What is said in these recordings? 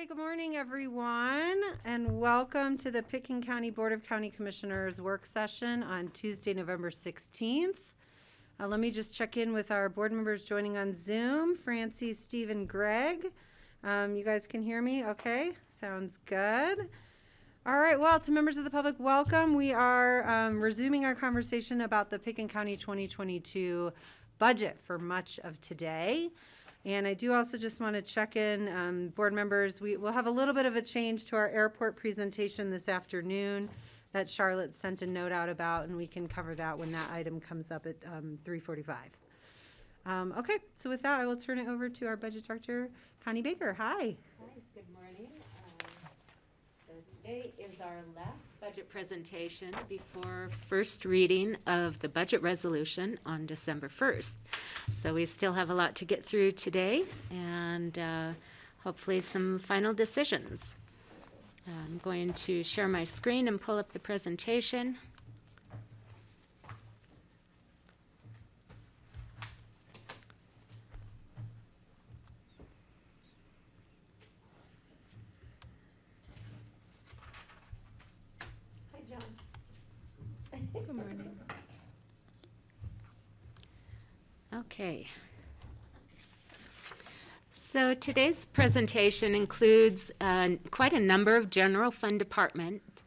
Okay, good morning, everyone, and welcome to the Pickens County Board of County Commissioners work session on Tuesday, November 16th. Let me just check in with our board members joining on Zoom, Francie, Steve, and Greg. You guys can hear me? Okay, sounds good. All right, well, to members of the public, welcome. We are resuming our conversation about the Pickens County 2022 budget for much of today. And I do also just want to check in, board members, we'll have a little bit of a change to our airport presentation this afternoon that Charlotte sent a note out about, and we can cover that when that item comes up at 3:45. Okay, so with that, I will turn it over to our budget director, Connie Baker. Hi. Hi, good morning. So today is our last budget presentation before first reading of the budget resolution on December 1st. So we still have a lot to get through today and hopefully some final decisions. I'm going to share my screen and pull up the presentation. Good morning. Okay. So today's presentation includes quite a number of general fund department,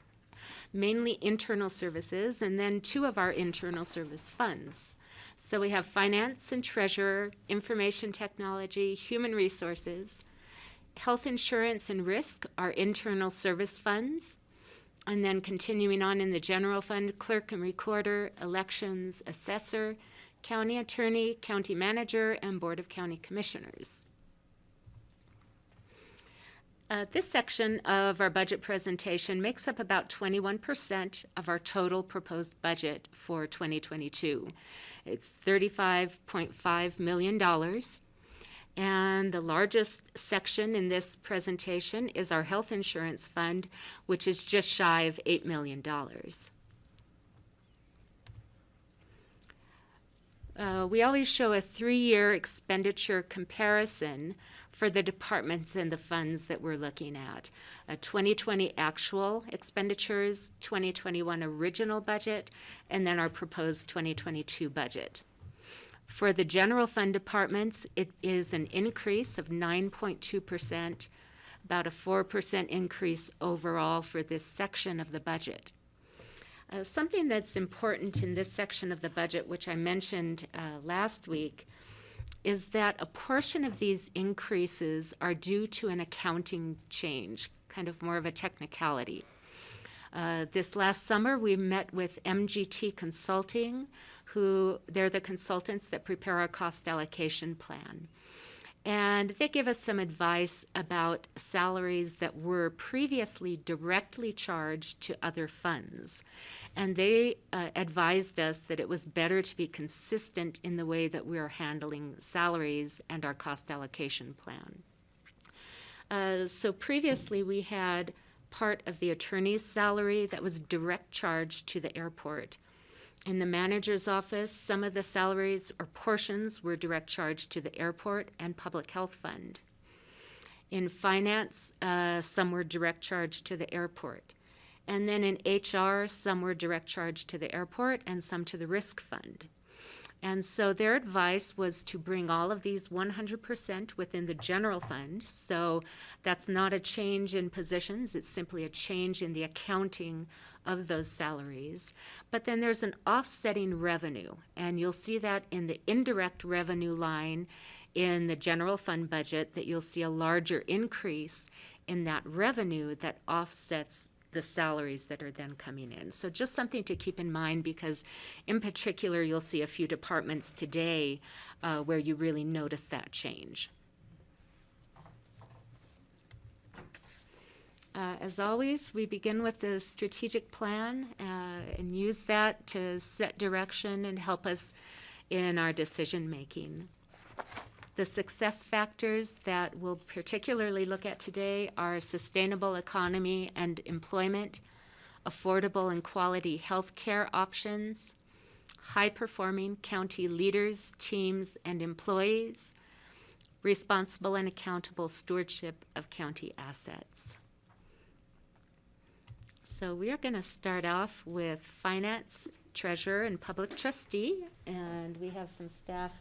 mainly internal services, and then two of our internal service funds. So we have finance and treasurer, information technology, human resources, health insurance and risk, our internal service funds, and then continuing on in the general fund, clerk and recorder, elections, assessor, county attorney, county manager, and board of county commissioners. This section of our budget presentation makes up about 21% of our total proposed budget for 2022. It's $35.5 million. And the largest section in this presentation is our health insurance fund, which is just shy of $8 million. We always show a 3-year expenditure comparison for the departments and the funds that we're looking at. 2020 actual expenditures, 2021 original budget, and then our proposed 2022 budget. For the general fund departments, it is an increase of 9.2%, about a 4% increase overall for this section of the budget. Something that's important in this section of the budget, which I mentioned last week, is that a portion of these increases are due to an accounting change, kind of more of a technicality. This last summer, we met with MGT Consulting, they're the consultants that prepare our cost allocation plan. And they give us some advice about salaries that were previously directly charged to other funds. And they advised us that it was better to be consistent in the way that we are handling salaries and our cost allocation plan. So previously we had part of the attorney's salary that was direct charge to the airport. In the manager's office, some of the salaries or portions were direct charge to the airport and public health fund. In finance, some were direct charge to the airport. And then in HR, some were direct charge to the airport and some to the risk fund. And so their advice was to bring all of these 100% within the general fund. So that's not a change in positions, it's simply a change in the accounting of those salaries. But then there's an offsetting revenue, and you'll see that in the indirect revenue line in the general fund budget, that you'll see a larger increase in that revenue that offsets the salaries that are then coming in. So just something to keep in mind, because in particular you'll see a few departments today where you really notice that change. As always, we begin with the strategic plan and use that to set direction and help us in our decision making. The success factors that we'll particularly look at today are sustainable economy and employment, affordable and quality health care options, high-performing county leaders, teams, and employees, responsible and accountable stewardship of county assets. So we are going to start off with finance, treasurer, and public trustee, and we have some staff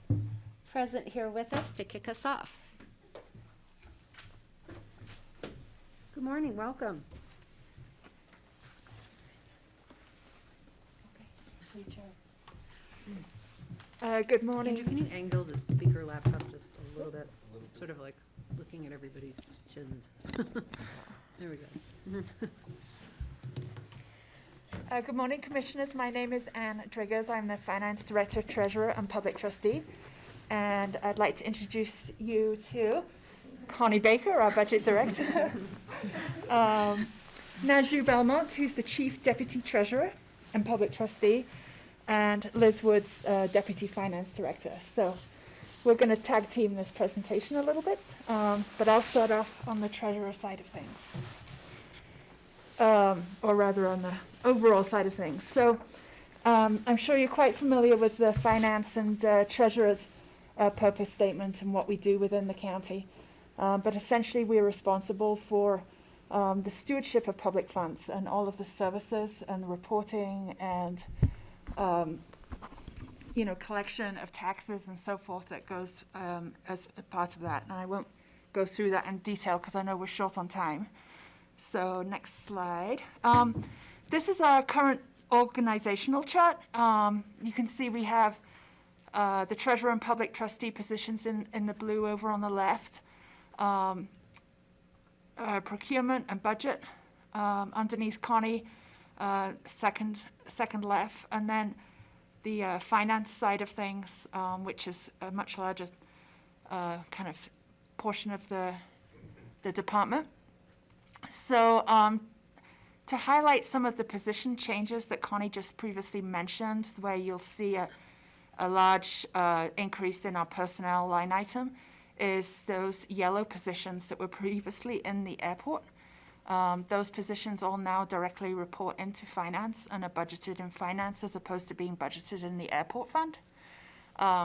present here with us to kick us off. Good morning, welcome. Good morning. Andrew, can you angle the speaker laptop just a little bit? Sort of like looking at everybody's chins. There we go. Good morning, Commissioners. My name is Anne Driggers. I'm the Finance Director, Treasurer, and Public Trustee. And I'd like to introduce you to Connie Baker, our Budget Director. Najou Belmont, who's the Chief Deputy Treasurer and Public Trustee, and Liz Woods, Deputy Finance Director. So we're going to tag team this presentation a little bit, but I'll start off on the Treasurer side of things, or rather on the overall side of things. So I'm sure you're quite familiar with the Finance and Treasurer's purpose statement and what we do within the county, but essentially we're responsible for the stewardship of public funds and all of the services and the reporting and collection of taxes and so forth that goes as a part of that. And I won't go through that in detail because I know we're short on time. So next slide. This is our current organizational chart. You can see we have the treasurer and public trustee positions in the blue over on the left. Procurement and budget underneath Connie, second left, and then the finance side of things, which is a much larger kind of portion of the department. So to highlight some of the position changes that Connie just previously mentioned, where you'll see a large increase in our personnel line item, is those yellow positions that were previously in the airport. Those positions all now directly report into finance and are budgeted in finance as opposed to being budgeted in the airport fund.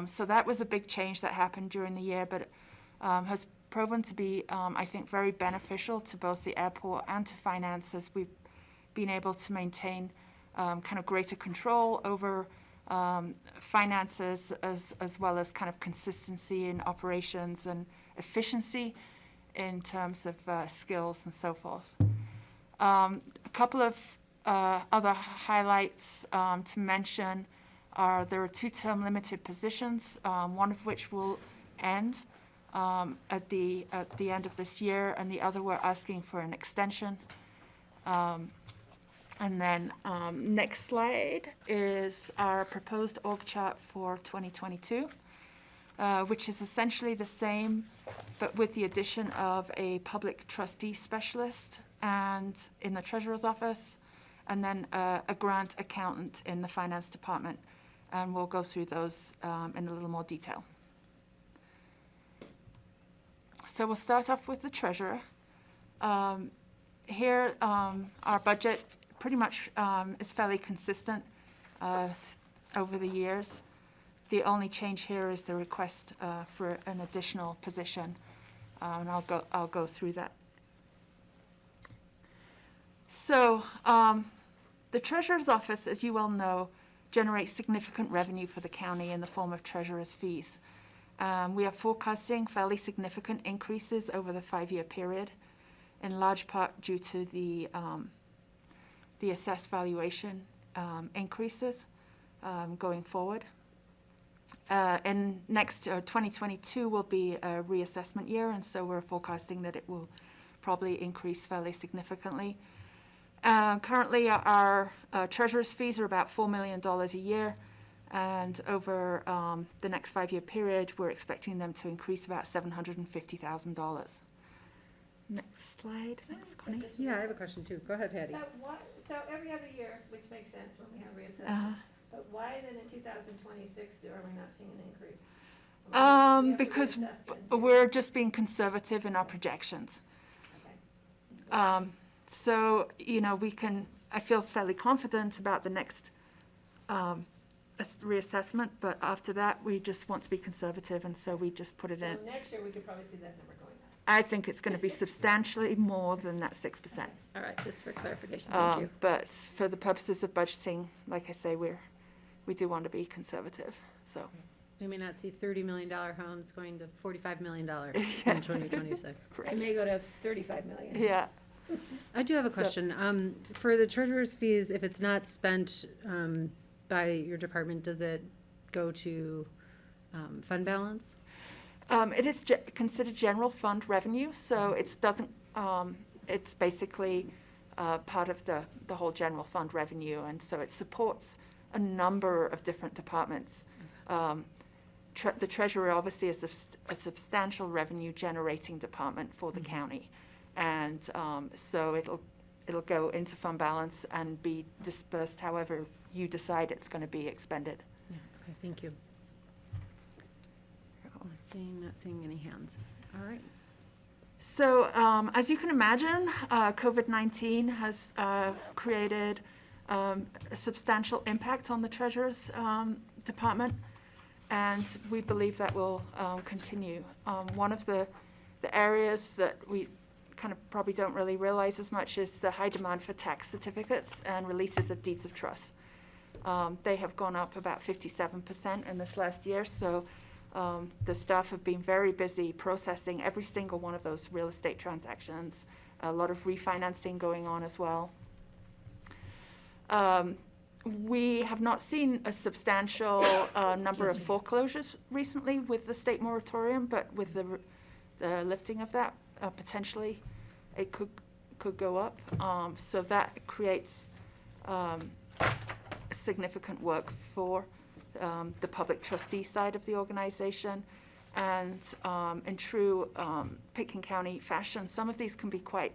So that was a big change that happened during the year, but has proven to be, I think, very beneficial to both the airport and to finance, as we've been able to maintain kind of greater control over finances as well as kind of consistency in operations and efficiency in terms of skills and so forth. A couple of other highlights to mention are there are 2 term limited positions, one of which will end at the end of this year, and the other we're asking for an extension. And then next slide is our proposed org chart for 2022, which is essentially the same, but with the addition of a public trustee specialist and in the treasurer's office, and then a grant accountant in the finance department. And we'll go through those in a little more detail. So we'll start off with the treasurer. Here, our budget pretty much is fairly consistent over the years. The only change here is the request for an additional position, and I'll go through that. So the treasurer's office, as you well know, generates significant revenue for the county in the form of treasurer's fees. We are forecasting fairly significant increases over the 5-year period, in large part due to the assessed valuation increases going forward. And next 2022 will be a reassessment year, and so we're forecasting that it will probably increase fairly significantly. Currently, our treasurer's fees are about $4 million a year, and over the next 5-year period, we're expecting them to increase about $750,000. Next slide. Thanks, Connie. Yeah, I have a question too. Go ahead, Patty. So every other year, which makes sense when we have reassessment, but why then in 2026 are we not seeing an increase? Because we're just being conservative in our projections. Okay. So, I feel fairly confident about the next reassessment, but after that, we just want to be conservative, and so we just put it So in. next year, we could probably see that number going up. I think it's going to be substantially more than that 6%. All right, just for clarification, thank you. But for the purposes of budgeting, like I say, we do want to be conservative, so. We may not see $30 million homes going to $45 million in 2026. It may go to 35 million. Yeah. I do have a question. For the treasurer's fees, if it's not spent by your department, does it go to fund balance? It is considered general fund revenue, so it doesn't, it's basically part of the whole general fund revenue, and so it supports a number of different departments. The treasurer obviously is a substantial revenue generating department for the county, and so it'll go into fund balance and be dispersed however you decide it's going to be expended. Yeah, okay, thank you. Not seeing any hands. All right. So as you can imagine, COVID-19 has created a substantial impact on the treasurer's department, and we believe that will continue. One of the areas that we kind of probably don't really realize as much is the high demand for tax certificates and releases of deeds of trust. They have gone up about 57% in this last year, so the staff have been very busy processing every single one of those real estate transactions, a lot of refinancing going on as well. We have not seen a substantial number of foreclosures recently with the state moratorium, but with the lifting of that, potentially it could go up. So that creates significant work for the public trustee side of the organization. And in true Pitkin County fashion, some of these can be quite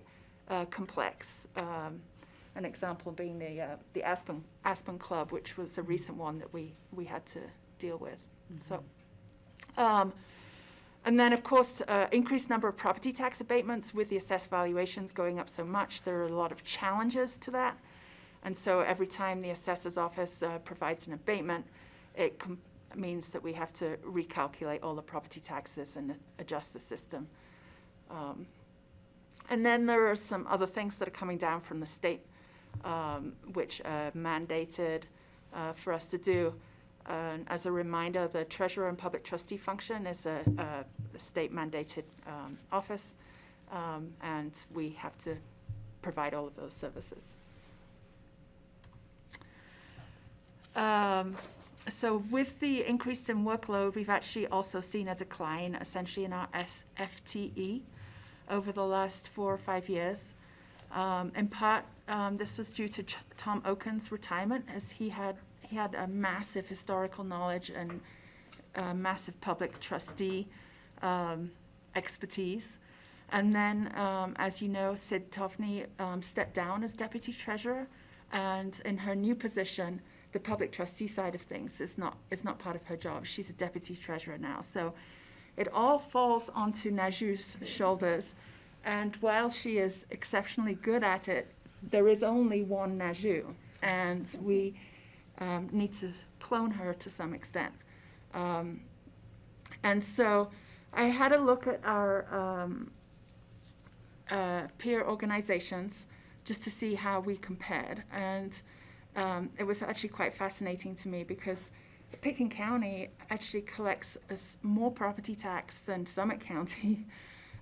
complex. An example being the Aspen Club, which was a recent one that we had to deal with. Mm-hmm. So, and then of course, increased number of property tax abatements with the assessed valuations going up so much. There are a lot of challenges to that, and so every time the assessor's office provides an abatement, it means that we have to recalculate all the property taxes and adjust the system. And then there are some other things that are coming down from the state, which are mandated for us to do. As a reminder, the treasurer and public trustee function is a state mandated office, and we have to provide all of those services. So with the increase in workload, we've actually also seen a decline essentially in our FTE over the last 4 or 5 years. In part, this was due to Tom Oken's retirement, as he had a massive historical knowledge and massive public trustee expertise. And then, as you know, Sid Toffney stepped down as deputy treasurer, and in her new position, the public trustee side of things is not part of her job. She's a deputy treasurer now. So it all falls onto Naju's shoulders. And while she is exceptionally good at it, there is only one Naju, and we need to clone her to some extent. And so I had a look at our peer organizations just to see how we compared. And it was actually quite fascinating to me because Pitkin County actually collects more property tax than Summit County,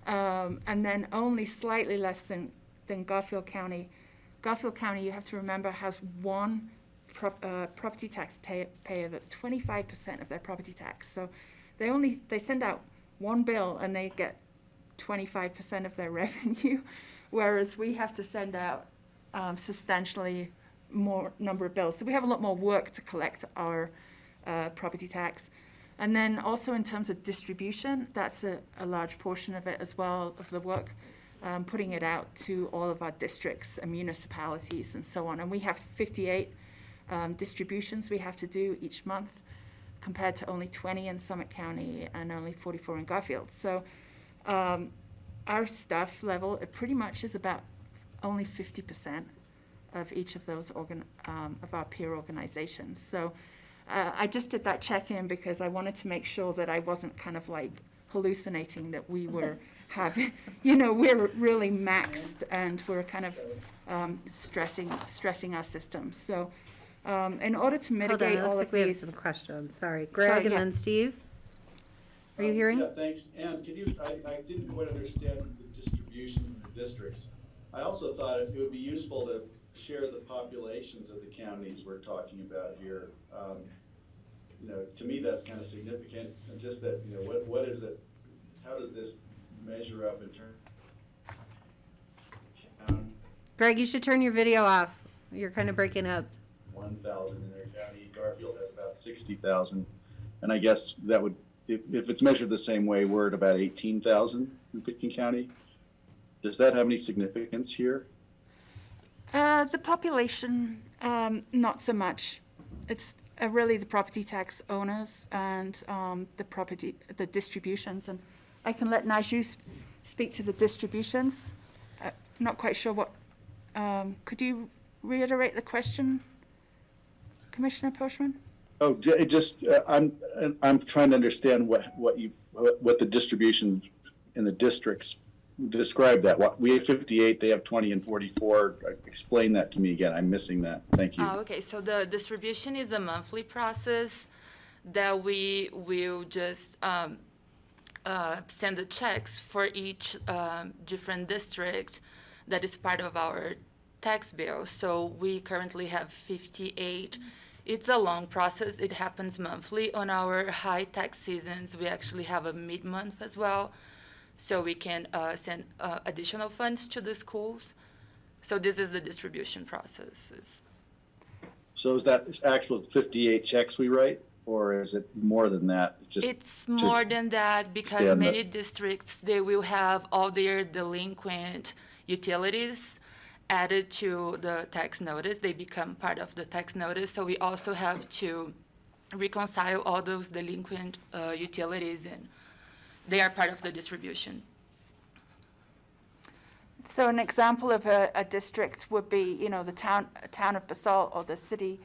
and then only slightly less than Garfield County. Garfield County, you have to remember, has one property tax payer that's 25% of their property tax. So they send out one bill and they get 25% of their revenue, whereas we have to send out substantially more number of bills. So we have a lot more work to collect our property tax. And then also in terms of distribution, that's a large portion of it as well, of the work, putting it out to all of our districts and municipalities and so on. And we have 58 distributions we have to do each month, compared to only 20 in Summit County and only 44 in Garfield. So our staff level, it pretty much is about only 50% of each of those of our peer organizations. So I just did that check-in because I wanted to make sure that I wasn't kind of like hallucinating that we were having, we're really maxed and we're kind of stressing our systems. So in order to Hold on, mitigate it looks all like of we have these, some questions. Sorry. Greg and yeah. then Steve. Are you hearing? Yeah, thanks. Ann, I didn't quite understand the distributions in the districts. I also thought it would be useful to share the populations of the counties we're talking about here. To me, that's kind of significant, and just that, what is it, how does this measure up in terms of Greg, you should turn your video off. You're kind of breaking up. 1,000 in their county? Garfield has about 60,000, and I guess that would, if it's measured the same way, we're at about 18,000 in Pitkin County. Does that have any significance here? the population, not so much. It's really the property tax owners and the distributions. And I can let Naju speak to the distributions. Not quite sure what, could you reiterate the question, Commissioner Poshman? Oh, it just I'm trying to understand what the distribution in the districts describe that. We have 58, they have 20 and 44. Explain that to me again. I'm missing that. Thank you. Okay, so the distribution is a monthly process that we will just send the checks for each different district that is part of our tax bill. So we currently have 58. It's a long process. It happens monthly. On our high tax seasons, we actually have a mid-month as well, so we can send additional funds to the schools. So this is the distribution process. So is that actual 58 checks we write, or is it more than that? It's more than that because stand many districts, they will have all their delinquent utilities added to the tax notice. They become part of the tax notice. So we also have to reconcile all those delinquent utilities, and they are part of the distribution. So an example of a district would be, the town of Basalt or the city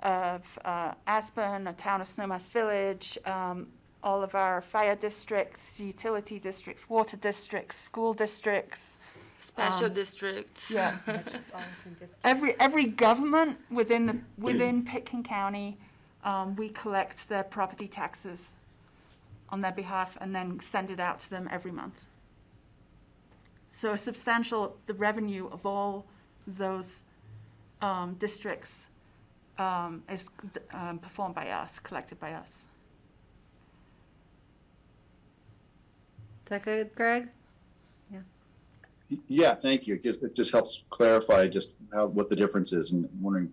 of Aspen, a town of Snowmass Village, all of our fire districts, utility districts, water districts, school districts. Special districts. Yeah. Every government within Pitkin County, we collect their property taxes on their behalf and then send it out to them every month. So the revenue of all those districts is performed by us, collected by us. Is that good, Greg? Yeah, thank you. It just helps clarify just what the difference is, and wondering,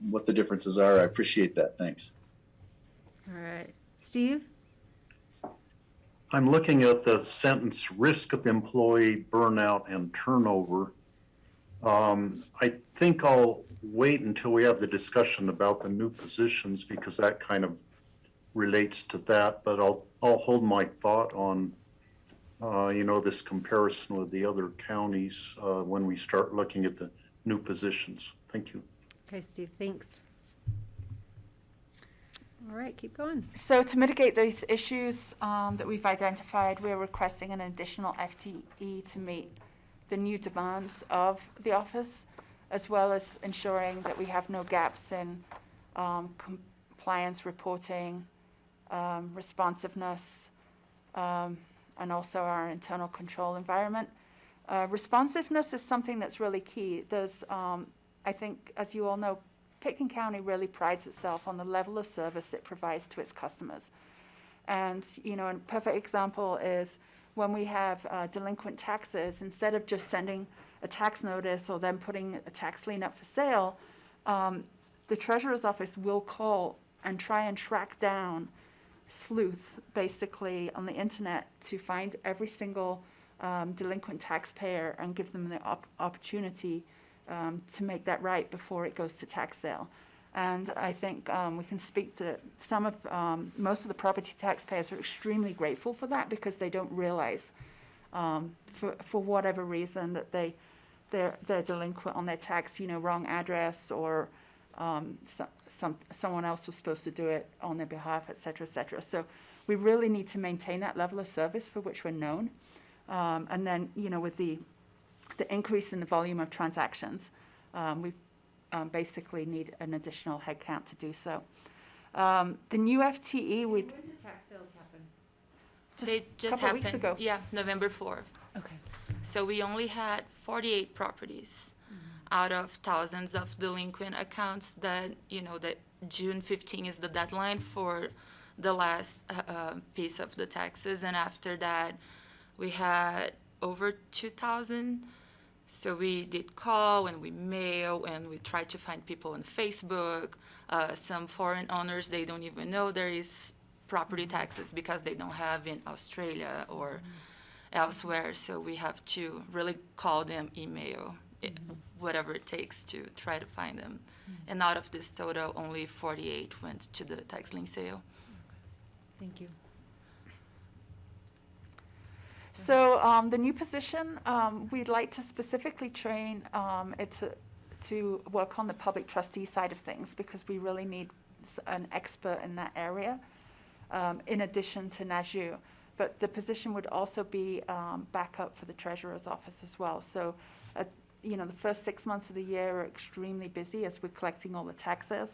what the differences are. I appreciate that. Thanks. All right. Steve? I'm looking at the sentence, risk of employee burnout and turnover. I think I'll wait until we have the discussion about the new positions because that kind of relates to that, but I'll hold my thought on this comparison with the other counties when we start looking at the new positions. Thank you. Okay, Steve, thanks. All right, keep going. So to mitigate these issues that we've identified, we're requesting an additional FTE to meet the new demands of the office, as well as ensuring that we have no gaps in compliance reporting, responsiveness, and also our internal control environment. Responsiveness is something that's really key. There's, I think, as you all know, Pitkin County really prides itself on the level of service it provides to its customers. And, a perfect example is when we have delinquent taxes, instead of just sending a tax notice or then putting a tax lien up for sale, the treasurer's office will call and try and track down, sleuth basically on the internet to find every single delinquent taxpayer and give them the opportunity to make that right before it goes to tax sale. And I think we can speak to most of the property taxpayers are extremely grateful for that because they don't realize for whatever reason that they're delinquent on their tax, wrong address or someone else was supposed to do it on their behalf, et cetera, et cetera. So we really need to maintain that level of service for which we're known. And then, with the increase in the volume of transactions, we basically need an additional headcount to do so. The new FTE, we When did tax sales happen? They just couple happened. weeks ago. Yeah, November 4. Okay. So we only had 48 properties out of thousands of delinquent accounts that, that June 15 is the deadline for the last piece of the taxes. And after that, we had over 2,000. So we did call and we mail and we tried to find people on Facebook. Some foreign owners, they don't even know there is property taxes because they don't have in Australia or elsewhere. So we have to really call them, email, whatever it takes to try to find them. And out of this total, only 48 went to the tax lien sale. Thank you. So the new position, we'd like to specifically train it to work on the public trustee side of things because we really need an expert in that area, in addition to Najou. But the position would also be backup for the treasurer's office as well. So, the first 6 months of the year are extremely busy as we're collecting all the taxes.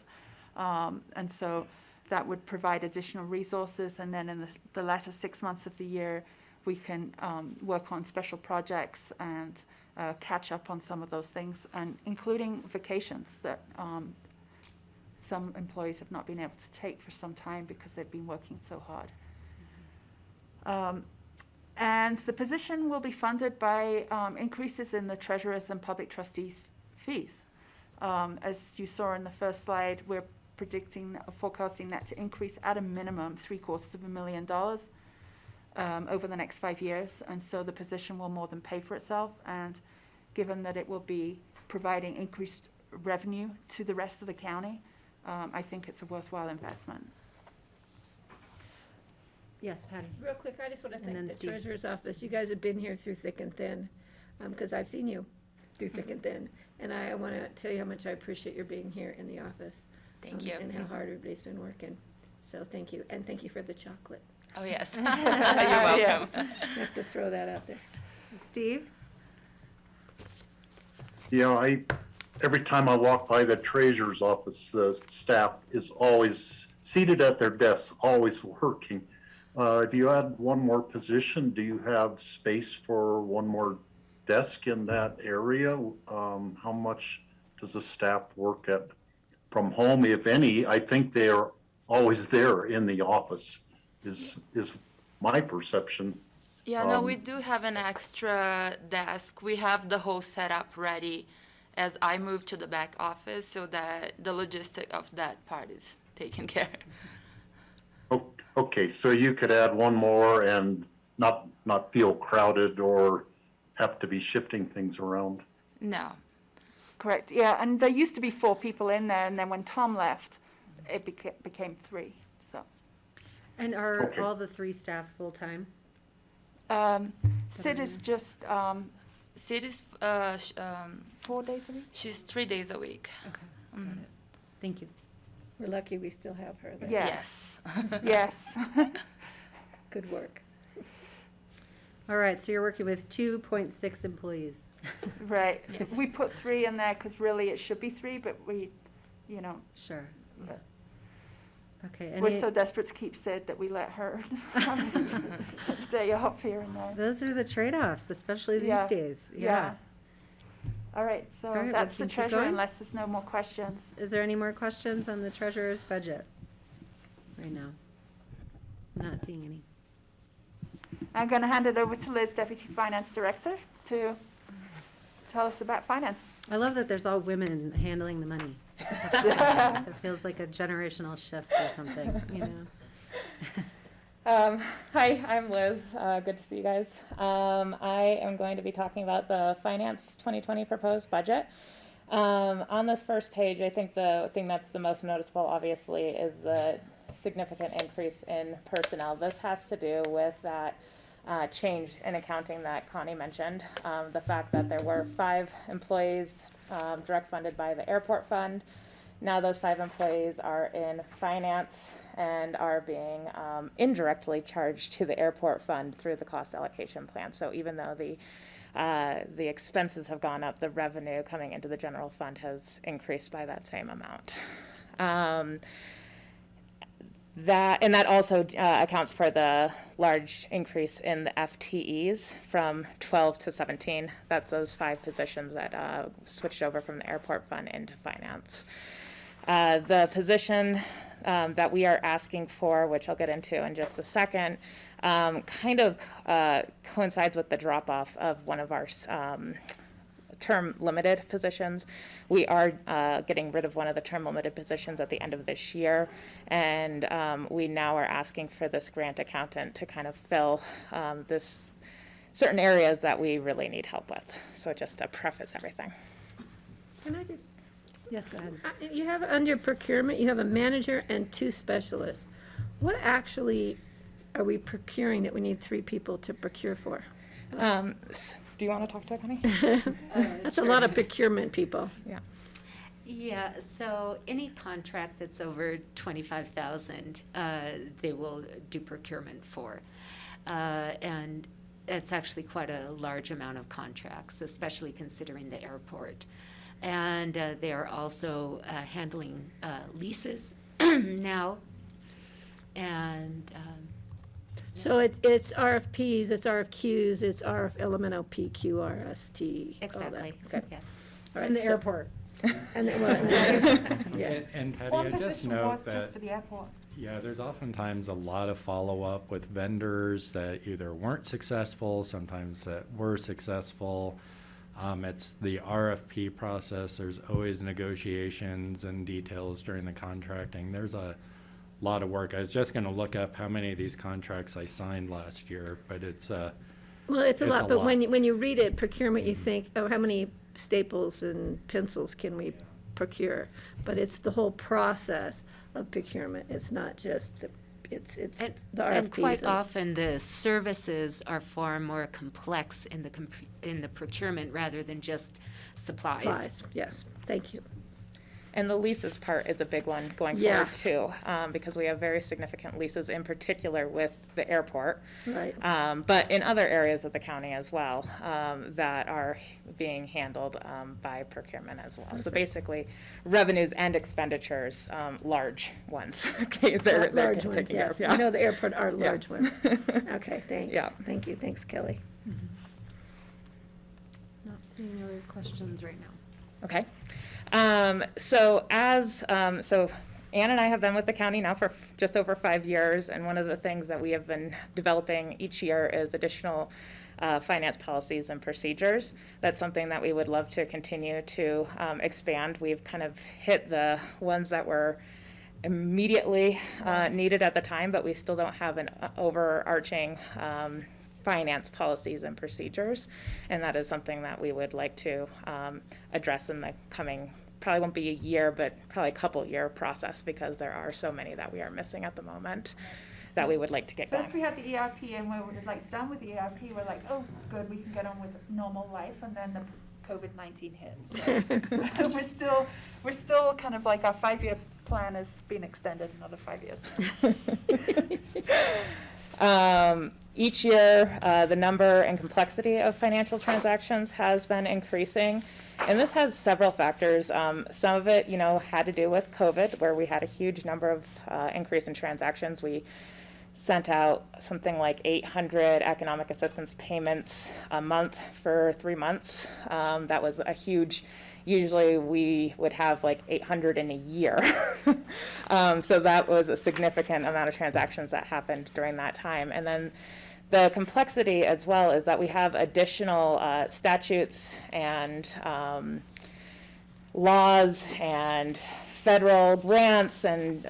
And so that would provide additional resources. And then in the latter 6 months of the year, we can work on special projects and catch up on some of those things, and including vacations that some employees have not been able to take for some time because they've been working so hard. And the position will be funded by increases in the treasurer's and public trustees' fees. As you saw in the first slide, we're forecasting that to increase at a minimum $750,000 over the next 5 years. And so the position will more than pay for itself. And given that it will be providing increased revenue to the rest of the county, I think it's a worthwhile investment. Yes, Patty. Real quick, I just want to And then thank the Steve. treasurer's office. You guys have been here through thick and thin, because I've seen you through thick and thin. And I want to tell you how much I appreciate your being here in the office. Thank you. And how hard everybody's been working. So thank you. And thank you for the chocolate. Oh, yes. You're welcome. I have to throw that out there. Steve? Yeah, every time I walk by the treasurer's office, the staff is always seated at their desks, always working. If you add one more position, do you have space for one more desk in that area? How much does the staff work from home, if any? I think they're always there in the office, is my perception. Yeah, no, we do have an extra desk. We have the whole setup ready as I move to the back office so that the logistic of that part is taken care of. Okay, so you could add one more and not feel crowded or have to be shifting things around? No. Correct, yeah, and there used to be 4 people in there, and then when Tom left, it became 3, so. And are Okay. all the 3 staff full-time? Sid is just Sid is, 4 days a week? she's 3 days a week. Okay. Mhm. Thank you. We're lucky we still have her there. Yeah. Yes. Yes. Good work. All right, so you're working with 2.6 employees. Right. Yes. We put 3 in there because really it should be 3, but we, Sure. Yeah. Okay. we're so desperate to keep Sid that we let her day off here and there. Those are the trade-offs, especially these Yeah. days. Yeah. All right, so All right, we that's can the keep treasurer going? unless there's no more questions. Is there any more questions on the treasurer's budget right now? I'm not seeing any. I'm going to hand it over to Liz, Deputy Finance Director, to tell us about finance. I love that there's all women handling the money. It feels like a generational shift or something, you know? Hi, I'm Liz. Good to see you guys. I am going to be talking about the Finance 2020 proposed budget. On this first page, I think the thing that's the most noticeable, obviously, is the significant increase in personnel. This has to do with that change in accounting that Connie mentioned. The fact that there were 5 employees direct funded by the airport fund, Now those 5 employees are in finance and are being indirectly charged to the airport fund through the cost allocation plan. So even though the expenses have gone up, the revenue coming into the general fund has increased by that same amount. That also accounts for the large increase in the FTEs from 12 to 17. That's those 5 positions that switched over from the airport fund into finance. The position that we are asking for, which I'll get into in just a second, kind of coincides with the drop-off of one of our term limited positions. We are getting rid of one of the term limited positions at the end of this year, and we now are asking for this grant accountant to kind of fill this certain areas that we really need help with. So just to preface everything. Can I just, Yes, go ahead. you have under procurement, you have a manager and 2 specialists. What actually are we procuring that we need 3 people to procure for? Do you want to talk to Connie? That's a lot of procurement people. Yeah. Yeah, so any contract that's over 25,000, they will do procurement for. And it's actually quite a large amount of contracts, especially considering the airport. And they are also handling leases now. And So it's RFPs, it's RFQs, it's LMNO, PQRST. all that. exactly, Okay. yes. All right, In the so- airport. And then, well, and then- yeah. And Patty, One I just position note was just that, for the airport. yeah, there's oftentimes a lot of follow-up with vendors that either weren't successful, sometimes that were successful. It's the RFP process. There's always negotiations and details during the contracting. There's a lot of work. I was just going to look up how many of these contracts I signed last year, but it's Well, it's a It's lot, a but lot. when you read it, procurement, you think, oh, how many staples and pencils can we procure? But it's the whole process of procurement. It's not just it's And, the and RFPs. quite often, the services are far more complex in the procurement rather than just supplies. Yes, thank you. And the leases part is a big one going Yeah. forward too, because we have very significant leases, in particular with the airport. Right. But in other areas of the county as well, that are being handled by procurement as well. So basically, revenues and expenditures, large ones. Okay, they're Large ones, taken care yes. of, I know the airport are Yeah. large ones. Okay, thanks. Yeah. Thank you, thanks, Kelly. Not seeing other questions right now. Okay. So Ann and I have been with the county now for just over 5 years, and one of the things that we have been developing each year is additional finance policies and procedures. That's something that we would love to continue to expand. We've kind of hit the ones that were immediately needed at the time, but we still don't have an overarching finance policies and procedures, and that is something that we would like to address in the coming, probably won't be a year, but probably a couple year process, because there are so many that we are missing at the moment that we would like to get going. First we had the ERP, and when we were like done with the ERP, we're like, oh, good, we can get on with normal life, and then the COVID-19 hit. So we're still kind of like, our 5-year plan has been extended another 5 years. Each year, the number and complexity of financial transactions has been increasing, and this has several factors. Some of it, had to do with COVID, where we had a huge number of increase in transactions. We sent out something like 800 economic assistance payments a month for 3 months. That was a huge. Usually we would have like 800 in a year. So that was a significant amount of transactions that happened during that time. And then the complexity as well is that we have additional statutes and laws and federal grants and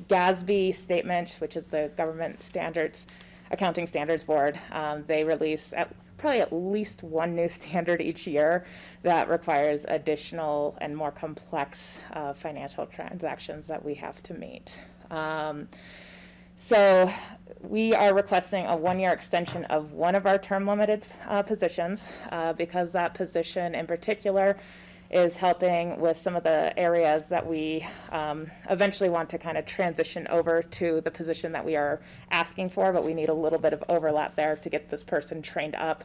GASB statement, which is the Government Standards, Accounting Standards Board. They release probably at least one new standard each year that requires additional and more complex financial transactions that we have to meet. So we are requesting a 1-year extension of one of our term limited positions because that position in particular is helping with some of the areas that we eventually want to kind of transition over to the position that we are asking for, but we need a little bit of overlap there to get this person trained up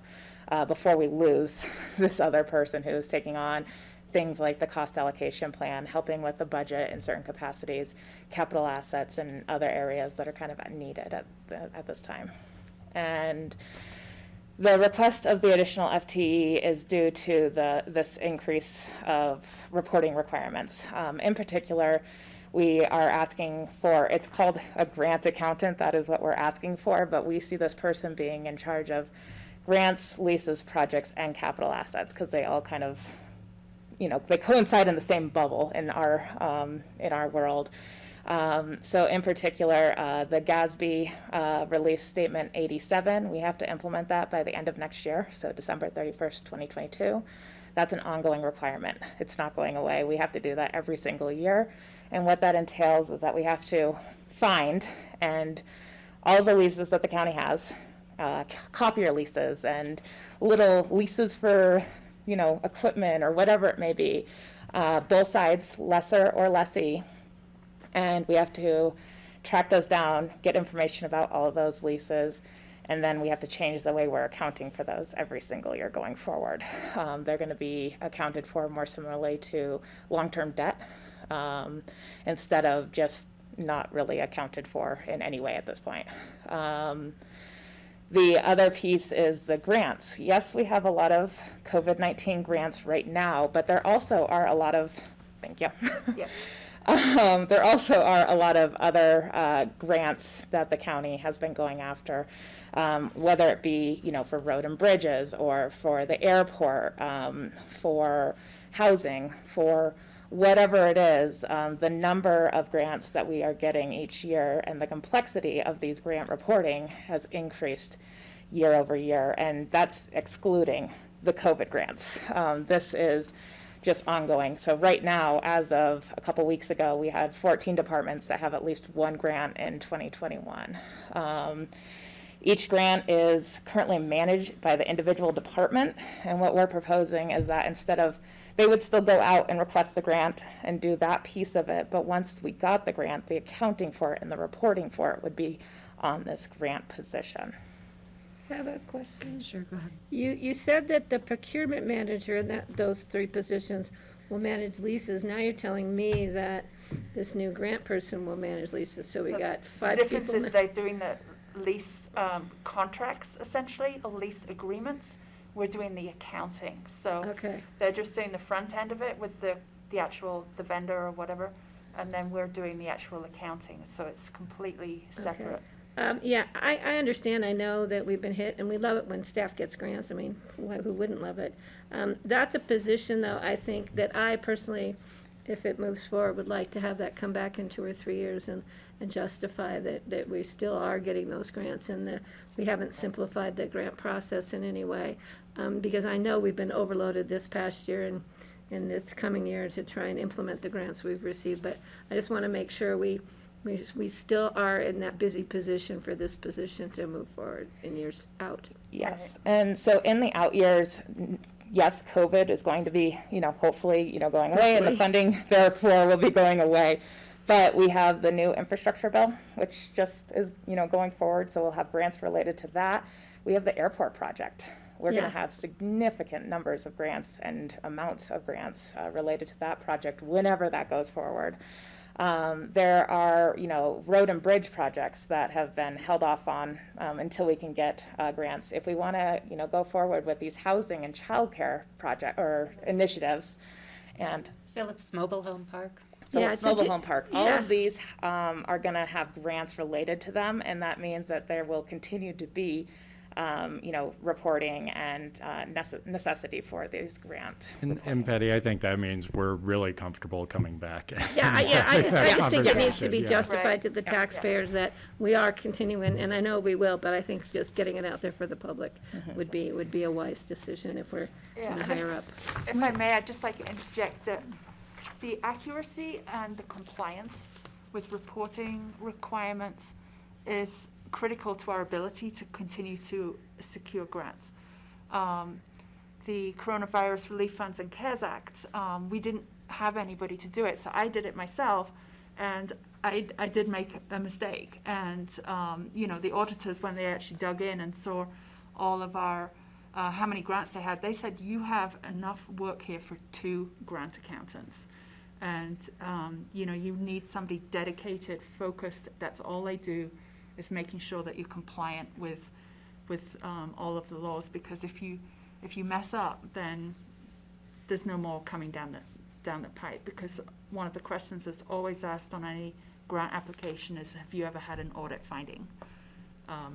before we lose this other person who's taking on things like the cost allocation plan, helping with the budget in certain capacities, capital assets, and other areas that are kind of needed at this time. And the request of the additional FTE is due to this increase of reporting requirements. In particular, we are asking for, it's called a grant accountant, that is what we're asking for, but we see this person being in charge of grants, leases, projects, and capital assets, because they all kind of, they coincide in the same bubble in our world. So in particular, the GASB release statement 87, we have to implement that by the end of next year, so December 31st, 2022. That's an ongoing requirement. It's not going away. We have to do that every single year. And what that entails is that we have to find and all the leases that the county has, copier leases and little leases for, equipment or whatever it may be, both sides, lesser or lessee. And we have to track those down, get information about all of those leases, and then we have to change the way we're accounting for those every single year going forward. They're going to be accounted for more similarly to long-term debt instead of just not really accounted for in any way at this point. The other piece is the grants. Yes, we have a lot of COVID-19 grants right now, but there also are a lot of, thank you. Yeah. There also are a lot of other grants that the county has been going after, whether it be, for road and bridges or for the airport, for housing, for whatever it is. The number of grants that we are getting each year and the complexity of these grant reporting has increased year over year, and that's excluding the COVID grants. This is just ongoing. So right now, as of a couple weeks ago, we had 14 departments that have at least one grant in 2021. Each grant is currently managed by the individual department, and what we're proposing is that instead of, they would still go out and request the grant and do that piece of it, but once we got the grant, the accounting for it and the reporting for it would be on this grant position. I have a question. Sure, go ahead. You said that the procurement manager and those three positions will manage leases. Now you're telling me that this new grant person will manage leases, so we got 5 The people. difference is they're doing the lease contracts, essentially, or lease agreements. We're doing the accounting. So Okay. they're just doing the front end of it with the vendor or whatever, and then we're doing the actual accounting. So it's completely separate. Yeah, I understand. I know that we've been hit, and we love it when staff gets grants. I mean, who wouldn't love it? That's a position, though, I think that I personally, if it moves forward, would like to have that come back in 2 or 3 years and justify that we still are getting those grants and that we haven't simplified the grant process in any way. Because I know we've been overloaded this past year and this coming year to try and implement the grants we've received. But I just want to make sure we still are in that busy position for this position to move forward in years out. Yes, and so in the out years, yes, COVID is going to be, hopefully, going away, and the funding therefore will be going away. But we have the new infrastructure bill, which just is, going forward, so we'll have grants related to that. We have the airport project. We're going to have significant numbers of grants and amounts of grants related to that project whenever that goes forward. There are, road and bridge projects that have been held off on until we can get grants. If we want to, go forward with these housing and childcare project or initiatives, and Phillips Mobile Home Park. Phillips so Mobile ju- Home Park, all yeah. of these are going to have grants related to them, and that means that there will continue to be reporting and necessity for these grants. And Patty, I think that means we're really comfortable coming back. I just think it needs to be Yeah. justified Right. to the Yeah. taxpayers that we are continuing, and I know we will, but I think just getting it out there for the public would be a wise decision if we're Yeah, gonna and if- hire up. If I may, I'd just like to interject that the accuracy and the compliance with reporting requirements is critical to our ability to continue to secure grants. the coronavirus relief funds and CARES Act, we didn't have anybody to do it, so I did it myself, and I did make a mistake. And the auditors, when they actually dug in and saw all of our how many grants they had, they said, you have enough work here for 2 grant accountants. And you need somebody dedicated, focused. That's all they do, is making sure that you're compliant with all of the laws. Because if you mess up, then there's no more coming down the pipe. Because one of the questions that's always asked on any grant application is, have you ever had an audit finding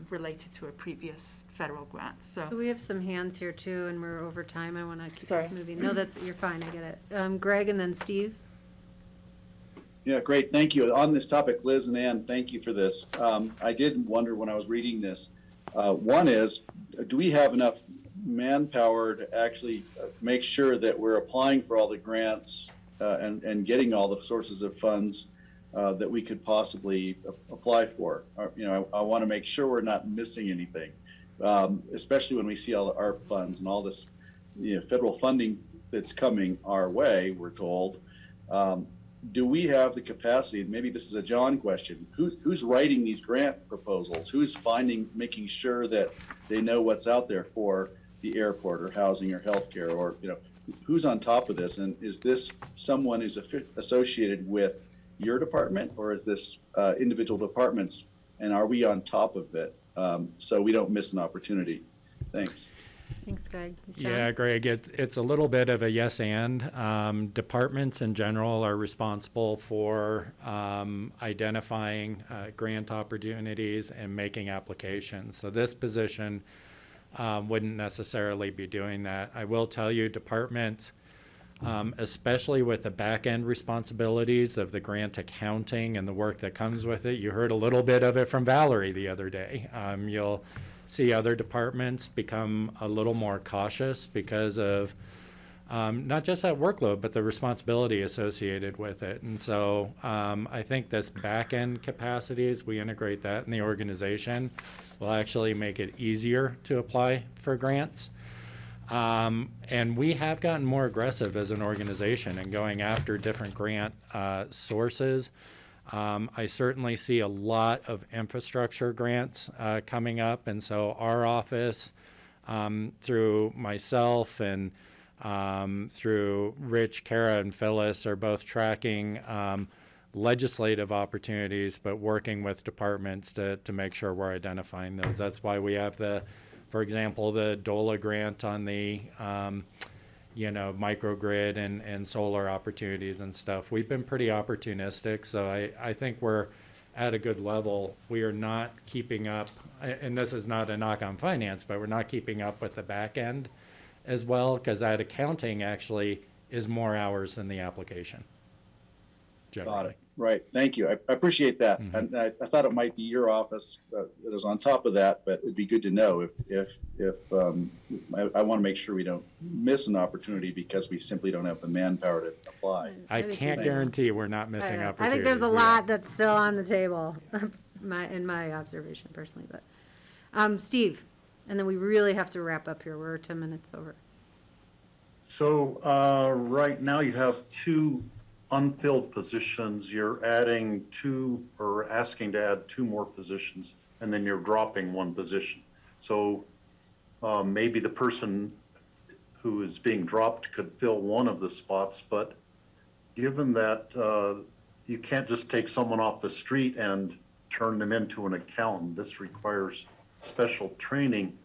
related to a previous federal grant? So we have some hands here too, and we're over time. I want to keep Sorry. this moving. No, you're fine. I get it. Greg, and then Steve. Yeah, great. Thank you. On this topic, Liz and Ann, thank you for this. I did wonder when I was reading this. One is, do we have enough manpower to actually make sure that we're applying for all the grants and getting all the sources of funds that we could possibly apply for? I want to make sure we're not missing anything, especially when we see all the ARP funds and all this federal funding that's coming our way, we're told. Do we have the capacity, and maybe this is a John question, who's writing these grant proposals? Who's making sure that they know what's out there for the airport or housing or healthcare, or who's on top of this? And is this someone who's associated with your department, or is this individual departments, and are we on top of it so we don't miss an opportunity? Thanks. Thanks, Greg. John? Yeah, Greg, it's a little bit of a yes and. Departments in general are responsible for identifying grant opportunities and making applications. So this position wouldn't necessarily be doing that. I will tell you, departments, especially with the back-end responsibilities of the grant accounting and the work that comes with it, you heard a little bit of it from Valerie the other day. You'll see other departments become a little more cautious because of not just that workload, but the responsibility associated with it. And so I think this back-end capacities, we integrate that in the organization, will actually make it easier to apply for grants. And we have gotten more aggressive as an organization in going after different grant sources. I certainly see a lot of infrastructure grants coming up, and so our office, through myself and through Rich, Kara, and Phyllis, are both tracking legislative opportunities, but working with departments to make sure we're identifying those. That's why we have for example, the DOLA grant on the microgrid and solar opportunities and stuff. We've been pretty opportunistic, so I think we're at a good level. We are not keeping up, and this is not a knock on finance, but we're not keeping up with the back end as well, because that accounting actually is more hours than the application. Generally. Got it. Right. Thank you. I appreciate that. Mm-hmm. And I thought it might be your office that was on top of that, but it'd be good to know if I want to make sure we don't miss an opportunity because we simply don't have the manpower to apply. I can't guarantee we're not missing I opportunities. think there's a We lot are. that's still on the table, in my observation personally. But Steve, and then we really have to wrap up here. We're 10 minutes over. So right now you have 2 unfilled positions. You're adding 2 or asking to add 2 more positions, and then you're dropping 1 position. So maybe the person who is being dropped could fill one of the spots, but given that you can't just take someone off the street and turn them into an accountant, this requires special training.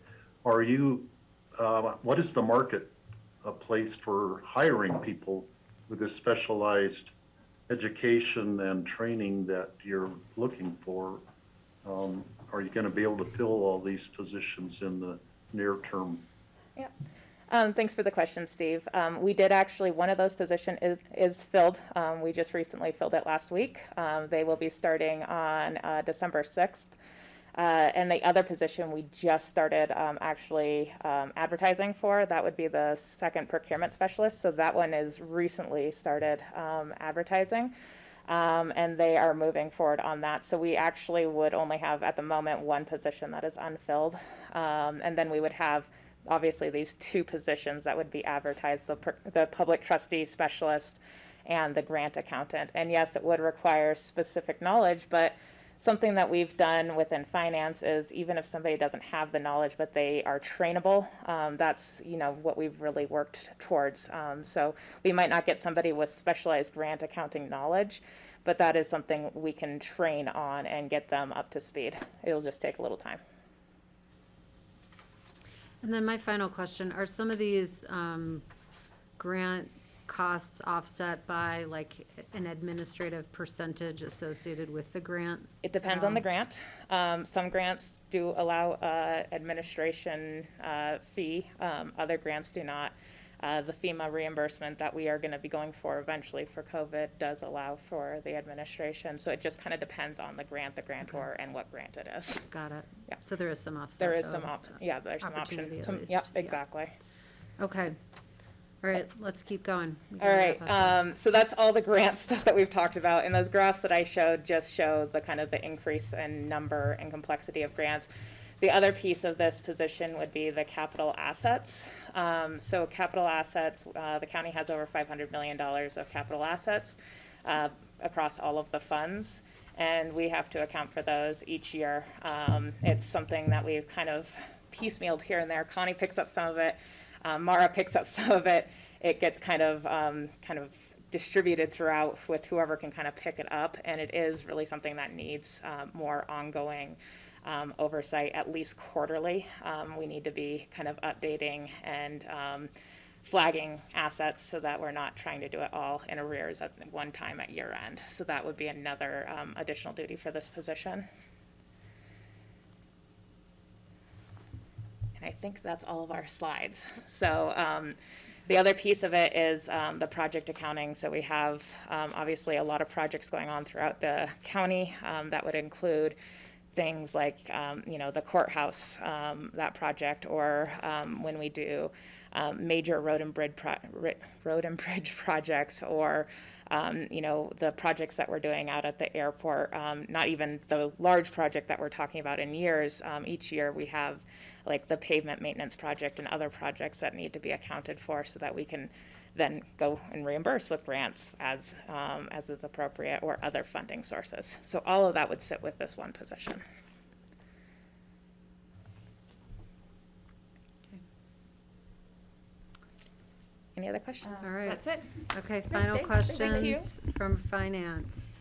Are you, what is the market place for hiring people with this specialized education and training that you're looking for? Are you going to be able to fill all these positions in the near term? Yeah. Thanks for the question, Steve. We did actually, one of those positions is filled. We just recently filled it last week. They will be starting on December 6th. And the other position we just started advertising for, that would be the second procurement specialist. So that one is recently started advertising, and they are moving forward on that. So we actually would only have at the moment 1 position that is unfilled, and then we would have obviously these two positions that would be advertised, the public trustee specialist and the grant accountant. And yes, it would require specific knowledge, but something that we've done within finance is even if somebody doesn't have the knowledge, but they are trainable, that's, what we've really worked towards. So we might not get somebody with specialized grant accounting knowledge, but that is something we can train on and get them up to speed. It'll just take a little time. And then my final question, are some of these grant costs offset by like an administrative percentage associated with the grant? It depends on the grant. Some grants do allow administration fee. Other grants do not. The FEMA reimbursement that we are going to be going for eventually for COVID does allow for the administration. So it just kind of depends on the grant, the grantor, and what grant it is. Got it. Yeah. So there is some offset. There is though. some there's some Opportunity option. at least. Yep, Yeah. exactly. Okay. All right, let's keep going. We All gotta right, wrap up. so that's all the grant stuff that we've talked about, and those graphs that I showed just show the kind of the increase in number and complexity of grants. The other piece of this position would be the capital assets. So capital assets, the county has over $500 million of capital assets across all of the funds, and we have to account for those each year. It's something that we've kind of piecemealed here and there. Connie picks up some of it. Mara picks up some of it. It gets kind of distributed throughout with whoever can kind of pick it up, and it is really something that needs more ongoing oversight, at least quarterly. We need to be kind of updating and flagging assets so that we're not trying to do it all in arrears at one time at year end. So that would be another additional duty for this position. And I think that's all of our slides. So the other piece of it is the project accounting. So we have obviously a lot of projects going on throughout the county. That would include things like, the courthouse, that project, or when we do major road and bridge projects, or the projects that we're doing out at the airport, not even the large project that we're talking about in years. Each year we have like the pavement maintenance project and other projects that need to be accounted for so that we can then go and reimburse with grants as is appropriate or other funding sources. So all of that would sit with this one position. Any other questions? All right. That's it. Okay, final thank you. questions from finance.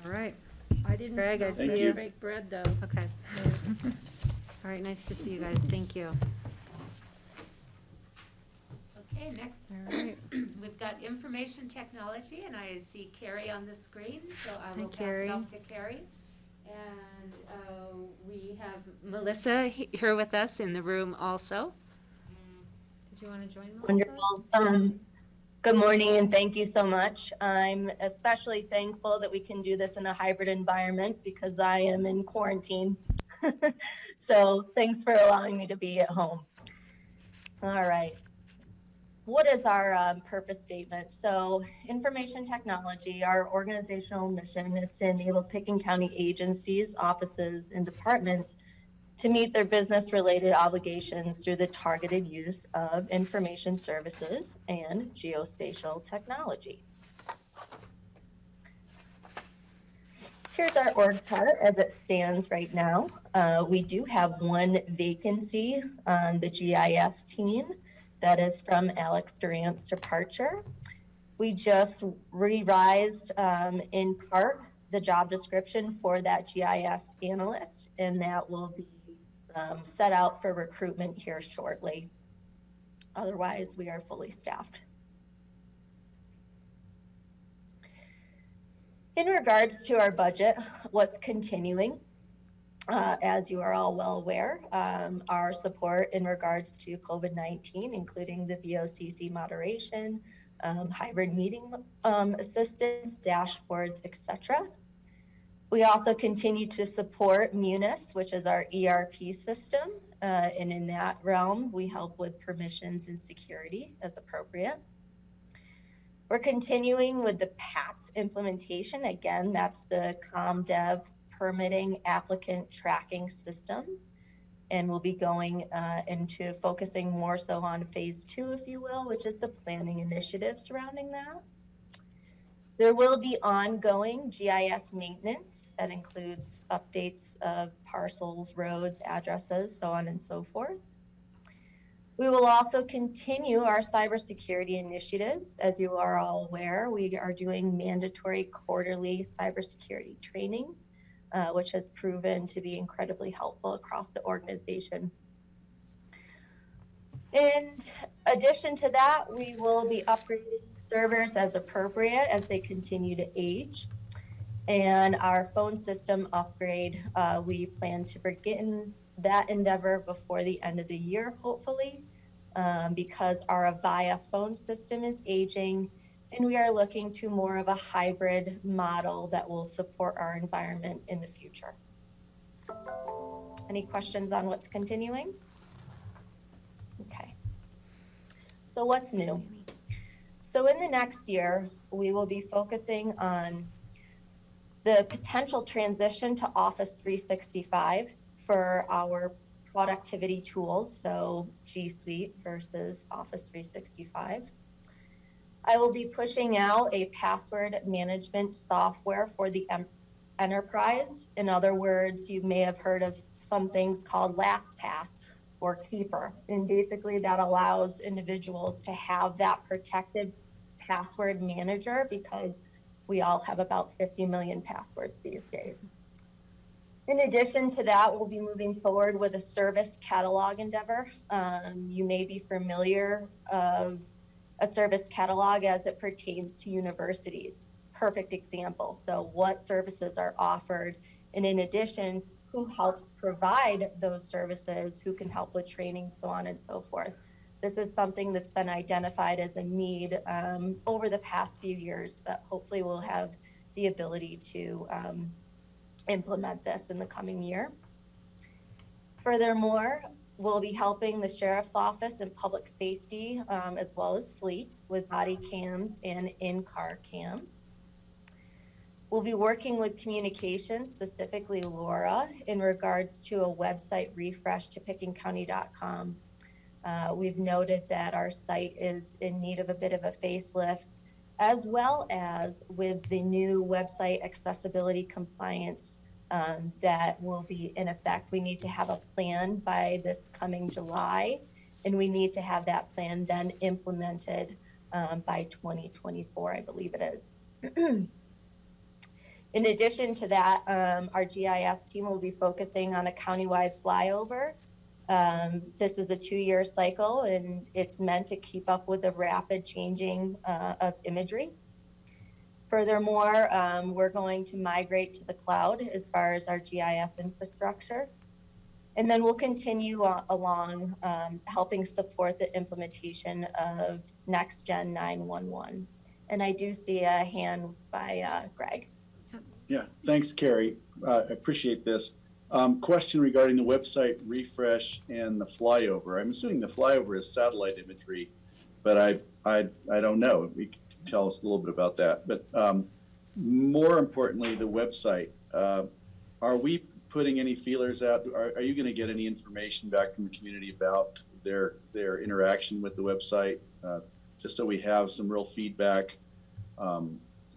All right, I didn't Greg, I smell see such you. fake bread, though. okay. All right, nice to see you guys. Thank you. Okay, next, All right. we've got information technology, and I see Carrie on the screen, so I Hi, will pass Carrie. it off to Carrie. And we have Melissa here with us in the room also. Did you want to join Melissa? Wonderful. Good morning and thank you so much. I'm especially thankful that we can do this in a hybrid environment because I am in quarantine. So thanks for allowing me to be at home. All right. What is our purpose statement? So information technology, our organizational mission is to enable Pickens County agencies, offices, and departments to meet their business-related obligations through the targeted use of information services and geospatial technology. Here's our org chart as it stands right now. We do have one vacancy on the GIS team. That is from Alex Durant's departure. We just revised in part the job description for that GIS analyst, and that will be set out for recruitment here shortly. Otherwise, we are fully staffed. In regards to our budget, what's continuing, as you are all well aware, our support in regards to COVID-19, including the BOCC moderation, hybrid meeting assistance, dashboards, etc. We also continue to support Munis, which is our ERP system, and in that realm, we help with permissions and security as appropriate. We're continuing with the PATS implementation. Again, that's the ComDev permitting applicant tracking system. and we'll be going into focusing more so on phase 2, if you will, which is the planning initiative surrounding that. There will be ongoing GIS maintenance that includes updates of parcels, roads, addresses, so on and so forth. We will also continue our cybersecurity initiatives. As you are all aware, we are doing mandatory quarterly cybersecurity training, which has proven to be incredibly helpful across the organization. In addition to that, we will be upgrading servers as appropriate as they continue to age. And our phone system upgrade, we plan to begin that endeavor before the end of the year, hopefully, because our Avaya phone system is aging, and we are looking to more of a hybrid model that will support our environment in the future. Any questions on what's continuing? Okay. So what's new? So in the next year, we will be focusing on the potential transition to Office 365 for our productivity tools, so G Suite versus Office 365. I will be pushing out a password management software for the enterprise. In other words, you may have heard of some things called LastPass or Keeper, and basically that allows individuals to have that protected password manager, because we all have about 50 million passwords these days. In addition to that, we'll be moving forward with a service catalog endeavor. You may be familiar of a service catalog as it pertains to universities. Perfect example. So what services are offered, and in addition, who helps provide those services, who can help with training, so on and so forth. This is something that's been identified as a need over the past few years, but hopefully we'll have the ability to implement this in the coming year. Furthermore, we'll be helping the Sheriff's Office and Public Safety, as well as Fleet, with body cams and in-car cams. We'll be working with communications, specifically Laura, in regards to a website refresh to pickingcounty.com. We've noted that our site is in need of a bit of a facelift, as well as with the new website accessibility compliance that will be in effect. We need to have a plan by this coming July, and we need to have that plan then implemented by 2024, I believe it is. In addition to that, our GIS team will be focusing on a countywide flyover. This is a 2-year cycle, and it's meant to keep up with the rapid changing of imagery. Furthermore, we're going to migrate to the cloud as far as our GIS infrastructure. And then we'll continue along helping support the implementation of Next Gen 911. And I do see a hand by Greg. Yeah, thanks, Carrie. I appreciate this. Question regarding the website refresh and the flyover. I'm assuming the flyover is satellite imagery, but I don't know. You can tell us a little bit about that. But more importantly, the website. Are we putting any feelers out? Are you going to get any information back from the community about their interaction with the website, just so we have some real feedback?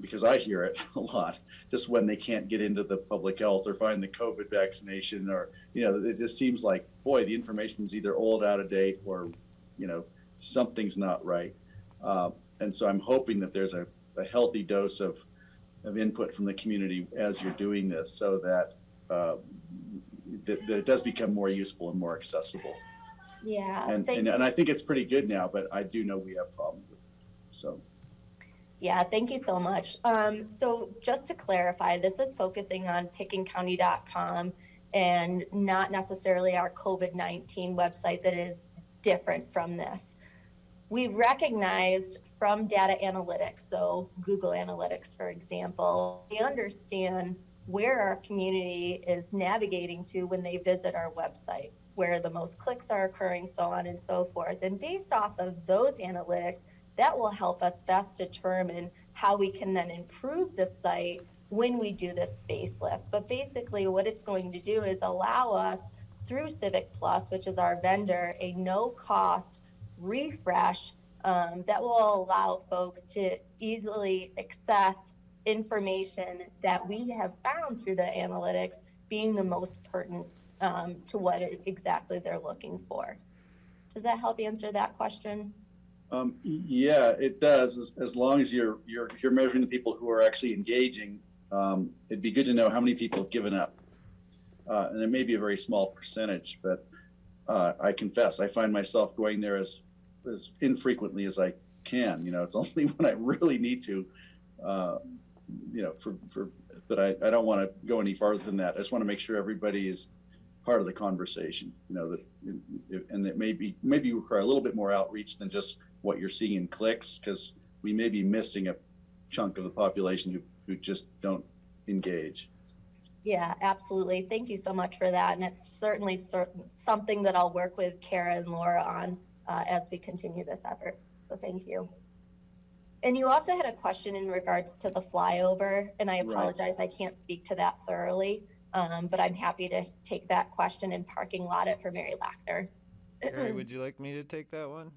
Because I hear it a lot, just when they can't get into the public health or find the COVID vaccination, or, it just seems like, boy, the information is either old, out of date, or, something's not right. And so I'm hoping that there's a healthy dose of input from the community as you're doing this, so that, that it does become more useful and more accessible. Yeah, and I think it's pretty good now, but I do know we have problems with it, so. Yeah, thank you so much. So just to clarify, this is focusing on pickingcounty.com and not necessarily our COVID-19 website that is different from this. We've recognized from data analytics, so Google Analytics, for example, we understand where our community is navigating to when they visit our website, where the most clicks are occurring, so on and so forth. And based off of those analytics, that will help us best determine how we can then improve the site when we do this facelift. But basically what it's going to do is allow us through Civic Plus, which is our vendor, a no-cost refresh that will allow folks to easily access information that we have found through the analytics being the most pertinent to what exactly they're looking for. Does that help answer that question? Yeah, it does. As long as you're measuring the people who are actually engaging, it'd be good to know how many people have given up. And it may be a very small percentage, but I confess I find myself going there as infrequently as I can. It's only when I really need to. But I don't want to go any farther than that. I just want to make sure everybody is part of the conversation. And that maybe require a little bit more outreach than just what you're seeing in clicks, because we may be missing a chunk of the population who just don't engage. Yeah, absolutely. Thank you so much for that. And it's certainly something that I'll work with Kara and Laura on as we continue this effort. So thank you. And you also had a question in regards to the flyover, and I apologize, I can't speak to that thoroughly, but I'm happy to take that question and parking lot it for Mary Lackner. Gary, would you like me to take that one?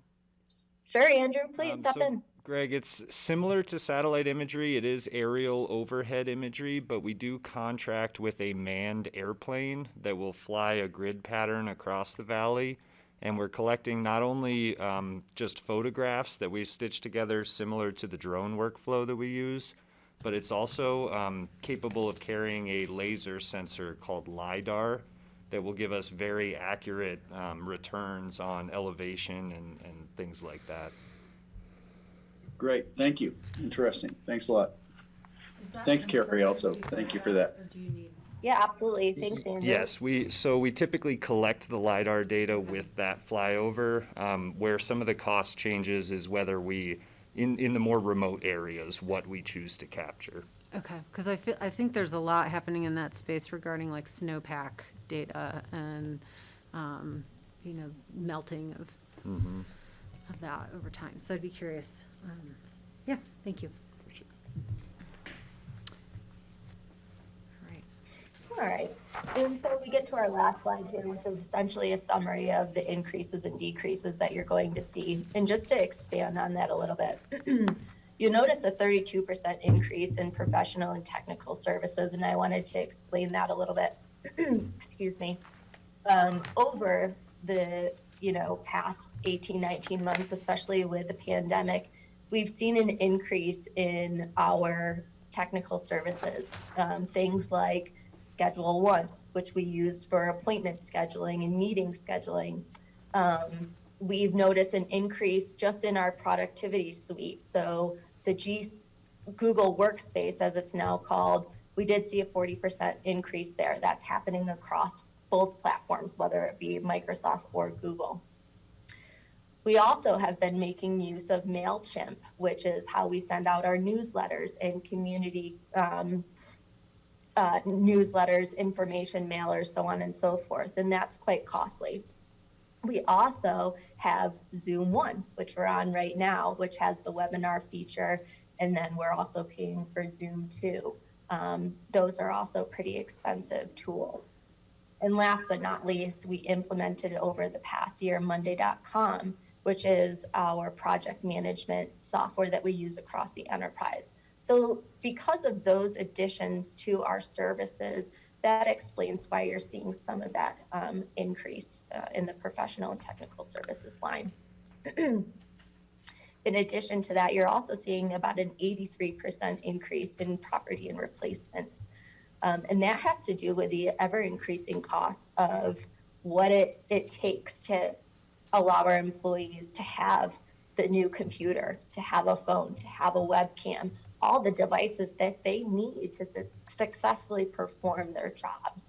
Sure, Andrew, please step in. Greg, it's similar to satellite imagery. It is aerial overhead imagery, but we do contract with a manned airplane that will fly a grid pattern across the valley. And we're collecting not only just photographs that we stitch together similar to the drone workflow that we use, but it's also capable of carrying a laser sensor called LiDAR that will give us very accurate returns on elevation and things like that. Great, thank you. Interesting. Thanks a lot. Thanks, Carrie, also. Thank you for that. Yeah, absolutely. Thanks, Andrew. Yes, we typically collect the LiDAR data with that flyover. Where some of the cost changes is whether we, in the more remote areas, what we choose to capture. Okay, because I think there's a lot happening in that space regarding like snowpack data and melting of that over time. So I'd be curious. Yeah, thank you. All right, and so we get to our last slide here, which is essentially a summary of the increases and decreases that you're going to see. And just to expand on that a little bit, you notice a 32% increase in professional and technical services, and I wanted to explain that a little bit. Excuse me. Over the past 18, 19 months, especially with the pandemic, we've seen an increase in our technical services, things like Schedule Once, which we use for appointment scheduling and meeting scheduling. We've noticed an increase just in our productivity suite. So the Google Workspace, as it's now called, we did see a 40% increase there. That's happening across both platforms, whether it be Microsoft or Google. We also have been making use of MailChimp, which is how we send out our newsletters and community newsletters, information mailers, so on and so forth, and that's quite costly. We also have Zoom One, which we're on right now, which has the webinar feature, and then we're also paying for Zoom 2. Those are also pretty expensive tools. And last but not least, we implemented over the past year Monday.com, which is our project management software that we use across the enterprise. So because of those additions to our services, that explains why you're seeing some of that increase in the professional and technical services line. In addition to that, you're also seeing about an 83% increase in property and replacements. And that has to do with the ever-increasing cost of what it takes to allow our employees to have the new computer, to have a phone, to have a webcam, all the devices that they need to successfully perform their jobs.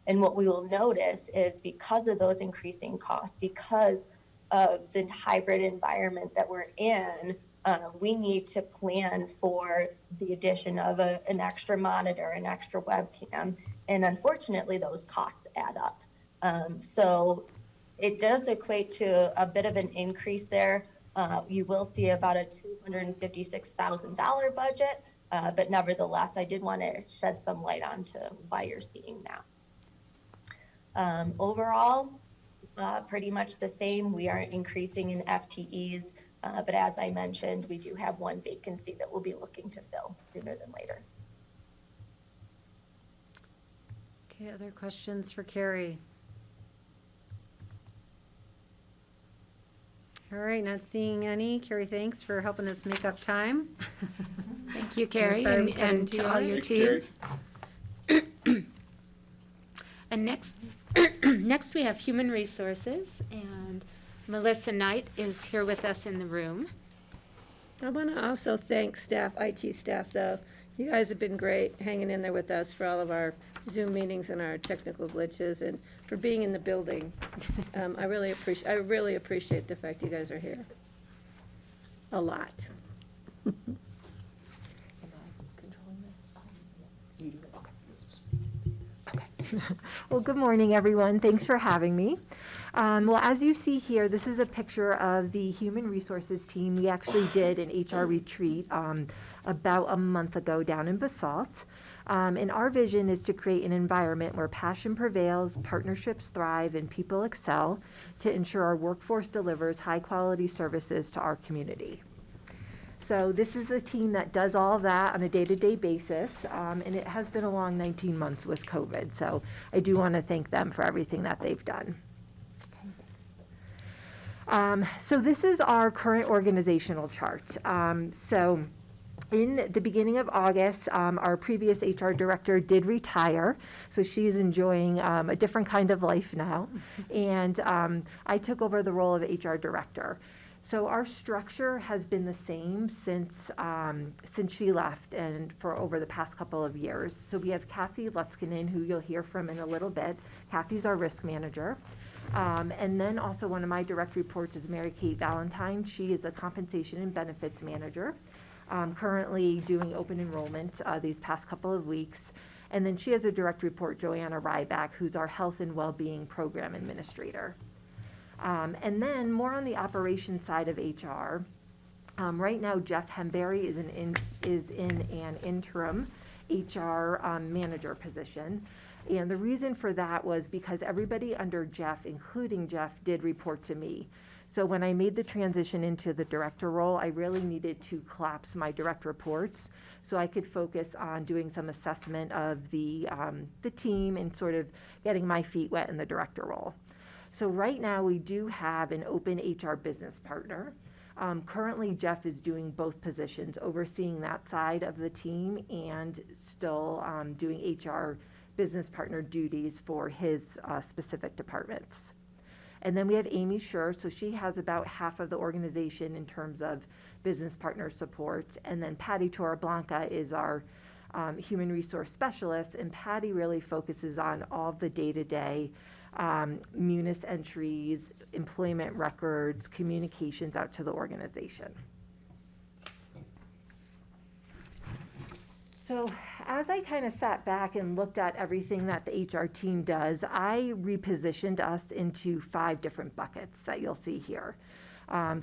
And what we will notice is because of those increasing costs, because of the hybrid environment that we're in, we need to plan for the addition of an extra monitor, an extra webcam, and unfortunately those costs add up. So it does equate to a bit of an increase there. You will see about a $256,000 budget, but nevertheless, I did want to shed some light onto why you're seeing that. Overall, pretty much the same. We aren't increasing in FTEs, but as I mentioned, we do have one vacancy that we'll be looking to fill sooner than later. Okay, other questions for Carrie? All right, not seeing any. Carrie, thanks for helping us make up time. Thank you, Carrie, sorry we and couldn't do to all it. your Thanks, team. Carrie. And next we have Human Resources, and Melissa Knight is here with us in the room. I want to also thank staff, IT staff, though. You guys have been great hanging in there with us for all of our Zoom meetings and our technical glitches, and for being in the building. I really appreciate the fact you guys are here. A lot. Well, good morning, everyone. Thanks for having me. Well, as you see here, this is a picture of the Human Resources team. We actually did an HR retreat about a month ago down in BOCC. And our vision is to create an environment where passion prevails, partnerships thrive, and people excel to ensure our workforce delivers high-quality services to our community. So this is a team that does all of that on a day-to-day basis, and it has been a long 19 months with COVID. So I do want to thank them for everything that they've done. So this is our current organizational chart. So in the beginning of August, our previous HR director did retire, so she's enjoying a different kind of life now, and I took over the role of HR director. So our structure has been the same since she left and for over the past couple of years. So we have Kathy Lutzkinen, who you'll hear from in a little bit. Kathy's our risk manager. And then also one of my direct reports is Mary Kate Valentine. She is a compensation and benefits manager, currently doing open enrollment these past couple of weeks. And then she has a direct report, Joanna Ryback, who's our health and well-being program administrator. And then more on the operations side of HR, right now Jeff Hemberry is in an interim HR manager position. And the reason for that was because everybody under Jeff, including Jeff, did report to me. So when I made the transition into the director role, I really needed to collapse my direct reports so I could focus on doing some assessment of the team and sort of getting my feet wet in the director role. So right now we do have an open HR business partner. Currently Jeff is doing both positions, overseeing that side of the team and still doing HR business partner duties for his specific departments. And then we have Amy Schur, so she has about half of the organization in terms of business partner support. And then Patty Torreblanca is our human resource specialist, and Patty really focuses on all of the day-to-day munis entries, employment records, communications out to the organization. So as I kind of sat back and looked at everything that the HR team does, I repositioned us into 5 different buckets that you'll see here.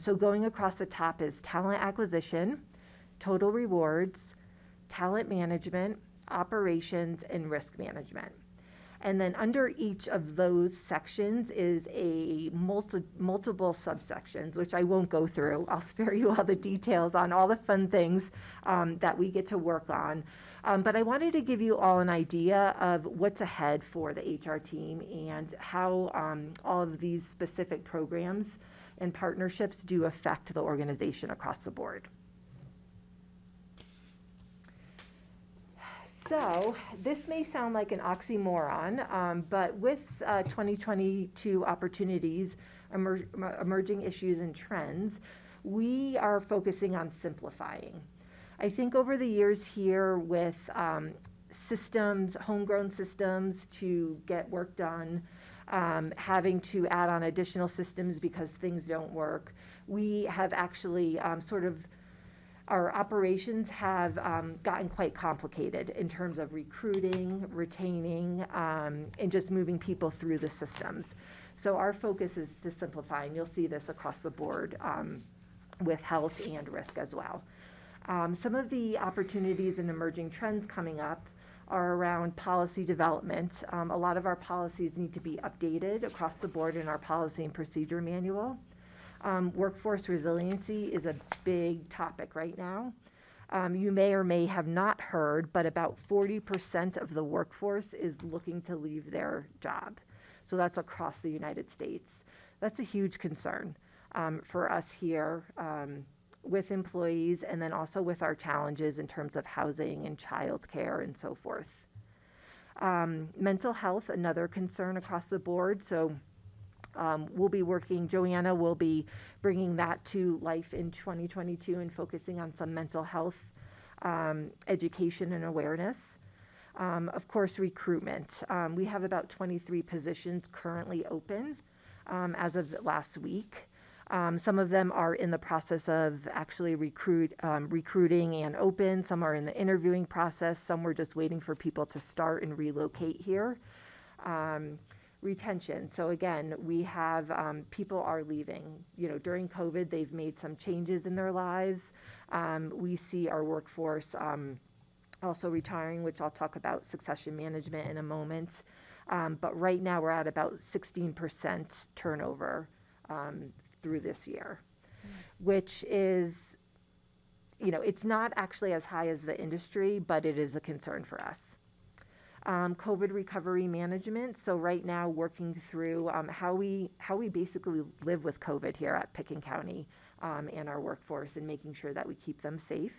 So going across the top is talent acquisition, total rewards, talent management, operations, and risk management. And then under each of those sections is a multiple subsections, which I won't go through. I'll spare you all the details on all the fun things that we get to work on. But I wanted to give you all an idea of what's ahead for the HR team and how all of these specific programs and partnerships do affect the organization across the board. So this may sound like an oxymoron, but with 2022 opportunities, emerging issues and trends, we are focusing on simplifying. I think over the years here with systems, homegrown systems to get work done, having to add on additional systems because things don't work, we have actually our operations have gotten quite complicated in terms of recruiting, retaining, and just moving people through the systems. So our focus is to simplify, and you'll see this across the board with health and risk as well. Some of the opportunities and emerging trends coming up are around policy development. A lot of our policies need to be updated across the board in our policy and procedure manual. Workforce resiliency is a big topic right now. You may or may have not heard, but about 40% of the workforce is looking to leave their job. So that's across the United States. That's a huge concern for us here with employees, and then also with our challenges in terms of housing and childcare and so forth. Mental health, another concern across the board. So we'll be working, Joanna will be bringing that to life in 2022 and focusing on some mental health education and awareness. Of course, recruitment. We have about 23 positions currently open as of last week. Some of them are in the process of actually recruiting and open. Some are in the interviewing process. Some we're just waiting for people to start and relocate here. Retention. So again, we have people are leaving. You know, during COVID, they've made some changes in their lives. We see our workforce also retiring, which I'll talk about succession management in a moment. But right now we're at about 16% turnover through this year, which is, you know, it's not actually as high as the industry, but it is a concern for us. COVID recovery management. So right now working through how we basically live with COVID here at Pickens County and our workforce, and making sure that we keep them safe.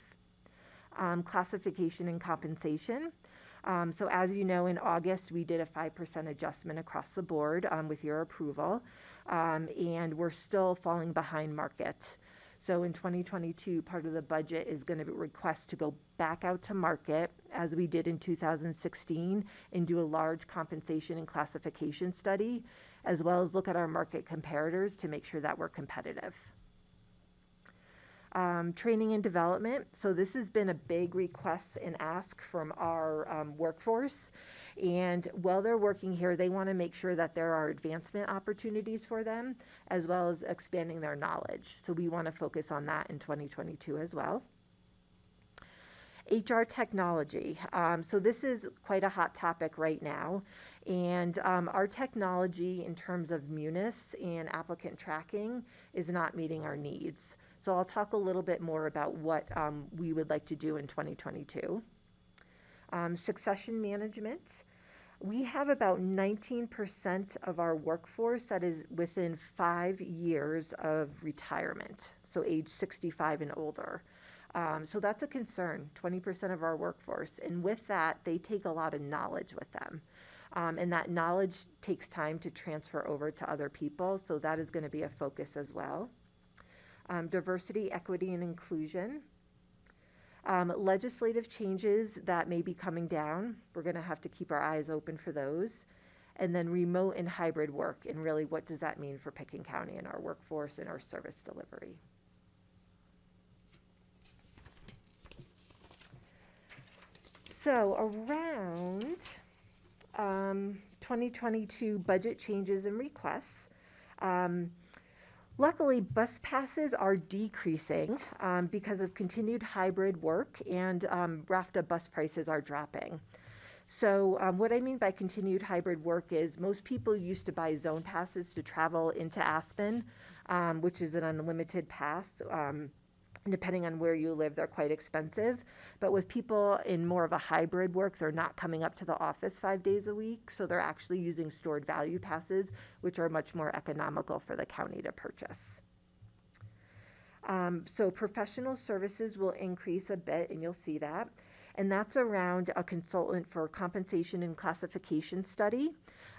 Classification and compensation. So as you know, in August, we did a 5% adjustment across the board with your approval, and we're still falling behind market. So in 2022, part of the budget is going to request to go back out to market, as we did in 2016, and do a large compensation and classification study, as well as look at our market comparators to make sure that we're competitive. Training and development. So this has been a big request and ask from our workforce. And while they're working here, they want to make sure that there are advancement opportunities for them, as well as expanding their knowledge. So we want to focus on that in 2022 as well. HR technology. So this is quite a hot topic right now. And our technology in terms of Munis and applicant tracking is not meeting our needs. So I'll talk a little bit more about what we would like to do in 2022. Succession management. We have about 19% of our workforce that is within 5 years of retirement, so age 65 and older. So that's a concern, 20% of our workforce. And with that, they take a lot of knowledge with them. And that knowledge takes time to transfer over to other people, so that is going to be a focus as well. Diversity, equity, and inclusion. Legislative changes that may be coming down. We're going to have to keep our eyes open for those. And then remote and hybrid work, and really what does that mean for Pickens County and our workforce and our service delivery. So around 2022 budget changes and requests. Luckily, bus passes are decreasing because of continued hybrid work, and RAFTA bus prices are dropping. So what I mean by continued hybrid work is most people used to buy zone passes to travel into Aspen, which is an unlimited pass. Depending on where you live, they're quite expensive. But with people in more of a hybrid work, they're not coming up to the office 5 days a week. So they're actually using stored value passes, which are much more economical for the county to purchase. So professional services will increase a bit, and you'll see that. And that's around a consultant for compensation and classification study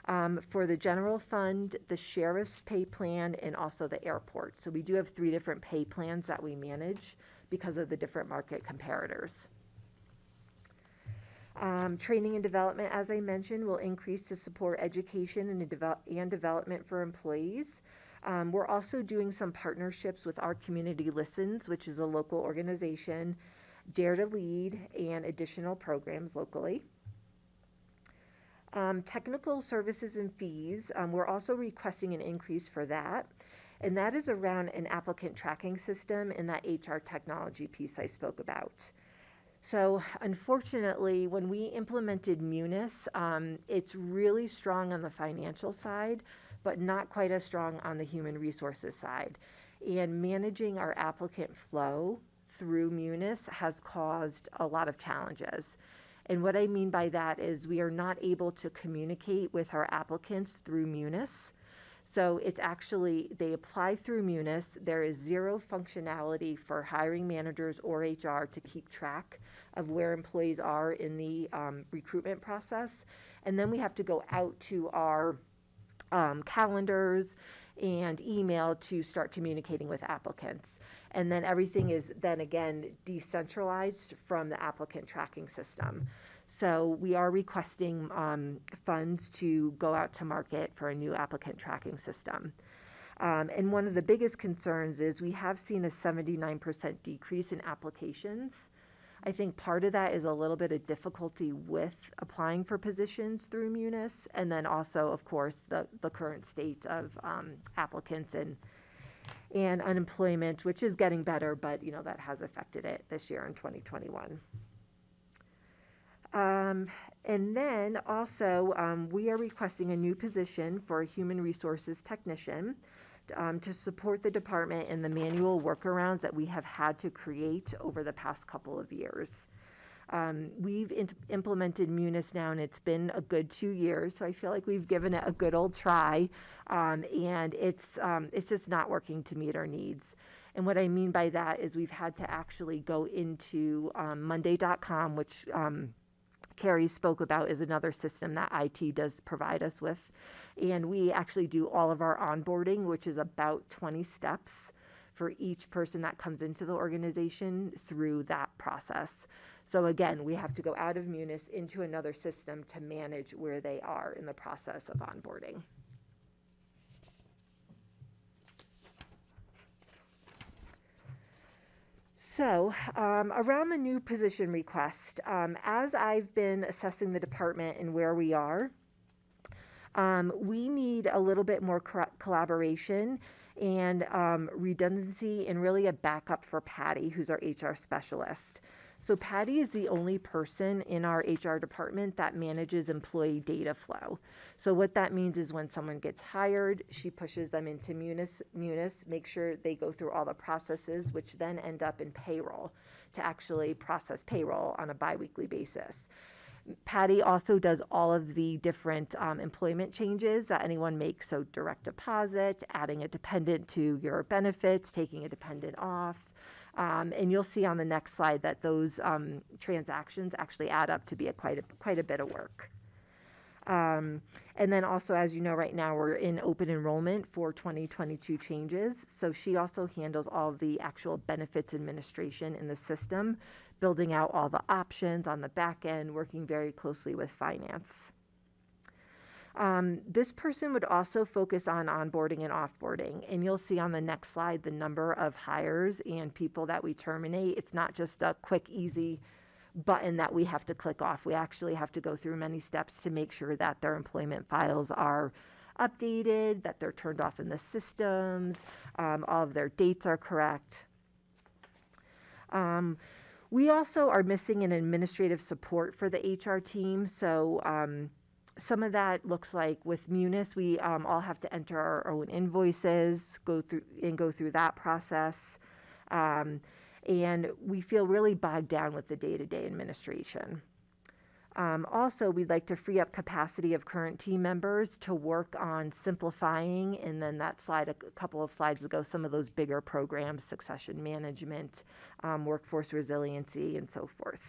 for the general fund, the sheriff's pay plan, and also the airport. So we do have 3 different pay plans that we manage because of the different market comparators. Training and development, as I mentioned, will increase to support education and development for employees. We're also doing some partnerships with Our Community Listens, which is a local organization, Dare to Lead, and additional programs locally. Technical services and fees, we're also requesting an increase for that. And that is around an applicant tracking system and that HR technology piece I spoke about. So unfortunately, when we implemented Munis, it's really strong on the financial side, but not quite as strong on the human resources side. And managing our applicant flow through Munis has caused a lot of challenges. And what I mean by that is we are not able to communicate with our applicants through Munis. So it's actually, they apply through Munis. There is zero functionality for hiring managers or HR to keep track of where employees are in the recruitment process. And then we have to go out to our calendars and email to start communicating with applicants. And then everything is then again decentralized from the applicant tracking system. So we are requesting funds to go out to market for a new applicant tracking system. And one of the biggest concerns is we have seen a 79% decrease in applications. I think part of that is a little bit of difficulty with applying for positions through Munis, and then also, of course, the current state of applicants and unemployment, which is getting better, but that has affected it this year in 2021. And then also, we are requesting a new position for a human resources technician to support the department in the manual workarounds that we have had to create over the past couple of years. We've implemented Munis now, and it's been a good 2 years, so I feel like we've given it a good old try, and it's just not working to meet our needs. And what I mean by that is we've had to actually go into Monday.com, which Carrie spoke about is another system that IT does provide us with. And we actually do all of our onboarding, which is about 20 steps for each person that comes into the organization through that process. So again, we have to go out of Munis into another system to manage where they are in the process of onboarding. So around the new position request, as I've been assessing the department and where we are, we need a little bit more collaboration and redundancy and really a backup for Patty, who's our HR specialist. So Patty is the only person in our HR department that manages employee data flow. So what that means is when someone gets hired, she pushes them into Munis, make sure they go through all the processes, which then end up in payroll to actually process payroll on a biweekly basis. Patty also does all of the different employment changes that anyone makes, so direct deposit, adding a dependent to your benefits, taking a dependent off. And you'll see on the next slide that those transactions actually add up to be quite a bit of work. And then also, as you know, right now we're in open enrollment for 2022 changes. So she also handles all of the actual benefits administration in the system, building out all the options on the back end, working very closely with finance. This person would also focus on onboarding and offboarding, and you'll see on the next slide the number of hires and people that we terminate. It's not just a quick, easy button that we have to click off. We actually have to go through many steps to make sure that their employment files are updated, that they're turned off in the systems, all of their dates are correct. We also are missing an administrative support for the HR team, so some of that looks like with Munis, we all have to enter our own invoices, go through that process. And we feel really bogged down with the day-to-day administration. Also, we'd like to free up capacity of current team members to work on simplifying, and then that slide, a couple of slides ago, some of those bigger programs, succession management, workforce resiliency, and so forth.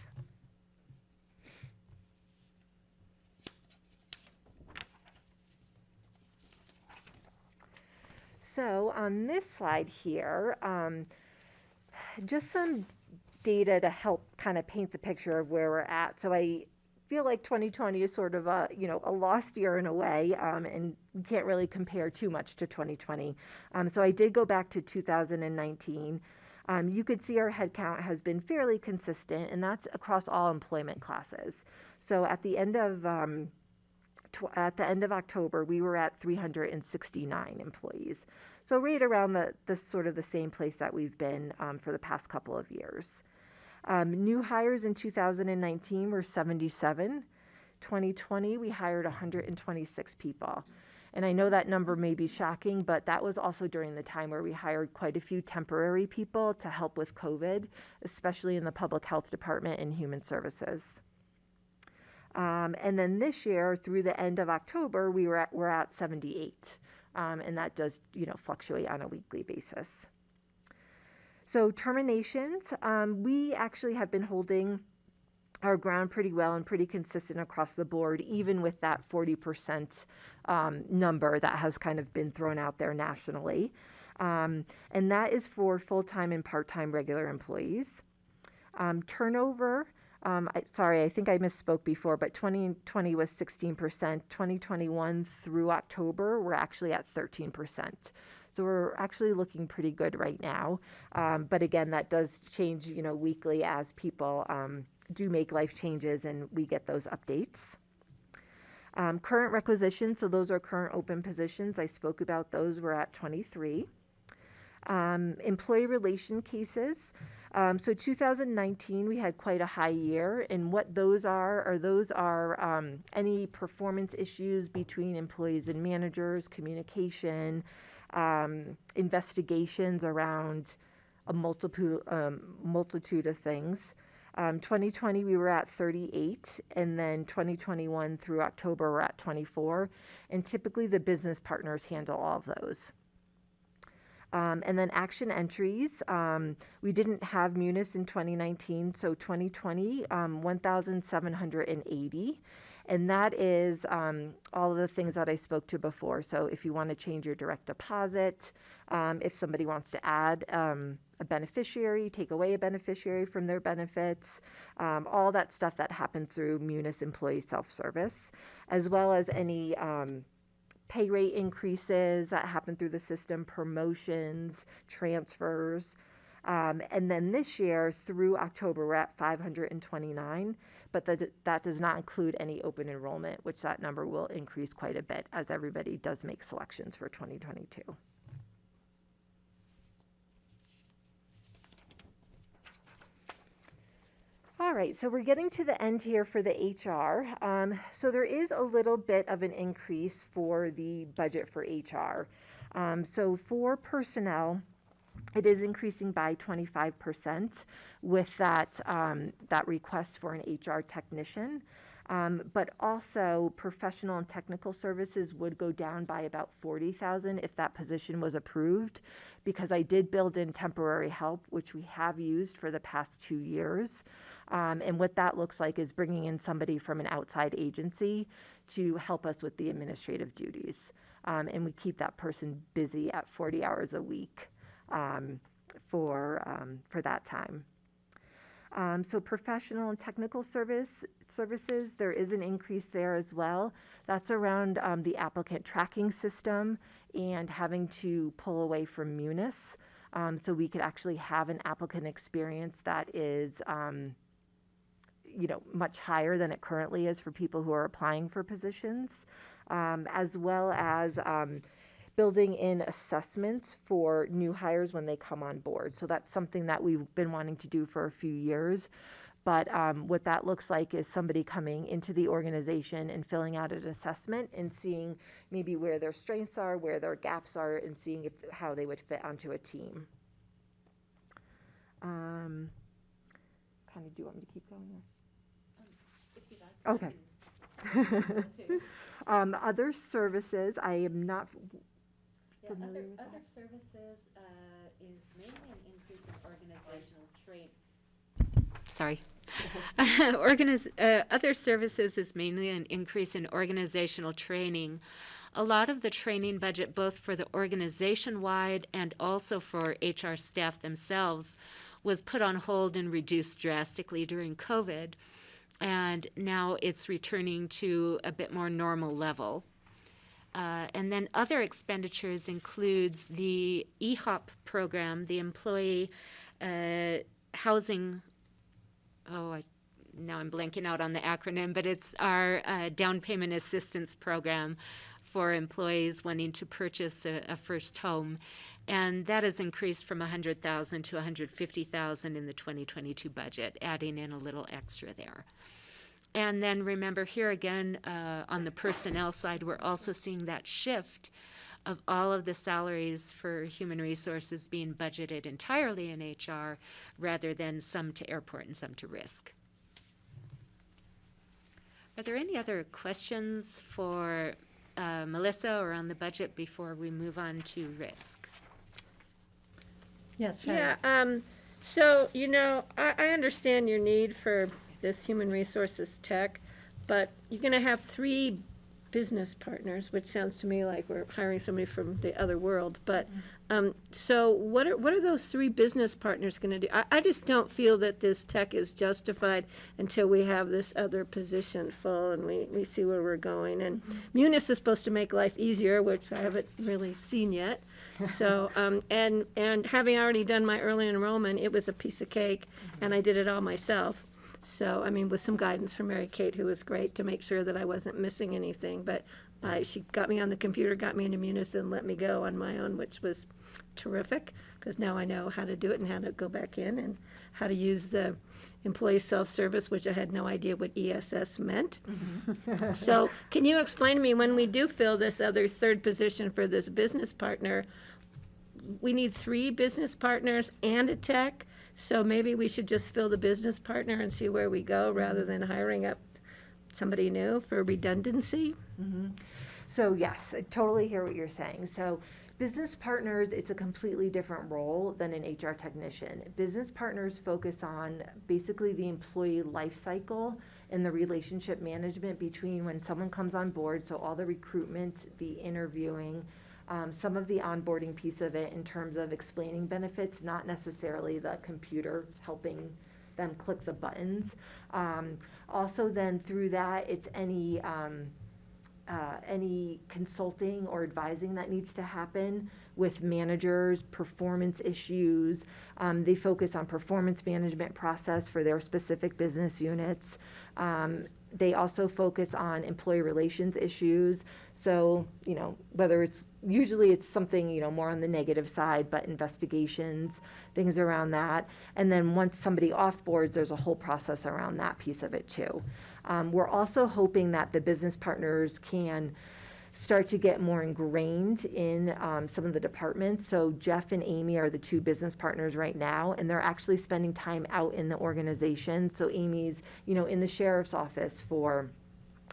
So on this slide here, just some data to help kind of paint the picture of where we're at. So I feel like 2020 is sort of a lost year in a way, and we can't really compare too much to 2020. So I did go back to 2019. You could see our headcount has been fairly consistent, and that's across all employment classes. So at the end of October, we were at 369 employees. So right around the sort of the same place that we've been for the past couple of years. New hires in 2019 were 77. 2020, we hired 126 people. And I know that number may be shocking, but that was also during the time where we hired quite a few temporary people to help with COVID, especially in the public health department and human services. And then this year, through the end of October, we're at 78. And that does, fluctuate on a weekly basis. So terminations, we actually have been holding our ground pretty well and pretty consistent across the board, even with that 40% number that has kind of been thrown out there nationally. And that is for full-time and part-time regular employees. Turnover, I think I misspoke before, but 2020 was 16%. 2021 through October, we're actually at 13%. So we're actually looking pretty good right now. But again, that does change, weekly as people do make life changes and we get those updates. Current requisitions, so those are current open positions. I spoke about those. We're at 23. Employee relation cases. So 2019, we had quite a high year. And what those are any performance issues between employees and managers, communication, investigations around a multitude of things. 2020, we were at 38, and then 2021 through October, we're at 24. And typically, the business partners handle all of those. And then action entries, we didn't have Munis in 2019, so 2020, 1,780. And that is all of the things that I spoke to before. So if you want to change your direct deposit, if somebody wants to add a beneficiary, take away a beneficiary from their benefits, all that stuff that happens through Munis employee self-service, as well as any pay rate increases that happen through the system, promotions, transfers. And then this year through October, we're at 529, but that does not include any open enrollment, which that number will increase quite a bit as everybody does make selections for 2022. All right, so we're getting to the end here for the HR. So there is a little bit of an increase for the budget for HR. So for personnel, it is increasing by 25% with that request for an HR technician. But also professional and technical services would go down by about 40,000 if that position was approved, because I did build in temporary help, which we have used for the past 2 years. And what that looks like is bringing in somebody from an outside agency to help us with the administrative duties. And we keep that person busy at 40 hours a week for that time. So professional and technical services, there is an increase there as well. That's around the applicant tracking system and having to pull away from Munis. So we could actually have an applicant experience that is much higher than it currently is for people who are applying for positions, as well as building in assessments for new hires when they come on board. So that's something that we've been wanting to do for a few years. But what that looks like is somebody coming into the organization and filling out an assessment and seeing maybe where their strengths are, where their gaps are, and seeing how they would fit onto a team. Do you want me to keep going there? Okay. Other services, I am not familiar with that. Other services is mainly an increase in organizational other services is mainly an increase in organizational training. A lot of the training budget, both for the organization-wide and also for HR staff themselves, was put on hold and reduced drastically during COVID. And now it's returning to a bit more normal level. And then other expenditures includes the EHOP program, the Employee Housing, now I'm blanking out on the acronym, but it's our down payment assistance program for employees wanting to purchase a first home. And that has increased from 100,000 to 150,000 in the 2022 budget, adding in a little extra there. And then remember here again, on the personnel side, we're also seeing that shift of all of the salaries for human resources being budgeted entirely in HR rather than some to airport and some to risk. Are there any other questions for Melissa or on the budget before we move on to risk? Yes, Yeah, so, you know, I understand your need for this human resources tech, but you're gonna have 3 business partners, which sounds to me like we're hiring somebody from the other world, but, so what are those 3 business partners gonna do? I just don't feel that this tech is justified until we have this other position full and we see where we're going. And Munis is supposed to make life easier, which I haven't really seen yet. So, and having already done my early enrollment, it was a piece of cake, and I did it all myself. So, I mean, with some guidance from Mary Kate, who was great to make sure that I wasn't missing anything. But she got me on the computer, got me into Munis, and let me go on my own, which was terrific, because now I know how to do it and how to go back in and how to use the employee self-service, which I had no idea what ESS meant. So can you explain to me, when we do fill this other 3rd position for this business partner, we need 3 business partners and a tech? So maybe we should just fill the business partner and see where we go rather than hiring up somebody new for redundancy? So yes, I totally hear what you're saying. So business partners, it's a completely different role than an HR technician. Business partners focus on basically the employee life cycle and the relationship management between when someone comes on board, so all the recruitment, the interviewing, some of the onboarding piece of it in terms of explaining benefits, not necessarily the computer helping them click the buttons. Also then through that, it's any consulting or advising that needs to happen with managers, performance issues. They focus on performance management process for their specific business units. They also focus on employee relations issues. So, you know, whether usually it's something, you know, more on the negative side, but investigations, things around that. And then once somebody offboards, there's a whole process around that piece of it too. We're also hoping that the business partners can start to get more ingrained in some of the departments. So Jeff and Amy are the 2 business partners right now, and they're actually spending time out in the organization. So Amy's, you know, in the sheriff's office for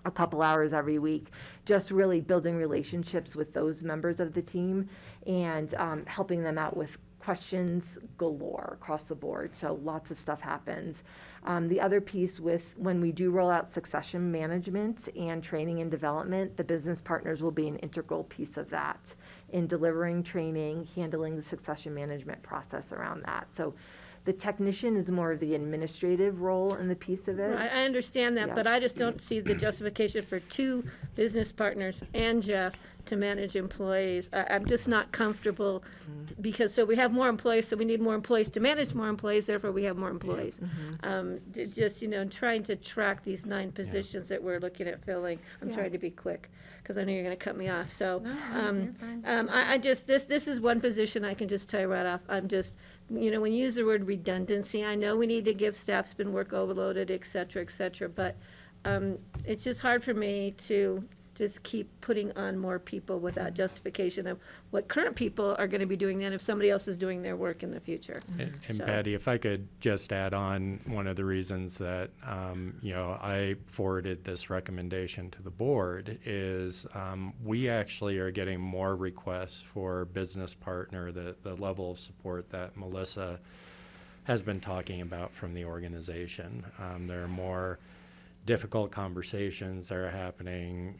a couple hours every week, just really building relationships with those members of the team and helping them out with questions galore across the board. So lots of stuff happens. The other piece with when we do roll out succession management and training and development, the business partners will be an integral piece of that in delivering training, handling the succession management process around that. So the technician is more of the administrative role in the piece of it. I understand that, Yeah. but I just don't see the justification for 2 business partners and Jeff to manage employees. I'm just not comfortable, because, so we have more employees, so we need more employees to manage more employees, therefore we have more employees. Just, you know, trying to track these 9 positions that we're looking at filling. I'm trying to be quick, because I know you're gonna cut me off, so. I just, this is one position I can just tell you right off. I'm just, you know, when you use the word redundancy, I know we need to give staff's been work overloaded, et cetera, but it's just hard for me to just keep putting on more people without justification of what current people are gonna be doing then if somebody else is doing their work in the future. And So- Patty, if I could just add on, one of the reasons that, you know, I forwarded this recommendation to the board is we actually are getting more requests for business partner, the level of support that Melissa has been talking about from the organization. There are more difficult conversations that are happening,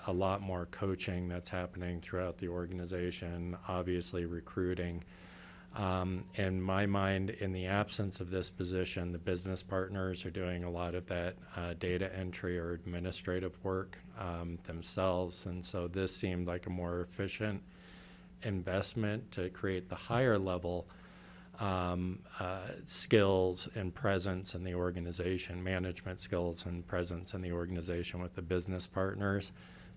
a lot more coaching that's happening throughout the organization, obviously recruiting. In my mind, in the absence of this position, the business partners are doing a lot of that data entry or administrative work themselves, and so this seemed like a more efficient investment to create the higher level skills and presence in the organization, management skills and presence in the organization with the business partners,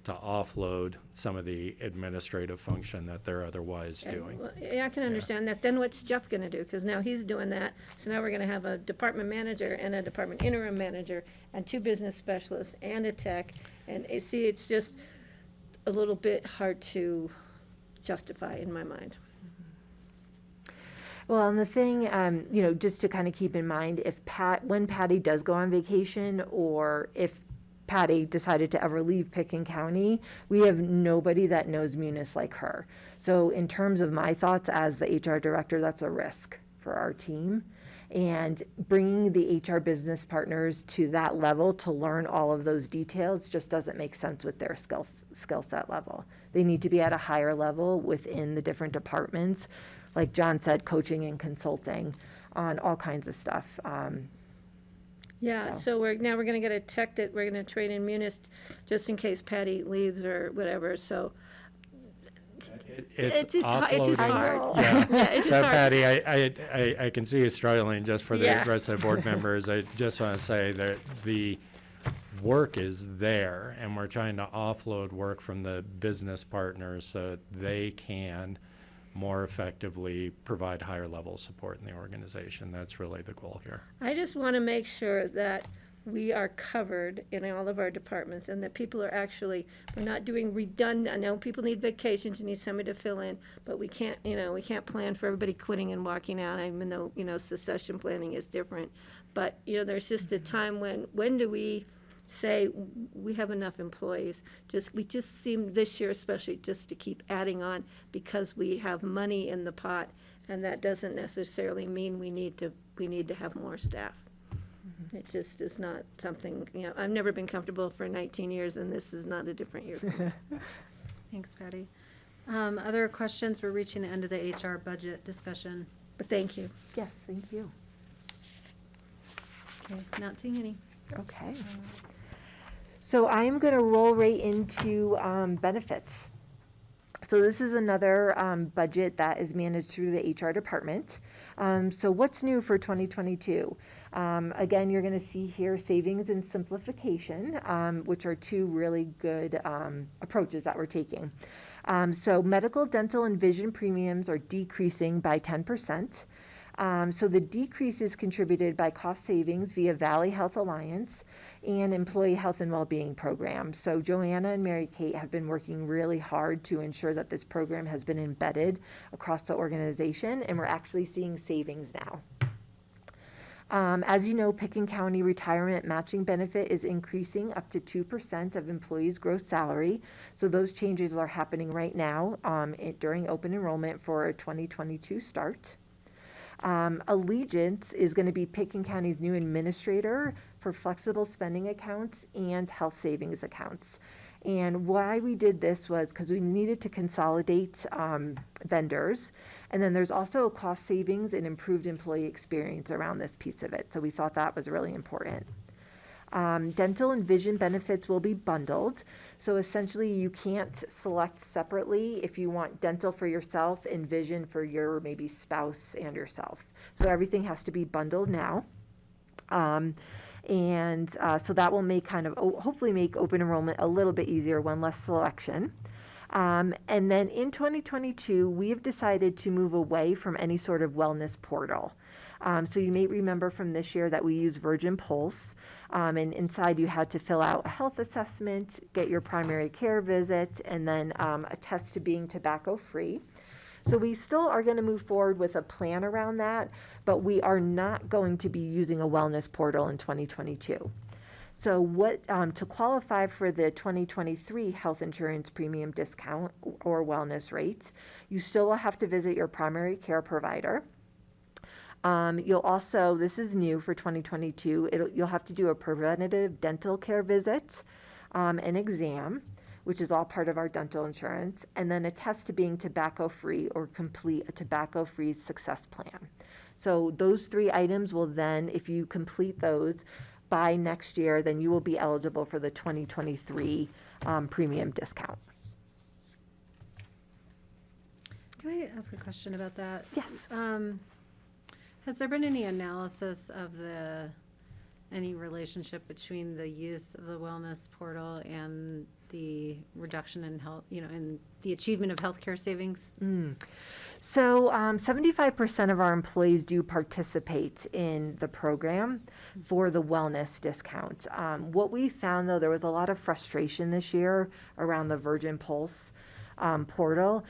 to offload some of the administrative function that they're otherwise doing. Well, yeah, I can understand that. Then what's Jeff gonna do? Because now he's doing that. So now we're gonna have a department manager and a department interim manager and 2 business specialists and a tech. And see, it's just a little bit hard to justify in my mind. Well, and the thing, just to kind of keep in mind, when Patty does go on vacation, or if Patty decided to ever leave Picken County, we have nobody that knows Munis like her. So in terms of my thoughts as the HR director, that's a risk for our team. And bringing the HR business partners to that level to learn all of those details just doesn't make sense with their skill set level. They need to be at a higher level within the different departments, like John said, coaching and consulting on all kinds of stuff. Yeah, so we're gonna get a tech that we're gonna train in Munis just in case Patty leaves or whatever, so. It's just hard. offloading. Yeah, it's So just hard. Patty, I can see you struggling. Just for the Yeah. rest of the board members, I just want to say that the work is there, and we're trying to offload work from the business partners so they can more effectively provide higher level support in the organization. That's really the goal here. I just want to make sure that we are covered in all of our departments and that people are actually, we're not doing redundant. I know people need vacations and need somebody to fill in, but we can't plan for everybody quitting and walking out, even though, succession planning is different. But, there's just a time when do we say we have enough employees? We just seem this year especially just to keep adding on because we have money in the pot, and that doesn't necessarily mean we need to have more staff. It just is not something, I've never been comfortable for 19 years, and this is not a different year for me. Thanks, Patty. Other questions? We're reaching the end of the HR budget discussion. But thank you. Yes, thank you. Okay, not seeing any. Okay. So I am going to roll right into benefits. So this is another budget that is managed through the HR department. So what's new for 2022? Again, you're going to see here savings and simplification, which are 2 really good approaches that we're taking. So medical, dental, and vision premiums are decreasing by 10%. So the decrease is contributed by cost savings via Valley Health Alliance and Employee Health and Wellbeing Program. So Joanna and Mary Kate have been working really hard to ensure that this program has been embedded across the organization, and we're actually seeing savings now. As you know, Picken County retirement matching benefit is increasing up to 2% of employees' gross salary. So those changes are happening right now during open enrollment for a 2022 start. Allegiance is going to be Picken County's new administrator for flexible spending accounts and health savings accounts. And why we did this was because we needed to consolidate vendors. And then there's also a cost savings and improved employee experience around this piece of it. So we thought that was really important. Dental and vision benefits will be bundled. So essentially you can't select separately if you want dental for yourself and vision for your maybe spouse and yourself. So everything has to be bundled now. So that will make hopefully make open enrollment a little bit easier, one less selection. And then in 2022, we have decided to move away from any sort of wellness portal. So you may remember from this year that we use Virgin Pulse, and inside you had to fill out a health assessment, get your primary care visit, and then attest to being tobacco-free. So we still are going to move forward with a plan around that, but we are not going to be using a wellness portal in 2022. So to qualify for the 2023 health insurance premium discount or wellness rates, you still will have to visit your primary care provider. You'll also, this is new for 2022, you'll have to do a preventative dental care visit, an exam, which is all part of our dental insurance, and then attest to being tobacco-free or complete a tobacco-free success plan. So those 3 items will then, if you complete those by next year, then you will be eligible for the 2023 premium discount. Can I ask a question about that? Yes. Has there been any analysis of the any relationship between the use of the wellness portal and the reduction in health, in the achievement of healthcare savings? So 75% of our employees do participate in the program for the wellness discount. What we found, though, there was a lot of frustration this year around the Virgin Pulse portal.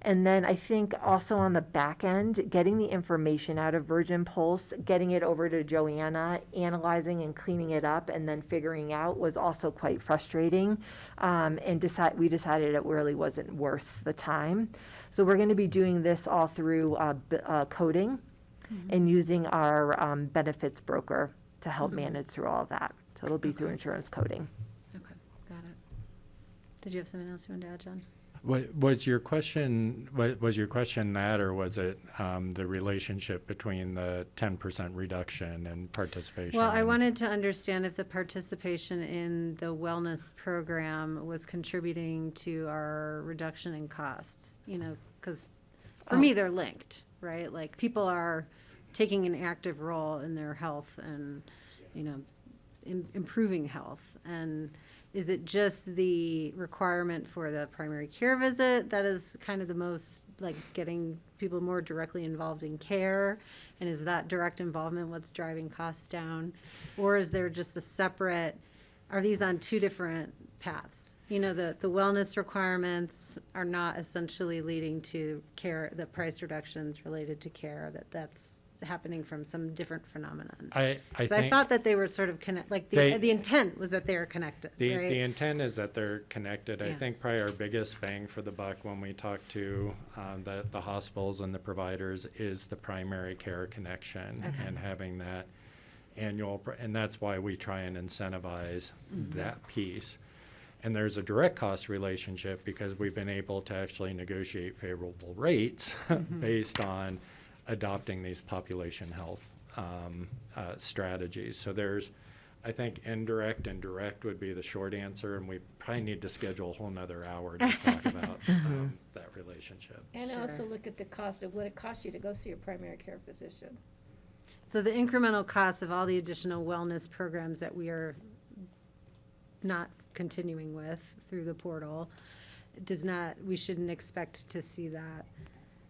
And then I think also on the back end, getting the information out of Virgin Pulse, getting it over to Joanna, analyzing and cleaning it up, and then figuring out was also quite frustrating. And we decided it really wasn't worth the time. So we're going to be doing this all through coding and using our benefits broker to help manage through all of that. So it'll be through insurance coding. Okay, got it. Did you have something else you wanted to add, John? Was your question that, or was it the relationship between the 10% reduction and participation? Well, I wanted to understand if the participation in the wellness program was contributing to our reduction in costs, because for me, they're linked, right? Like, people are taking an active role in their health and, improving health. And is it just the requirement for the primary care visit that is kind of the most, like, getting people more directly involved in care? And is that direct involvement what's driving costs down? Or is there just a separate, are these on two different paths? The wellness requirements are not essentially leading to care, the price reductions related to care, that's happening from some different phenomenon. I thought that they were sort of the intent was that they are connected, right? The intent is that they're connected. Yeah. I think probably our biggest bang for the buck when we talk to the hospitals and the providers is the primary care connection, and having that annual, and that's why we try and incentivize that piece. And there's a direct cost relationship because we've been able to actually negotiate favorable rates based on adopting these population health strategies. So there's, I think, indirect and direct would be the short answer, and we probably need to schedule a whole nother hour to talk about that relationship. And also look at the cost of what it costs you to go see your primary care physician. So the incremental cost of all the additional wellness programs that we are not continuing with through the portal we shouldn't expect to see that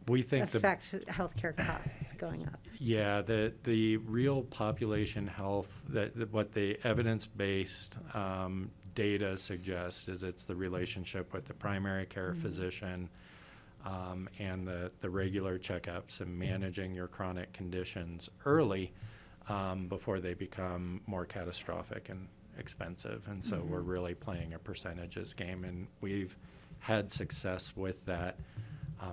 We think affect healthcare costs going up. Yeah, the real population health, what the evidence-based data suggests is it's the relationship with the primary care physician and the regular checkups and managing your chronic conditions early before they become more catastrophic and expensive. And so we're really playing a percentages game, and we've had success with that.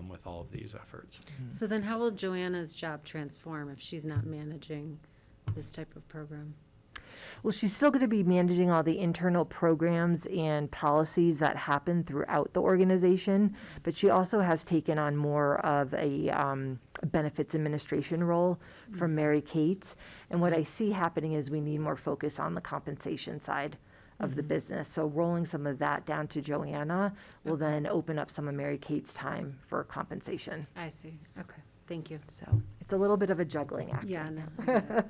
With all of these efforts. So then how will Joanna's job transform if she's not managing this type of program? Well, she's still going to be managing all the internal programs and policies that happen throughout the organization, but she also has taken on more of a benefits administration role from Mary Kate. And what I see happening is we need more focus on the compensation side of the business. So rolling some of that down to Joanna will then open up some of Mary Kate's time for compensation. I see. Okay. Thank you. So it's a little bit of a juggling act. Yeah, no. I get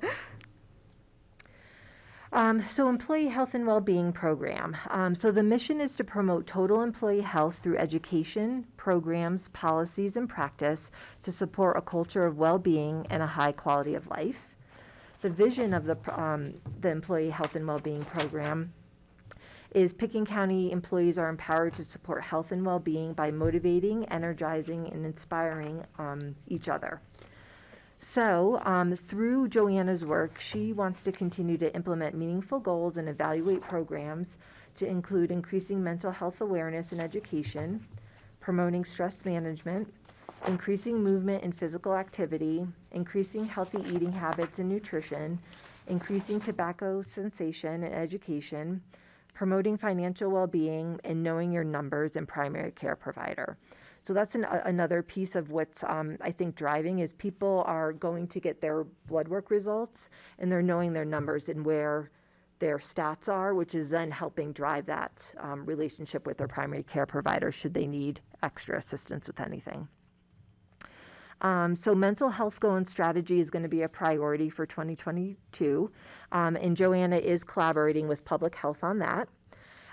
it. So employee health and well-being program. So the mission is to promote total employee health through education, programs, policies, and practice to support a culture of well-being and a high quality of life. The vision of the employee health and well-being program is Pickens County employees are empowered to support health and well-being by motivating, energizing, and inspiring each other. So through Joanna's work, she wants to continue to implement meaningful goals and evaluate programs to include increasing mental health awareness and education, promoting stress management, increasing movement and physical activity, increasing healthy eating habits and nutrition, increasing tobacco cessation and education, promoting financial well-being, and knowing your numbers and primary care provider. So that's another piece of what's, I think, driving is people are going to get their blood work results, and they're knowing their numbers and where their stats are, which is then helping drive that relationship with their primary care provider should they need extra assistance with anything. So mental health goal and strategy is going to be a priority for 2022, and Joanna is collaborating with public health on that.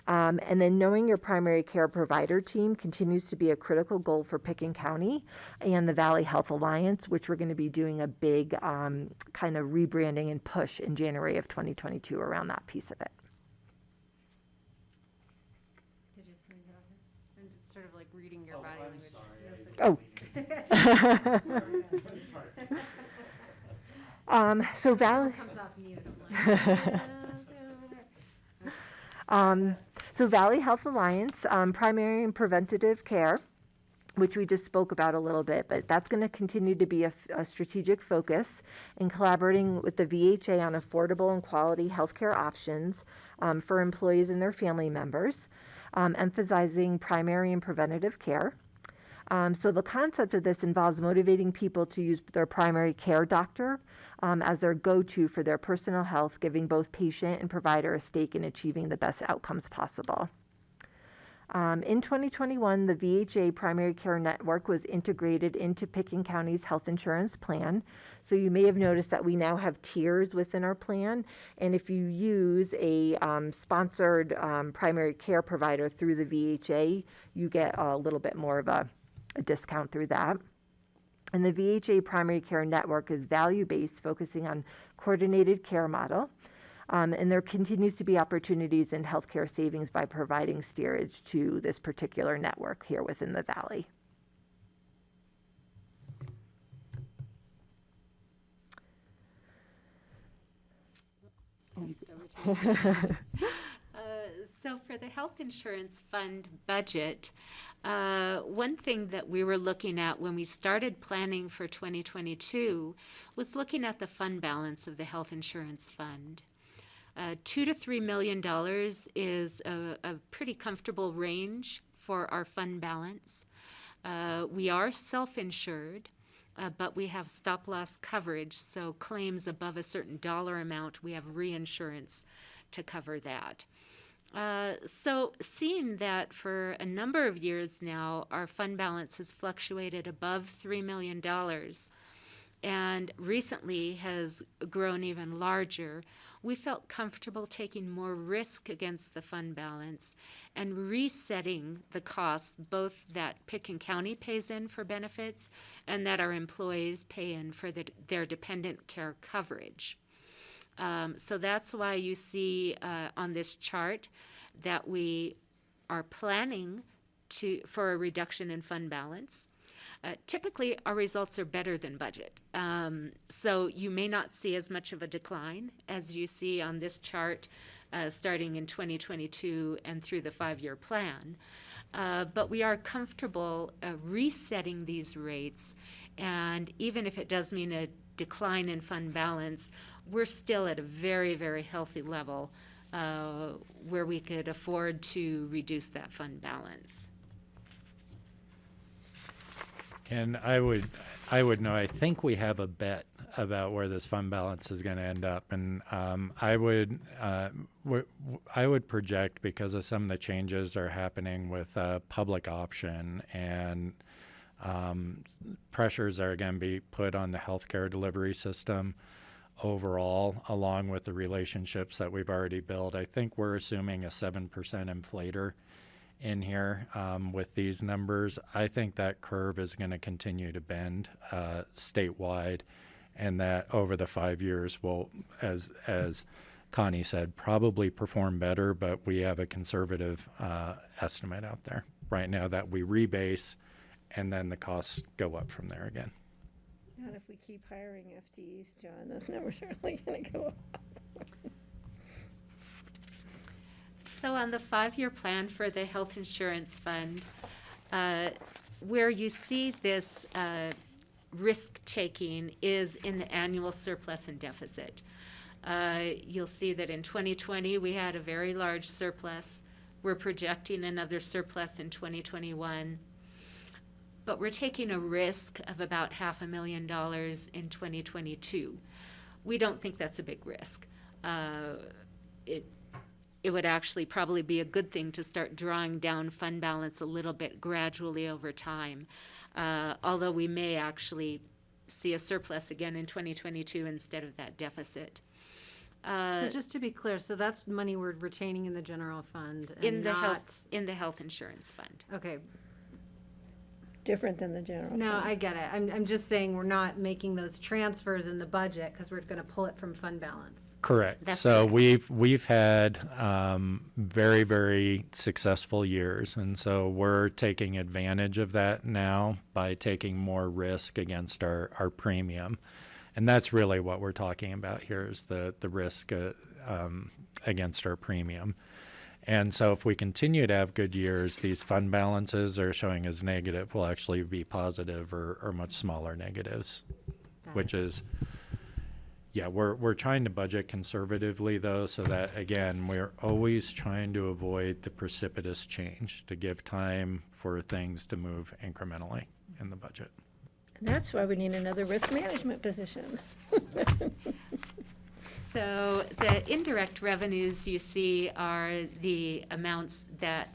And then knowing your primary care provider team continues to be a critical goal for Pickens County and the Valley Health Alliance, which we're going to be doing a big kind of rebranding and push in January of 2022 around that piece of it. Did you have something to offer? I'm sort of like reading your body language. So Valley. Comes off mute. I'm like, So Valley Health Alliance, primary and preventative care, which we just spoke about a little bit, but that's going to continue to be a strategic focus in collaborating with the VHA on affordable and quality healthcare options for employees and their family members, emphasizing primary and preventative care. So the concept of this involves motivating people to use their primary care doctor as their go-to for their personal health, giving both patient and provider a stake in achieving the best outcomes possible. In 2021, the VHA primary care network was integrated into Pickens County's health insurance plan. So you may have noticed that we now have tiers within our plan. And if you use a sponsored primary care provider through the VHA, you get a little bit more of a discount through that. And the VHA primary care network is value-based, focusing on coordinated care model. And there continues to be opportunities in healthcare savings by providing steerage to this particular network here within the Valley. So for the health insurance fund budget, one thing that we were looking at when we started planning for 2022 was looking at the fund balance of the health insurance fund. $2 to $3 million is a pretty comfortable range for our fund balance. We are self-insured, but we have stop-loss coverage, so claims above a certain dollar amount, we have reinsurance to cover that. So seeing that for a number of years now, our fund balance has fluctuated above $3 million and recently has grown even larger, we felt comfortable taking more risk against the fund balance and resetting the costs, both that Pickens County pays in for benefits and that our employees pay in for their dependent care coverage. So that's why you see on this chart that we are planning for a reduction in fund balance. Typically, our results are better than budget. So you may not see as much of a decline as you see on this chart starting in 2022 and through the 5-year plan. But we are comfortable resetting these rates, and even if it does mean a decline in fund balance, we're still at a very, very healthy level where we could afford to reduce that fund balance. And I would know, I think we have a bet about where this fund balance is going to end up. And I would project, because of some of the changes that are happening with public option and pressures that are going to be put on the healthcare delivery system overall, along with the relationships that we've already built, I think we're assuming a 7% inflator in here with these numbers. I think that curve is going to continue to bend statewide, and that over the 5 years will, as Connie said, probably perform better, but we have a conservative estimate out there right now that we rebase, and then the costs go up from there again. Not if we keep hiring FTEs, John, those numbers are only going to go up. So on the 5-year plan for the health insurance fund, where you see this risk-taking is in the annual surplus and deficit. You'll see that in 2020, we had a very large surplus. We're projecting another surplus in 2021. But we're taking a risk of about $500,000 in 2022. We don't think that's a big risk. It would actually probably be a good thing to start drawing down fund balance a little bit gradually over time. although we may actually see a surplus again in 2022 instead of that deficit. So just to be clear, so that's money we're retaining in the general fund and In the not, health insurance fund. okay, Different than the general no, fund. I get it. I'm just saying we're not making those transfers in the budget because we're going to pull it from fund balance. Correct. That's So correct. we've had very, very successful years, and so we're taking advantage of that now by taking more risk against our premium, and that's really what we're talking about here is the risk against our premium. And so if we continue to have good years, these fund balances are showing as negative will actually be positive or much smaller negatives, which is, yeah, we're trying to budget conservatively though, so that again, we're always trying to avoid the precipitous change to give time for things to move incrementally in the budget. And that's why we need another risk management position. So the indirect revenues you see are the amounts that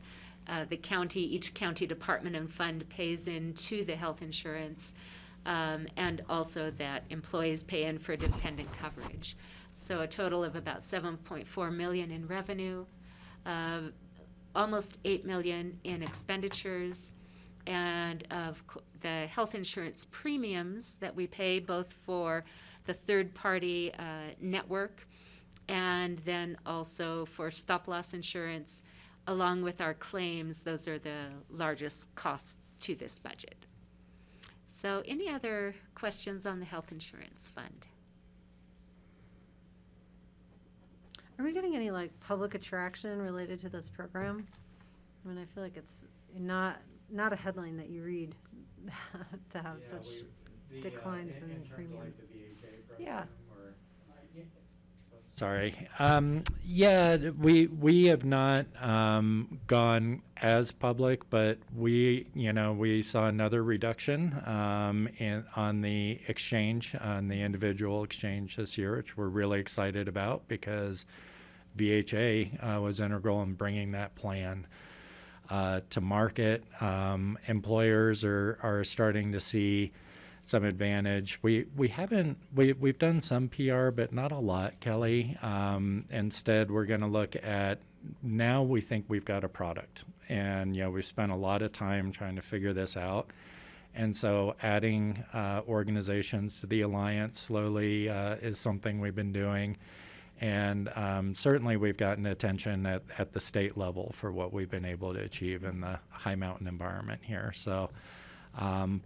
each county department and fund pays into the health insurance, and also that employees pay in for dependent coverage. So a total of about 7.4 million in revenue, almost 8 million in expenditures, and the health insurance premiums that we pay both for the third-party network and then also for stop-loss insurance, along with our claims. Those are the largest costs to this budget. So any other questions on the health insurance fund? Are we getting any like public attraction related to this program? I mean, I feel like it's not a headline that you read to have such declines in premiums. Yeah. Sorry. Yeah, we have not gone as public, but we saw another reduction on the exchange, on the individual exchange this year, which we're really excited about because BHA was integral in bringing that plan to market. Employers are starting to see some advantage. We've done some PR, but not a lot, Kelly. Instead, we're going to look at, now we think we've got a product, and we've spent a lot of time trying to figure this out. And so adding organizations to the alliance slowly is something we've been doing. And certainly we've gotten attention at the state level for what we've been able to achieve in the high mountain environment here. So,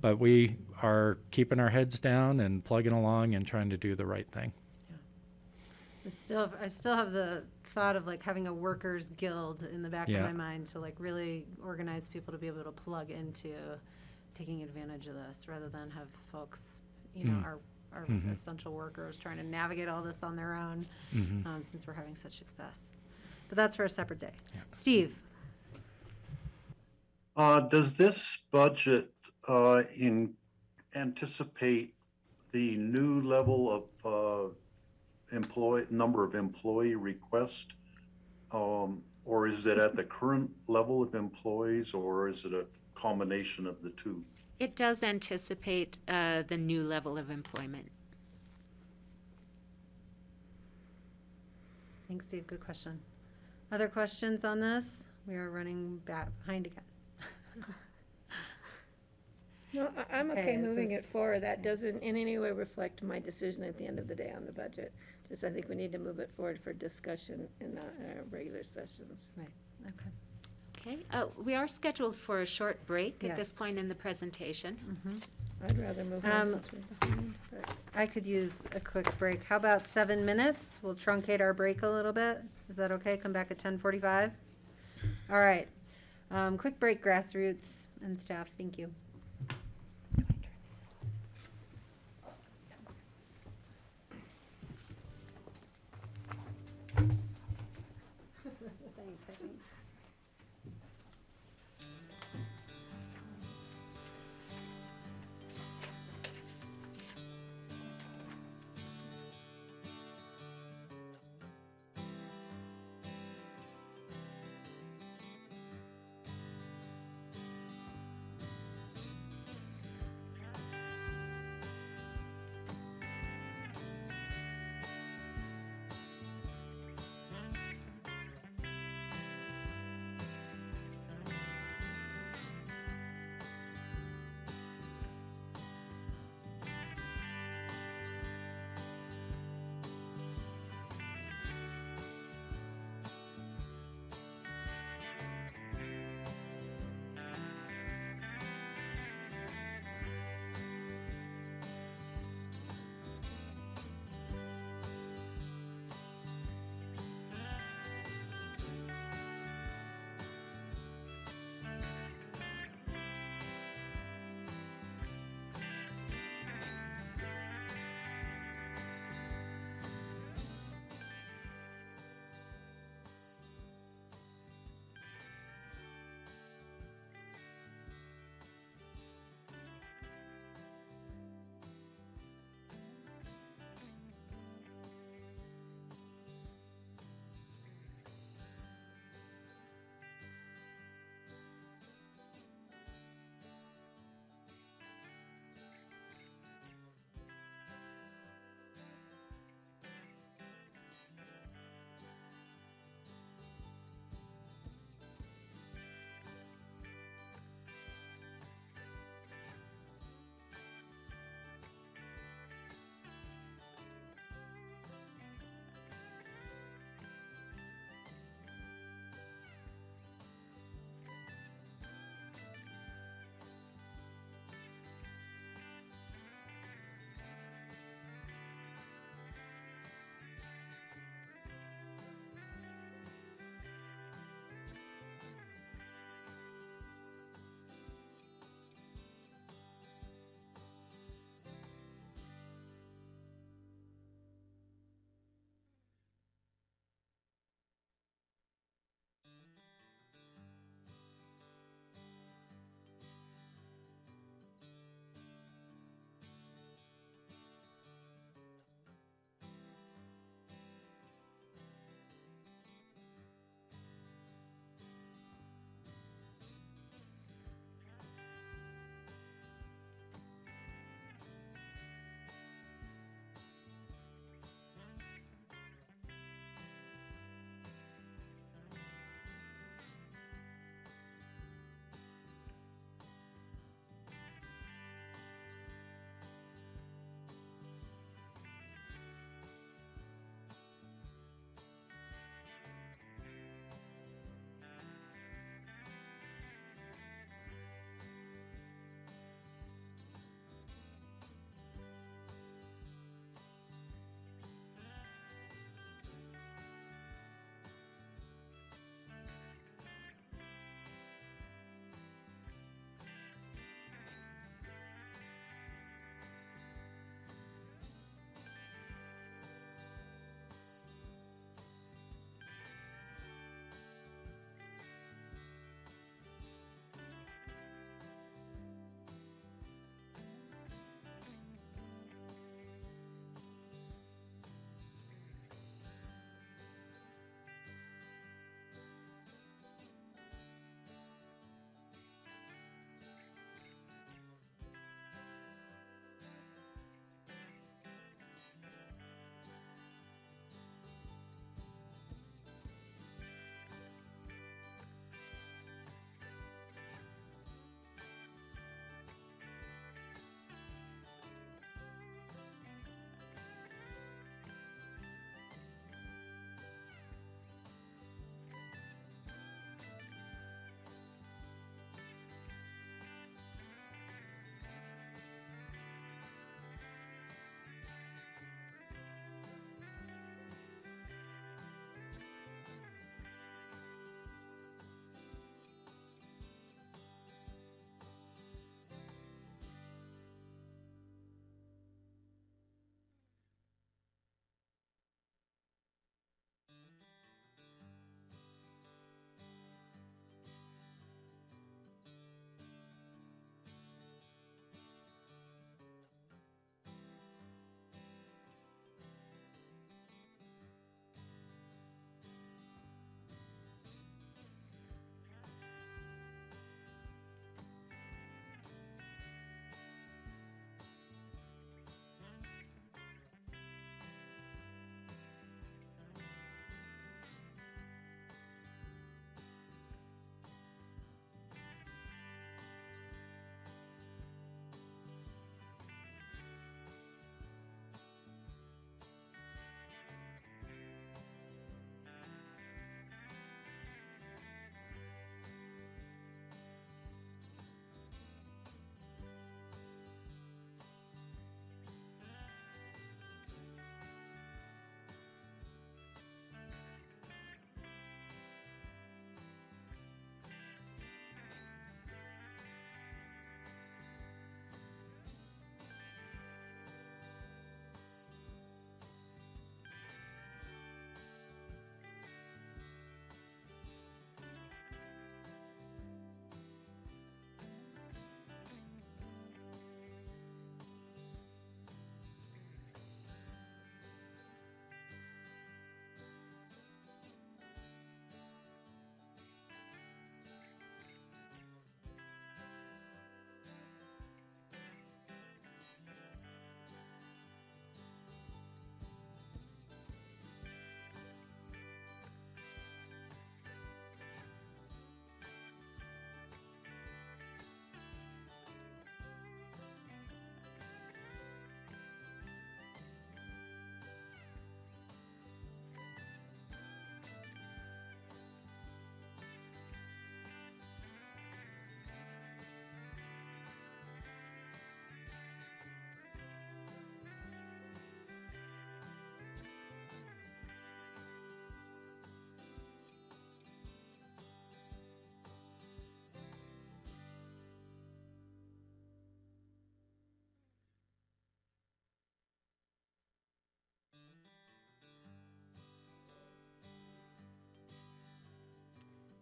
but we are keeping our heads down and plugging along and trying to do the right thing. I still have the thought of like having a workers guild in the back of my mind to like really organize people to be able to plug into taking advantage of this rather than have folks, our essential workers trying to navigate all this on their own, since we're having such success. But that's for a separate day. Yeah. Steve. Does this budget anticipate the new level of number of employee requests, or is it at the current level of employees, or is it a combination of the two? It does anticipate the new level of employment. Thanks, Steve. Good question. Other questions on this? We are running behind again. No, I'm okay Okay, moving it forward. That doesn't in any way reflect my decision at the end of the day on the budget. Just I think we need to move it forward for discussion in our regular sessions. Right. Okay. Okay, we are scheduled for a short break at this Yes. point in the presentation. I'd rather move on since we're behind, but I could use a quick break. How about 7 minutes? We'll truncate our break a little bit. Is that okay? Come back at 10:45? All right. Quick break, grassroots and staff. Thank you.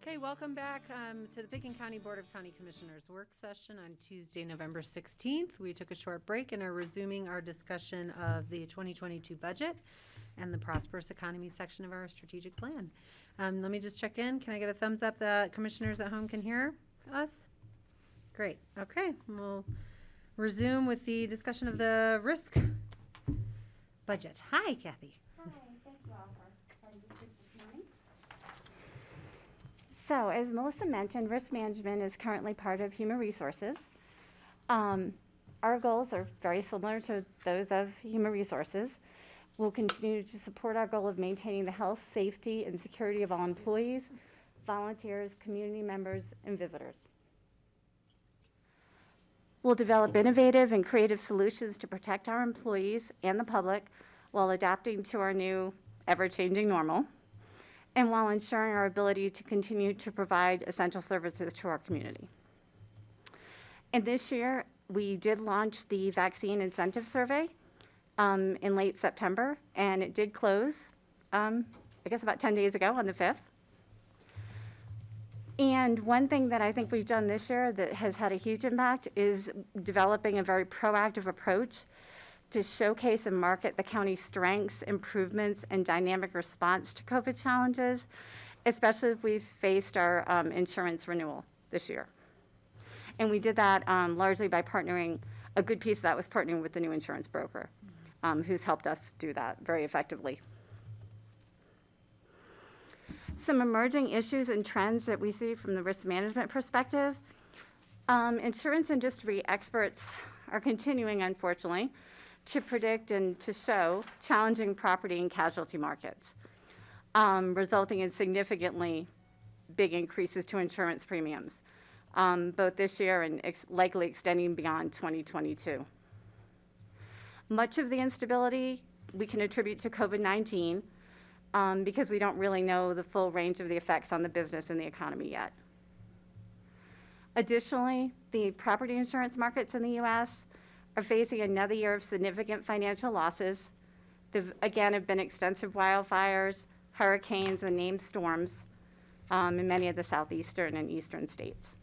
Okay, welcome back to the Pickens County Board of County Commissioners work session on Tuesday, November 16th. We took a short break and are resuming our discussion of the 2022 budget and the prosperous economy section of our strategic plan. Let me just check in. Can I get a thumbs up that commissioners at home can hear us? Great. Okay, we'll resume with the discussion of the risk budget. Hi, Kathy. Hi, thank you all for letting me speak this morning. So, as Melissa mentioned, risk management is currently part of human resources. Our goals are very similar to those of human resources. We'll continue to support our goal of maintaining the health, safety, and security of all employees, volunteers, community members, and visitors. We'll develop innovative and creative solutions to protect our employees and the public while adapting to our new ever-changing normal, and while ensuring our ability to continue to provide essential services to our community. And this year, we did launch the vaccine incentive survey in late September, and it did close, I guess about 10 days ago on the 5th. And one thing that I think we've done this year that has had a huge impact is developing a very proactive approach to showcase and market the county's strengths, improvements, and dynamic response to COVID challenges, especially if we've faced our insurance renewal this year. And we did that largely by partnering, a good piece of that was partnering with the new insurance broker, who's helped us do that very effectively. Some emerging issues and trends that we see from the risk management perspective. Insurance industry experts are continuing, unfortunately, to predict and to show challenging property and casualty markets, resulting in significantly big increases to insurance premiums, both this year and likely extending beyond 2022. Much of the instability we can attribute to COVID-19 because we don't really know the full range of the effects on the business and the economy yet. Additionally, the property insurance markets in the U.S. are facing another year of significant financial losses. There, again, have been extensive wildfires, hurricanes, and named storms in many of the southeastern and eastern states.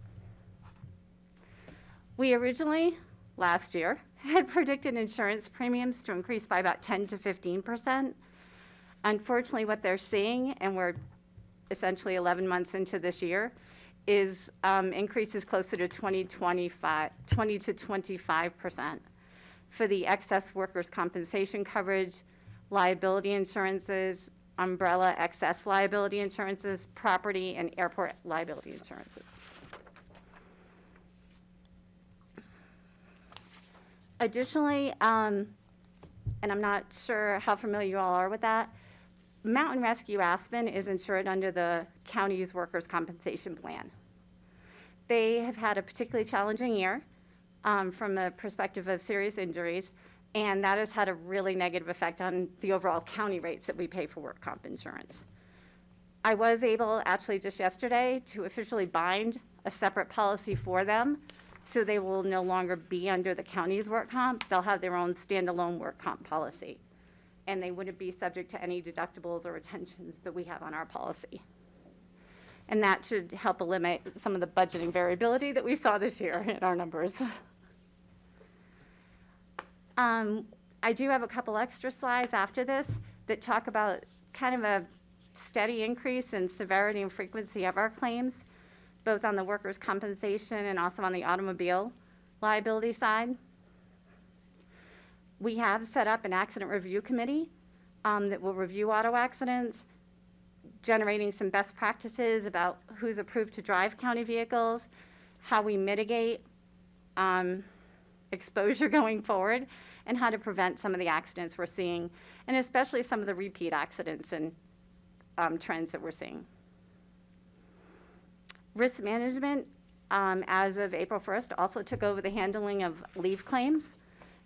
We originally, last year, had predicted insurance premiums to increase by about 10 to 15%. Unfortunately, what they're seeing, and we're essentially 11 months into this year, is increases closer to 20 to 25% for the excess workers' compensation coverage, liability insurances, umbrella excess liability insurances, property and airport liability insurances. Additionally, and I'm not sure how familiar you all are with that, Mountain Rescue Aspen is insured under the county's workers' compensation plan. They have had a particularly challenging year from a perspective of serious injuries, and that has had a really negative effect on the overall county rates that we pay for work comp insurance. I was able, actually just yesterday, to officially bind a separate policy for them, so they will no longer be under the county's work comp. They'll have their own standalone work comp policy, and they wouldn't be subject to any deductibles or retentions that we have on our policy. And that should help eliminate some of the budgeting variability that we saw this year in our numbers. I do have a couple extra slides after this that talk about kind of a steady increase in severity and frequency of our claims, both on the workers' compensation and also on the automobile liability side. We have set up an accident review committee that will review auto accidents, generating some best practices about who's approved to drive county vehicles, how we mitigate exposure going forward, and how to prevent some of the accidents we're seeing, and especially some of the repeat accidents and trends that we're seeing. Risk management, as of April 1st, also took over the handling of leave claims.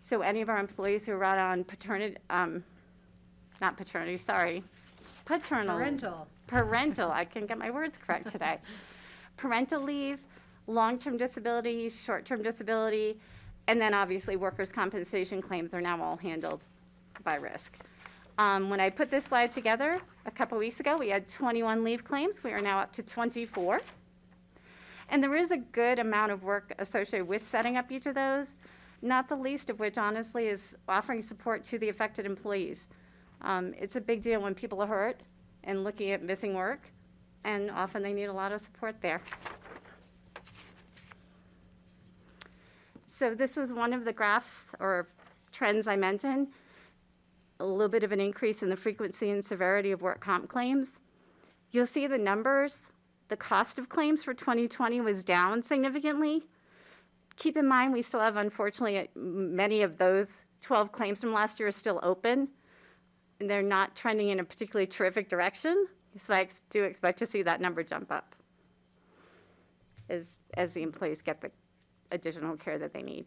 So any of our employees who are out on parental, I can get my words correct today. Parental leave, long-term disability, short-term disability, and then obviously workers' compensation claims are now all handled by risk. When I put this slide together a couple weeks ago, we had 21 leave claims. We are now up to 24. And there is a good amount of work associated with setting up each of those, not the least of which, honestly, is offering support to the affected employees. It's a big deal when people are hurt and looking at missing work, and often they need a lot of support there. So this was one of the graphs or trends I mentioned, a little bit of an increase in the frequency and severity of work comp claims. You'll see the numbers. The cost of claims for 2020 was down significantly. Keep in mind, we still have, unfortunately, many of those 12 claims from last year are still open, and they're not trending in a particularly terrific direction. So I do expect to see that number jump up as the employees get the additional care that they need.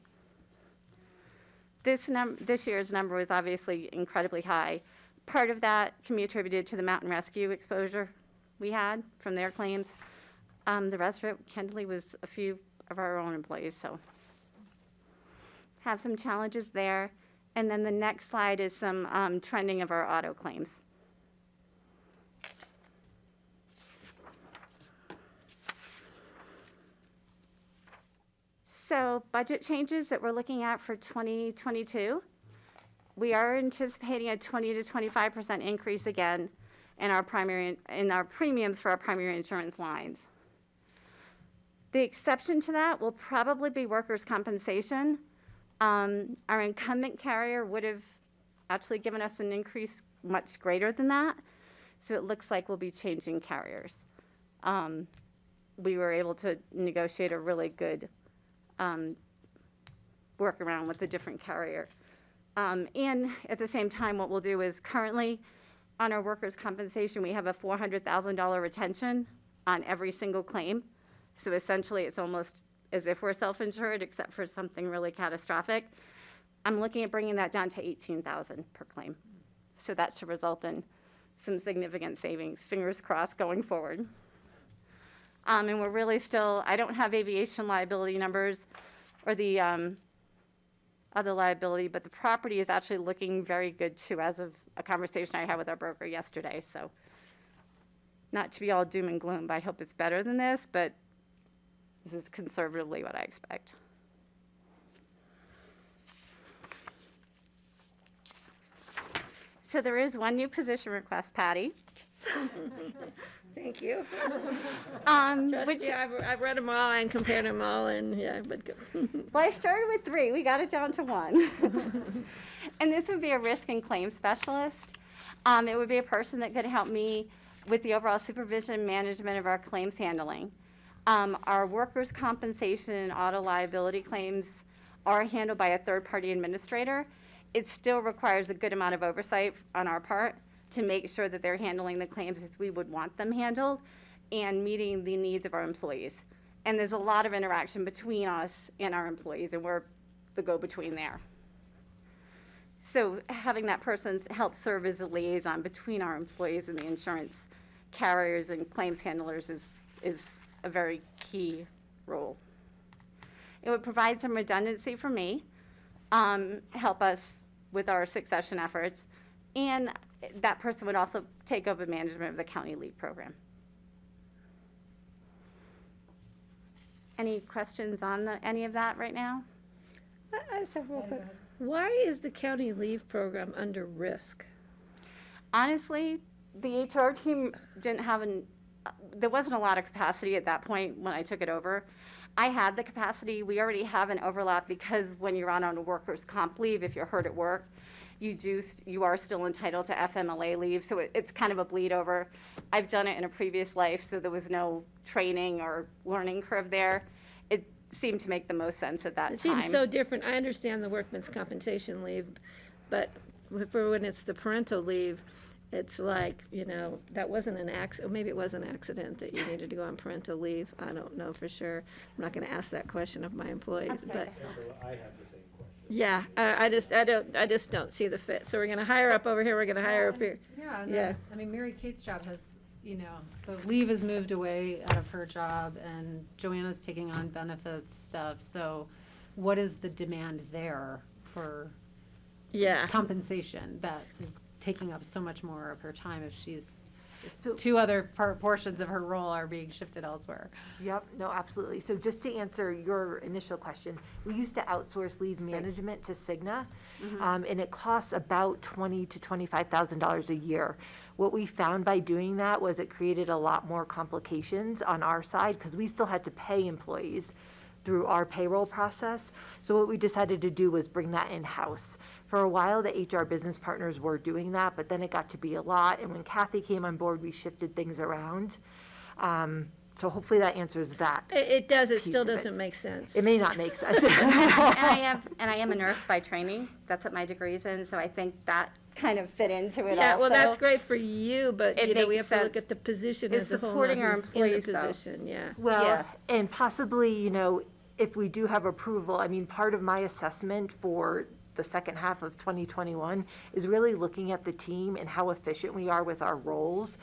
This year's number was obviously incredibly high. Part of that can be attributed to the mountain rescue exposure we had from their claims. The rest of it, candidly, was a few of our own employees, so have some challenges there. And then the next slide is some trending of our auto claims. So budget changes that we're looking at for 2022, we are anticipating a 20 to 25% increase again in our premiums for our primary insurance lines. The exception to that will probably be workers' compensation. Our incumbent carrier would have actually given us an increase much greater than that, so it looks like we'll be changing carriers. We were able to negotiate a really good workaround with a different carrier. And at the same time, what we'll do is currently on our workers' compensation, we have a $400,000 retention on every single claim. So essentially, it's almost as if we're self-insured, except for something really catastrophic. I'm looking at bringing that down to $18,000 per claim. So that should result in some significant savings, fingers crossed, going forward. And we're really still, I don't have aviation liability numbers or the other liability, but the property is actually looking very good too, as of a conversation I had with our broker yesterday. So not to be all doom and gloom, but I hope it's better than this, but this is conservatively what I expect. So there is one new position request, Patty. Thank you. Which, Yeah, I've read them all and compared them all, and yeah, but well, I started with 3. We got it down to 1. And this would be a risk and claim specialist. It would be a person that could help me with the overall supervision and management of our claims handling. Our workers' compensation and auto liability claims are handled by a third-party administrator. It still requires a good amount of oversight on our part to make sure that they're handling the claims as we would want them handled and meeting the needs of our employees. And there's a lot of interaction between us and our employees, and we're the go-between there. So having that person help serve as a liaison between our employees and the insurance carriers and claims handlers is a very key role. It would provide some redundancy for me, help us with our succession efforts, and that person would also take over management of the county leave program. Any questions on any of that right now? I just have real quick. Why is the county leave program under risk? Honestly, the HR team didn't have there wasn't a lot of capacity at that point when I took it over. I had the capacity. We already have an overlap because when you're on a workers' comp leave, if you're hurt at work, you are still entitled to FMLA leave, so it's kind of a bleed over. I've done it in a previous life, so there was no training or learning curve there. It seemed to make the most sense at that time. It seems so different. I understand the workman's compensation leave, but for when it's the parental leave, it's like, that wasn't an accident. Maybe it was an accident that you needed to go on parental leave. I don't know for sure. I'm not going to ask that question of my employees, but. I have the same question. Yeah, I just don't see the fit. So we're going to hire up over here. We're going to hire up here. Yeah, Yeah. I mean, Mary Kate's job has, so leave has moved away out of her job, and Joanna's taking on benefits stuff. So what is the demand there for Yeah. compensation that is taking up so much more of her time if So- two other portions of her role are being shifted elsewhere. Yep, no, absolutely. So just to answer your initial question, we used to outsource leave management to Cigna, and it costs about $20,000 to $25,000 a year. What we found by doing that was it created a lot more complications on our side because we still had to pay employees through our payroll process. So what we decided to do was bring that in-house. For a while, the HR business partners were doing that, but then it got to be a lot. And when Kathy came on board, we shifted things around. So hopefully that answers that. It does, it piece still of it. doesn't make sense. It may not make sense. And I am a nurse by training. That's what my degree's in, so I think that kind of fit into it Yeah, also. well, that's great for you, but, It you know, we makes have to look sense. at the position It's as a whole, supporting not our who's in the employees, though. position, yeah. Well, Yeah. and possibly, you know, if we do have approval, I mean, part of my assessment for the second half of 2021 is really looking at the team and how efficient we are with our roles.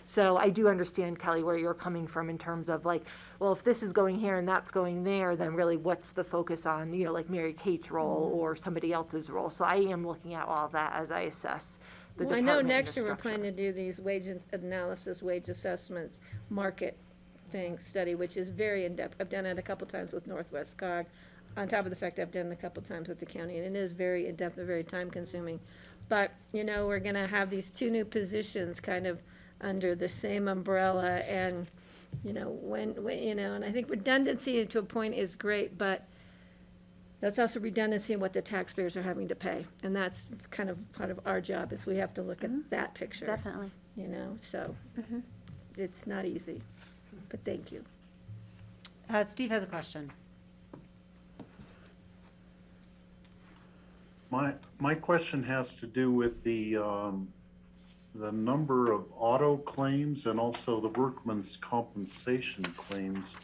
So I do understand, Kelly, where you're coming from in terms of like, well, if this is going here and that's going there, then really what's the focus on, you know, like Mary Kate's role or somebody else's role? So I am looking at all that as I assess the Well, I department know and the next year we're structure. planning to do these wage analysis, wage assessments, market study, which is very in-depth. I've done it a couple times with Northwest Cog, on top of the fact I've done it a couple times with the county, and it is very in-depth and very time-consuming. But, you know, we're gonna have these two new positions kind of under the same umbrella, and, you know, when, you know, and I think redundancy to a point is great, but that's also redundancy in what the taxpayers are having to pay. And that's kind of part of our job, is we have to look at that picture. Definitely. You know, so, it's not easy, but thank you. Steve has a question. My question has to do with the number of auto claims and also the workman's compensation claims.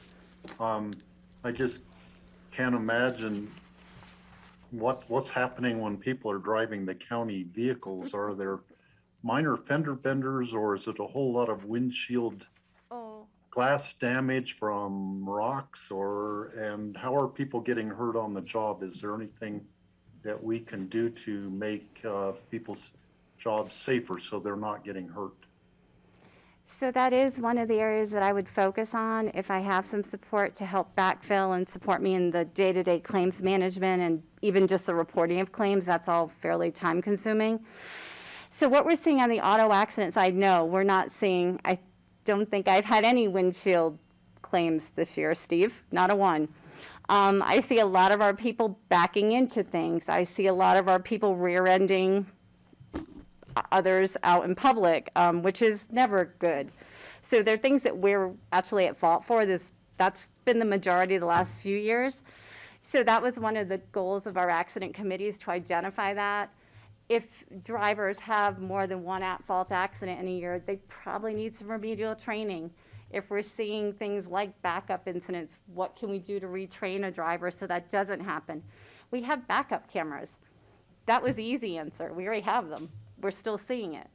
I just can't imagine what's happening when people are driving the county vehicles. Are there minor fender benders, or is it a whole lot of windshield glass damage from rocks, and how are people getting hurt on the job? Is there anything that we can do to make people's jobs safer so they're not getting hurt? So that is one of the areas that I would focus on if I have some support to help backfill and support me in the day-to-day claims management and even just the reporting of claims. That's all fairly time-consuming. So what we're seeing on the auto accident side, no, we're not seeing, I don't think I've had any windshield claims this year, Steve, not a one. I see a lot of our people backing into things. I see a lot of our people rear-ending others out in public, which is never good. So there are things that we're actually at fault for. That's been the majority of the last few years. So that was one of the goals of our accident committees, to identify that. If drivers have more than one at-fault accident in a year, they probably need some remedial training. If we're seeing things like backup incidents, what can we do to retrain a driver so that doesn't happen? We have backup cameras. That was the easy answer. We already have them. We're still seeing it.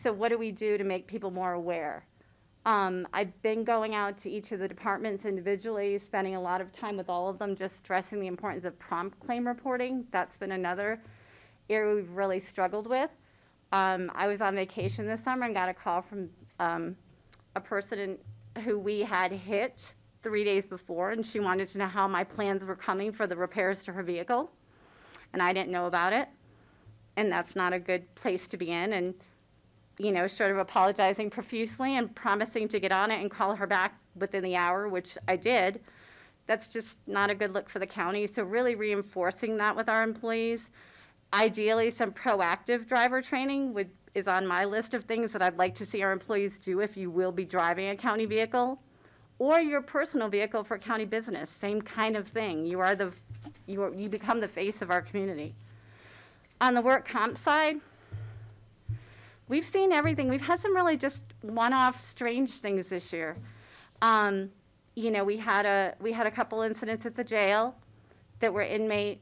So what do we do to make people more aware? I've been going out to each of the departments individually, spending a lot of time with all of them, just stressing the importance of prompt claim reporting. That's been another area we've really struggled with. I was on vacation this summer and got a call from a person who we had hit 3 days before, and she wanted to know how my plans were coming for the repairs to her vehicle, and I didn't know about it. And that's not a good place to be in. And, you know, sort of apologizing profusely and promising to get on it and call her back within the hour, which I did. That's just not a good look for the county. So really reinforcing that with our employees. Ideally, some proactive driver training is on my list of things that I'd like to see our employees do if you will be driving a county vehicle or your personal vehicle for county business. Same kind of thing. You become the face of our community. On the work comp side, we've seen everything. We've had some really just one-off strange things this year. You know, we had a couple incidents at the jail that were inmate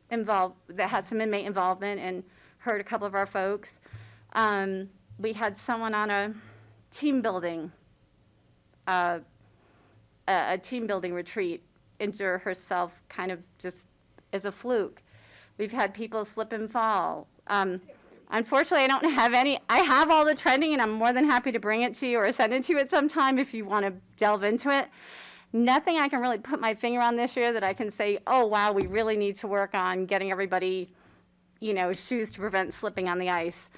involved, that had some inmate involvement and hurt a couple of our folks. We had someone on a team building retreat injure herself kind of just as a fluke. We've had people slip and fall. Unfortunately, I don't have any. I have all the trending, and I'm more than happy to bring it to you or send it to you at some time if you want to delve into it. Nothing I can really put my finger on this year that I can say, oh, wow, we really need to work on getting everybody, shoes to prevent slipping on the ice.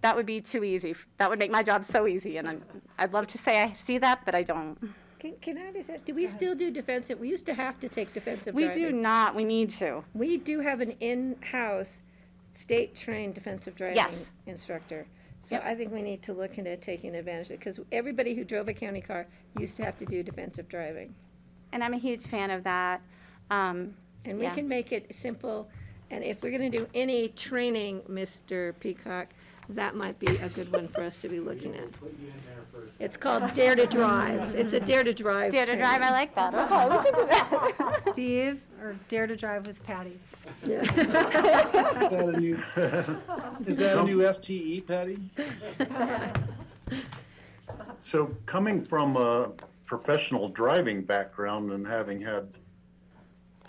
That would be too easy. That would make my job so easy, and I'd love to say I see that, but I don't. Can I just, do we still do defensive? We used to have to take defensive We driving. do not. We need to. We do have an in-house state-trained defensive driving Yes. instructor. So Yep. I think we need to look into taking advantage of it, because everybody who drove a county car used to have to do defensive driving. And I'm a huge fan of that. And we Yeah. can make it simple, and if we're gonna do any training, Mr. Peacock, that might be a good one for us to be looking at. It's called Dare to Drive. It's a Dare to Drive. Dare to drive, I like that. Okay, we can do that. Steve, or Dare to Drive with Patty? Is that a new FTE, Patty? So coming from a professional driving background and having had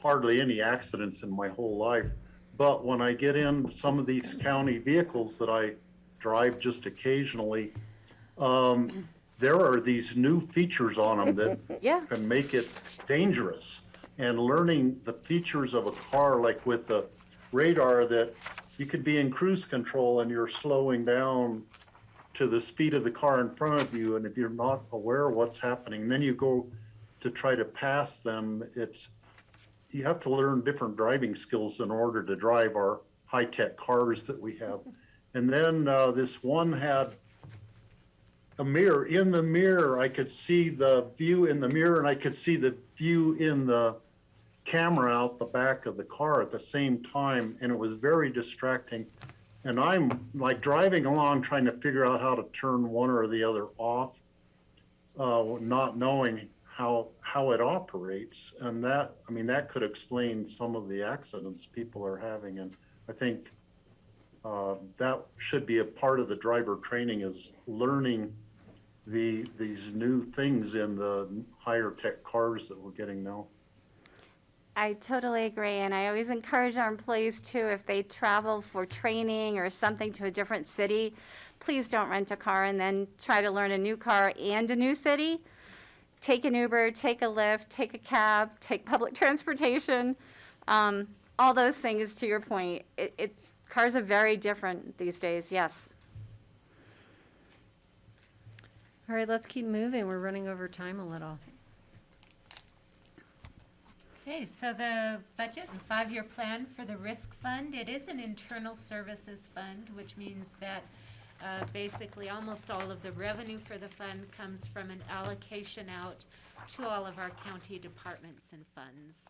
hardly any accidents in my whole life, but when I get in some of these county vehicles that I drive just occasionally, there are these new features on them that Yeah. can make it dangerous. And learning the features of a car, like with the radar, that you could be in cruise control and you're slowing down to the speed of the car in front of you, and if you're not aware of what's happening, then you go to try to pass them, you have to learn different driving skills in order to drive our high-tech cars that we have. And then this one had a mirror. In the mirror, I could see the view in the mirror, and I could see the view in the camera out the back of the car at the same time, and it was very distracting. And I'm like driving along trying to figure out how to turn one or the other off, not knowing how it operates. And that could explain some of the accidents people are having. And I think that should be a part of the driver training, is learning these new things in the higher tech cars that we're getting now. I totally agree, and I always encourage our employees too, if they travel for training or something to a different city, please don't rent a car and then try to learn a new car and a new city. Take an Uber, take a Lyft, take a cab, take public transportation, all those things. To your point, cars are very different these days, yes. All right, let's keep moving. We're running over time a little. Okay, so the budget and 5-year plan for the risk fund, it is an internal services fund, which means that basically almost all of the revenue for the fund comes from an allocation out to all of our county departments and funds.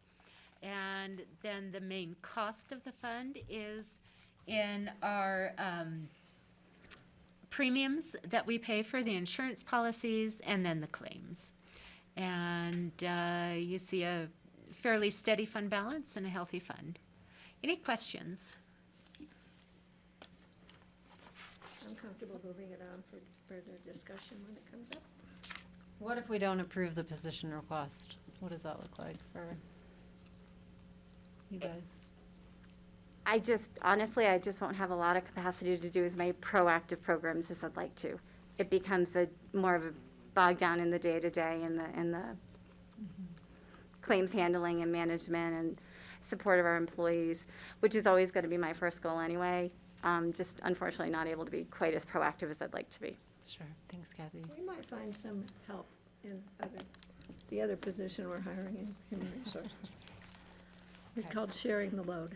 And then the main cost of the fund is in our premiums that we pay for the insurance policies and then the claims. And you see a fairly steady fund balance and a healthy fund. Any questions? I'm comfortable moving it on for further discussion when it comes up. What if we don't approve the position request? What does that look like for you guys? Honestly, I just won't have a lot of capacity to do as many proactive programs as I'd like to. It becomes more of a bog down in the day-to-day and the claims handling and management and support of our employees, which is always going to be my first goal anyway. Just unfortunately not able to be quite as proactive as I'd like to be. Sure. Thanks, Kathy. We might find some help in the other position we're hiring in human resources. It's called sharing the load.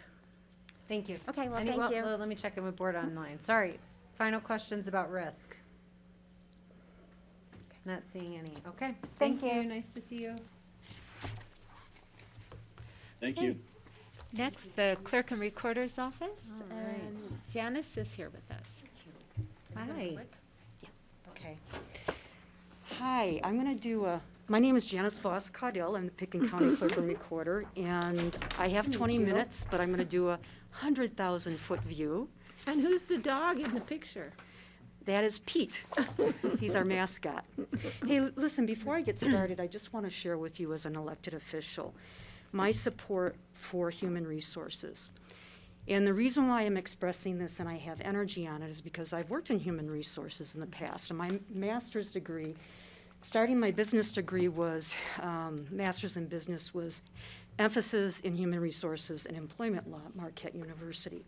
Thank you. Okay, well, thank you. Let me check in with board online. Sorry. Final questions about risk? Not seeing any. Okay. Thank you. Nice to see you. Thank you. Next, the clerk and recorder's office. All right. And Janice is here with us. Hi. Okay. Hi, I'm going to do my name is Janice Voss Caudill. I'm the Pickens County Clerk and Recorder, and I have 20 minutes, but I'm going to do a 100,000-foot view. And who's the dog in the picture? That is Pete. He's our mascot. Hey, listen, before I get started, I just want to share with you as an elected official my support for human resources. And the reason why I'm expressing this and I have energy on it is because I've worked in human resources in the past. And my master's degree, starting my business degree was, master's in business was emphasis in human resources and employment law at Marquette University.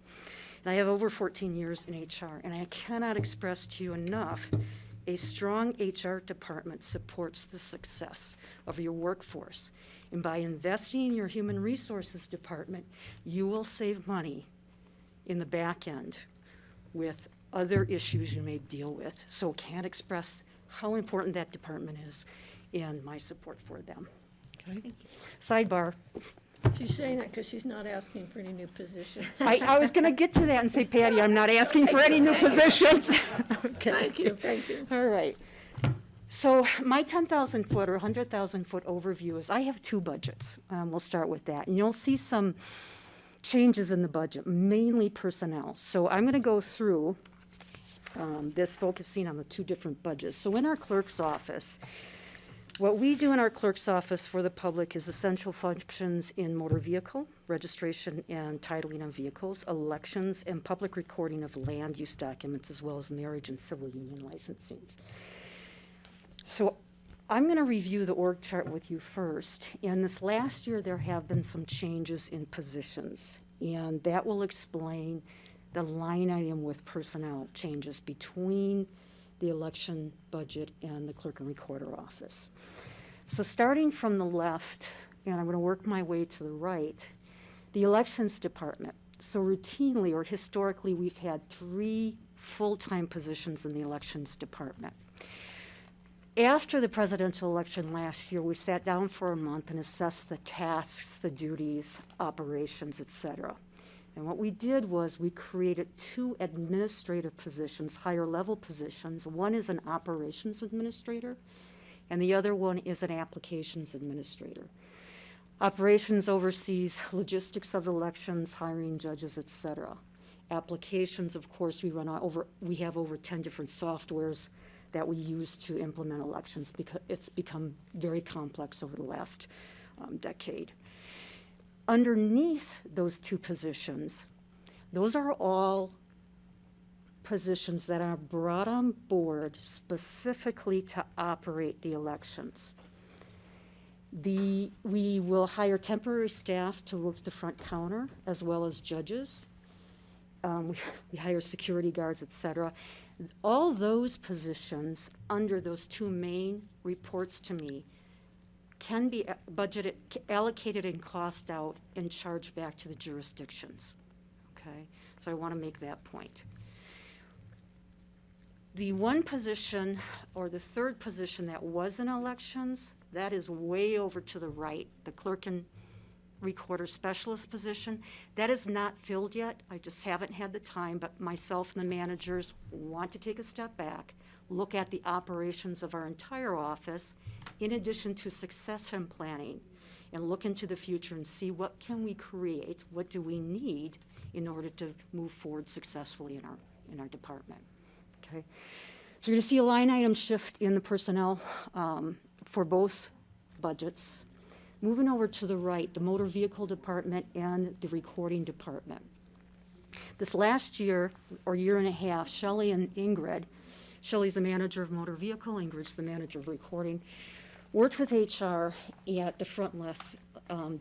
And I have over 14 years in HR, and I cannot express to you enough, a strong HR department supports the success of your workforce. And by investing in your human resources department, you will save money in the back end with other issues you may deal with. So can't express how important that department is and my support for them. Okay? Sidebar. She's saying that because she's not asking for any new positions. I was going to get to that and say, Patty, I'm not asking for any new positions. Okay. Thank you, thank you. All right. So my 10,000 foot or 100,000 foot overview is I have two budgets. We'll start with that. And you'll see some changes in the budget, mainly personnel. So I'm going to go through this focusing on the two different budgets. So in our clerk's office, what we do in our clerk's office for the public is essential functions in motor vehicle, registration and titling of vehicles, elections, and public recording of land use documents, as well as marriage and civil union licensing. So I'm going to review the org chart with you first. And this last year, there have been some changes in positions, and that will explain the line item with personnel changes between the election budget and the clerk and recorder office. So starting from the left, and I'm going to work my way to the right, the elections department. So routinely or historically, we've had 3 full-time positions in the elections department. After the presidential election last year, we sat down for a month and assessed the tasks, the duties, operations, et cetera. And what we did was we created 2 administrative positions, higher level positions. One is an operations administrator, and the other one is an applications administrator. Operations oversees logistics of elections, hiring judges, et cetera. Applications, of course, we have over 10 different softwares that we use to implement elections because it's become very complex over the last decade. Underneath those 2 positions, those are all positions that are brought on board specifically to operate the elections. We will hire temporary staff to work the front counter as well as judges. We hire security guards, et cetera. All those positions under those 2 main reports to me can be budgeted, allocated and cost out and charged back to the jurisdictions, okay? So I want to make that point. The one position, or the third position that was in elections, that is way over to the right, the clerk and recorder specialist position. That is not filled yet. I just haven't had the time, but myself and the managers want to take a step back, look at the operations of our entire office, in addition to succession planning, and look into the future and see what can we create, what do we need in order to move forward successfully in our department. Okay, so you're going to see a line item shift in the personnel for both budgets. Moving over to the right, the motor vehicle department and the recording department. This last year, or year and a half, Shelley and Ingrid, Shelley's the manager of motor vehicle, Ingrid's the manager of recording, worked with HR at the front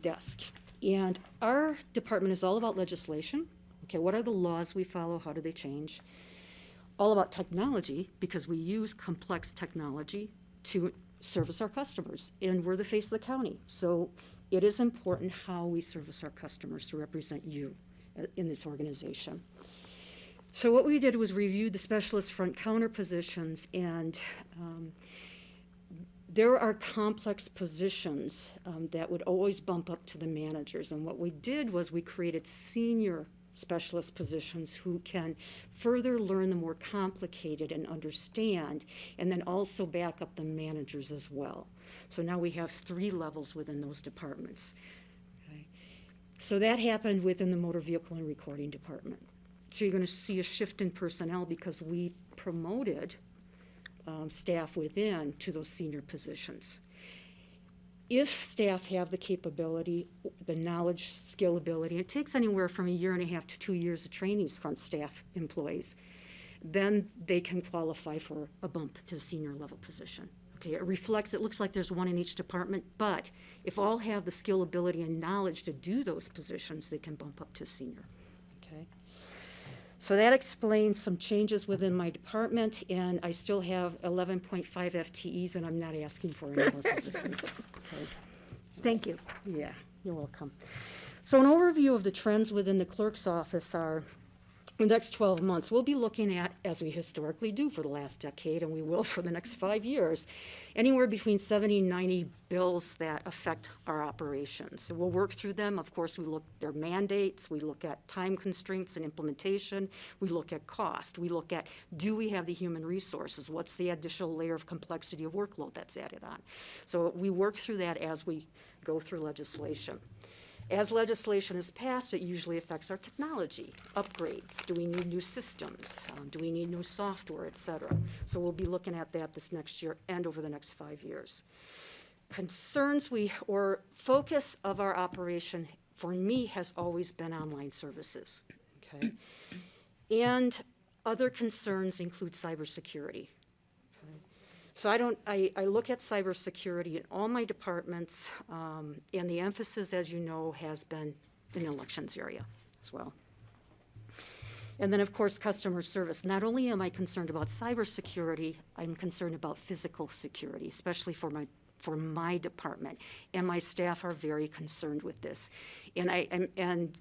desk. And our department is all about legislation. Okay, what are the laws we follow? How do they change? All about technology, because we use complex technology to service our customers, and we're the face of the county. So it is important how we service our customers to represent you in this organization. So what we did was review the specialist front counter positions, and there are complex positions that would always bump up to the managers. And what we did was we created senior specialist positions who can further learn the more complicated and understand, and then also back up the managers as well. So now we have 3 levels within those departments. Okay. So that happened within the motor vehicle and recording department. So you're going to see a shift in personnel because we promoted staff within to those senior positions. if staff have the capability, the knowledge, skill, ability, it takes anywhere from 1.5 to 2 years of training these front staff employees, then they can qualify for a bump to a senior level position. Okay, it looks like there's one in each department, but if all have the skill, ability, and knowledge to do those positions, they can bump up to senior. Okay. So that explains some changes within my department, and I still have 11.5 FTEs, and I'm not asking for any more positions. Okay. Thank you. Yeah, you're welcome. So an overview of the trends within the clerk's office are, the next 12 months, we'll be looking at, as we historically do for the last decade, and we will for the next 5 years, anywhere between 70 and 90 bills that affect our operations. So we'll work through them. Of course, we look at their mandates, we look at time constraints and implementation, we look at cost, we look at, do we have the human resources? What's the additional layer of complexity of workload that's added on? So we work through that as we go through legislation. As legislation is passed, it usually affects our technology, upgrades. Do we need new systems? Do we need new software, et cetera? So we'll be looking at that this next year and over the next 5 years. Concerns or focus of our operation, for me, has always been online services, okay? And other concerns include cybersecurity. So I look at cybersecurity in all my departments, and the emphasis, as you know, has been in the elections area as well. And then, of course, customer service. Not only am I concerned about cybersecurity, I'm concerned about physical security, especially for my department, and my staff are very concerned with this. And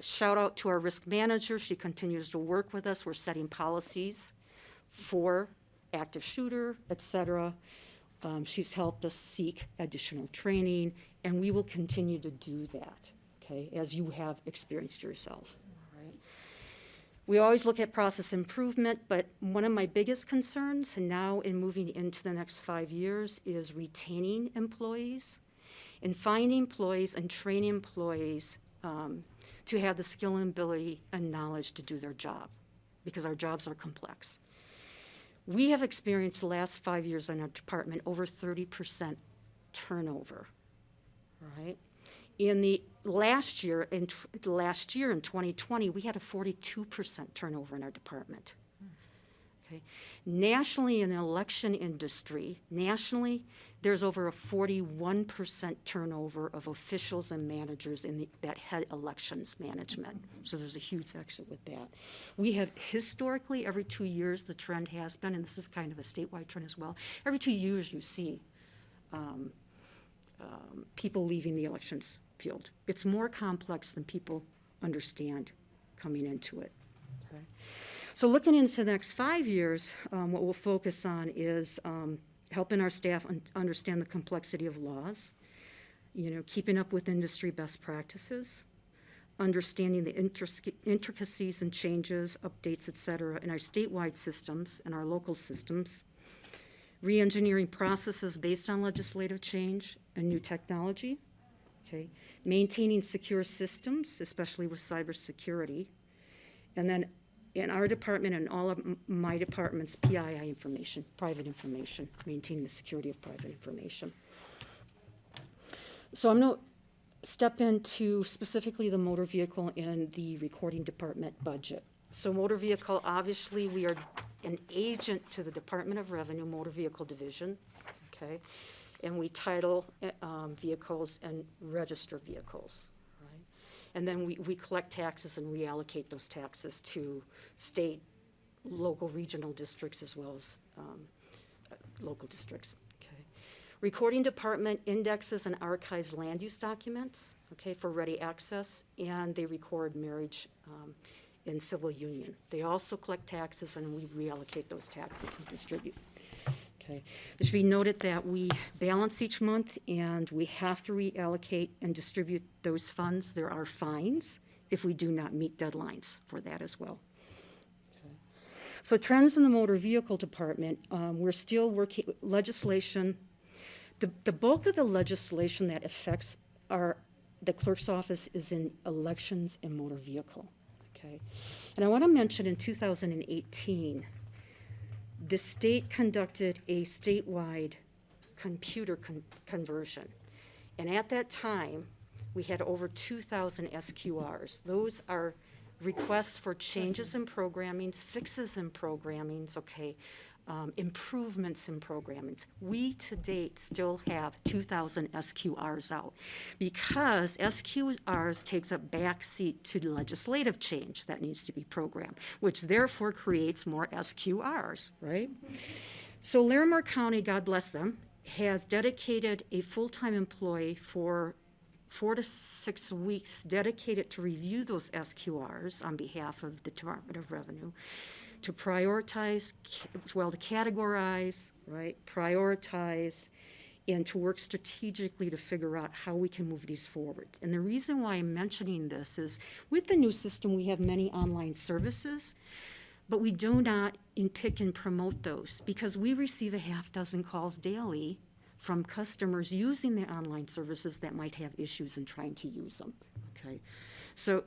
shout out to our risk manager. She continues to work with us. We're setting policies for active shooter, et cetera. She's helped us seek additional training, and we will continue to do that, okay, as you have experienced yourself. Right? We always look at process improvement, but one of my biggest concerns, and now in moving into the next 5 years, is retaining employees and finding employees and training employees to have the skill and ability and knowledge to do their job, because our jobs are complex. We have experienced the last 5 years in our department over 30% turnover, right? In the last year, in 2020, we had a 42% turnover in our department. Okay. Nationally, in the election industry, there's over a 41% turnover of officials and managers that had elections management. So there's a huge exit with that. We have historically, every 2 years, the trend has been, and this is kind of a statewide trend as well, every 2 years you see people leaving the elections field. It's more complex than people understand coming into it. Okay. So looking into the next 5 years, what we'll focus on is helping our staff understand the complexity of laws, keeping up with industry best practices, understanding the intricacies and changes, updates, et cetera, in our statewide systems and our local systems, re-engineering processes based on legislative change and new technology, okay, maintaining secure systems, especially with cybersecurity, and then in our department and all of my departments, PII information, private information, maintaining the security of private information. So I'm going to step into specifically the motor vehicle and the recording department budget. So motor vehicle, obviously, we are an agent to the Department of Revenue Motor Vehicle Division, okay? And we title vehicles and register vehicles. And then we collect taxes and reallocate those taxes to state, local, regional districts, as well as local districts. Okay. Recording department indexes and archives land use documents, okay, for ready access, and they record marriage and civil union. They also collect taxes, and we reallocate those taxes and distribute. Okay. It should be noted that we balance each month, and we have to reallocate and distribute those funds. There are fines if we do not meet deadlines for that as well. Okay. So trends in the motor vehicle department, we're still working legislation. The bulk of the legislation that affects the clerk's office is in elections and motor vehicle. Okay. And I want to mention in 2018, the state conducted a statewide computer conversion. And at that time, we had over 2,000 SQRs. Those are requests for changes in programmings, fixes in programmings, okay, improvements in programmings. We to date still have 2,000 SQRs out because SQRs takes a backseat to the legislative change that needs to be programmed, which therefore creates more SQRs, right? So Larimer County, God bless them, has dedicated a full-time employee for 4 to 6 weeks dedicated to review those SQRs on behalf of the Department of Revenue, to prioritize, to categorize, right, prioritize, and to work strategically to figure out how we can move these forward. And the reason why I'm mentioning this is with the new system, we have many online services, but we do not pick and promote those because we receive a half dozen calls daily from customers using the online services that might have issues in trying to use them, okay? So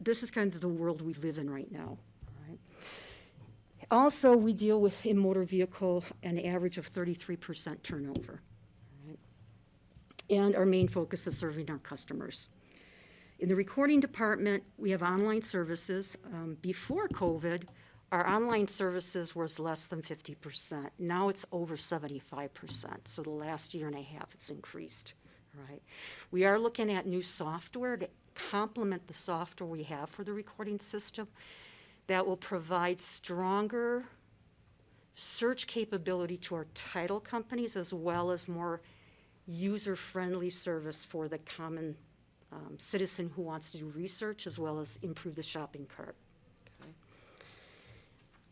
this is kind of the world we live in right now. Also, we deal with, in motor vehicle, an average of 33% turnover. Right? And our main focus is serving our customers. In the recording department, we have online services. Before COVID, our online services was less than 50%. Now it's over 75%. So the last year and a half, it's increased. Right? We are looking at new software to complement the software we have for the recording system that will provide stronger search capability to our title companies as well as more user-friendly service for the common citizen who wants to do research as well as improve the shopping cart. Okay.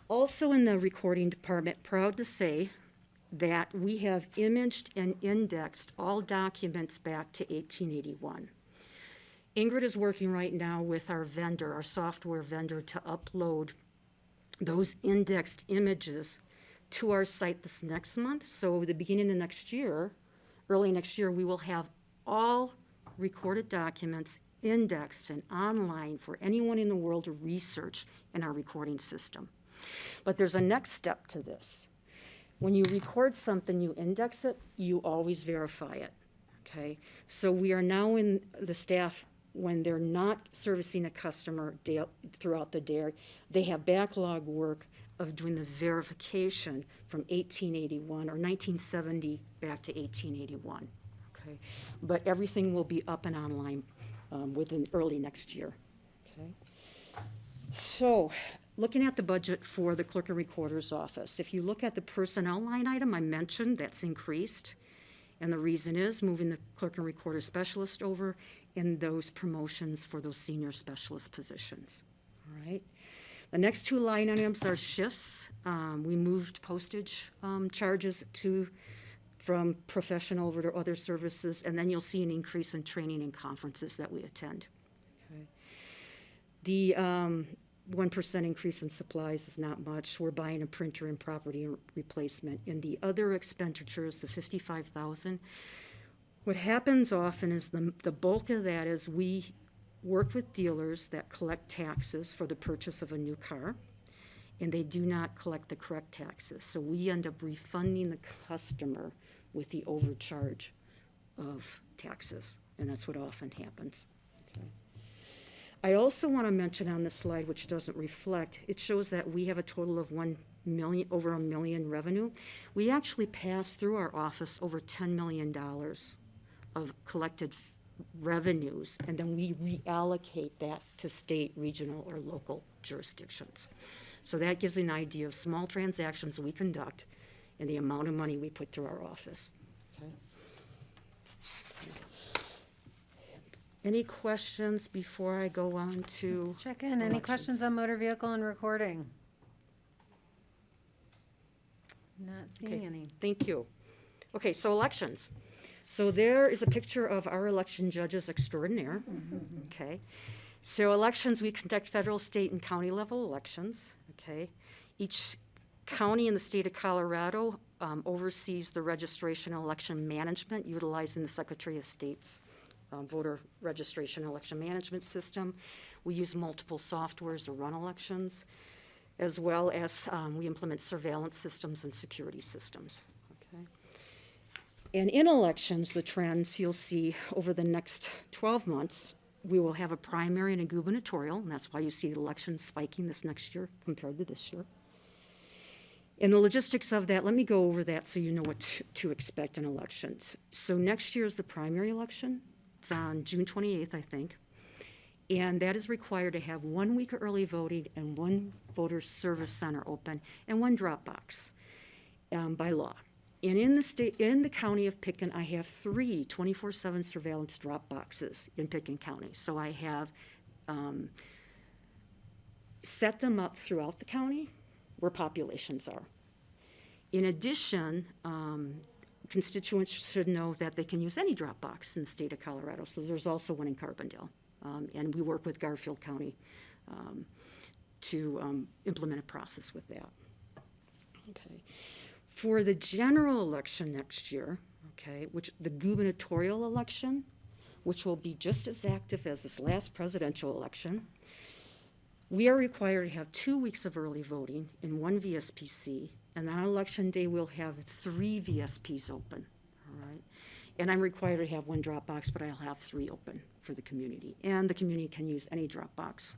Also in the recording department, proud to say that we have imaged and indexed all documents back to 1881. Ingrid is working right now with our vendor, our software vendor, to upload those indexed images to our site this next month. So the beginning of next year, early next year, we will have all recorded documents indexed and online for anyone in the world to research in our recording system. But there's a next step to this. When you record something, you index it, you always verify it, okay? So we are now in the staff, when they're not servicing a customer throughout the day, they have backlog work of doing the verification from 1881 or 1970 back to 1881. Okay, but everything will be up and online within early next year. Okay, so looking at the budget for the clerk and recorder's office, if you look at the personnel line item I mentioned, that's increased. And the reason is moving the clerk and recorder specialist over in those promotions for those senior specialist positions. All right. The next two line items are shifts. We moved postage charges from professional over to other services, and then you'll see an increase in training and conferences that we attend. Okay. The 1% increase in supplies is not much. We're buying a printer and property replacement. In the other expenditures, the $55,000, what happens often is the bulk of that is we work with dealers that collect taxes for the purchase of a new car, and they do not collect the correct taxes. So we end up refunding the customer with the overcharge of taxes, and that's what often happens. Okay. I also want to mention on this slide, which doesn't reflect, it shows that we have a total of over $1 million revenue. We actually pass through our office over $10 million of collected revenues, and then we reallocate that to state, regional, or local jurisdictions. So that gives an idea of small transactions we conduct and the amount of money we put through our office. Okay. Any questions before I go on to Let's check in. Any elections? questions on motor vehicle and recording? Not seeing Okay, any. thank you. Okay, so elections. So there is a picture of our election judges extraordinaire. Okay. So elections, we conduct federal, state, and county level elections. Okay. Each county in the state of Colorado oversees the registration and election management utilizing the Secretary of State's voter registration and election management system. We use multiple softwares to run elections, as well as we implement surveillance systems and security systems. Okay. And in elections, the trends you'll see over the next 12 months, we will have a primary and a gubernatorial, and that's why you see the elections spiking this next year compared to this year. In the logistics of that, let me go over that so you know what to expect in elections. So next year is the primary election. It's on June 28th, I think. And that is required to have 1 week of early voting and 1 voter service center open and 1 drop box by law. And in the county of Picken, I have 3 24/7 surveillance drop boxes in Picken County. So I have set them up throughout the county where populations are. In addition, constituents should know that they can use any drop box in the state of Colorado. So there's also one in Carbondale. And we work with Garfield County to implement a process with that. Okay. For the general election next year, okay, which the gubernatorial election, which will be just as active as this last presidential election, we are required to have 2 weeks of early voting in 1 VSPC, and on election day we'll have 3 VSPs open, all right? And I'm required to have 1 drop box, but I'll have 3 open for the community. And the community can use any drop box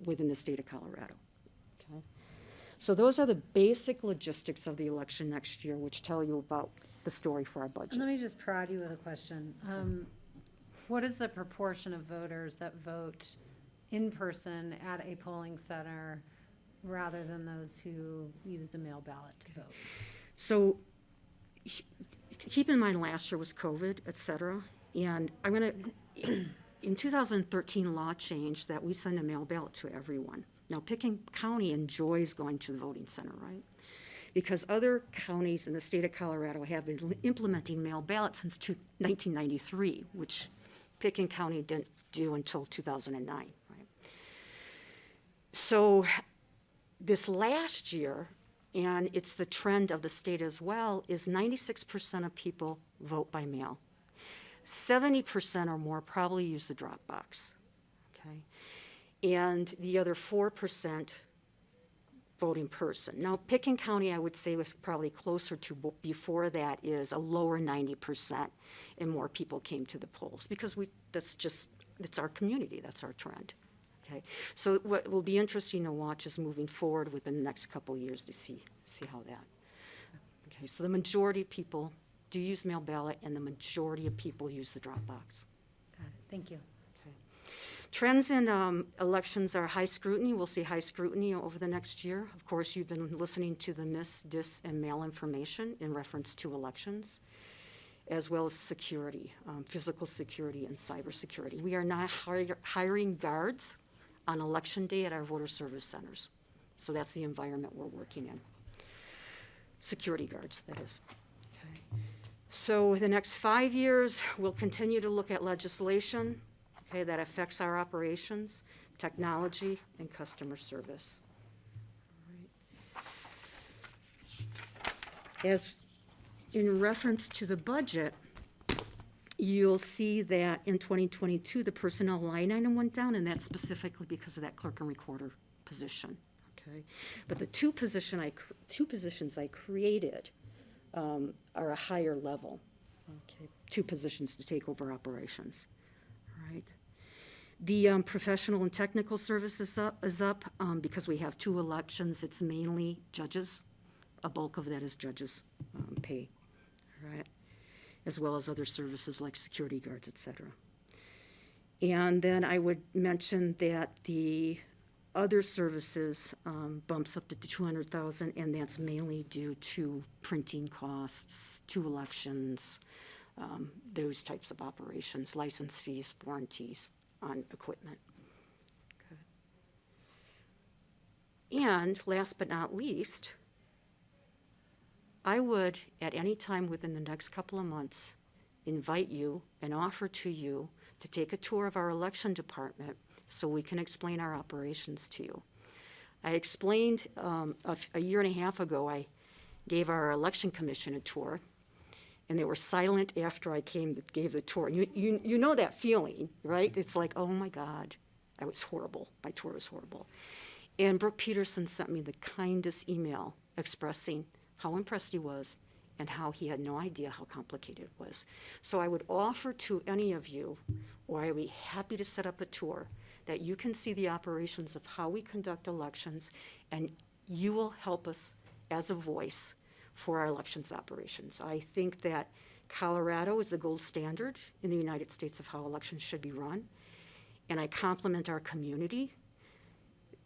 within the state of Colorado, okay? So those are the basic logistics of the election next year, which tell you about the story for our budget. Let me just prod you with a question. What is the proportion of voters that vote in person at a polling center rather than those who use a mail ballot to vote? So keep in mind last year was COVID, et cetera, and I'm gonna, in 2013, law changed that we send a mail ballot to everyone. Now, Picken County enjoys going to the voting center, right? Because other counties in the state of Colorado have been implementing mail ballots since 1993, which Picken County didn't do until 2009, right? So this last year, and it's the trend of the state as well, is 96% of people vote by mail. 70% or more probably use the drop box, okay? And the other 4% vote in person. Now, Picken County, I would say, was probably closer to before that is a lower 90%, and more people came to the polls because that's our community, that's our trend. Okay, so what will be interesting to watch is moving forward within the next couple of years to see how that. Okay, so the majority of people do use mail ballot, and the majority of people use the drop box. Got it. Thank you. Okay. Trends in elections are high scrutiny. We'll see high scrutiny over the next year. Of course, you've been listening to the miss, dis, and mail information in reference to elections, as well as security, physical security and cyber security. We are not hiring guards on election day at our voter service centers. So that's the environment we're working in. Security guards, that is. Okay. So the next 5 years, we'll continue to look at legislation, okay, that affects our operations, technology, and customer service. All right. As in reference to the budget, you'll see that in 2022, the personnel line item went down, and that's specifically because of that clerk and recorder position, okay? But the 2 positions I created are a higher level, okay? 2 positions to take over operations, all right? The professional and technical services is up because we have 2 elections. It's mainly judges. A bulk of that is judges' pay, all right? As well as other services like security guards, et cetera. And then I would mention that the other services bumps up to 200,000, and that's mainly due to printing costs, 2 elections, those types of operations, license fees, warranties on equipment. Okay. And last but not least, I would, at any time within the next couple of months, invite you and offer to you to take a tour of our election department so we can explain our operations to you. I explained a year and a half ago, I gave our election commission a tour, and they were silent after I gave the tour. You know that feeling, right? It's like, oh my God, that was horrible. My tour was horrible. And Brooke Peterson sent me the kindest email expressing how impressed he was and how he had no idea how complicated it was. So I would offer to any of you, or I would be happy to set up a tour, that you can see the operations of how we conduct elections, and you will help us as a voice for our elections operations. I think that Colorado is the gold standard in the United States of how elections should be run, and I compliment our community.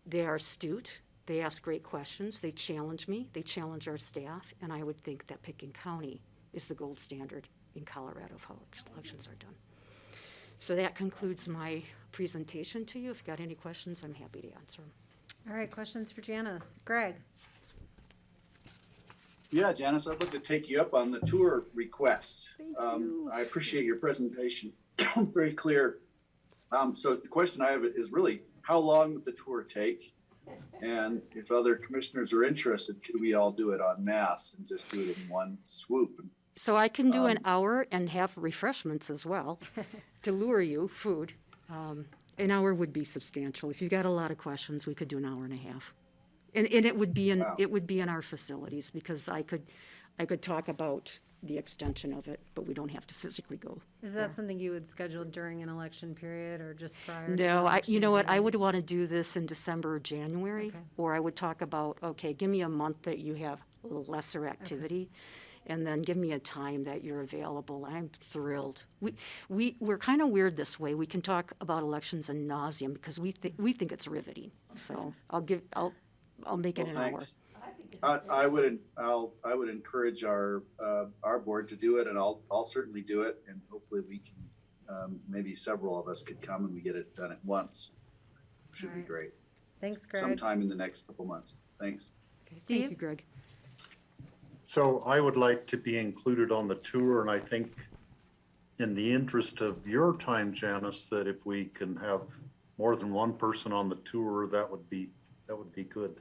They are astute, they ask great questions, they challenge me, they challenge our staff, and I would think that Pickens County is the gold standard in Colorado of how elections are done. So that concludes my presentation to you. If you've got any questions, I'm happy to answer them. All right, questions for Janice. Greg? Yeah, Janice, I'd like to take you up on the tour request. I appreciate your presentation, very clear. So the question I have is really, how long would the tour take? And if other commissioners are interested, could we all do it en masse and just do it in one swoop? So I can do an hour and have refreshments as well to lure you, food. An hour would be substantial. If you got a lot of questions, we could do an hour and a half. And it would be in it would be in our facilities, because I could talk about the extension of it, but we don't have to physically go. Is that something you would schedule during an election period or just prior? to No, election you know what, I period? would want to do this in December or January, Okay. or I would talk about, okay, give me a month that you have lesser activity, and then give me a time that you're available. I'm thrilled. We're kind of weird this way. We can talk about elections ad nauseum because we think it's riveting. So I'll make it an hour. Thanks. I would encourage our board to do it, and I'll certainly do it, and hopefully we can, maybe several of us could come and we get it done at once. Should be Alright. great. Thanks, Greg. Sometime in the next couple months. Thanks. Okay, Steve? Thank you, Greg. So I would like to be included on the tour, and I think in the interest of your time, Janice, that if we can have more than one person on the tour, that would be good.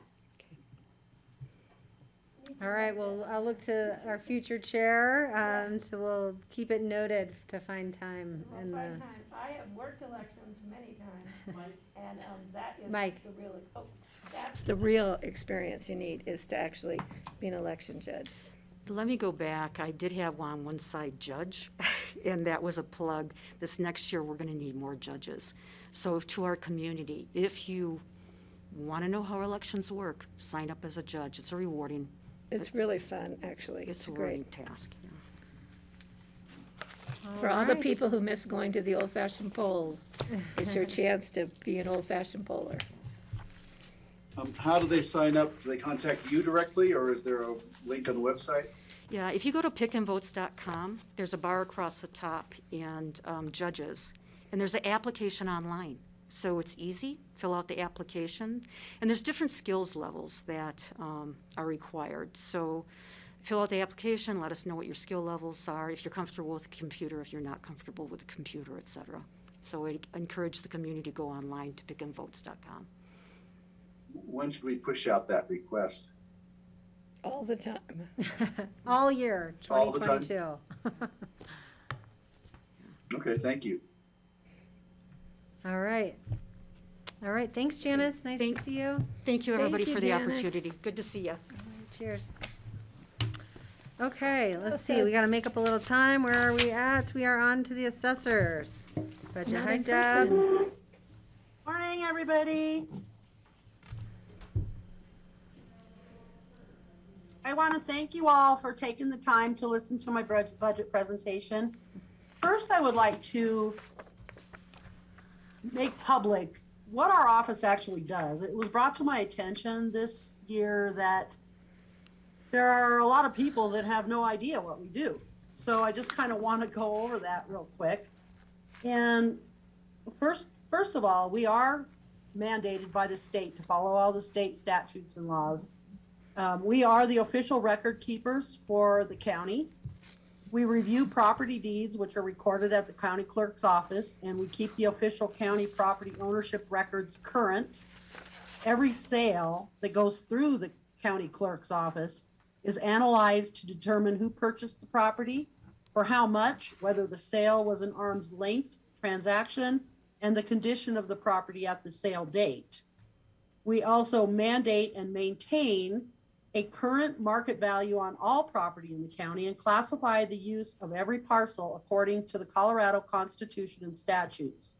All right, well, I'll look to our future chair, so we'll keep it noted to find time in the. I have worked elections many times, and that is Mike. that's the real experience you need, is to actually be an election judge. Let me go back. I did have one side judge, and that was a plug. This next year, we're going to need more judges. So to our community, if you want to know how elections work, sign up as a judge. It's a rewarding. It's really fun, actually. It's a great. rewarding task. Yeah. For all the people who miss going to the old-fashioned polls, it's your chance to be an old-fashioned poller. How do they sign up? Do they contact you directly, or is there a link on the website? Yeah, if you go to pickandvotes.com, there's a bar across the top and judges, and there's an application online. So it's easy, fill out the application, and there's different skills levels that are required. So fill out the application, let us know what your skill levels are, if you're comfortable with the computer, if you're not comfortable with the computer, et cetera. So I encourage the community to go online to pickandvotes.com. When should we push out that request? All the time. All year, All the time. 2022. Okay, thank you. All right. All right, thanks, Janice. Nice to see you. Thank you, everybody, you, for the Janice. opportunity. Good to see you. Cheers. Okay, let's see. We got to make up a little time. Where are we at? We are on to the assessors. Budget. Hi, Deb. Morning, everybody. I want to thank you all for taking the time to listen to my budget presentation. First, I would like to make public what our office actually does. It was brought to my attention this year that there are a lot of people that have no idea what we do. So I just kind of want to go over that real quick. And first of all, we are mandated by the state to follow all the state statutes and laws. We are the official record keepers for the county. We review property deeds, which are recorded at the county clerk's office, and we keep the official county property ownership records current. Every sale that goes through the county clerk's office is analyzed to determine who purchased the property, for how much, whether the sale was an arm's length transaction, and the condition of the property at the sale date. We also mandate and maintain a current market value on all property in the county, and classify the use of every parcel according to the Colorado Constitution and statutes.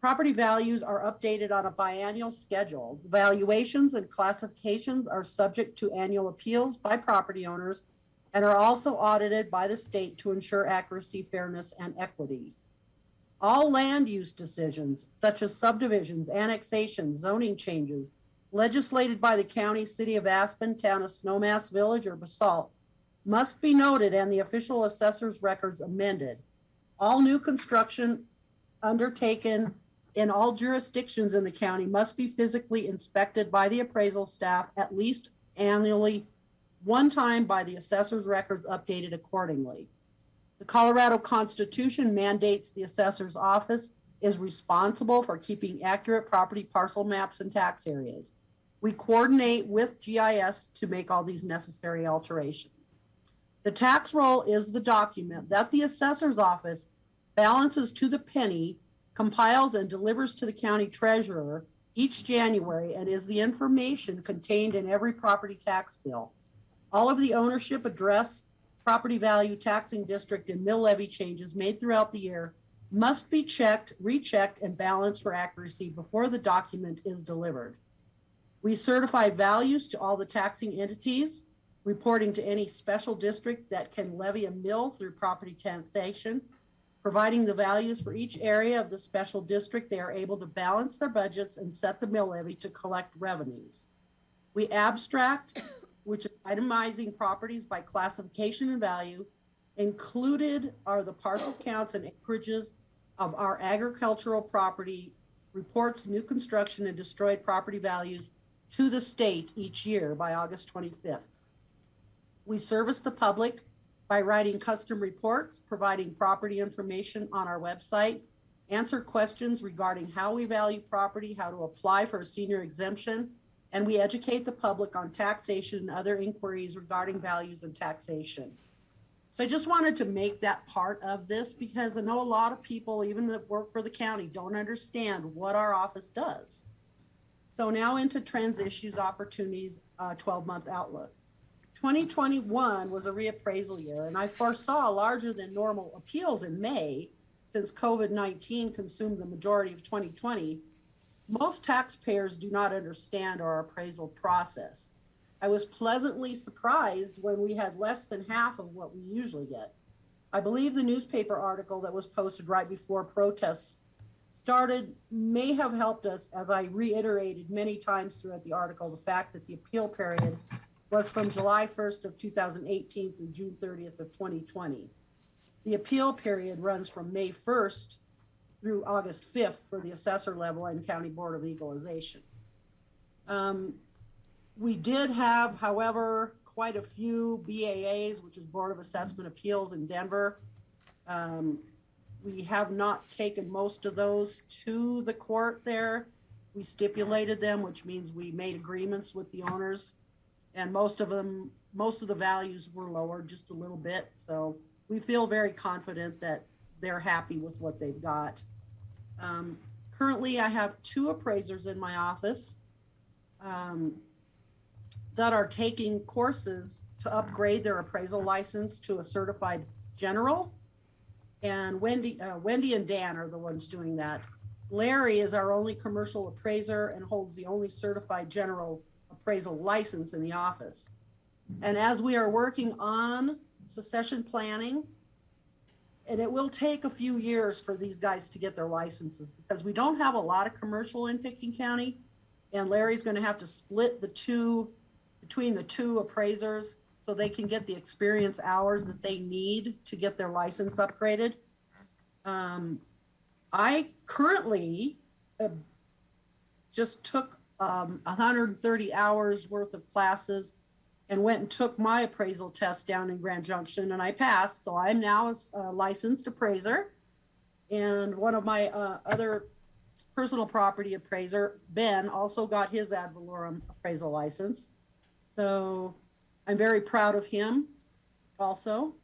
Property values are updated on a biannual schedule. Valuations and classifications are subject to annual appeals by property owners and are also audited by the state to ensure accuracy, fairness, and equity. All land use decisions, such as subdivisions, annexations, zoning changes, legislated by the county, city of Aspen, town of Snowmass Village, or Basalt, must be noted and the official assessor's records amended. All new construction undertaken in all jurisdictions in the county must be physically inspected by the appraisal staff at least annually, one time by the assessor's records updated accordingly. The Colorado Constitution mandates the assessor's office is responsible for keeping accurate property parcel maps and tax areas. We coordinate with GIS to make all these necessary alterations. The tax roll is the document that the assessor's office balances to the penny, compiles and delivers to the county treasurer each January, and is the information contained in every property tax bill. All of the ownership, address, property value, taxing district, and mill levy changes made throughout the year must be checked, rechecked, and balanced for accuracy before the document is delivered. We certify values to all the taxing entities, reporting to any special district that can levy a mill through property taxation. Providing the values for each area of the special district, they are able to balance their budgets and set the mill levy to collect revenues. We abstract, which is itemizing properties by classification and value. Included are the parcel counts and acreages of our agricultural property, reports new construction and destroyed property values to the state each year by August 25th. We service the public by writing custom reports, providing property information on our website, answer questions regarding how we value property, how to apply for a senior exemption, and we educate the public on taxation and other inquiries regarding values and taxation. So I just wanted to make that part of this because I know a lot of people, even that work for the county, don't understand what our office does. So now into trends, issues, opportunities, 12-month outlook. 2021 was a reappraisal year, and I foresaw larger than normal appeals in May since COVID-19 consumed the majority of 2020. Most taxpayers do not understand our appraisal process. I was pleasantly surprised when we had less than half of what we usually get. I believe the newspaper article that was posted right before protests started may have helped us, as I reiterated many times throughout the article, the fact that the appeal period was from July 1st of 2018 through June 30th of 2020. The appeal period runs from May 1st through August 5th for the assessor level and County Board of Equalization. We did have, however, quite a few BAAs, which is Board of Assessment Appeals in Denver. We have not taken most of those to the court there. We stipulated them, which means we made agreements with the owners. And most of the values were lowered just a little bit. So we feel very confident that they're happy with what they've got. Currently, I have 2 appraisers in my office that are taking courses to upgrade their appraisal license to a certified general. And Wendy and Dan are the ones doing that. Larry is our only commercial appraiser and holds the only certified general appraisal license in the office. And as we are working on succession planning, and it will take a few years for these guys to get their licenses because we don't have a lot of commercial in Pickton County, and Larry's going to have to split between the 2 appraisers so they can get the experience hours that they need to get their license upgraded. I currently just took 130 hours worth of classes and went and took my appraisal test down in Grand Junction, and I passed. So I'm now a licensed appraiser. And one of my other personal property appraiser, Ben, also got his ad valorem appraisal license. So I'm very proud of him also.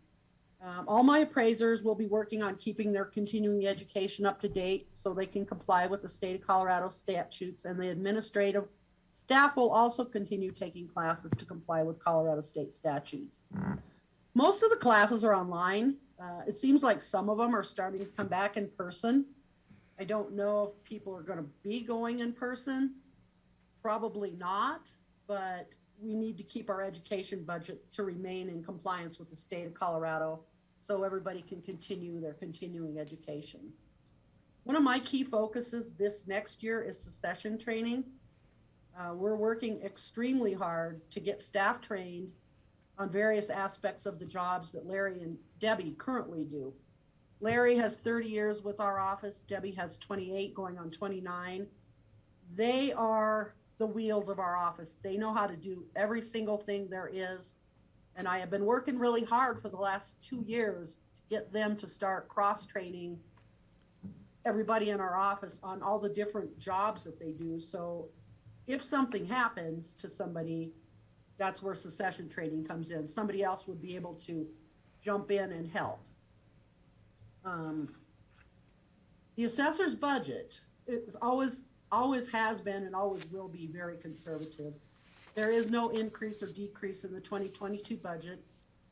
All my appraisers will be working on keeping their continuing education up to date so they can comply with the state of Colorado statutes and the administrative Staff will also continue taking classes to comply with Colorado state statutes. Most of the classes are online. It seems like some of them are starting to come back in person. I don't know if people are going to be going in person. Probably not, but we need to keep our education budget to remain in compliance with the state of Colorado so everybody can continue their continuing education. One of my key focuses this next year is succession training. We're working extremely hard to get staff trained on various aspects of the jobs that Larry and Debbie currently do. Larry has 30 years with our office. Debbie has 28, going on 29. They are the wheels of our office. They know how to do every single thing there is. And I have been working really hard for the last 2 years to get them to start cross-training everybody in our office on all the different jobs that they do. So if something happens to somebody, that's where succession training comes in. Somebody else would be able to jump in and help. The assessor's budget is always has been and always will be very conservative. There is no increase or decrease in the 2022 budget,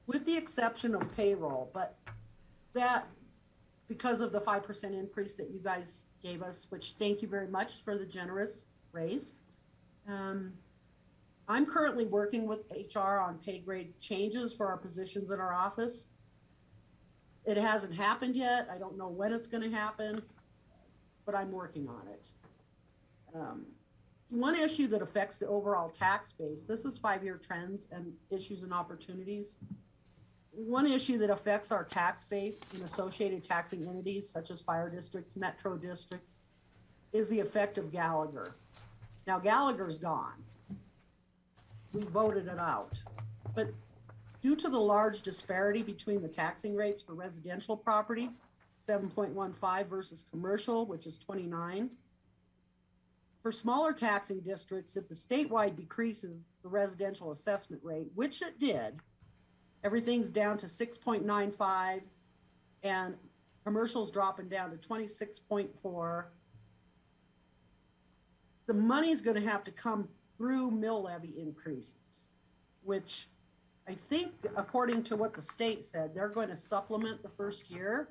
with the exception of payroll, but that, because of the 5% increase that you guys gave us, which thank you very much for the generous raise. I'm currently working with HR on pay grade changes for our positions in our office. It hasn't happened yet. I don't know when it's going to happen, but I'm working on it. One issue that affects the overall tax base, this is 5-year trends and issues and opportunities. One issue that affects our tax base and associated taxing entities, such as fire districts, metro districts, is the effect of Gallagher. Now, Gallagher's gone. We voted it out. But due to the large disparity between the taxing rates for residential property, 7.15 versus commercial, which is 29. For smaller taxing districts, if the statewide decreases the residential assessment rate, which it did, everything's down to 6.95 and commercial's dropping down to 26.4. The money's going to have to come through mill levy increases, which I think, according to what the state said, they're going to supplement the first year.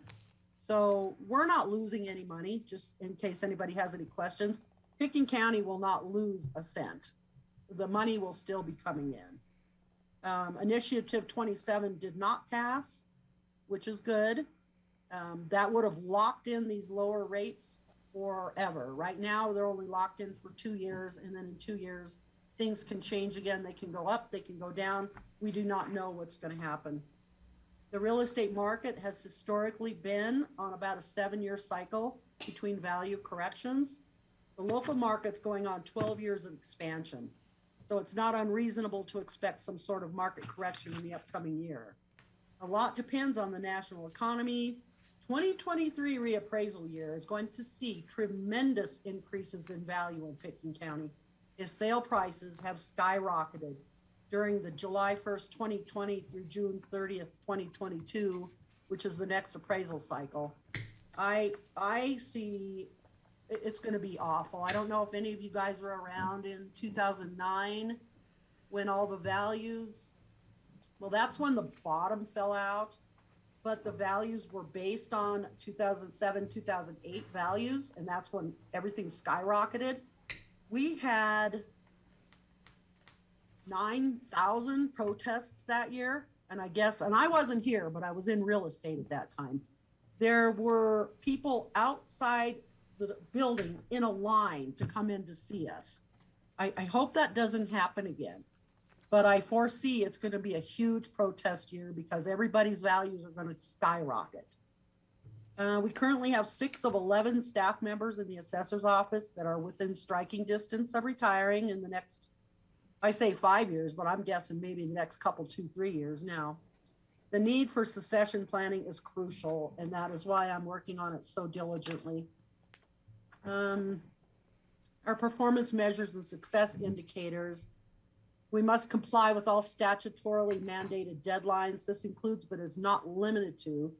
So we're not losing any money, just in case anybody has any questions. Pickens County will not lose a cent. The money will still be coming in. Initiative 27 did not pass, which is good. That would have locked in these lower rates forever. Right now, they're only locked in for 2 years, and then in 2 years, things can change again. They can go up, they can go down. We do not know what's going to happen. The real estate market has historically been on about a 7-year cycle between value corrections. The local market's going on 12 years of expansion. So it's not unreasonable to expect some sort of market correction in the upcoming year. A lot depends on the national economy. 2023 reappraisal year is going to see tremendous increases in value in Pickens County if sale prices have skyrocketed during the July 1st, 2020 through June 30th, 2022, which is the next appraisal cycle. I see it's going to be awful. I don't know if any of you guys were around in 2009 when all the values, well, that's when the bottom fell out, but the values were based on 2007, 2008 values, and that's when everything skyrocketed. We had 9,000 protests that year, and I wasn't here, but I was in real estate at that time. There were people outside the building in a line to come in to see us. I hope that doesn't happen again, but I foresee it's going to be a huge protest year because everybody's values are going to skyrocket. We currently have 6 of 11 staff members in the assessor's office that are within striking distance of retiring in the next, I say 5 years, but I'm guessing maybe the next couple, 2-3 years now. The need for succession planning is crucial, and that is why I'm working on it so diligently. Our performance measures and success indicators. We must comply with all statutorily mandated deadlines. This includes, but is not limited to,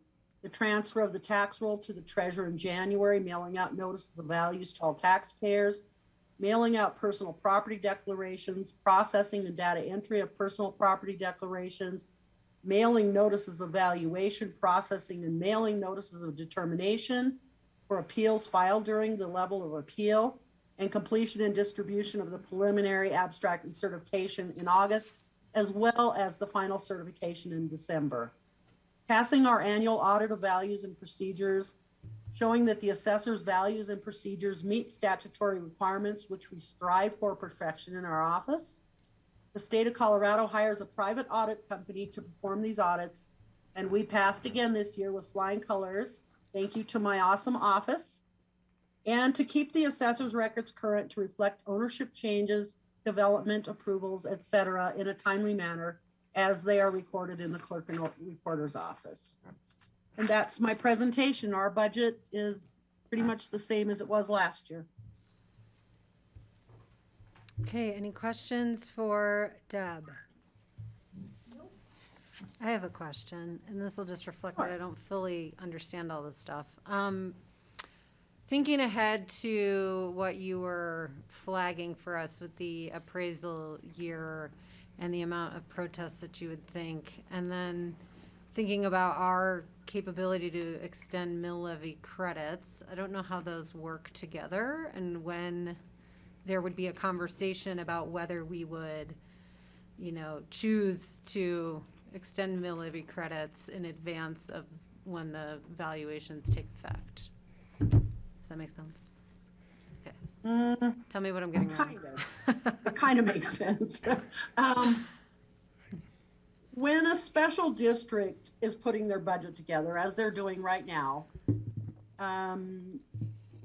the transfer of the tax roll to the treasurer in January, mailing out notices of values to all taxpayers, mailing out personal property declarations, processing and data entry of personal property declarations, mailing notices of valuation, processing and mailing notices of determination for appeals filed during the level of appeal, and completion and distribution of the preliminary abstract and certification in August, as well as the final certification in December. Passing our annual audit of values and procedures, showing that the assessor's values and procedures meet statutory requirements, which we strive for perfection in our office. The state of Colorado hires a private audit company to perform these audits, and we passed again this year with flying colors. Thank you to my awesome office. And to keep the assessor's records current to reflect ownership changes, development approvals, etc., in a timely manner as they are recorded in the clerk and recorder's office. And that's my presentation. Our budget is pretty much the same as it was last year. Okay, any questions for Deb? I have a question, and this will just reflect that I don't fully understand all this stuff. Thinking ahead to what you were flagging for us with the appraisal year and the amount of protests that you would think, and then thinking about our capability to extend mill levy credits, I don't know how those work together and when there would be a conversation about whether we would, choose to extend mill levy credits in advance of when the valuations take effect. Does that make sense? Okay. Tell me what I'm getting wrong. It kind of makes sense. When a special district is putting their budget together, as they're doing right now, when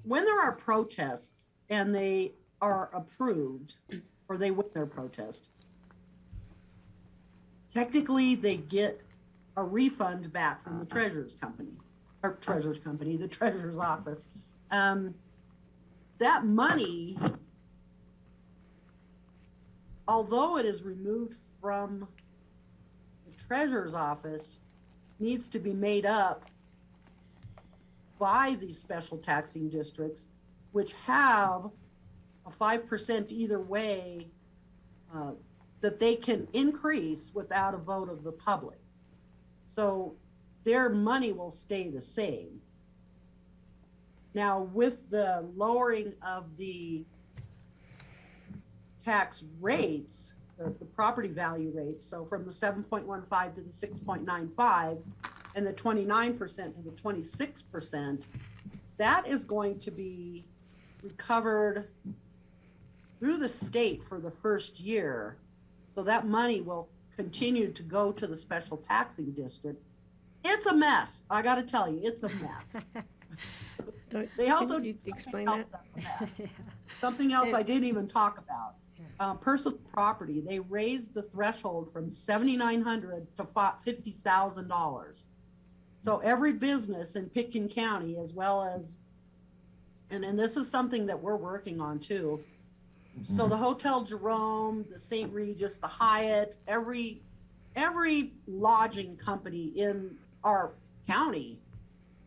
there are protests and they are approved or they win their protest, technically they get a refund back from the treasurer's company, the treasurer's office. That money, although it is removed from the treasurer's office, needs to be made up by these special taxing districts, which have a 5% either way that they can increase without a vote of the public. So their money will stay the same. Now, with the lowering of the tax rates, the property value rates, so from the 7.15 to the 6.95 and the 29% to the 26%, that is going to be recovered through the state for the first year. So that money will continue to go to the special taxing district. It's a mess. I got to tell you, it's a mess. They also Can you explain that? Something else I didn't even talk about. Personal property, they raised the threshold from $7,900 to $50,000. So every business in Pitkin County, as well as, and this is something that we're working on too. So the Hotel Jerome, the St. Regis, the Hyatt, every lodging company in our county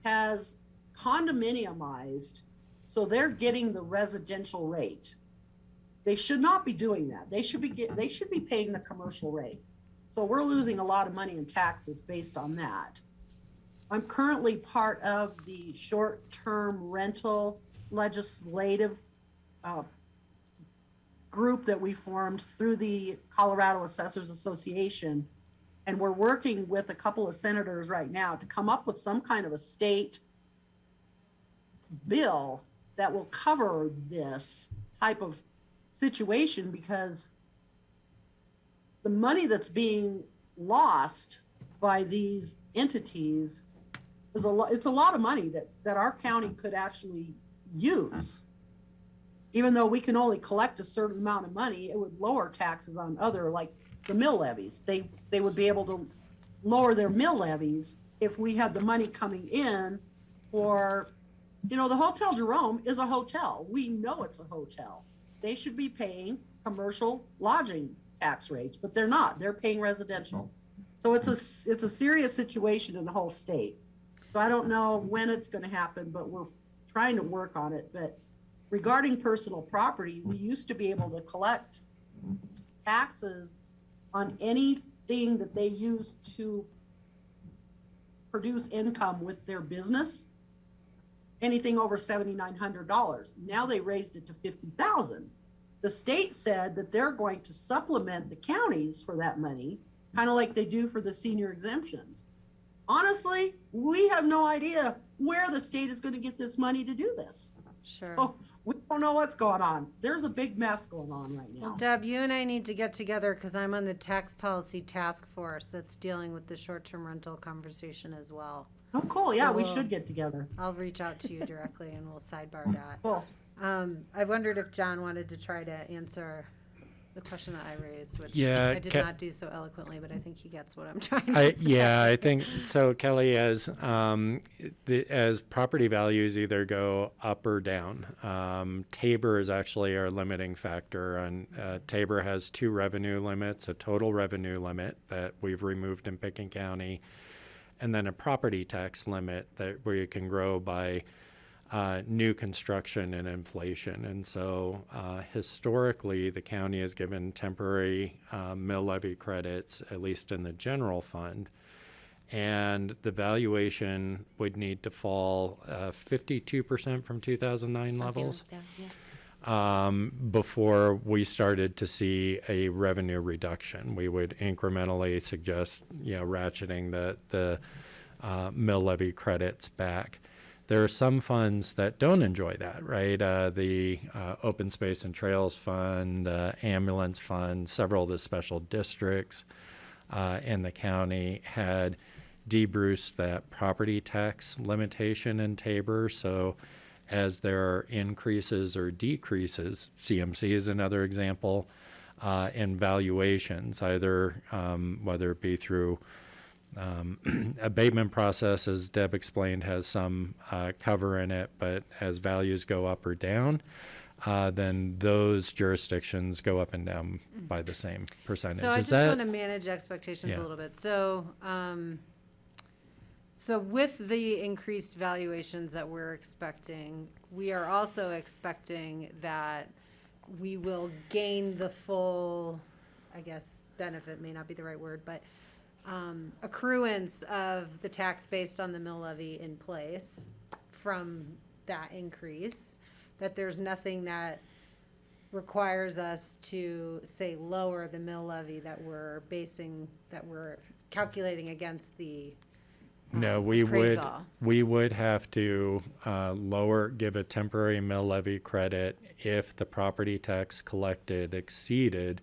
has condominiumized, so they're getting the residential rate. They should not be doing that. They should be paying the commercial rate. So we're losing a lot of money in taxes based on that. I'm currently part of the short-term rental legislative group that we formed through the Colorado Assessors Association. And we're working with a couple of senators right now to come up with some kind of a state bill that will cover this type of situation, because the money that's being lost by these entities is it's a lot of money that our county could actually use. Even though we can only collect a certain amount of money, it would lower taxes on other, like the mill levies. They would be able to lower their mill levies if we had the money coming in for, the Hotel Jerome is a hotel. We know it's a hotel. They should be paying commercial lodging tax rates, but they're not. They're paying residential. So it's a serious situation in the whole state. So I don't know when it's going to happen, but we're trying to work on it. But regarding personal property, we used to be able to collect taxes on anything that they used to produce income with their business, anything over $7,900. Now they raised it to $50,000. The state said that they're going to supplement the counties for that money, kind of like they do for the senior exemptions. Honestly, we have no idea where the state is going to get this money to do this. Sure. So we don't know what's going on. There's a big mess going on right Well, now. Deb, you and I need to get together because I'm on the tax policy task force that's dealing with the short-term rental conversation as well. Oh, cool. Yeah, So we we'll- should get together. I'll reach out to you directly and we'll sidebar that. Cool. I wondered if John wanted to try to answer the question that I raised, which Yeah, I did not do so eloquently, but I think he gets what I'm trying to say. Yeah, I think so, Kelly. As as property values either go up or down, Tabor is actually our limiting factor. And Tabor has two revenue limits: a total revenue limit that we've removed in Pickens County, and then a property tax limit that where you can grow by new construction and inflation. And so historically, the county has given temporary mill levy credits, at least in the general fund. And the valuation would need to fall 52% from 2009 levels before we started to see a revenue reduction. We would incrementally suggest, ratcheting the mill levy credits back. There are some funds that don't enjoy that, right? The Open Space and Trails Fund, Ambulance Fund, several of the special districts in the county had debruced that property tax limitation in Tabor. So as there are increases or decreases, CMC is another example, in valuations, either whether it be through abatement process, as Deb explained, has some cover in it, but as values go up or down, then those jurisdictions go up and down by the same percentage. So I Is just that- want to manage expectations Yeah. a little bit. So, so with the increased valuations that we're expecting, we are also expecting that we will gain the full, I guess, benefit may not be the right word, but accruance of the tax based on the mill levy in place from that increase, that there's nothing that requires us to, say, lower the mill levy that we're calculating against the No, appraisal. we would have to give a temporary mill levy credit if the property tax collected exceeded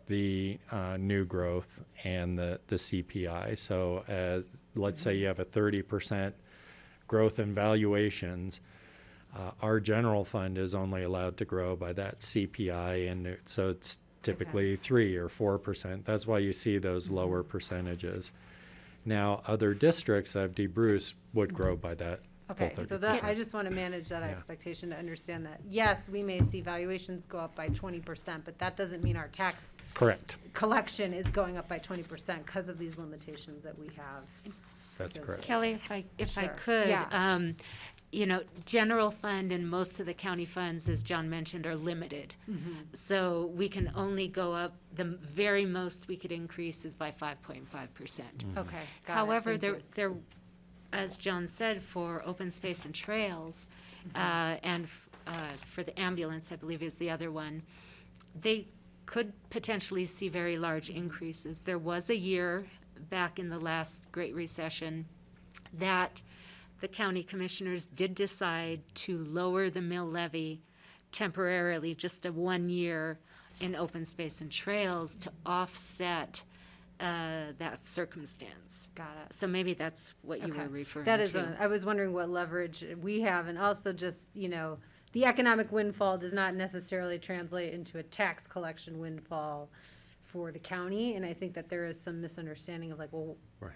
the new growth and the CPI. So as, let's say you have a 30% growth in valuations, our general fund is only allowed to grow by that CPI, and so it's typically 3 or 4%. That's why you see those lower percentages. Now, other districts I've debruced would grow by that full Okay, 30%. so that, I just want to manage that Yeah. expectation to understand that, yes, we may see valuations go up by 20%, but that doesn't mean our tax Correct. collection is going up by 20% because of these limitations that we have. That's associated. correct. Kelly, if I Sure. could, Yeah. general fund and most of the county funds, as John mentioned, are limited. So we can only go up, the very most we could increase is by 5.5%. Okay, got it. However, Thank you. there, as John said, for open space and trails, and for the ambulance, I believe is the other one, they could potentially see very large increases. There was a year back in the last Great Recession that the county commissioners did decide to lower the mill levy temporarily, just a 1 year in open space and trails to offset that circumstance. Got it. So maybe that's what you Okay. were referring That is, to. I was wondering what leverage we have, and also just, the economic windfall does not necessarily translate into a tax collection windfall for the county, and I think that there is some misunderstanding of like, well, Right.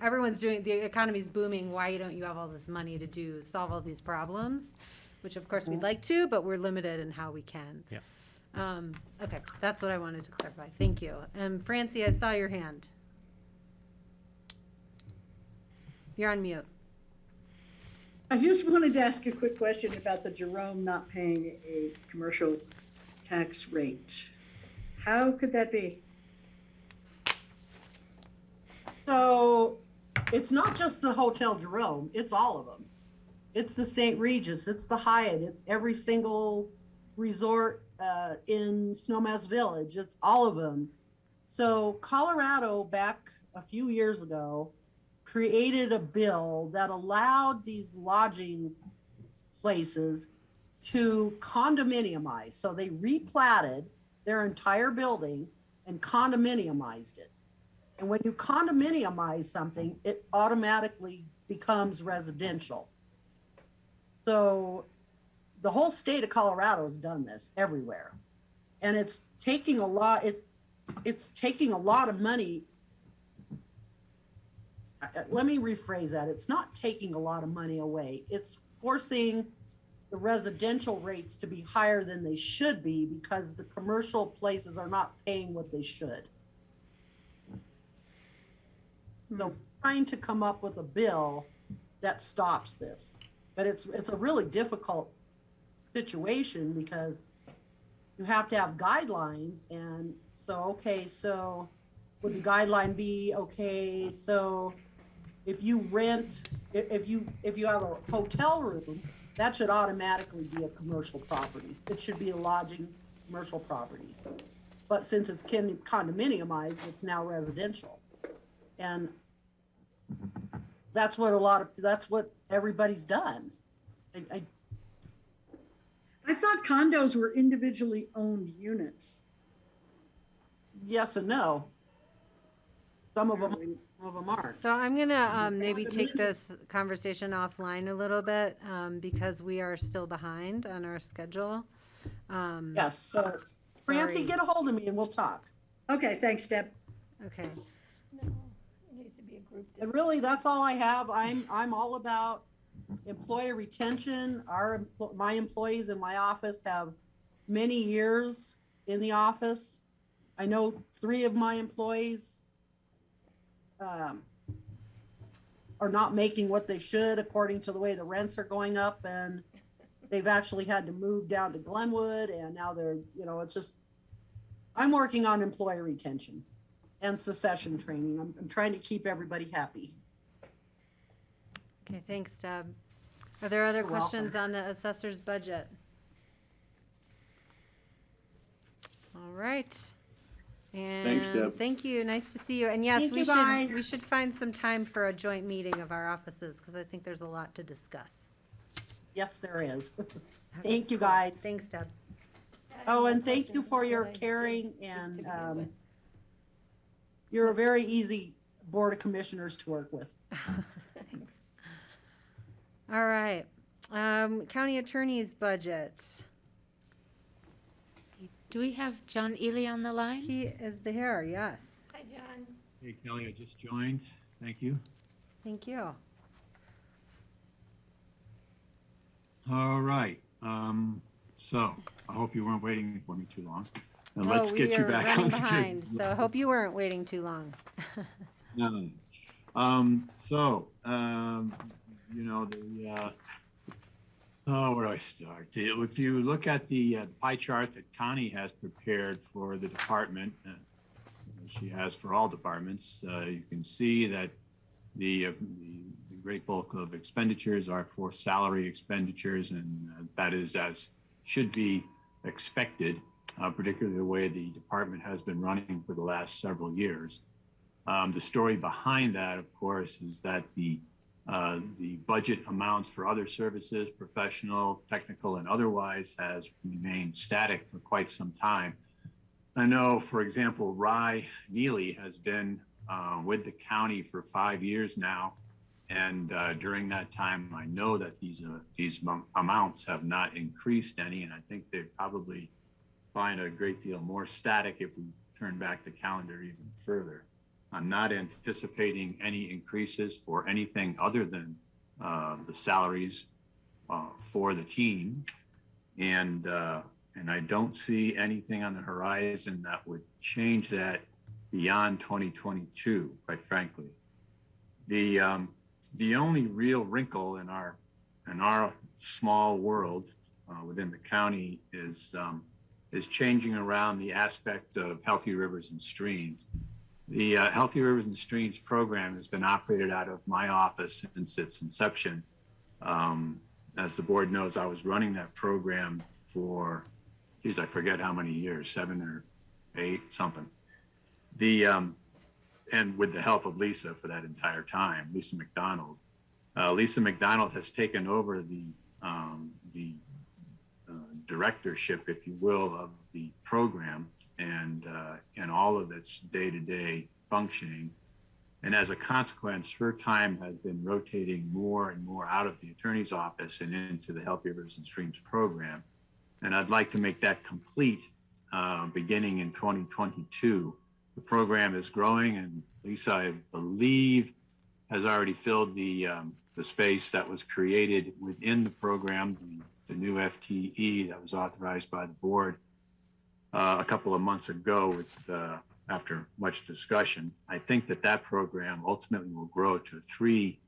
everyone's doing, the economy's booming, why don't you have all this money to solve all these problems? Which of course we'd like to, but we're limited in how we can. Yeah. Okay, that's what I wanted to clarify. Thank you. Francie, I saw your hand. You're on mute. I just wanted to ask a quick question about the Jerome not paying a commercial tax rate. How could that be? So it's not just the Hotel Jerome, it's all of them. It's the St. Regis, it's the Hyatt, it's every single resort in Snowmass Village, it's all of them. So Colorado, back a few years ago, created a bill that allowed these lodging places to condominiumize. So they replatted their entire building and condominiumized it. And when you condominiumize something, it automatically becomes residential. So the whole state of Colorado has done this everywhere. And it's taking a lot, it's taking a lot of money. Let me rephrase that. It's not taking a lot of money away. It's forcing the residential rates to be higher than they should be because the commercial places are not paying what they should. So trying to come up with a bill that stops this. But it's a really difficult situation because you have to have guidelines. And so, okay, so would the guideline be, okay, so if you rent, if you have a hotel room, that should automatically be a commercial property. It should be a lodging commercial property. But since it's condominiumized, it's now residential. And that's what everybody's done. I thought condos were individually owned units. Yes and no. Some of them aren't. So I'm gonna maybe take this conversation offline a little bit because we are still behind on our schedule. Yes, so Francie, get a hold of me and we'll talk. Okay, thanks, Deb. Okay. No, it needs to be a group. And really, that's all I have. I'm all about employee retention. My employees in my office have many years in the office. I know 3 of my employees are not making what they should according to the way the rents are going up, and they've actually had to move down to Glenwood, and now they're, it's just, I'm working on employee retention and succession training. I'm trying to keep everybody happy. Okay, thanks, Deb. Are there other You're questions welcome. on the assessor's budget? All right. And Thanks, Deb. thank you. Nice to see you. And yes, Thank we you, guys. should find some time for a joint meeting of our offices because I think there's a lot to discuss. Yes, there is. Thank you, guys. Thanks, Deb. Oh, and thank you for your caring and you're a very easy board of commissioners to work with. Thanks. All right. County attorney's budget. Do we have John Ely on the line? He is there, yes. Hi, John. Hey, Kelly, I just joined. Thank you. Thank you. All right. So I hope you weren't waiting for me too long. And let's we get you are back running on schedule. behind, so I hope you weren't waiting too long. No. Where do I start? If you look at the pie chart that Connie has prepared for the department, she has for all departments, you can see that the great bulk of expenditures are for salary expenditures, and that is as should be expected, particularly the way the department has been running for the last several years. The story behind that, of course, is that the budget amounts for other services, professional, technical, and otherwise, has remained static for quite some time. I know, for example, Rye Neely has been with the county for 5 years now. And during that time, I know that these amounts have not increased any, and I think they probably find a great deal more static if we turn back the calendar even further. I'm not anticipating any increases for anything other than the salaries for the team, and I don't see anything on the horizon that would change that beyond 2022, quite frankly. The only real wrinkle in our and our small world within the county is changing around the aspect of healthy rivers and streams. The Healthy Rivers and Streams program has been operated out of my office since its inception. As the board knows, I was running that program for, geez, I forget how many years, 7 or 8, something. And with the help of Lisa for that entire time, Lisa McDonald. Lisa McDonald has taken over the directorship, if you will, of the program and all of its day-to-day functioning. And as a consequence, her time has been rotating more and more out of the attorney's office and into the Healthy Rivers and Streams program. And I'd like to make that complete beginning in 2022. The program is growing, and Lisa, I believe, has already filled the space that was created within the program, the new FTE that was authorized by the board a couple of months ago with after much discussion. I think that program ultimately will grow to 3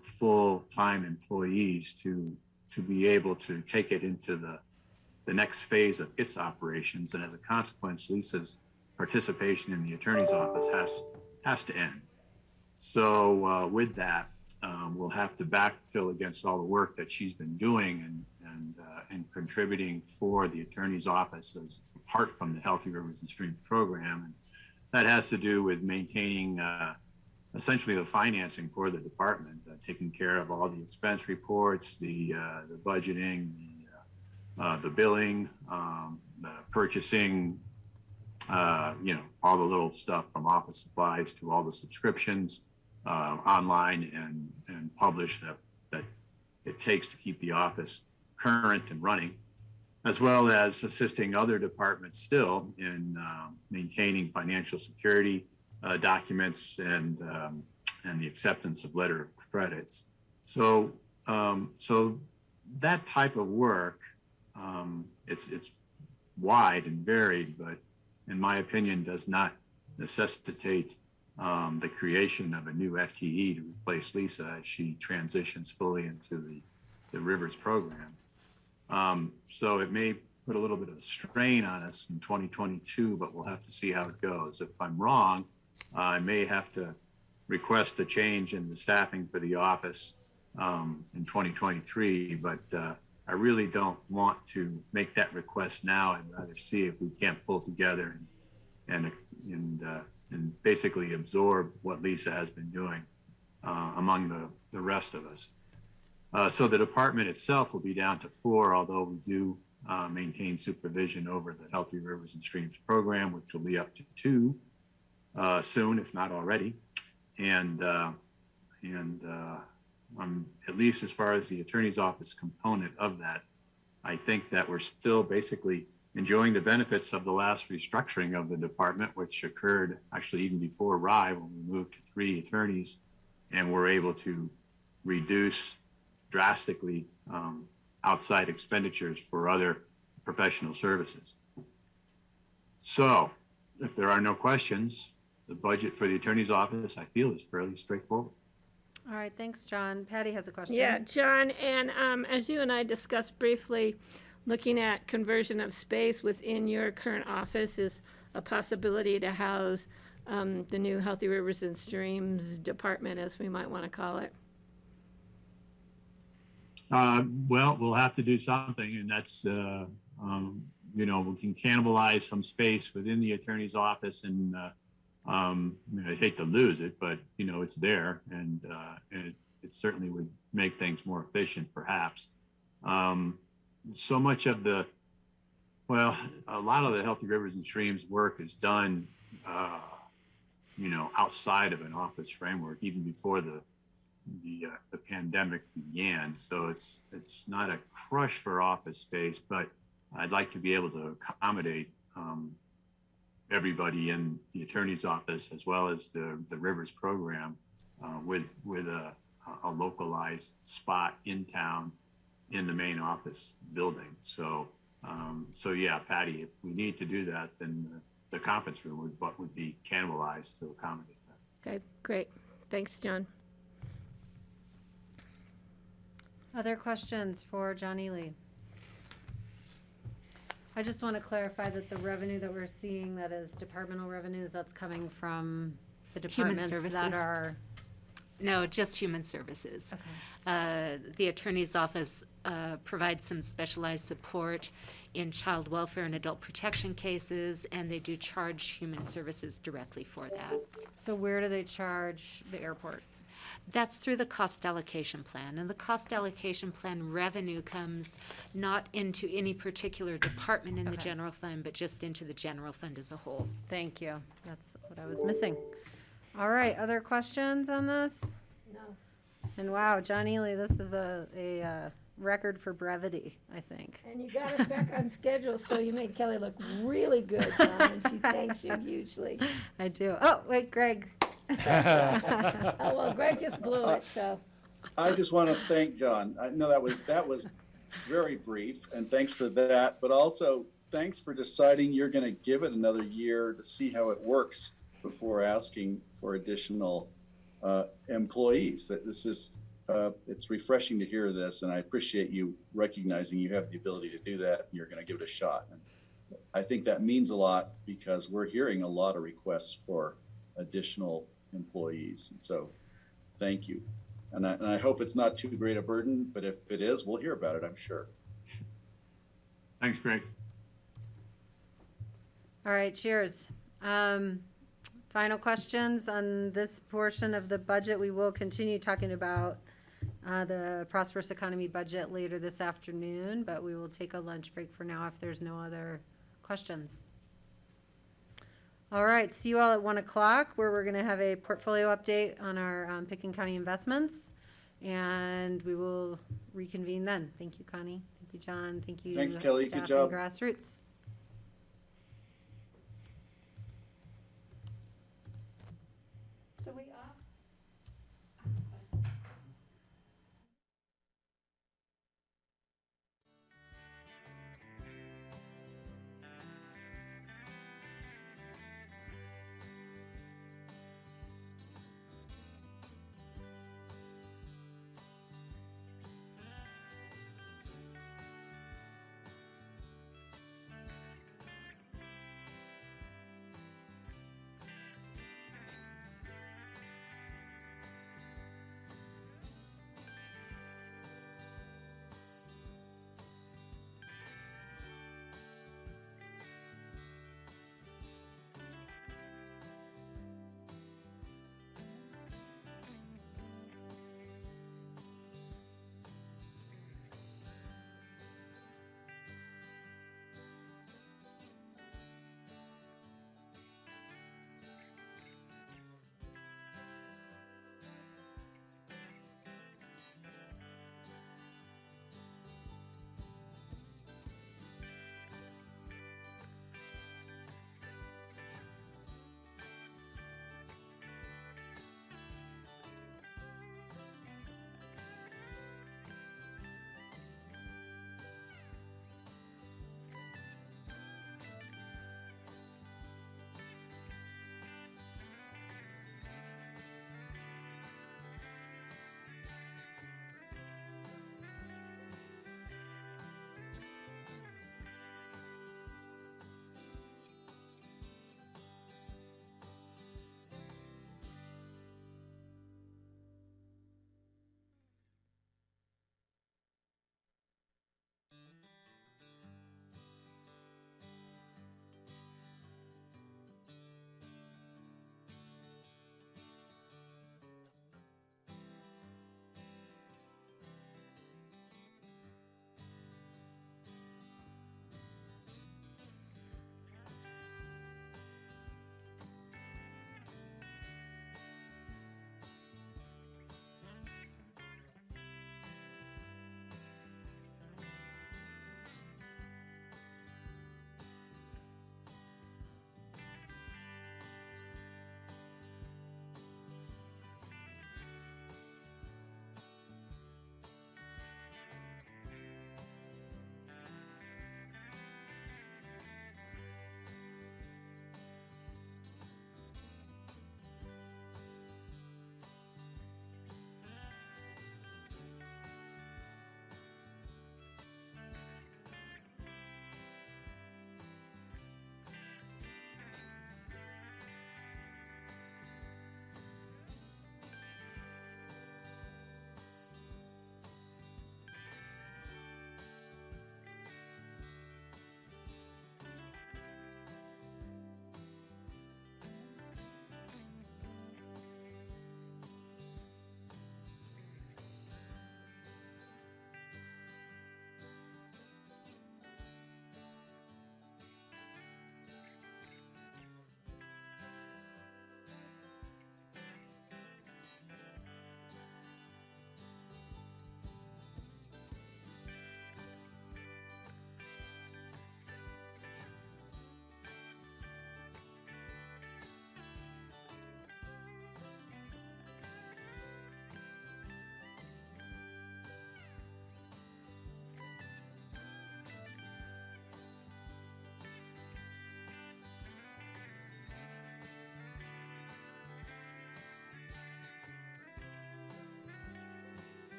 full-time employees to be able to take it into the next phase of its operations. And as a consequence, Lisa's participation in the attorney's office has to end. So with that, we'll have to backfill against all the work that she's been doing and contributing for the attorney's office as apart from the Healthy Rivers and Streams program. And that has to do with maintaining essentially the financing for the department, taking care of all the expense reports, the budgeting, the billing, the purchasing, all the little stuff from office supplies to all the subscriptions online and published that it takes to keep the office current and running, as well as assisting other departments still in maintaining financial security documents and the acceptance of letter of credits. So that type of work, it's wide and varied, but in my opinion, does not necessitate the creation of a new FTE to replace Lisa as she transitions fully into the Rivers program. So it may put a little bit of a strain on us in 2022, but we'll have to see how it goes. If I'm wrong, I may have to request a change in the staffing for the office in 2023, but I really don't want to make that request now. I'd rather see if we can't pull together and basically absorb what Lisa has been doing among the rest of us. So the department itself will be down to 4, although we do maintain supervision over the Healthy Rivers and Streams program, which will be up to 2 soon, if not already. And at least as far as the attorney's office component of that, I think that we're still basically enjoying the benefits of the last restructuring of the department, which occurred actually even before RIE when we moved to 3 attorneys and were able to reduce drastically outside expenditures for other professional services. So if there are no questions, the budget for the attorney's office, I feel, is fairly straightforward. All right, thanks, John. Patty has a question. Yeah, John, and as you and I discussed briefly, looking at conversion of space within your current office is a possibility to house the new Healthy Rivers and Streams department, as we might want to call it. Well, we'll have to do something, and that's, we can cannibalize some space within the attorney's office, and I hate to lose it, but it's there, and it certainly would make things more efficient, perhaps. So much of a lot of the Healthy Rivers and Streams work is done, outside of an office framework, even before the pandemic began. So it's not a crush for office space, but I'd like to be able to accommodate everybody in the attorney's office as well as the Rivers program with a localized spot in town in the main office building. So yeah, Patty, if we need to do that, then the conference room would be cannibalized to accommodate that. Okay, great. Thanks, John. Other questions for John Ely? I just want to clarify that the revenue that we're seeing, that is departmental revenues, that's coming from the Human departments that services. are. No, just human services. The attorney's office provides some specialized support in child welfare and adult protection cases, and they do charge human services directly for that. So where do they charge the airport? That's through the cost allocation plan, and the cost allocation plan revenue comes not into any particular department in the Okay. general fund, but just into the general fund as a whole. Thank you. That's what I was missing. All right, other questions on this? No. And wow, John Ely, this is a record for brevity, I think. And you got us back on schedule, so you made Kelly look really good, John, and she thanks you hugely. I do. Oh, wait, Greg. Oh, well, Greg just blew it, so. I just want to thank John. I know that was very brief, and thanks for that. But also, thanks for deciding you're going to give it another year to see how it works before asking for additional employees. That this is it's refreshing to hear this, and I appreciate you recognizing you have the ability to do that. And you're going to give it a shot. And I think that means a lot because we're hearing a lot of requests for additional employees, and so thank you. And I hope it's not too great a burden, but if it is, we'll hear about it, I'm sure. Thanks, Greg. All right, cheers. Final questions on this portion of the budget. We will continue talking about the Prosperous Economy budget later this afternoon, but we will take a lunch break for now if there's no other questions. All right, see you all at 1 o'clock, where we're going to have a portfolio update on our Pickens County investments, and we will reconvene then. Thank you, Connie. Thank you, John. Thank you, Thanks, Kelly. Good staff and job. Grassroots. So we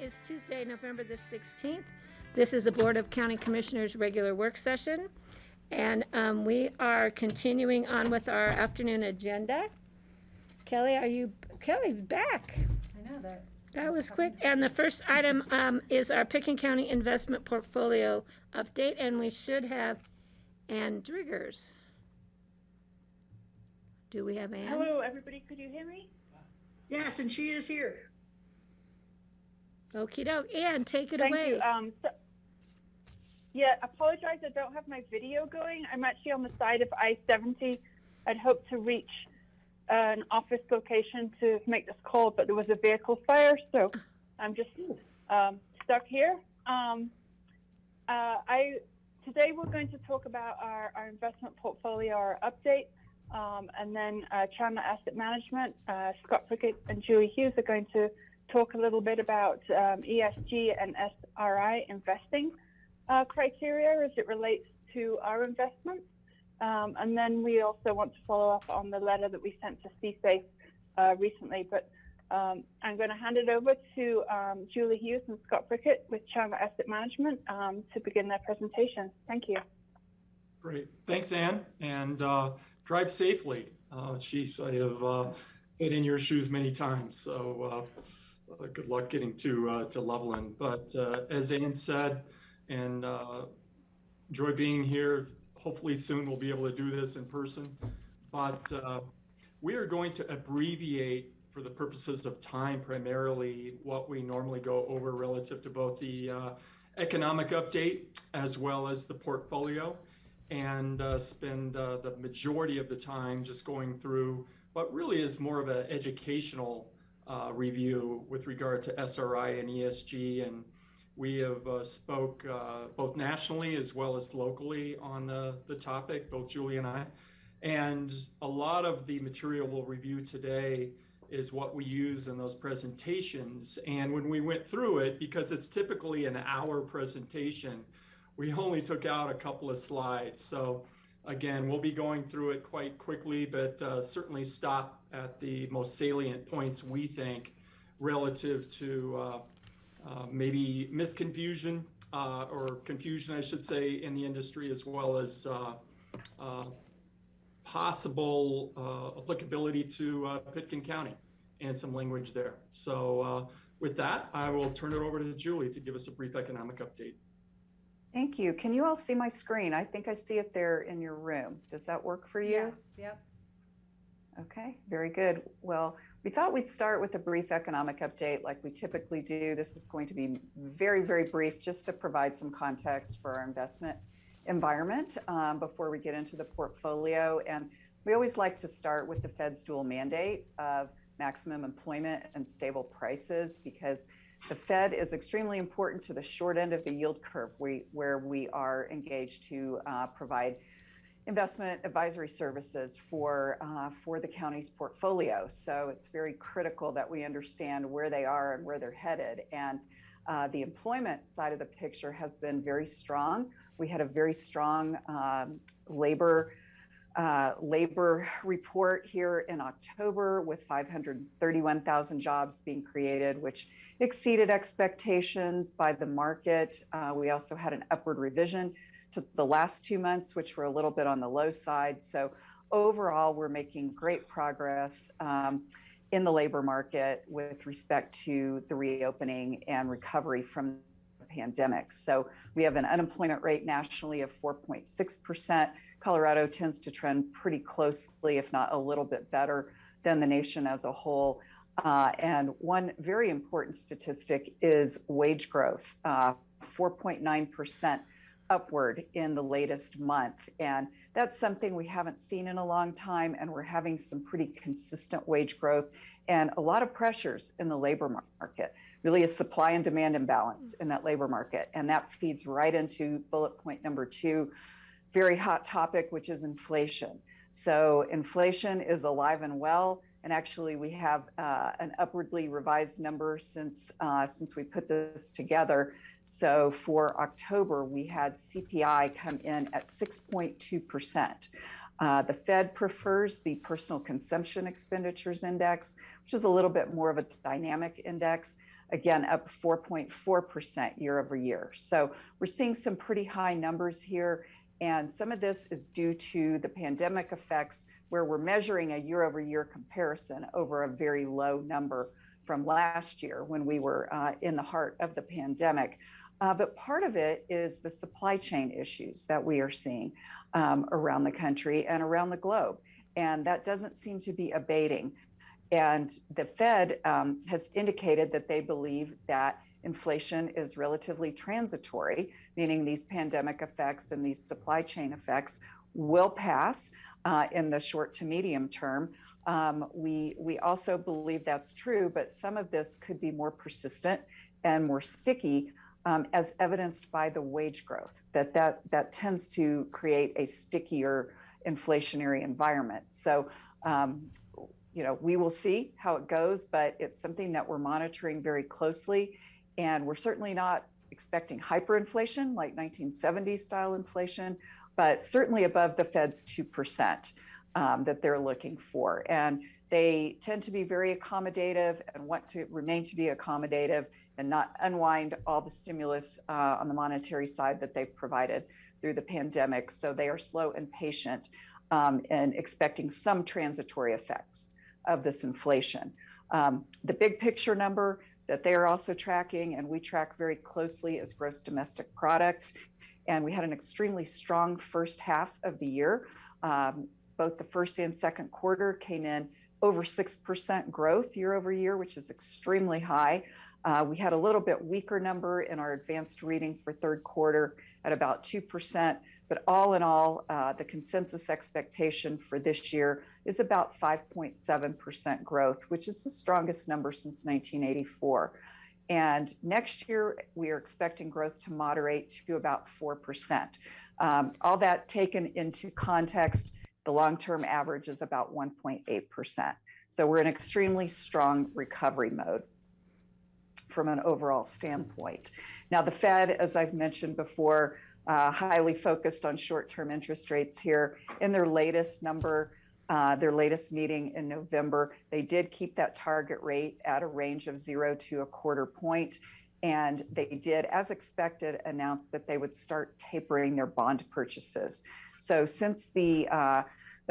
is Tuesday, November the 16th. This is the Board of County Commissioners regular work session. And we are continuing on with our afternoon agenda. Kelly, back? I know that. That was quick. And the first item is our Picken County investment portfolio update, and we should have Ann Driggers. Do we have Ann? Hello, everybody. Could you hear me? Yes, and she is here. Okie doke. Ann, take it Thank away. you. Yeah, apologize, I don't have my video going. I'm actually on the side of I-70. I'd hoped to reach an office location to make this call, but there was a vehicle fire, so I'm just stuck here. Today we're going to talk about our investment portfolio, our update, and then Chandler Asset Management, Scott Prickett and Julie Hughes are going to talk a little bit about ESG and SRI investing criteria as it relates to our investments. And then we also want to follow up on the letter that we sent to CSAFE recently. But I'm going to hand it over to Julie Hughes and Scott Prickett with Chandler Asset Management to begin their presentation. Thank you. Great. Thanks, Ann. And drive safely. Jeez, I have been in your shoes many times. So good luck getting to Loveland. But as Ann said, and enjoy being here. Hopefully soon we'll be able to do this in person. But we are going to abbreviate, for the purposes of time, primarily what we normally go over relative to both the economic update as well as the portfolio, and spend the majority of the time just going through what really is more of an educational review with regard to SRI and ESG. And we have spoke both nationally as well as locally on the topic, both Julie and I. And a lot of the material we'll review today is what we use in those presentations. And when we went through it, because it's typically an hour presentation, we only took out a couple of slides. So again, we'll be going through it quite quickly, but certainly stop at the most salient points we think relative to maybe misconfusion or confusion, I should say, in the industry, as well as possible applicability to Pitkin County and some language there. So with that, I will turn it over to Julie to give us a brief economic update. Thank you. Can you all see my screen? I think I see it there in your room. Does that work for you? Yes, yep. Okay, very good. Well, we thought we'd start with a brief economic update like we typically do. This is going to be very, very brief, just to provide some context for our investment environment before we get into the portfolio. And we always like to start with the Fed's dual mandate of maximum employment and stable prices, because the Fed is extremely important to the short end of the yield curve, where we are engaged to provide investment advisory services for the county's portfolio. So it's very critical that we understand where they are and where they're headed. And the employment side of the picture has been very strong. We had a very strong labor report here in October, with 531,000 jobs being created, which exceeded expectations by the market. We also had an upward revision to the last 2 months, which were a little bit on the low side. So overall, we're making great progress in the labor market with respect to the reopening and recovery from the pandemic. So we have an unemployment rate nationally of 4.6%. Colorado tends to trend pretty closely, if not a little bit better than the nation as a whole. And one very important statistic is wage growth, 4.9% upward in the latest month. And that's something we haven't seen in a long time. And we're having some pretty consistent wage growth and a lot of pressures in the labor market. Really a supply and demand imbalance in that labor market. And that feeds right into bullet point number 2, very hot topic, which is inflation. So inflation is alive and well. And actually, we have an upwardly revised number since we put this together. So for October, we had CPI come in at 6.2%. The Fed prefers the Personal Consumption Expenditures Index, which is a little bit more of a dynamic index. again, up 4.4% year over year. So we're seeing some pretty high numbers here. And some of this is due to the pandemic effects, where we're measuring a year over year comparison over a very low number from last year when we were in the heart of the pandemic. But part of it is the supply chain issues that we are seeing around the country and around the globe. And that doesn't seem to be abating. And the Fed has indicated that they believe that inflation is relatively transitory, meaning these pandemic effects and these supply chain effects will pass in the short to medium term. We also believe that's true, but some of this could be more persistent and more sticky, as evidenced by the wage growth, that tends to create a stickier inflationary environment. So, we will see how it goes, but it's something that we're monitoring very closely. And we're certainly not expecting hyperinflation like 1970s style inflation, but certainly above the Fed's 2% that they're looking for. And they tend to be very accommodative and want to remain to be accommodative and not unwind all the stimulus on the monetary side that they've provided through the pandemic. So they are slow and patient and expecting some transitory effects of this inflation. The big picture number that they are also tracking, and we track very closely, is gross domestic product. And we had an extremely strong first half of the year. Both the first and second quarter came in over 6% growth year over year, which is extremely high. We had a little bit weaker number in our advanced reading for third quarter at about 2%. But all in all, the consensus expectation for this year is about 5.7% growth, which is the strongest number since 1984. And next year, we are expecting growth to moderate to about 4%. All that taken into context, the long-term average is about 1.8%. So we're in extremely strong recovery mode from an overall standpoint. Now, the Fed, as I've mentioned before, highly focused on short-term interest rates here. In their latest number, their latest meeting in November, they did keep that target rate at a range of 0 to 1/4 point. And they did, as expected, announce that they would start tapering their bond purchases. So since the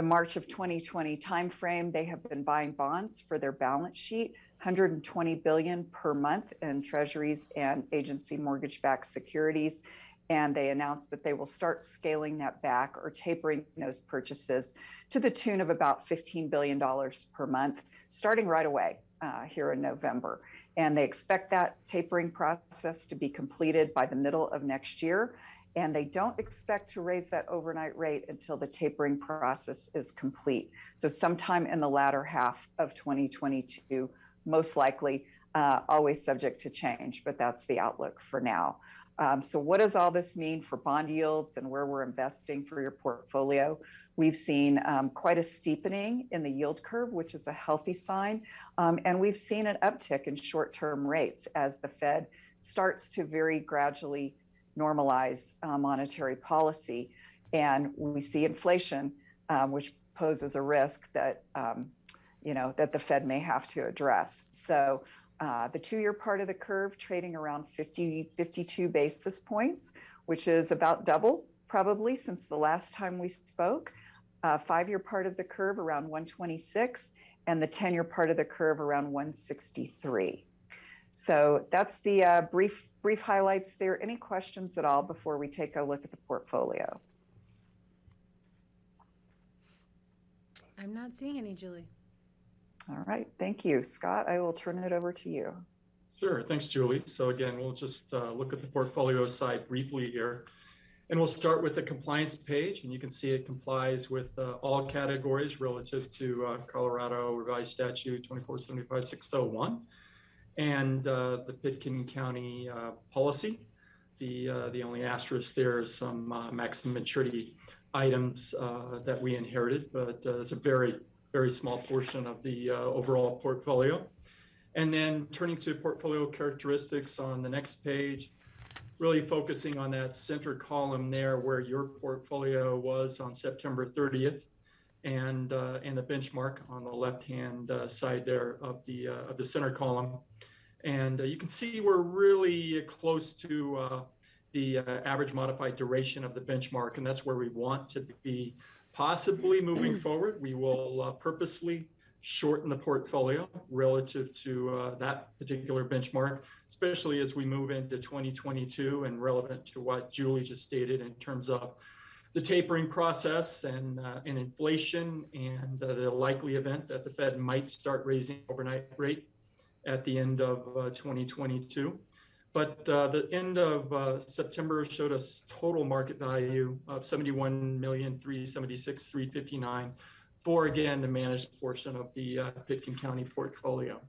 March of 2020 timeframe, they have been buying bonds for their balance sheet, $120 billion per month in treasuries and agency mortgage-backed securities. And they announced that they will start scaling that back or tapering those purchases to the tune of about $15 billion per month, starting right away here in November. And they expect that tapering process to be completed by the middle of next year. And they don't expect to raise that overnight rate until the tapering process is complete. So sometime in the latter half of 2022, most likely, always subject to change, but that's the outlook for now. So what does all this mean for bond yields and where we're investing for your portfolio? We've seen quite a steepening in the yield curve, which is a healthy sign. And we've seen an uptick in short-term rates as the Fed starts to very gradually normalize monetary policy. And we see inflation, which poses a risk that, that the Fed may have to address. So the 2-year part of the curve trading around 52 basis points, which is about double probably since the last time we spoke. 5-year part of the curve around 126, and the 10-year part of the curve around 163. So that's the brief highlights there. Any questions at all before we take a look at the portfolio? I'm not seeing any, Julie. All right, thank you. Scott, I will turn it over to you. Sure, thanks, Julie. So again, we'll just look at the portfolio side briefly here. And we'll start with the compliance page, and you can see it complies with all categories relative to Colorado Revised Statute 2475-601 and the Pitkin County policy. The only asterisk there is some maximum maturity items that we inherited, but it's a very, very small portion of the overall portfolio. And then turning to portfolio characteristics on the next page, really focusing on that center column there where your portfolio was on September 30th, and the benchmark on the left-hand side there of the center column. And you can see we're really close to the average modified duration of the benchmark, and that's where we want to be. Possibly moving forward, we will purposefully shorten the portfolio relative to that particular benchmark, especially as we move into 2022 and relevant to what Julie just stated in terms of the tapering process and inflation and the likely event that the Fed might start raising overnight rate at the end of 2022. But the end of September showed us total market value of $71,376,359 for, again, the managed portion of the Pitkin County portfolio.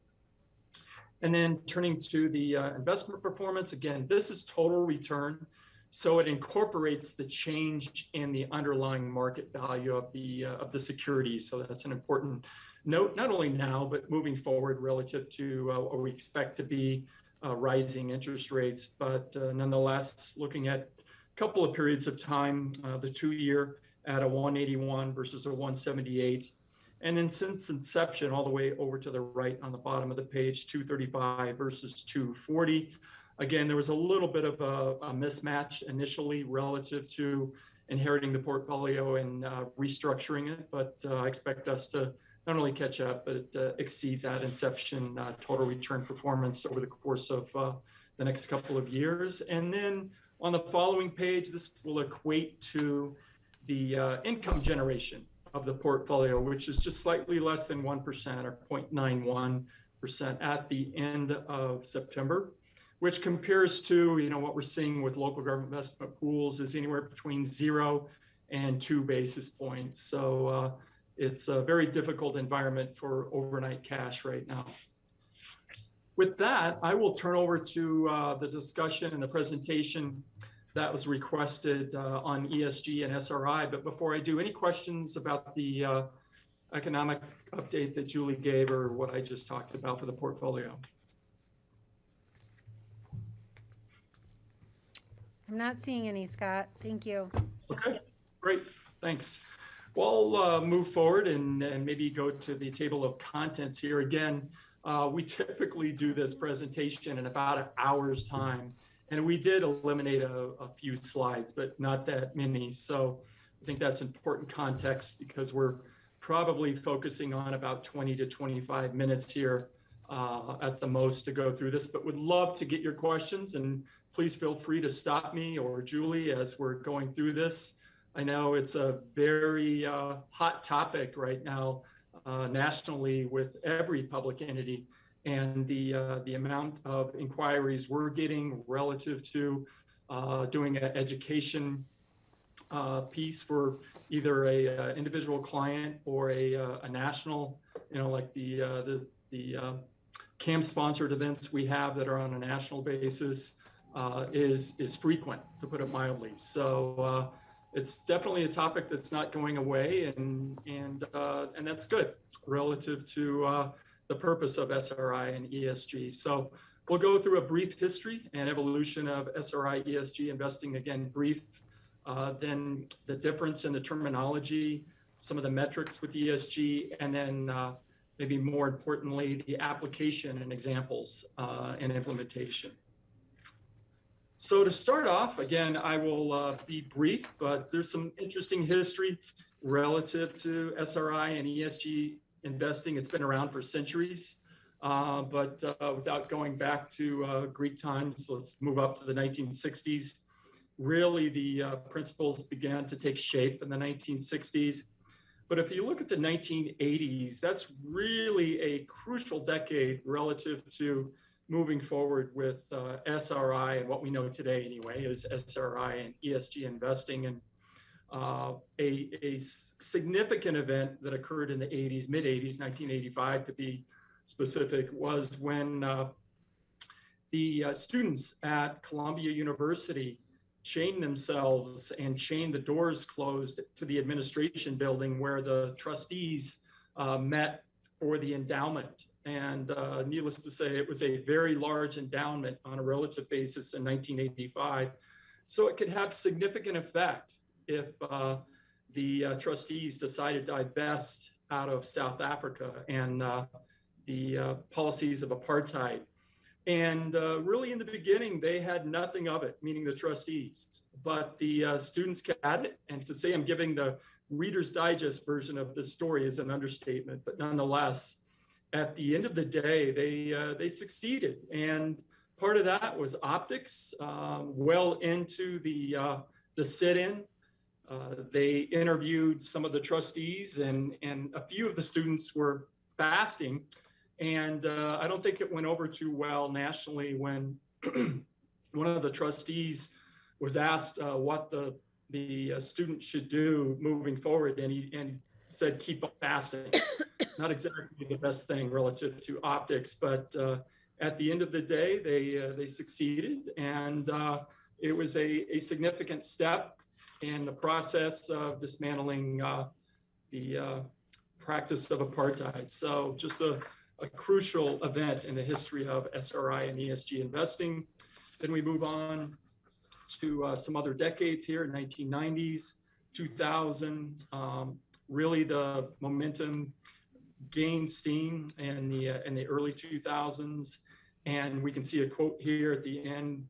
And then turning to the investment performance, again, this is total return. So it incorporates the change in the underlying market value of the securities. So that's an important note, not only now, but moving forward relative to what we expect to be rising interest rates. But nonetheless, looking at a couple of periods of time, the 2-year at a 181 versus a 178. And then since inception, all the way over to the right on the bottom of the page, 235 versus 240. Again, there was a little bit of a mismatch initially relative to inheriting the portfolio and restructuring it, but I expect us to not only catch up, but exceed that inception total return performance over the course of the next couple of years. And then on the following page, this will equate to the income generation of the portfolio, which is just slightly less than 1% or 0.91% at the end of September, which compares to, what we're seeing with local government investment pools is anywhere between 0 and 2 basis points. So it's a very difficult environment for overnight cash right now. With that, I will turn over to the discussion and the presentation that was requested on ESG and SRI. But before I do, any questions about the economic update that Julie gave or what I just talked about for the portfolio? I'm not seeing any, Scott. Thank you. Okay, great, thanks. Well, I'll move forward and maybe go to the table of contents here. Again, we typically do this presentation in about an hour's time, and we did eliminate a few slides, but not that many. So I think that's important context because we're probably focusing on about 20 to 25 minutes here at the most to go through this, but would love to get your questions, and please feel free to stop me or Julie as we're going through this. I know it's a very hot topic right now nationally with every public entity, and the amount of inquiries we're getting relative to doing an education piece for either a individual client or a national, like the CAM-sponsored events we have that are on a national basis is frequent, to put it mildly. So it's definitely a topic that's not going away, and that's good relative to the purpose of SRI and ESG. So we'll go through a brief history and evolution of SRI ESG investing, again, brief, then the difference in the terminology, some of the metrics with ESG, and then maybe more importantly, the application and examples and implementation. So to start off, again, I will be brief, but there's some interesting history relative to SRI and ESG investing. It's been around for centuries, but without going back to Greek times, let's move up to the 1960s. Really, the principles began to take shape in the 1960s. But if you look at the 1980s, that's really a crucial decade relative to moving forward with SRI and what we know today anyway is SRI and ESG investing. And a significant event that occurred in the 80s, mid-80s, 1985 to be specific, was when the students at Columbia University chained themselves and chained the doors closed to the administration building where the trustees met for the endowment. And needless to say, it was a very large endowment on a relative basis in 1985. So it could have significant effect if the trustees decided to divest out of South Africa and the policies of apartheid. And really in the beginning, they had nothing of it, meaning the trustees, but the students had it. And to say I'm giving the Reader's Digest version of this story is an understatement, but nonetheless, at the end of the day, they succeeded. And part of that was optics. Well into the sit-in, they interviewed some of the trustees, and a few of the students were fasting. And I don't think it went over too well nationally when one of the trustees was asked what the student should do moving forward, and he said, keep fasting. Not exactly the best thing relative to optics, but at the end of the day, they succeeded, and it was a significant step in the process of dismantling the practice of apartheid. So just a crucial event in the history of SRI and ESG investing. Then we move on to some other decades here, 1990s, 2000. Really the momentum gained steam in the early 2000s. And we can see a quote here at the end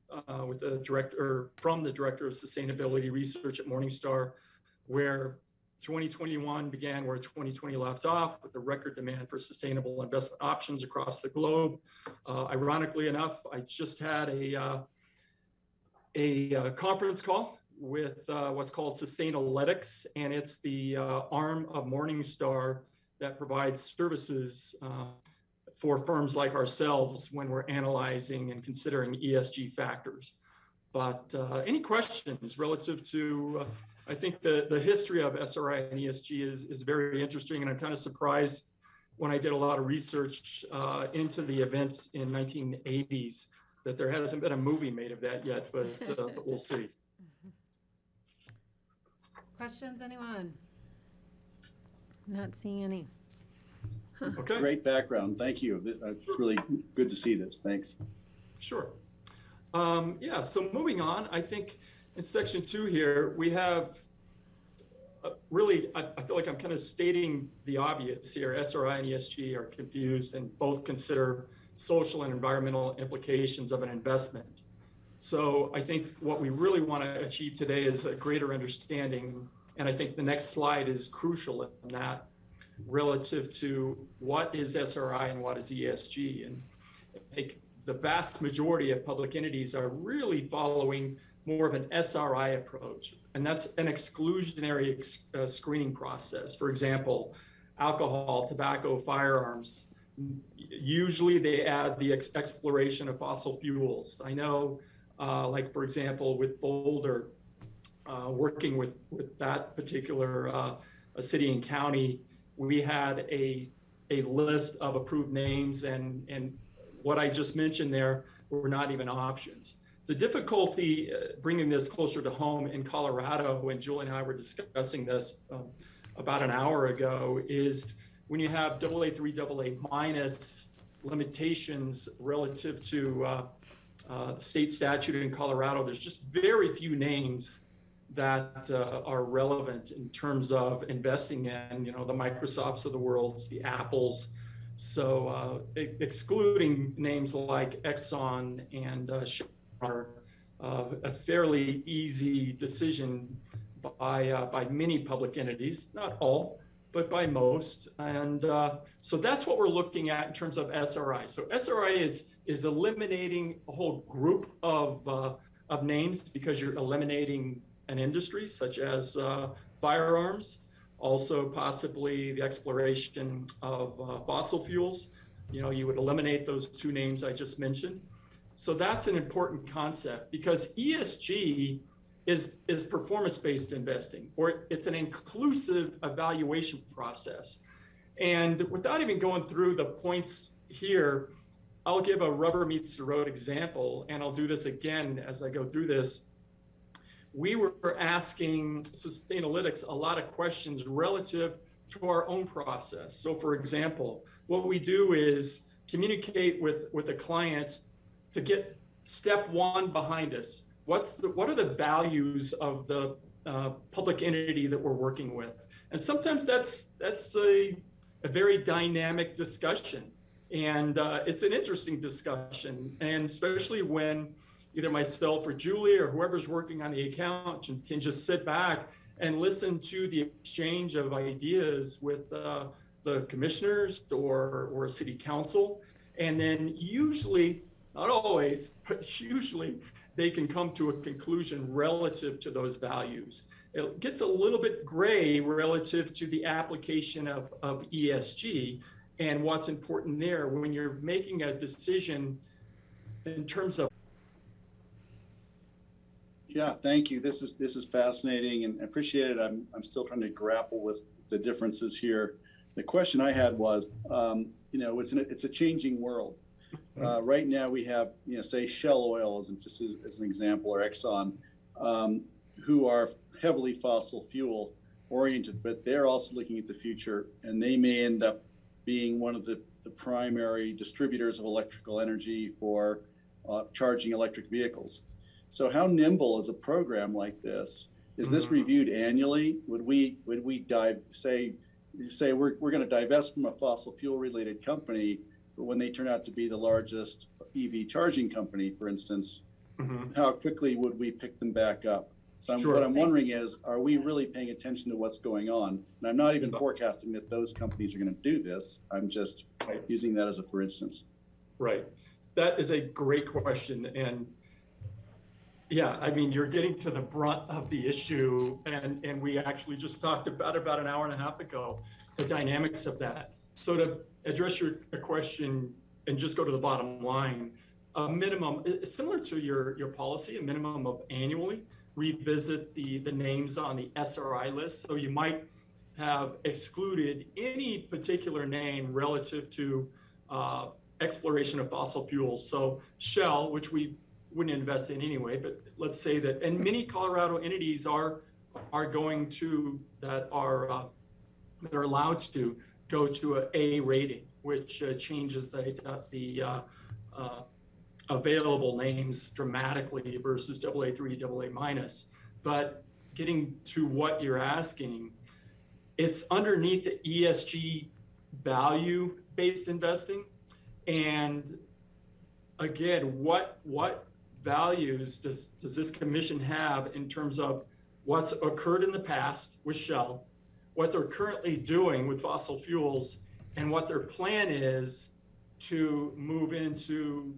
with the director, from the Director of Sustainability Research at Morningstar, where 2021 began where 2020 left off, with the record demand for sustainable investment options across the globe. Ironically enough, I just had a conference call with what's called Sustainalytics, and it's the arm of Morningstar that provides services for firms like ourselves when we're analyzing and considering ESG factors. But any questions relative to, I think the history of SRI and ESG is very interesting, and I'm kind of surprised when I did a lot of research into the events in 1980s that there hasn't been a movie made of that yet, but we'll see. Questions, anyone? Not seeing any. Okay. Great background. Thank you. It's really good to see this. Thanks. Sure. Yeah, so moving on, I think in section 2 here, we have really, I feel like I'm kind of stating the obvious here. SRI and ESG are confused and both consider social and environmental implications of an investment. So I think what we really want to achieve today is a greater understanding, and I think the next slide is crucial in that, relative to what is SRI and what is ESG. And I think the vast majority of public entities are really following more of an SRI approach, and that's an exclusionary screening process. For example, alcohol, tobacco, firearms. Usually they add the exploration of fossil fuels. I know, like for example, with Boulder, working with that particular city and county, we had a list of approved names, and what I just mentioned there were not even options. The difficulty bringing this closer to home in Colorado, when Julie and I were discussing this about an hour ago, is when you have AA3, AA minus limitations relative to the state statute in Colorado, there's just very few names that are relevant in terms of investing in, the Microsofts of the world, the Apples. So excluding names like Exxon and Chevron are a fairly easy decision by many public entities, not all, but by most. And so that's what we're looking at in terms of SRI. So SRI is eliminating a whole group of names because you're eliminating an industry such as firearms, also possibly the exploration of fossil fuels. You would eliminate those two names I just mentioned. So that's an important concept, because ESG is performance-based investing, or it's an inclusive evaluation process. And without even going through the points here, I'll give a rubber meets the road example, and I'll do this again as I go through this. We were asking Sustainalytics a lot of questions relative to our own process. So for example, what we do is communicate with a client to get step 1 behind us. What are the values of the public entity that we're working with? And sometimes that's a very dynamic discussion. And it's an interesting discussion, and especially when either myself or Julie or whoever's working on the account can just sit back and listen to the exchange of ideas with the commissioners or city council. And then usually, not always, but usually they can come to a conclusion relative to those values. It gets a little bit gray relative to the application of ESG and what's important there when you're making a decision in terms of. Yeah, thank you. This is fascinating and appreciate it. I'm still trying to grapple with the differences here. The question I had was, it's a changing world. Right now we have, say Shell Oil as an example, or Exxon, who are heavily fossil fuel oriented, but they're also looking at the future, and they may end up being one of the primary distributors of electrical energy for charging electric vehicles. So how nimble is a program like this? Is this reviewed annually? Would we say we're going to divest from a fossil fuel related company, but when they turn out to be the largest EV charging company, for instance, how quickly would we pick them back up? So what I'm wondering is, are we really paying attention to what's going on? And I'm not even forecasting that those companies are going to do this. I'm just using that as a for instance. Right. That is a great question. And yeah, I mean, you're getting to the brunt of the issue. And we actually just talked about an hour and a half ago, the dynamics of that. So to address your question and just go to the bottom line, a minimum, similar to your policy, a minimum of annually revisit the names on the SRI list. So you might have excluded any particular name relative to exploration of fossil fuels. So Shell, which we wouldn't invest in anyway, but let's say that, and many Colorado entities are going to, that are allowed to go to an A rating, which changes the available names dramatically versus AA3, AA-. But getting to what you're asking, it's underneath the ESG value-based investing. And again, what values does this commission have in terms of what's occurred in the past with Shell, what they're currently doing with fossil fuels, and what their plan is to move into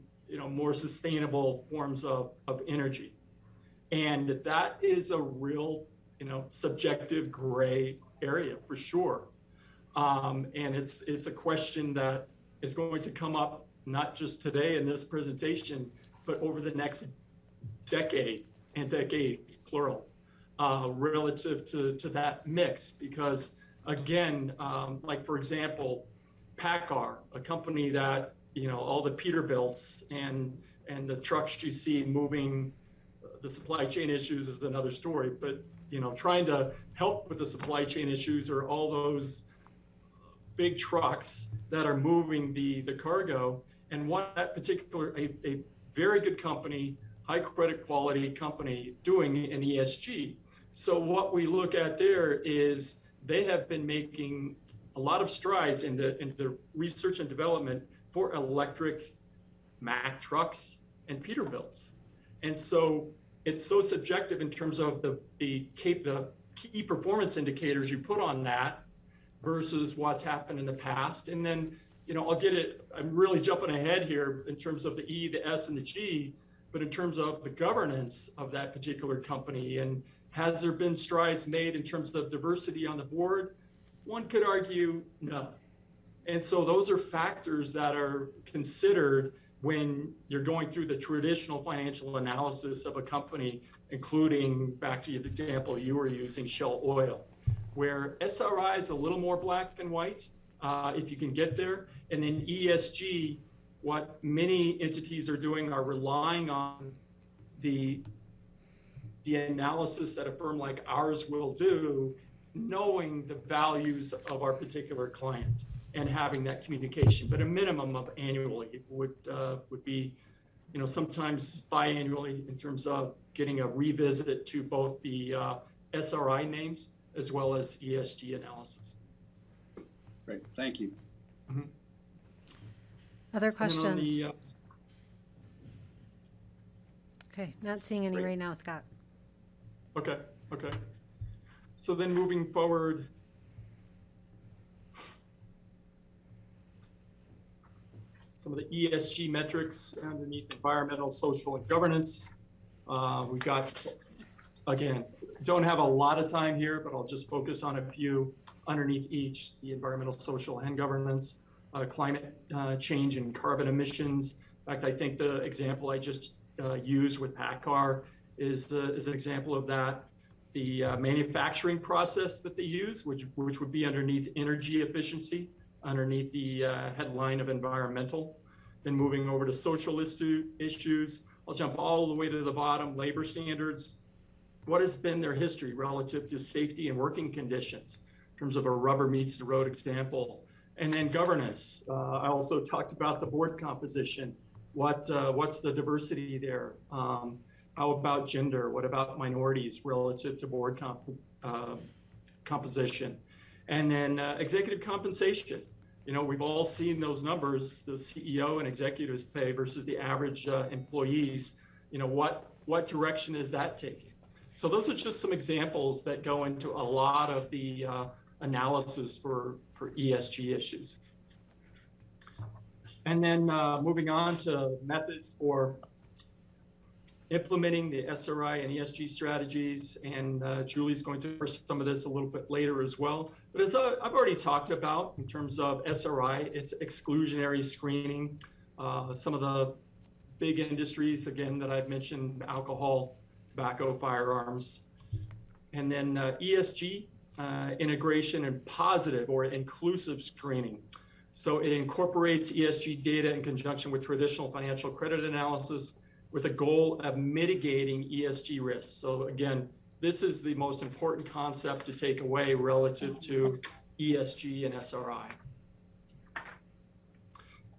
more sustainable forms of energy. And that is a real, subjective gray area for sure. And it's a question that is going to come up not just today in this presentation, but over the next decade and decades, plural, relative to that mix. Because again, like for example, PACCAR, a company that all the Peterbilts and the trucks you see moving, the supply chain issues is another story, but trying to help with the supply chain issues are all those big trucks that are moving the cargo. And that particular, a very good company, high credit quality company doing an ESG. So what we look at there is they have been making a lot of strides into research and development for electric Mack trucks and Peterbilts. And so it's so subjective in terms of the key performance indicators you put on that versus what's happened in the past. And then, I'm really jumping ahead here in terms of the E, the S, and the G, but in terms of the governance of that particular company, and has there been strides made in terms of diversity on the board? One could argue no. And so those are factors that are considered when you're going through the traditional financial analysis of a company, including, back to the example you were using, Shell Oil, where SRI is a little more black and white, if you can get there. And then ESG, what many entities are doing are relying on the analysis that a firm like ours will do, knowing the values of our particular client and having that communication. But a minimum of annually would be, sometimes biannually in terms of getting a revisit to both the SRI names as well as ESG analysis. Great, thank you. Other And then on questions? the, Okay, not seeing any right now, Scott. okay. So then moving forward, some of the ESG metrics underneath environmental, social, and governance. We've got, again, don't have a lot of time here, but I'll just focus on a few underneath each: the environmental, social, and governance, climate change and carbon emissions. In fact, I think the example I just used with PACCAR is an example of that. The manufacturing process that they use, which would be underneath energy efficiency, underneath the headline of environmental. Then moving over to social issues, I'll jump all the way to the bottom: labor standards. What has been their history relative to safety and working conditions in terms of a rubber meets the road example? And then governance. I also talked about the board composition. What's the diversity there? How about gender? What about minorities relative to board composition? And then executive compensation. You know, we've all seen those numbers, the CEO and executives pay versus the average employees. You know, what direction is that taking? So those are just some examples that go into a lot of the analysis for ESG issues. And then moving on to methods for implementing the SRI and ESG strategies, and Julie's going to cover some of this a little bit later as well. But as I've already talked about in terms of SRI, it's exclusionary screening. Some of the big industries, again, that I've mentioned: alcohol, tobacco, firearms. And then ESG, integration and positive or inclusive screening. So it incorporates ESG data in conjunction with traditional financial credit analysis with a goal of mitigating ESG risks. So again, this is the most important concept to take away relative to ESG and SRI.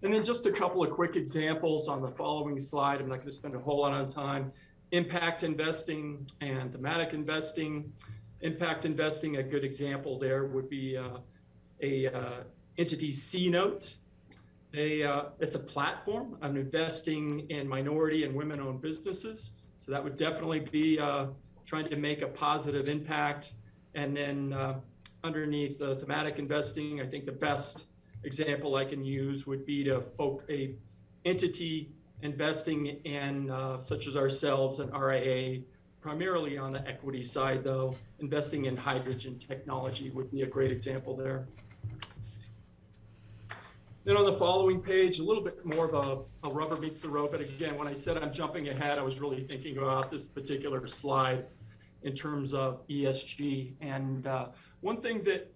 And then just a couple of quick examples on the following slide. I'm not going to spend a whole lot of time. Impact investing and thematic investing. Impact investing, a good example there would be a entity C Note. It's a platform of investing in minority and women-owned businesses. So that would definitely be trying to make a positive impact. And then underneath the thematic investing, I think the best example I can use would be a entity investing in, such as ourselves, an RIA, primarily on the equity side though. Investing in hydrogen technology would be a great example there. Then on the following page, a little bit more of a rubber meets the road. But again, when I said I'm jumping ahead, I was really thinking about this particular slide in terms of ESG. And one thing that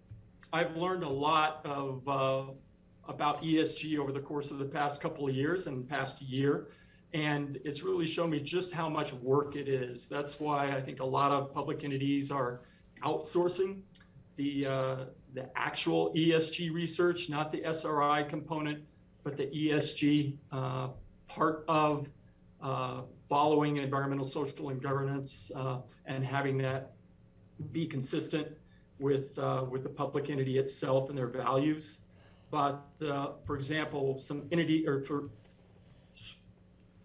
I've learned a lot of about ESG over the course of the past couple of years and past year, and it's really shown me just how much work it is. That's why I think a lot of public entities are outsourcing the actual ESG research, not the SRI component, but the ESG part of following environmental, social, and governance, and having that be consistent with the public entity itself and their values. But for example,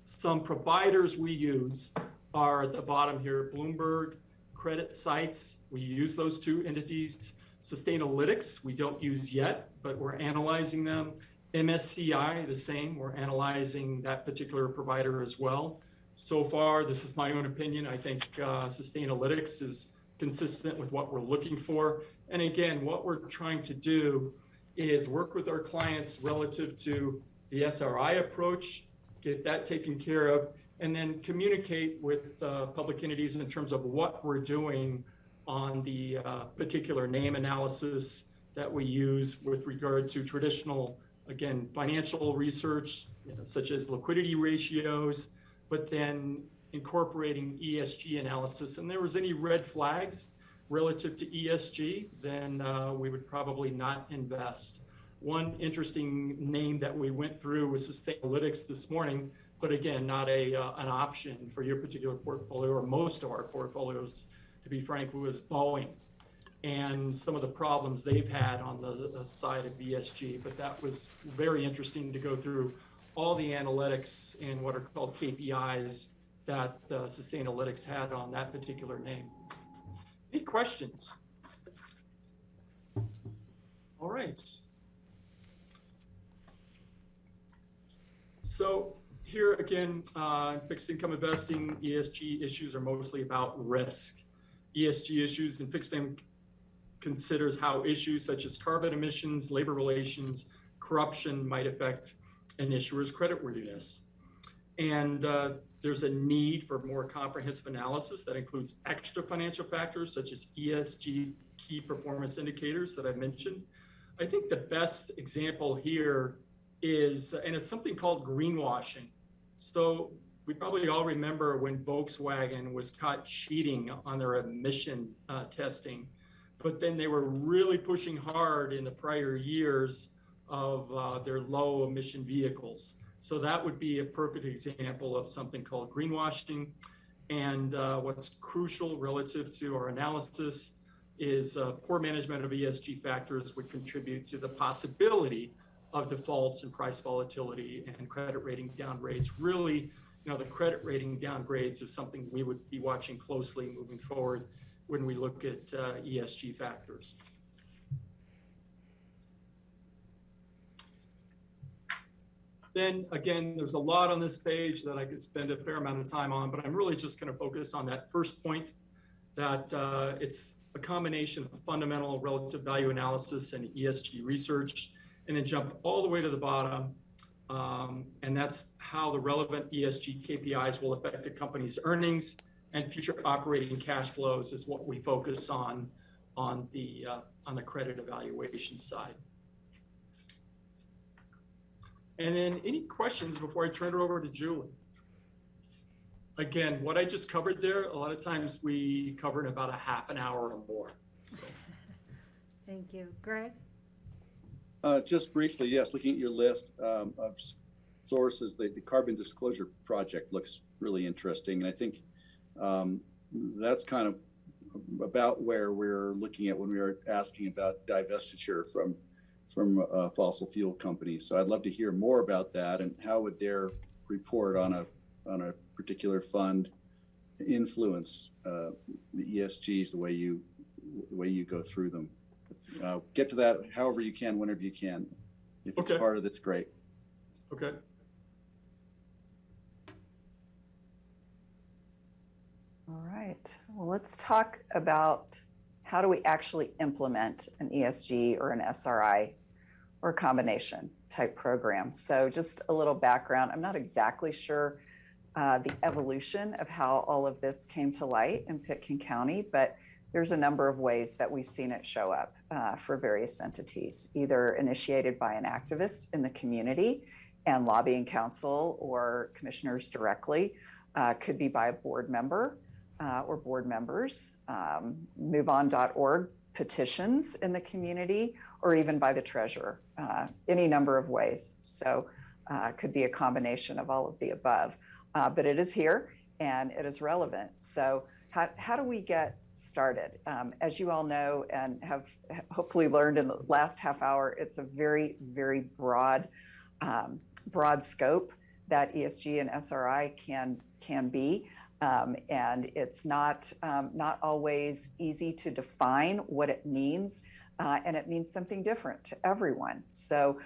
some providers we use are at the bottom here: Bloomberg, Credit Sites. We use those two entities. Sustainalytics, we don't use yet, but we're analyzing them. MSCI, the same. We're analyzing that particular provider as well. So far, this is my own opinion, I think Sustainalytics is consistent with what we're looking for. And again, what we're trying to do is work with our clients relative to the SRI approach, get that taken care of, and then communicate with public entities in terms of what we're doing on the particular name analysis that we use with regard to traditional, again, financial research, such as liquidity ratios, but then incorporating ESG analysis. And there was any red flags relative to ESG, then we would probably not invest. One interesting name that we went through was Sustainalytics this morning, but again, not an option for your particular portfolio or most of our portfolios, to be frank, was Boeing. and some of the problems they've had on the side of ESG. But that was very interesting to go through all the analytics and what are called KPIs that Sustainalytics had on that particular name. Any questions? All right. So here again, fixed income investing, ESG issues are mostly about risk. ESG issues in fixed income considers how issues such as carbon emissions, labor relations, corruption might affect an issuer's creditworthiness. And there's a need for more comprehensive analysis that includes extra financial factors such as ESG key performance indicators that I mentioned. I think the best example here is, and it's something called greenwashing. So we probably all remember when Volkswagen was caught cheating on their emission testing, but then they were really pushing hard in the prior years of their low emission vehicles. So that would be a perfect example of something called greenwashing. And what's crucial relative to our analysis is poor management of ESG factors would contribute to the possibility of defaults and price volatility and credit rating downgrades. Really, the credit rating downgrades is something we would be watching closely moving forward when we look at ESG factors. Then again, there's a lot on this page that I could spend a fair amount of time on, but I'm really just going to focus on that first point, that it's a combination of fundamental relative value analysis and ESG research, and then jump all the way to the bottom. And that's how the relevant ESG KPIs will affect a company's earnings and future operating cash flows is what we focus on the credit evaluation side. And then any questions before I turn it over to Julie? Again, what I just covered there, a lot of times we cover in about a half an hour or more. So. Thank you. Greg? Just briefly, yes, looking at your list of sources, the Carbon Disclosure Project looks really interesting. And I think that's kind of about where we're looking at when we were asking about divestiture from fossil fuel companies. So I'd love to hear more about that, and how would their report on a particular fund influence the ESGs the way you go through them. Get to that however you can, whenever you can. If it's part of that's great. Okay. All right. Well, let's talk about how do we actually implement an ESG or an SRI or a combination type program. So just a little background. I'm not exactly sure the evolution of how all of this came to light in Pitkin County, but there's a number of ways that we've seen it show up for various entities, either initiated by an activist in the community and lobbying council or commissioners directly, could be by a board member or board members, moveon.org petitions in the community, or even by the treasurer, any number of ways. So it could be a combination of all of the above, but it is here and it is relevant. So how do we get started? As you all know and have hopefully learned in the last half hour, it's a very, very broad scope that ESG and SRI can be. And it's not always easy to define what it means, and it means something different to everyone. So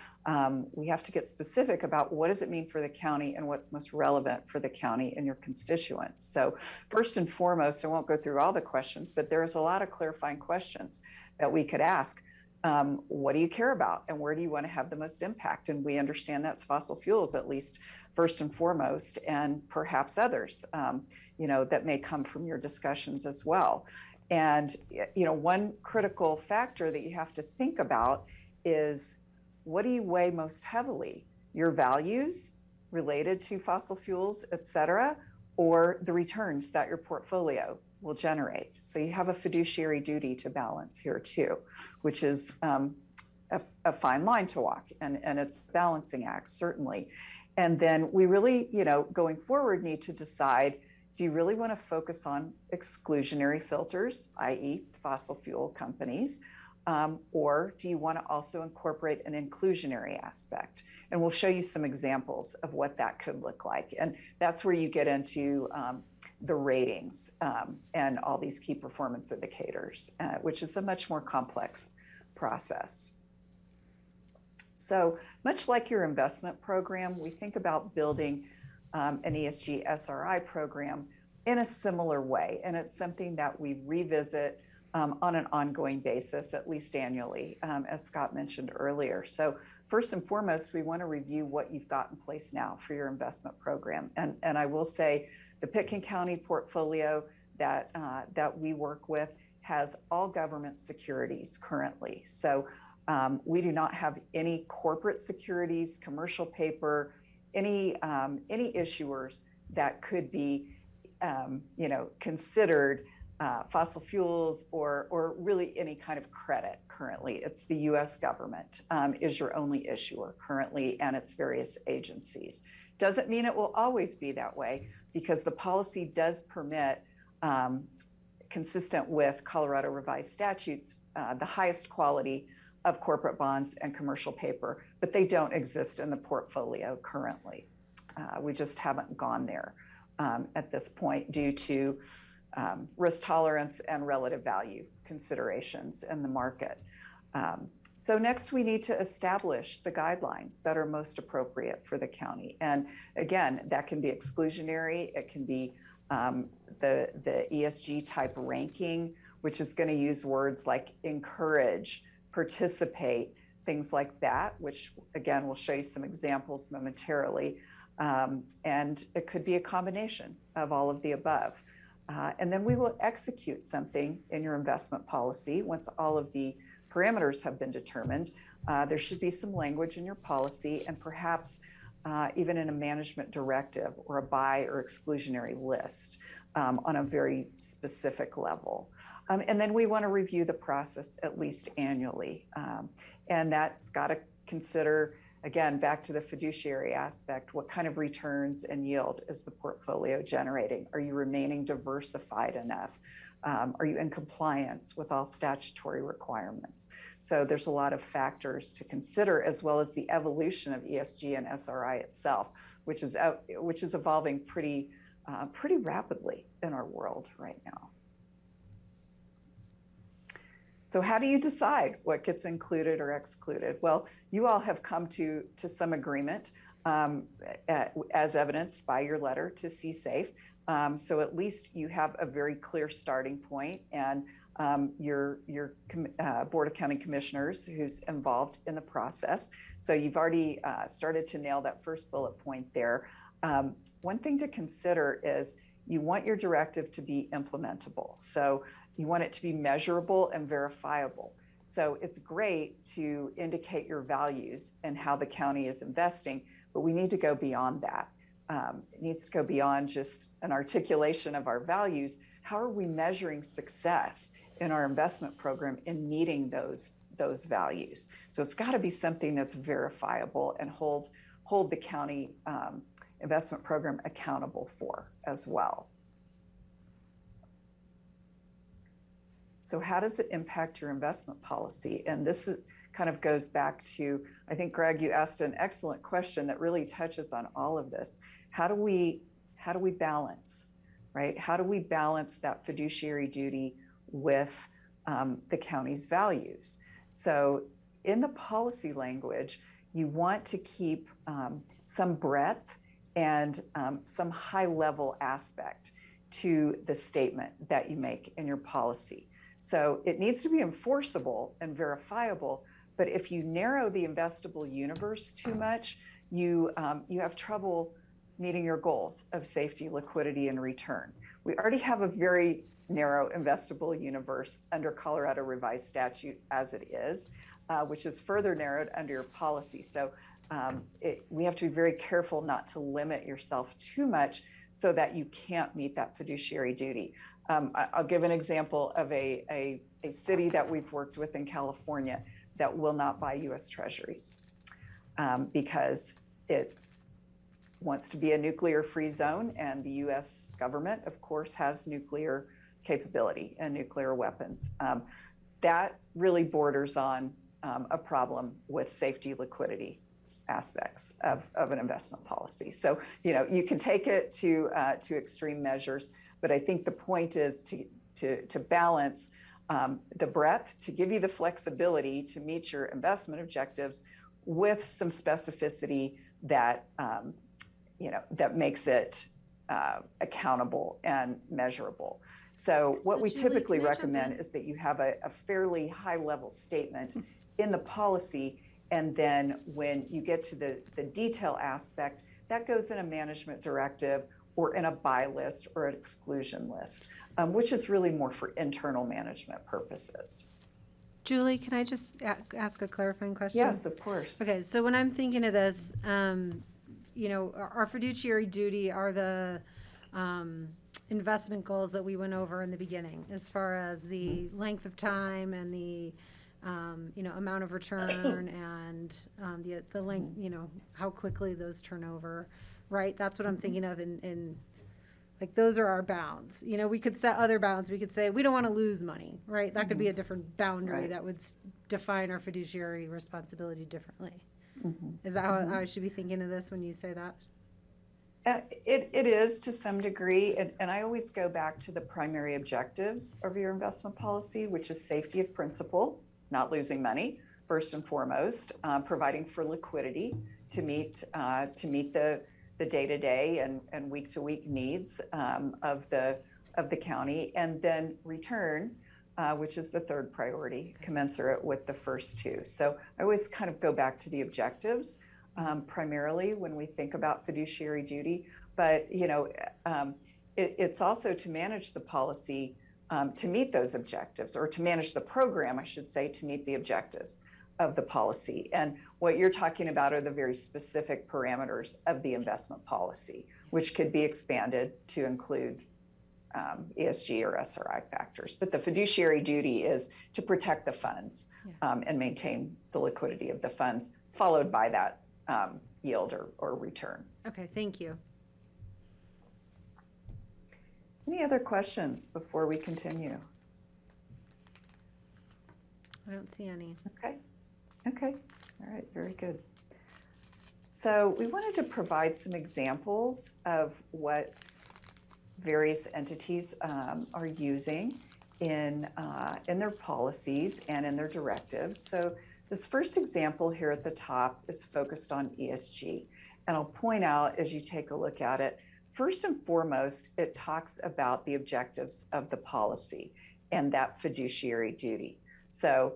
we have to get specific about what does it mean for the county and what's most relevant for the county and your constituents. So first and foremost, I won't go through all the questions, but there's a lot of clarifying questions that we could ask. What do you care about and where do you want to have the most impact? And we understand that's fossil fuels, at least first and foremost, and perhaps others, that may come from your discussions as well. And, one critical factor that you have to think about is, what do you weigh most heavily? Your values related to fossil fuels, et cetera, or the returns that your portfolio will generate? So you have a fiduciary duty to balance here too, which is a fine line to walk, and it's a balancing act, certainly. And then we really, going forward, need to decide, Do you really want to focus on exclusionary filters, i.e. fossil fuel companies? Or do you want to also incorporate an inclusionary aspect? And we'll show you some examples of what that could look like. And that's where you get into the ratings and all these key performance indicators, which is a much more complex process. So much like your investment program, we think about building an ESG SRI program in a similar way. And it's something that we revisit on an ongoing basis, at least annually, as Scott mentioned earlier. So first and foremost, we want to review what you've got in place now for your investment program. And I will say the Pitkin County portfolio that we work with has all government securities currently. So we do not have any corporate securities, commercial paper, any issuers that could be considered fossil fuels or really any kind of credit currently. It's the US government is your only issuer currently, and its various agencies. Doesn't mean it will always be that way, because the policy does permit, consistent with Colorado revised statutes, the highest quality of corporate bonds and commercial paper, but they don't exist in the portfolio currently. We just haven't gone there at this point due to risk tolerance and relative value considerations in the market. So next we need to establish the guidelines that are most appropriate for the county. And again, that can be exclusionary, it can be the ESG type ranking, which is going to use words like encourage, participate, things like that, which again, we'll show you some examples momentarily. And it could be a combination of all of the above. And then we will execute something in your investment policy once all of the parameters have been determined. There should be some language in your policy, and perhaps even in a management directive or a buy or exclusionary list on a very specific level. And then we want to review the process at least annually. And that's got to consider, again, back to the fiduciary aspect, what kind of returns and yield is the portfolio generating? Are you remaining diversified enough? Are you in compliance with all statutory requirements? So there's a lot of factors to consider, as well as the evolution of ESG and SRI itself, which is evolving pretty rapidly in our world right now. So how do you decide what gets included or excluded? Well, you all have come to some agreement as evidenced by your letter to CSAFE. So at least you have a very clear starting point, and your Board of County Commissioners who's involved in the process. So you've already started to nail that first bullet point there. One thing to consider is you want your directive to be implementable. So you want it to be measurable and verifiable. So it's great to indicate your values and how the county is investing, but we need to go beyond that. It needs to go beyond just an articulation of our values. How are we measuring success in our investment program in meeting those values? So it's got to be something that's verifiable and hold the county investment program accountable for as well. So how does it impact your investment policy? And this kind of goes back to, I think, Greg, you asked an excellent question that really touches on all of this. How do we balance, right? How do we balance that fiduciary duty with the county's values? So in the policy language, you want to keep some breadth and some high level aspect to the statement that you make in your policy. So it needs to be enforceable and verifiable, but if you narrow the investable universe too much, you have trouble meeting your goals of safety, liquidity, and return. We already have a very narrow investable universe under Colorado revised statute as it is, which is further narrowed under your policy. So we have to be very careful not to limit yourself too much so that you can't meet that fiduciary duty. I'll give an example of a city that we've worked with in California that will not buy US Treasuries because wants to be a nuclear-free zone, and the U.S. government, of course, has nuclear capability and nuclear weapons. That really borders on a problem with safety liquidity aspects of an investment policy. So, you can take it to extreme measures, but I think the point is to balance the breadth, to give you the flexibility to meet your investment objectives with some specificity that, that makes it accountable and measurable. So what we Julie, typically can I jump recommend in? is that you have a fairly high level statement in the policy. And then when you get to the detail aspect, that goes in a management directive or in a buy list or an exclusion list, which is really more for internal management purposes. Julie, can I just ask a clarifying question? Yes, of course. Okay, so when I'm thinking of this, our fiduciary duty are the investment goals that we went over in the beginning, as far as the length of time and the amount of return and the length, how quickly those turn over, right? That's what I'm thinking of in like, those are our bounds. We could set other bounds. We could say, we don't want to lose money, right? That could be a different boundary Right. that would define our fiduciary responsibility differently. Is that how I should be thinking of this when you say that? It is to some degree, and I always go back to the primary objectives of your investment policy, which is safety of principal, not losing money, first and foremost, providing for liquidity to meet the day-to-day and week-to-week needs of the county, and then return, which is the third priority, commensurate with the first two. So I always kind of go back to the objectives primarily when we think about fiduciary duty, but it's also to manage the policy to meet those objectives, or to manage the program, I should say, to meet the objectives of the policy. And what you're talking about are the very specific parameters of the investment policy, which could be expanded to include ESG or SRI factors. But the fiduciary duty is to protect the funds and maintain the liquidity of the funds, followed by that yield or return. Okay, thank you. Any other questions before we continue? I don't see any. Okay, all right, very good. So we wanted to provide some examples of what various entities are using in their policies and in their directives. So this first example here at the top is focused on ESG. And I'll point out, as you take a look at it, first and foremost, it talks about the objectives of the policy and that fiduciary duty. So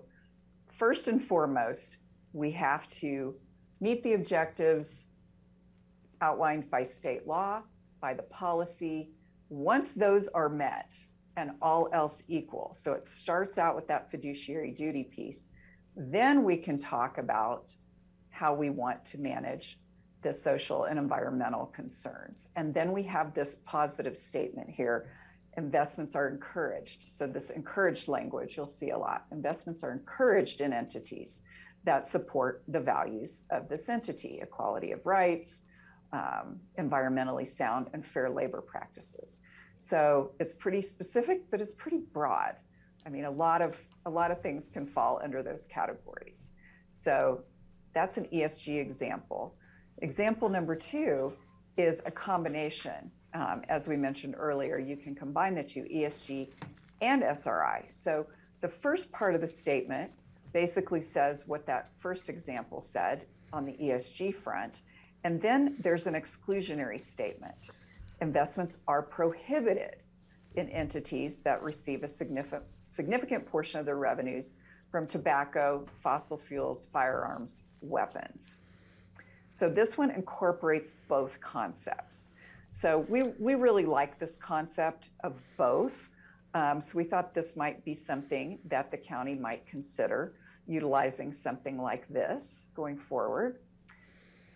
first and foremost, we have to meet the objectives outlined by state law, by the policy. Once those are met and all else equal, so it starts out with that fiduciary duty piece, then we can talk about how we want to manage the social and environmental concerns. And then we have this positive statement here: investments are encouraged. So this encouraged language you'll see a lot. Investments are encouraged in entities that support the values of this entity: equality of rights, environmentally sound and fair labor practices. So it's pretty specific, but it's pretty broad. I mean, a lot of things can fall under those categories. So that's an ESG example. Example number two is a combination. As we mentioned earlier, you can combine the two, ESG and SRI. So the first part of the statement basically says what that first example said on the ESG front. And then there's an exclusionary statement. Investments are prohibited in entities that receive a significant portion of their revenues from tobacco, fossil fuels, firearms, weapons. So this one incorporates both concepts. So we really like this concept of both. So we thought this might be something that the county might consider, utilizing something like this going forward.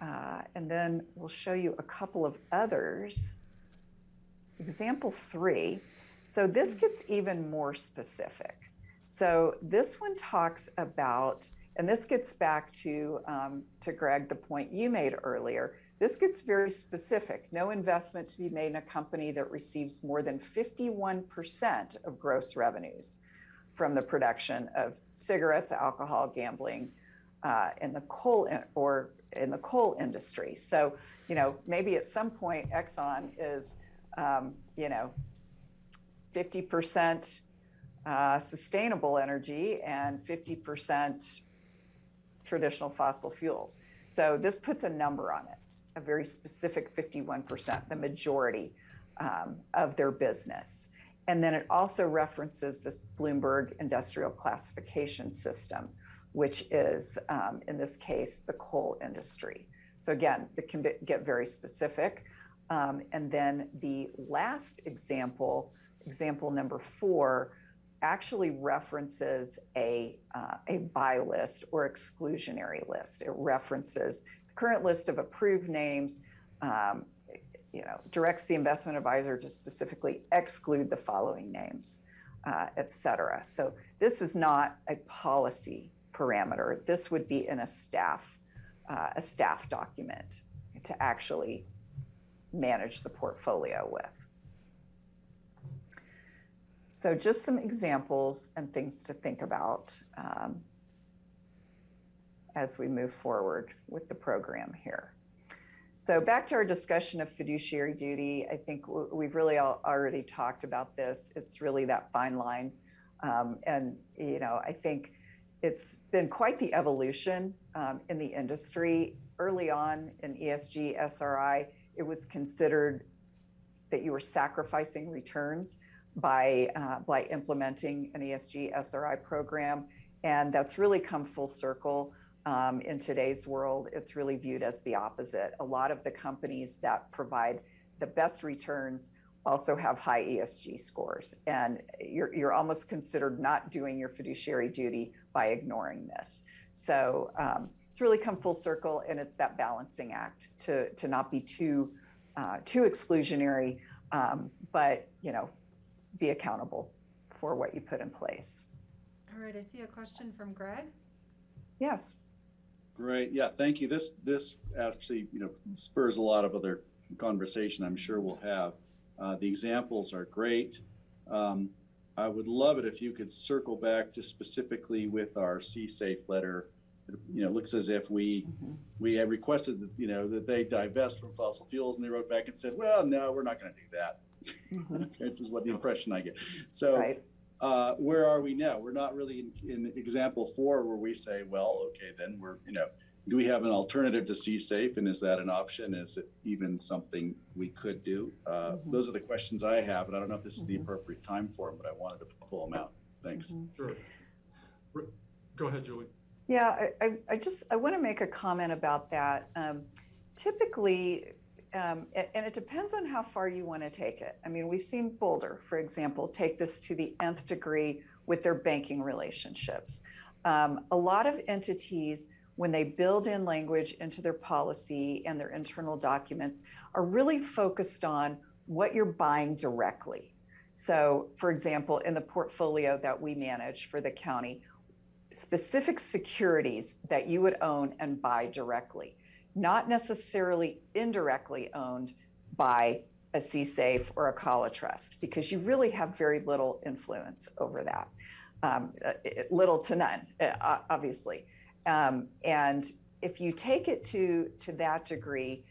And then we'll show you a couple of others. Example 3. So this gets even more specific. So this one talks about, and this gets back to Greg, the point you made earlier, This gets very specific. No investment to be made in a company that receives more than 51% of gross revenues from the production of cigarettes, alcohol, gambling, in the coal industry. So, maybe at some point Exxon is, 50% sustainable energy and 50% traditional fossil fuels. So this puts a number on it, a very specific 51%, the majority of their business. And then it also references this Bloomberg Industrial Classification System, which is, in this case, the coal industry. So again, it can get very specific. And then the last example, example number 4, actually references a buy list or exclusionary list. It references the current list of approved names, directs the investment advisor to specifically exclude the following names, et cetera. So this is not a policy parameter. This would be in a staff document to actually manage the portfolio with. So just some examples and things to think about as we move forward with the program here. So back to our discussion of fiduciary duty, I think we've really already talked about this. It's really that fine line. And, I think it's been quite the evolution in the industry. Early on in ESG, SRI, it was considered that you were sacrificing returns by implementing an ESG SRI program. And that's really come full circle. In today's world, it's really viewed as the opposite. A lot of the companies that provide the best returns also have high ESG scores. And you're almost considered not doing your fiduciary duty by ignoring this. So it's really come full circle, and it's that balancing act to not be too exclusionary, but be accountable for what you put in place. All right, I see a question from Greg. Yes. Great. Yeah, thank you. This actually, spurs a lot of other conversation I'm sure we'll have. The examples are great. I would love it if you could circle back just specifically with our CSAFE letter. It looks as if we have requested that they divest from fossil fuels, and they wrote back and said, well, no, we're not going to do that. Which is what the impression I get. So right. Where are we now? We're not really in example 4 where we say, well, okay, then we're, do we have an alternative to CSAFE, and is that an option? Is it even something we could do? Those are the questions I have, and I don't know if this is the appropriate time for them, but I wanted to pull them out. Thanks. Sure. Go ahead, Julie. Yeah, I want to make a comment about that. Typically, and it depends on how far you want to take it. I mean, we've seen Boulder, for example, take this to the nth degree with their banking relationships. A lot of entities, when they build in language into their policy and their internal documents, are really focused on what you're buying directly. So, for example, in the portfolio that we manage for the county, specific securities that you would own and buy directly, not necessarily indirectly owned by a CSAFE or a Cala Trust, because you really have very little influence over that, little to none, obviously. And if you take it to that degree,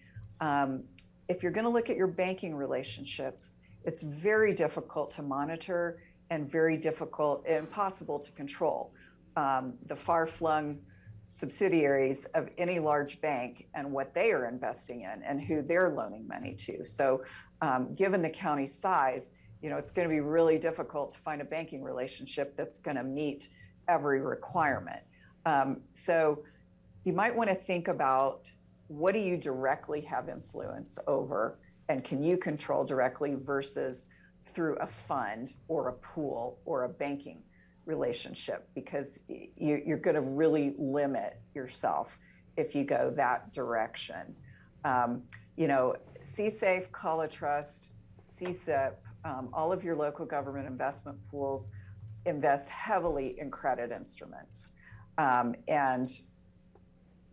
if you're going to look at your banking relationships, it's very difficult to monitor and very difficult, impossible to control the far-flung subsidiaries of any large bank and what they are investing in and who they're loaning money to. So given the county size, it's going to be really difficult to find a banking relationship that's going to meet every requirement. So you might want to think about, what do you directly have influence over, and can you control directly versus through a fund or a pool or a banking relationship, because you're going to really limit yourself if you go that direction. CSAFE, Cala Trust, CSIP, all of your local government investment pools invest heavily in credit instruments. And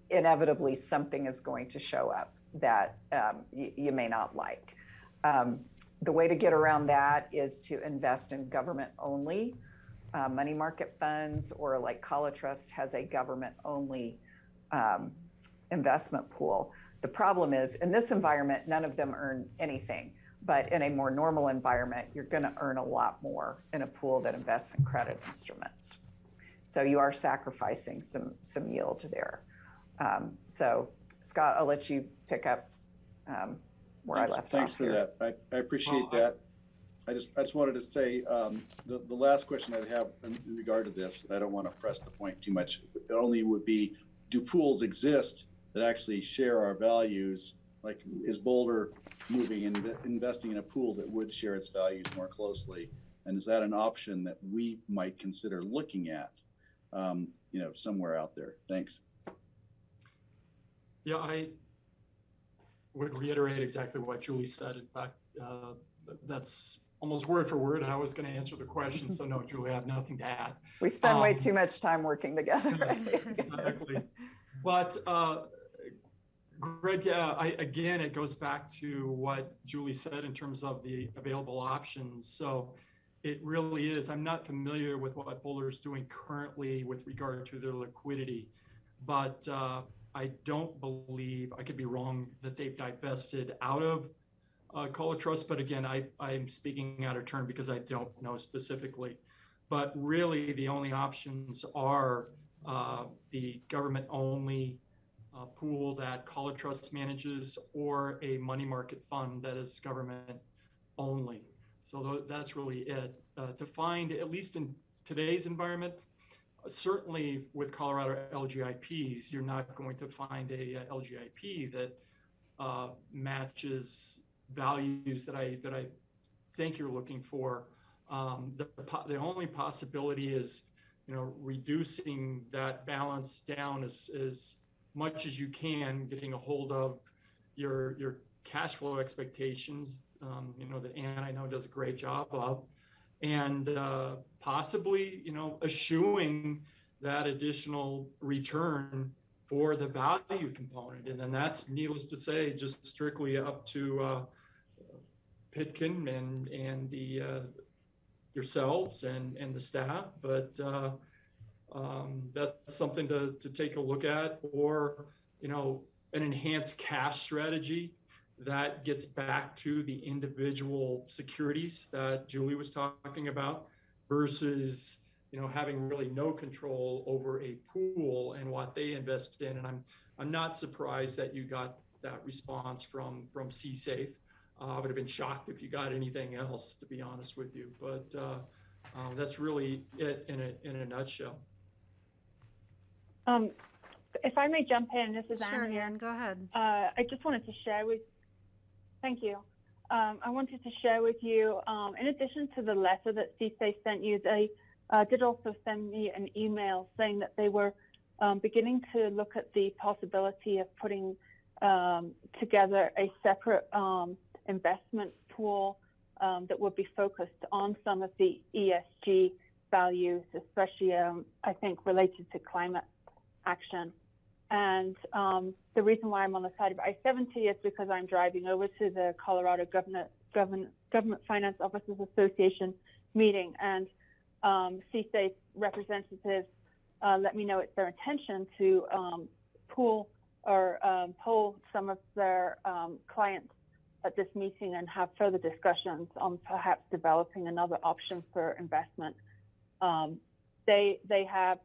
inevitably something is going to show up that you may not like. The way to get around that is to invest in government-only money market funds, or like Colatrust has a government-only investment pool. The problem is, in this environment, none of them earn anything. But in a more normal environment, you're going to earn a lot more in a pool that invests in credit instruments. So you are sacrificing some yield there. So Scott, I'll let you pick up where I left off. Thanks for here. that. I appreciate that. I just wanted to say the last question I'd have in regard to this, I don't want to press the point too much, it only would be, do pools exist that actually share our values? Like, is Boulder moving and investing in a pool that would share its values more closely? And is that an option that we might consider looking at, somewhere out there? Thanks. Yeah, I would reiterate exactly what Julie said. In fact, that's almost word for word. I was going to answer the question, so no, Julie, I have nothing to add. We spend way too much time working together. Exactly. But Greg, again, it goes back to what Julie said in terms of the available options. So it really is. I'm not familiar with what Boulder's doing currently with regard to their liquidity, but I don't believe, I could be wrong, that they've divested out of Colatrust. But again, I'm speaking out of turn because I don't know specifically. But really, the only options are the government-only pool that Colatrust manages, or a money market fund that is government only. So that's really it. To find, at least in today's environment, certainly with Colorado LGIPs, you're not going to find a LGIP that matches values that I think you're looking for. The only possibility is, reducing that balance down as much as you can, getting a hold of your cash flow expectations, that Ann, I know, does a great job of, and possibly, eschewing that additional return for the value component. And then that's, needless to say, just strictly up to Pitkin and the yourselves and the staff. But that's something to take a look at, or an enhanced cash strategy that gets back to the individual securities that Julie was talking about, versus having really no control over a pool and what they invest in. And I'm not surprised that you got that response from CSAFE. I would have been shocked if you got anything else, to be honest with you. But that's really it in a nutshell. If I may jump in, this is Sure, Anne here. Ann, go ahead. I just wanted to share with, thank you. I wanted to share with you, in addition to the letter that CSAFE sent you, they did also send me an email saying that they were beginning to look at the possibility of putting together a separate investment pool that would be focused on some of the ESG values, especially, I think, related to climate action. And the reason why I'm on the side of I-70 is because I'm driving over to the Colorado Government Finance Officers Association meeting, and CSAFE representatives let me know it's their intention to pool or poll some of their clients at this meeting and have further discussions on perhaps developing another option for investment. They have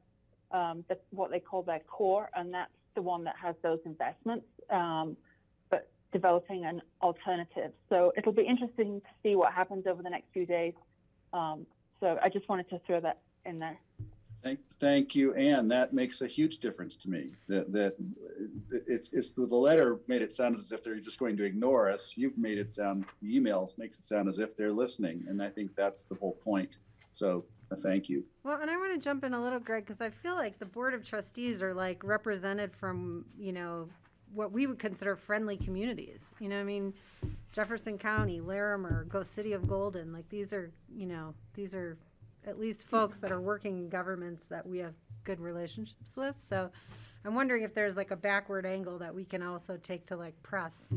what they call their core, and that's the one that has those investments, but developing an alternative. So it'll be interesting to see what happens over the next few days. So I just wanted to throw that in there. Thank you, Ann. That makes a huge difference to me. That it's the letter made it sound as if they're just going to ignore us. You've made it sound, the emails makes it sound as if they're listening, and I think that's the whole point. So thank you. Well, and I want to jump in a little, Greg, because I feel like the Board of Trustees are like represented from, what we would consider friendly communities. I mean, Jefferson County, Larimer, City of Golden, like these are at least folks that are working in governments that we have good relationships with. So I'm wondering if there's like a backward angle that we can also take to like press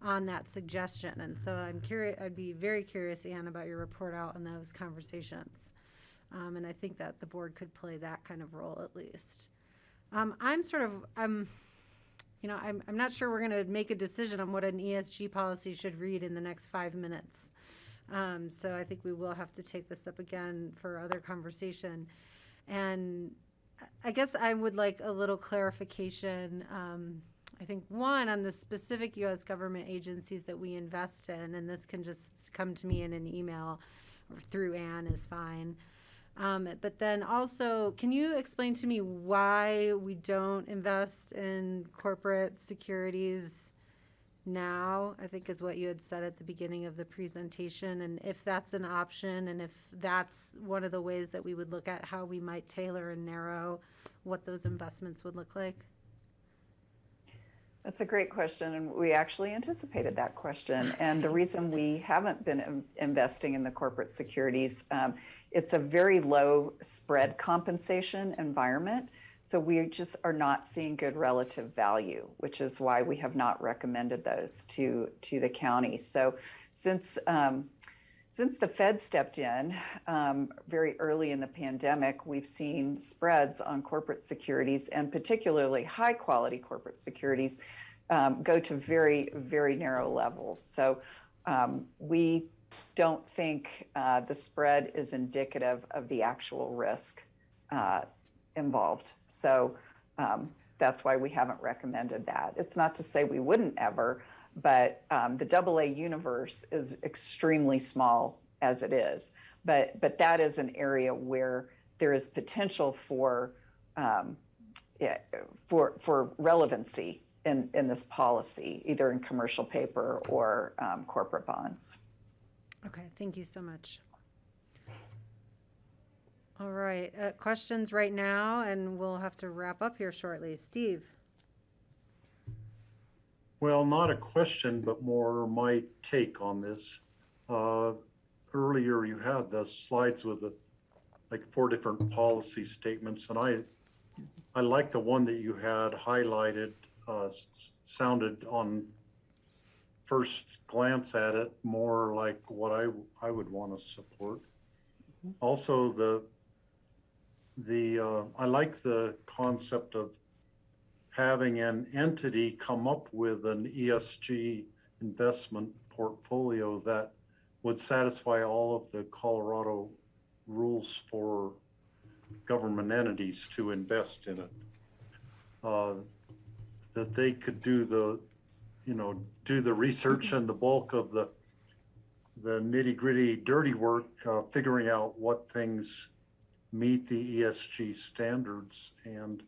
on that suggestion. And so I'm curious, I'd be very curious, Anne, about your report out on those conversations. And I think that the board could play that kind of role at least. I'm not sure we're going to make a decision on what an ESG policy should read in the next 5 minutes. So I think we will have to take this up again for other conversation. And I guess I would like a little clarification. I think one on the specific U.S. government agencies that we invest in, and this can just come to me in an email or through Anne is fine. But then also, can you explain to me why we don't invest in corporate securities now? I think is what you had said at the beginning of the presentation, and if that's an option, and if that's one of the ways that we would look at how we might tailor and narrow what those investments would look like. That's a great question, and we actually anticipated that question. And the reason we haven't been investing in the corporate securities, it's a very low spread compensation environment. So we just are not seeing good relative value, which is why we have not recommended those to the county. So since the Fed stepped in very early in the pandemic, we've seen spreads on corporate securities, and particularly high quality corporate securities, go to very, very narrow levels. So we don't think the spread is indicative of the actual risk involved. So that's why we haven't recommended that. It's not to say we wouldn't ever, but the AA universe is extremely small as it is. But that is an area where there is potential for relevancy in this policy, either in commercial paper or corporate bonds. Okay, thank you so much. All right, questions right now, and we'll have to wrap up here shortly. Steve? Well, not a question, but more my take on this. Earlier, you had the slides with like 4 different policy statements, and I like the one that you had highlighted. Sounded on first glance at it more like what I would want to support. Also, I like the concept of having an entity come up with an ESG investment portfolio that would satisfy all of the Colorado rules for government entities to invest in it. That they could do the research and the bulk of the nitty-gritty dirty work, figuring out what things meet the ESG standards. And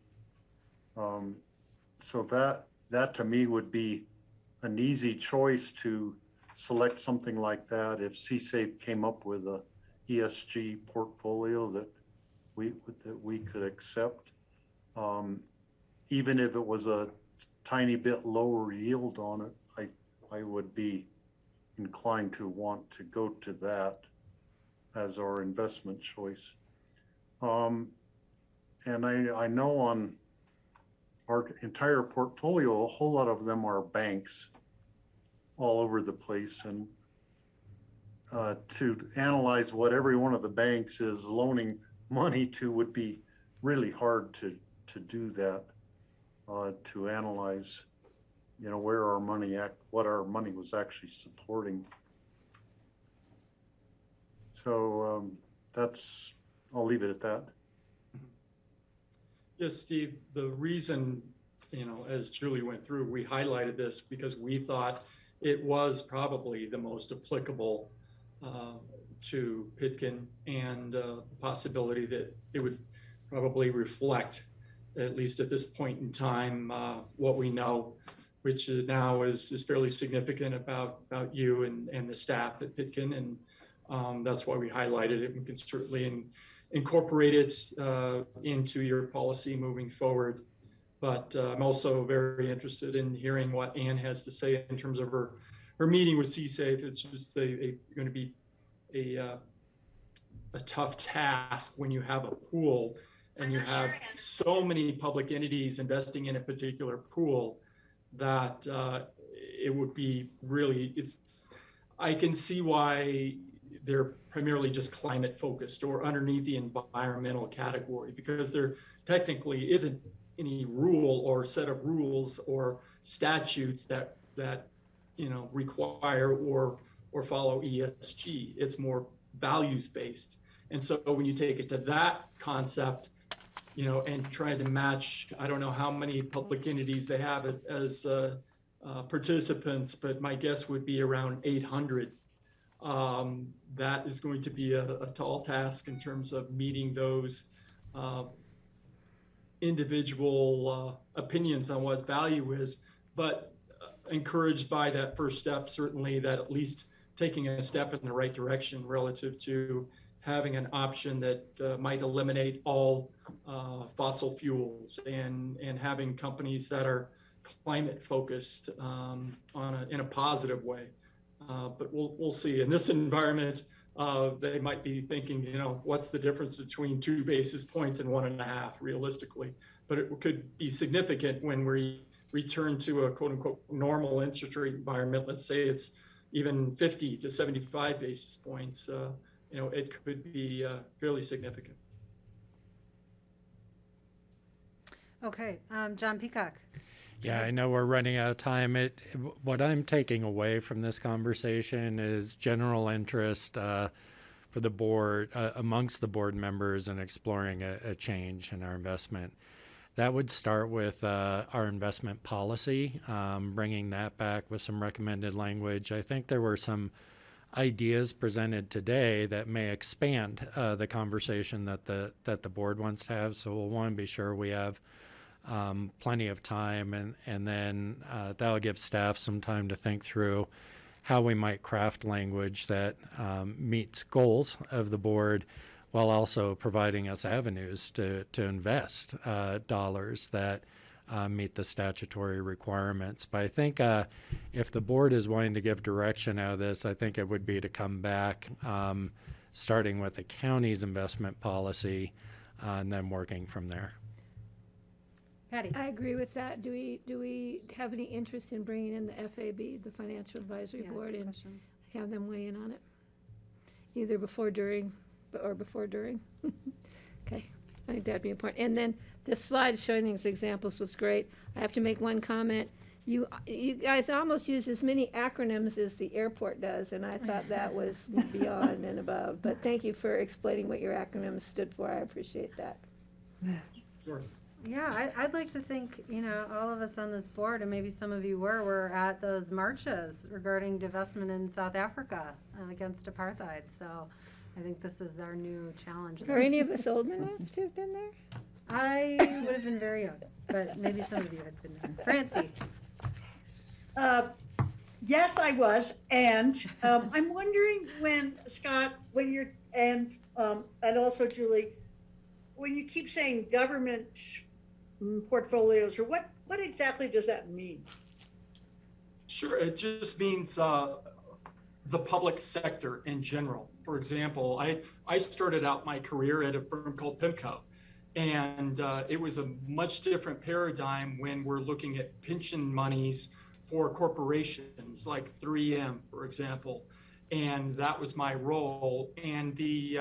so that to me would be an easy choice to select something like that if CSAPE came up with a ESG portfolio that we could accept, even if it was a tiny bit lower yield on it. I would be inclined to want to go to that as our investment choice. And I know on our entire portfolio, a whole lot of them are banks all over the place. And to analyze what every one of the banks is loaning money to would be really hard to do that, to analyze, where our money what our money was actually supporting. So I'll leave it at that. Yes, Steve, the reason, as Julie went through, we highlighted this because we thought it was probably the most applicable to Pitkin, and the possibility that it would probably reflect, at least at this point in time, what we know, which now is fairly significant about you and the staff at Pitkin. And that's why we highlighted it. We can certainly incorporate it into your policy moving forward. But I'm also very interested in hearing what Anne has to say in terms of her meeting with CSAPE. It's just going to be a tough task when you have a pool and you have so many public entities investing in a particular pool that it would be really, I can see why they're primarily just climate focused or underneath the environmental category, because there technically isn't any rule or set of rules or statutes that require or follow ESG. It's more values based. And so when you take it to that concept, and try to match, I don't know how many public entities they have as participants, but my guess would be around 800. That is going to be a tall task in terms of meeting those individual opinions on what value is, but encouraged by that first step, certainly that at least taking a step in the right direction relative to having an option that might eliminate all fossil fuels and having companies that are climate focused in a positive way. But we'll see. In this environment, they might be thinking, what's the difference between 2 basis points and 1.5 realistically? But it could be significant when we return to a quote unquote normal interest rate environment. Let's say it's even 50 to 75 basis points. It could be fairly significant. Okay, John Peacock. Yeah, I know we're running out of time. What I'm taking away from this conversation is general interest for the board, amongst the board members, in exploring a change in our investment. That would start with our investment policy, bringing that back with some recommended language. I think there were some ideas presented today that may expand the conversation that the board wants to have. So we'll want to be sure we have plenty of time, and then that'll give staff some time to think through how we might craft language that meets goals of the board while also providing us avenues to invest dollars that meet the statutory requirements. But I think if the board is wanting to give direction out of this, I think it would be to come back, starting with the county's investment policy, and then working from there. Patty. I agree with that. Do we have any interest in bringing in the FAB, the Financial Advisory Board, and have them weigh in on it? Either before, during, or before, during? Okay, I think that'd be important. And then the slide showing these examples was great. I have to make one comment. You guys almost use as many acronyms as the airport does, and I thought that was beyond and above. But thank you for explaining what your acronyms stood for. I appreciate that. Sure. Yeah, I'd like to think, all of us on this board, and maybe some of you were at those marches regarding divestment in South Africa against apartheid. So I think this is our new challenge. Are any of us old enough to have been there? I would have been very young, but maybe some of you had been there. Francie. Yes, I was. And I'm wondering Scott, when you're, and also Julie, when you keep saying government portfolios, or what exactly does that mean? Sure, it just means the public sector in general. For example, I started out my career at a firm called PIMCO, and it was a much different paradigm when we're looking at pension monies for corporations like 3M, for example, and that was my role. And the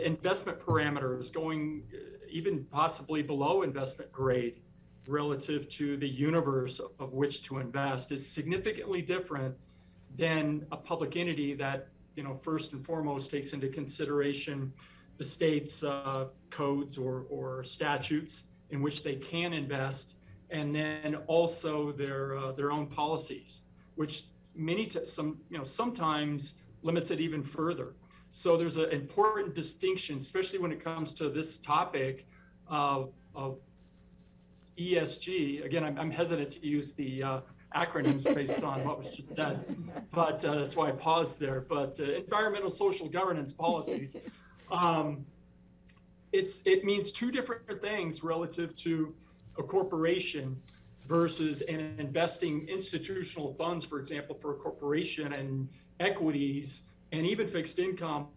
investment parameters going even possibly below investment grade relative to the universe of which to invest is significantly different than a public entity that, first and foremost takes into consideration the state's codes or statutes in which they can invest, and then also their own policies, which sometimes limits it even further. So there's an important distinction, especially when it comes to this topic of ESG. Again, I'm hesitant to use the acronyms based on what was just said, but that's why I paused there. But environmental social governance policies, it means two different things relative to a corporation versus an investing institutional funds, for example, for a corporation and equities and even fixed income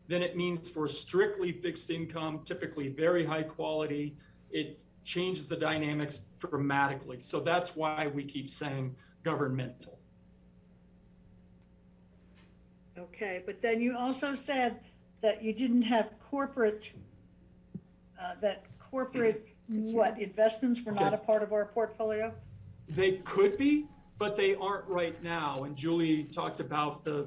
than it means for strictly fixed income, typically very high quality. It changes the dynamics dramatically. So that's why we keep saying governmental. Okay, but then you also said that you didn't have corporate, what, investments were not a part of our portfolio? They could be, but they aren't right now. And Julie talked about the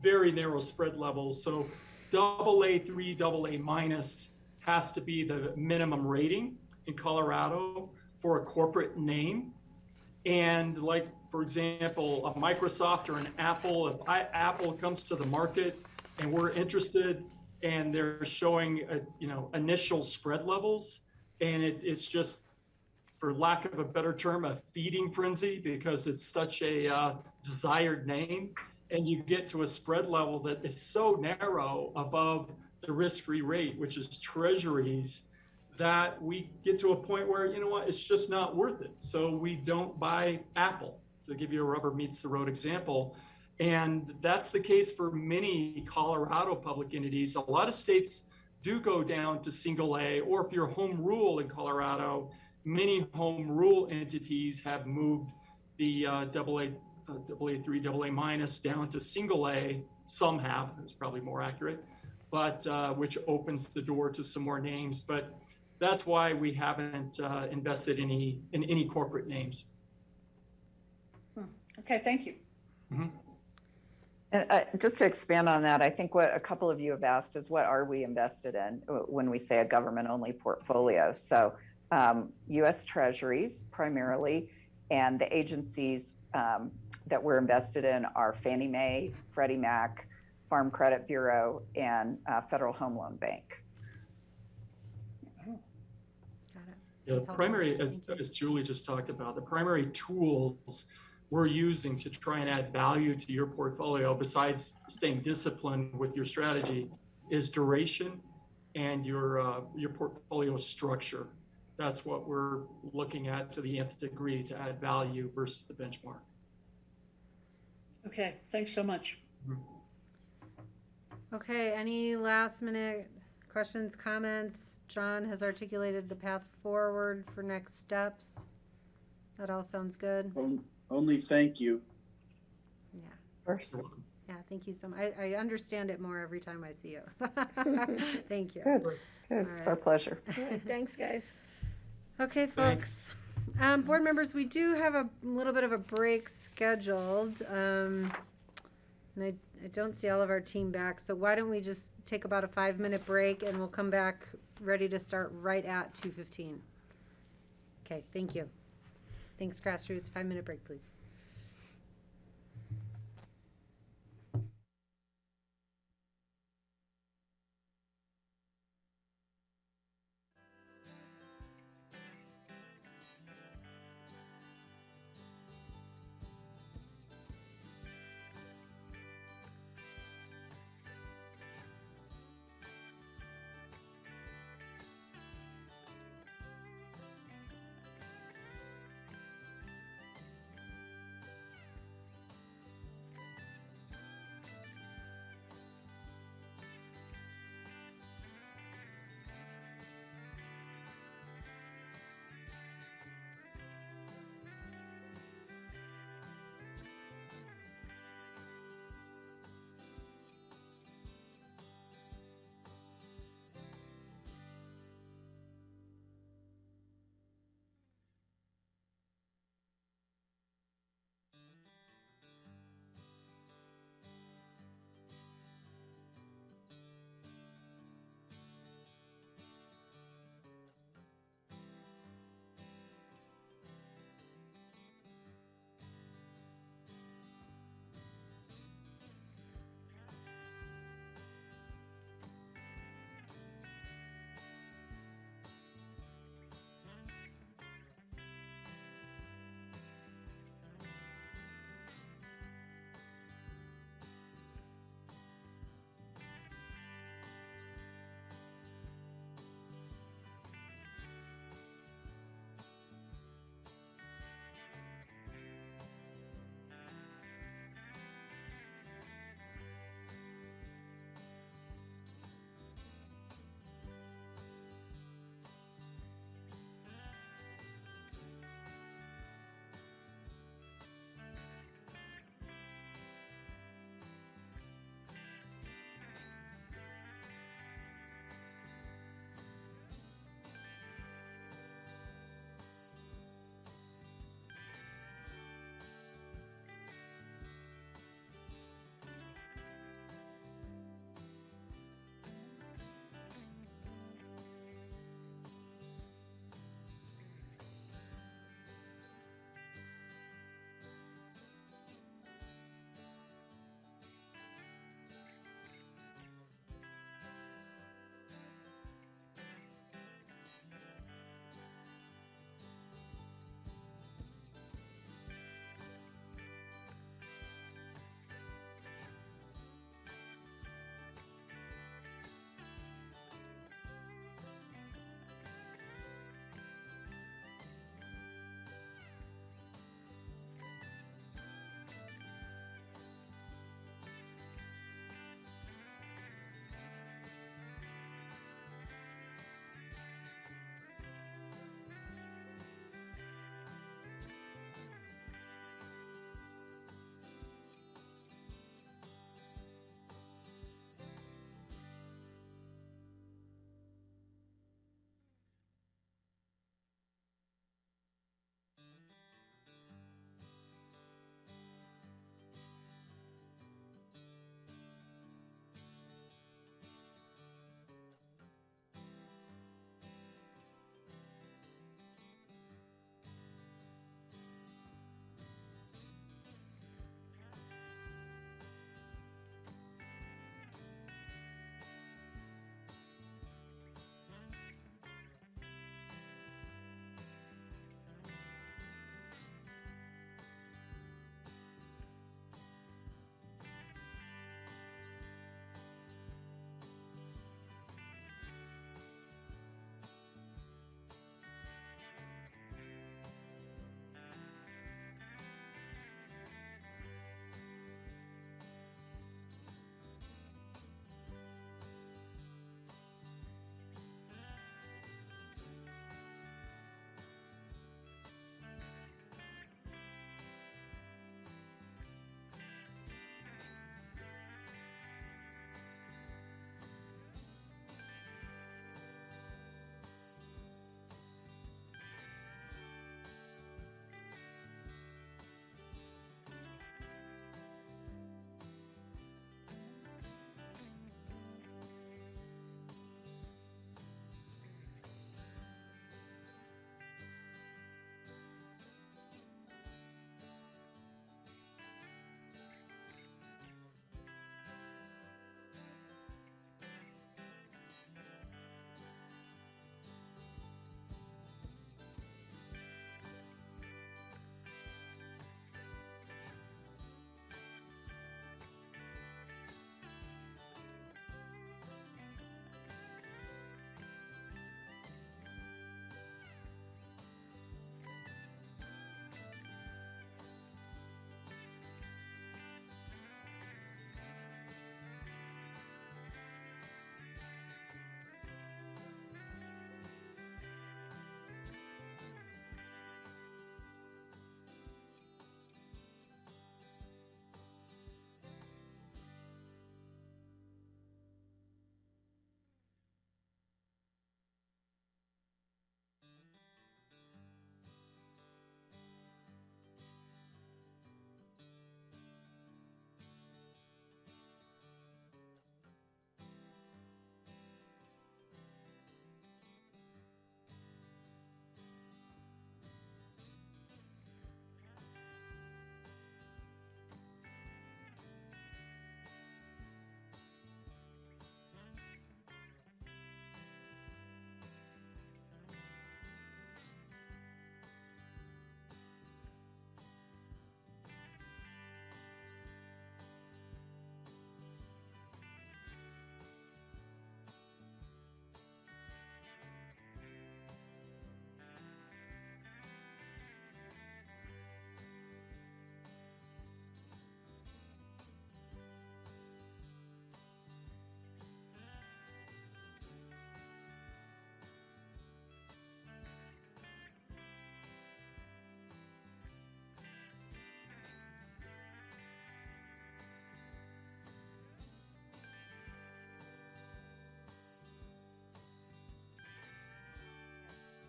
very narrow spread levels. So AA3, AA minus has to be the minimum rating in Colorado for a corporate name. And like, for example, a Microsoft or an Apple, if Apple comes to the market and we're interested and they're showing, initial spread levels, and it's just, for lack of a better term, a feeding frenzy because it's such a desired name. And you get to a spread level that is so narrow above the risk-free rate, which is treasuries, that we get to a point where, you know what, it's just not worth it. So we don't buy Apple, to give you a rubber meets the road example. And that's the case for many Colorado public entities. A lot of states do go down to single A, or if you're home rule in Colorado, many home rule entities have moved the AA3, AA minus down to single A. Some have, it's probably more accurate, but which opens the door to some more names. But that's why we haven't invested in any corporate names. Okay, thank you. Mm-hmm. And just to expand on that, I think what a couple of you have asked is what are we invested in when we say a government-only portfolio? So U.S. Treasuries primarily, and the agencies that we're invested in are Fannie Mae, Freddie Mac, Farm Credit Bureau, and Federal Home Loan Bank. Yeah, the primary, as Julie just talked about, the primary tools we're using to try and add value to your portfolio, besides staying disciplined with your strategy, is duration and your portfolio structure. That's what we're looking at to the nth degree to add value versus the benchmark. Okay, thanks so much. Okay, any last minute questions, comments? John has articulated the path forward for next steps. That all sounds good. Only thank you. Yeah. First. Yeah, thank you so much. I understand it more every time I see you. Thank you. Good, good. It's our pleasure. Thanks, guys. Okay, folks. Board members, we do have a little bit of a break scheduled. And I don't see all of our team back, so why don't we just take about a 5-minute break and we'll come back ready to start right at 2:15. Okay, thank you. Thanks, Grassroots. 5-minute break, please.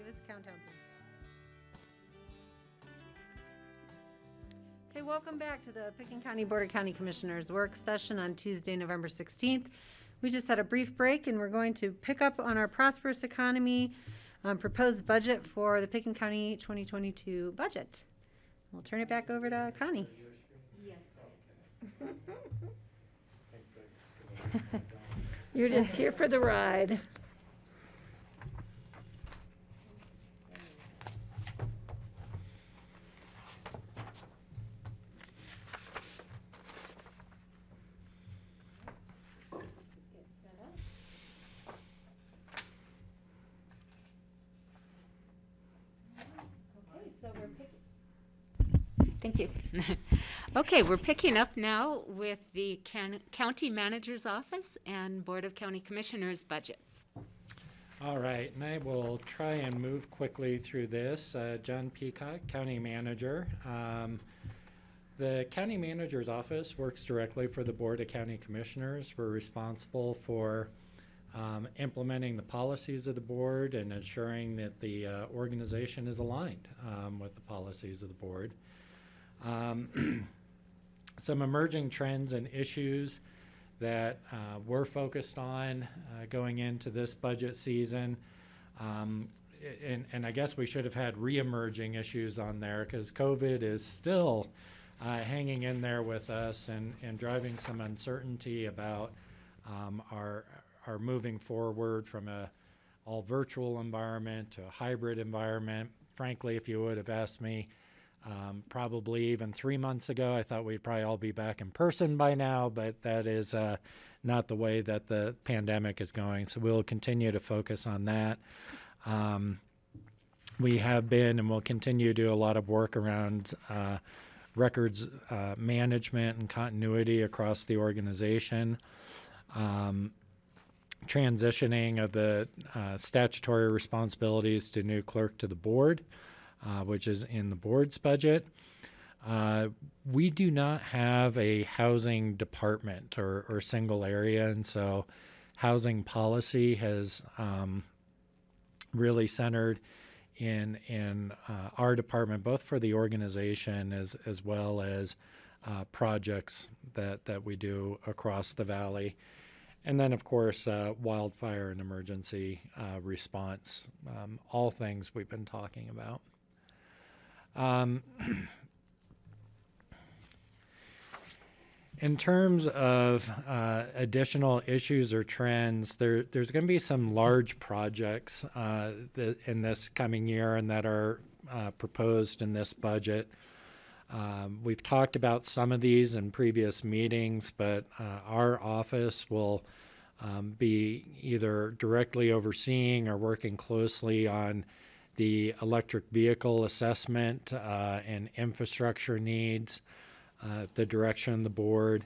Travis, count down, please. Okay, welcome back to the Pickens County Board of County Commissioners work session on Tuesday, November 16th. We just had a brief break and we're going to pick up on our prosperous economy proposed budget for the Pickens County 2022 budget. We'll turn it back over to Connie. You're just here for the ride. Thank you. Okay, we're picking up now with the County Manager's Office and Board of County Commissioners budgets. All right, and I will try and move quickly through this. John Peacock, County Manager. The County Manager's Office works directly for the Board of County Commissioners. We're responsible for implementing the policies of the board and ensuring that the organization is aligned with the policies of the board. Some emerging trends and issues that we're focused on going into this budget season. And I guess we should have had re-emerging issues on there because COVID is still hanging in there with us and driving some uncertainty about our moving forward from a all virtual environment to a hybrid environment. Frankly, if you would have asked me probably even 3 months ago, I thought we'd probably all be back in person by now, but that is not the way that the pandemic is going. So we'll continue to focus on that. We have been and will continue to do a lot of work around records management and continuity across the organization. Transitioning of the statutory responsibilities to new clerk to the board, which is in the board's budget. We do not have a housing department or single area, and so housing policy has really centered in our department, both for the organization as well as projects that we do across the valley. And then, of course, wildfire and emergency response, all things we've been talking about. In terms of additional issues or trends, there's going to be some large projects in this coming year and that are proposed in this budget. We've talked about some of these in previous meetings, but our office will be either directly overseeing or working closely on the electric vehicle assessment and infrastructure needs, the direction of the board.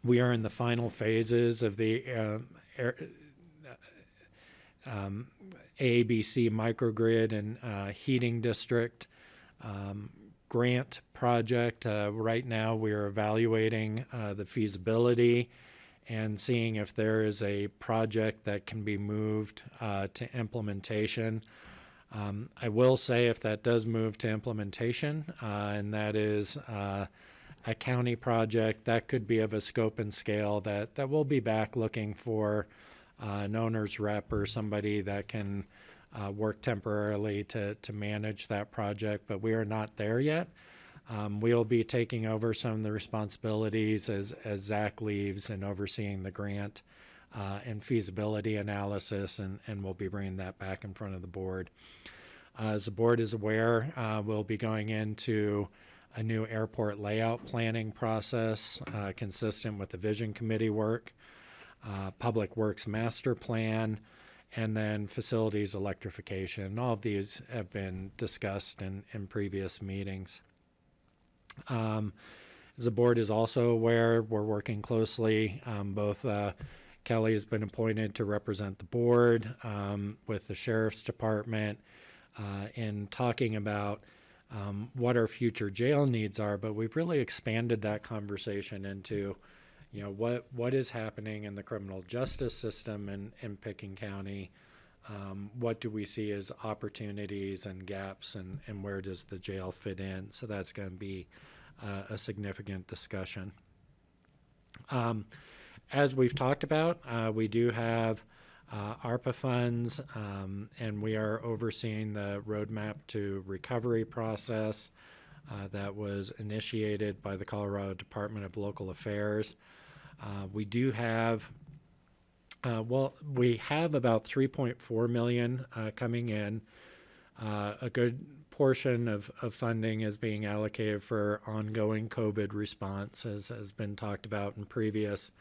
We are in the final phases of the ABC microgrid and heating district grant project. Right now we are evaluating the feasibility and seeing if there is a project that can be moved to implementation. I will say if that does move to implementation, and that is a county project, that could be of a scope and scale that we'll be back looking for an owner's rep or somebody that can work temporarily to manage that project, but we are not there yet. We'll be taking over some of the responsibilities as Zach leaves and overseeing the grant and feasibility analysis, and we'll be bringing that back in front of the board. As the board is aware, we'll be going into a new airport layout planning process consistent with the Vision Committee work, Public Works Master Plan, and then facilities electrification. All of these have been discussed in previous meetings. As the board is also aware, we're working closely. Both Kelly has been appointed to represent the board with the Sheriff's Department in talking about what our future jail needs are, but we've really expanded that conversation into, what is happening in the criminal justice system in Pickens County, what do we see as opportunities and gaps, and where does the jail fit in? So that's going to be a significant discussion. As we've talked about, we do have ARPA funds, and we are overseeing the roadmap to recovery process that was initiated by the Colorado Department of Local Affairs. We do have, we have about $3.4 million coming in. A good portion of funding is being allocated for ongoing COVID response, as has been talked about in previous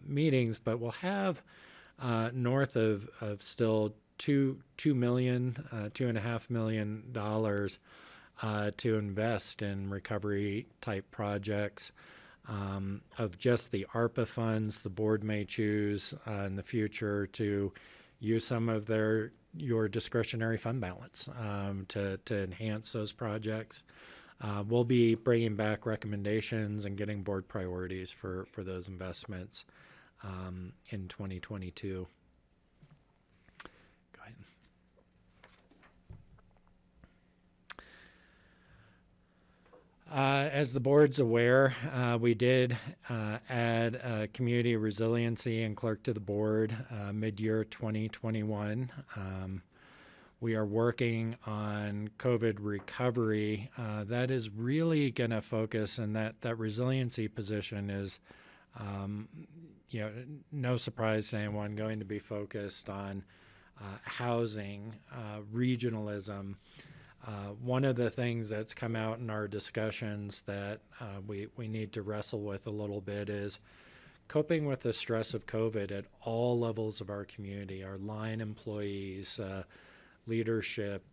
meetings, but we'll have north of still $2.5 million to invest in recovery type projects. Of just the ARPA funds, the board may choose in the future to use some of your discretionary fund balance to enhance those projects. We'll be bringing back recommendations and getting board priorities for those investments in 2022. Go ahead. As the board's aware, we did add community resiliency and clerk to the board mid-year 2021. We are working on COVID recovery. That is really going to focus, and that resiliency position is, no surprise to anyone, going to be focused on housing, regionalism. One of the things that's come out in our discussions that we need to wrestle with a little bit is coping with the stress of COVID at all levels of our community, our line employees, leadership,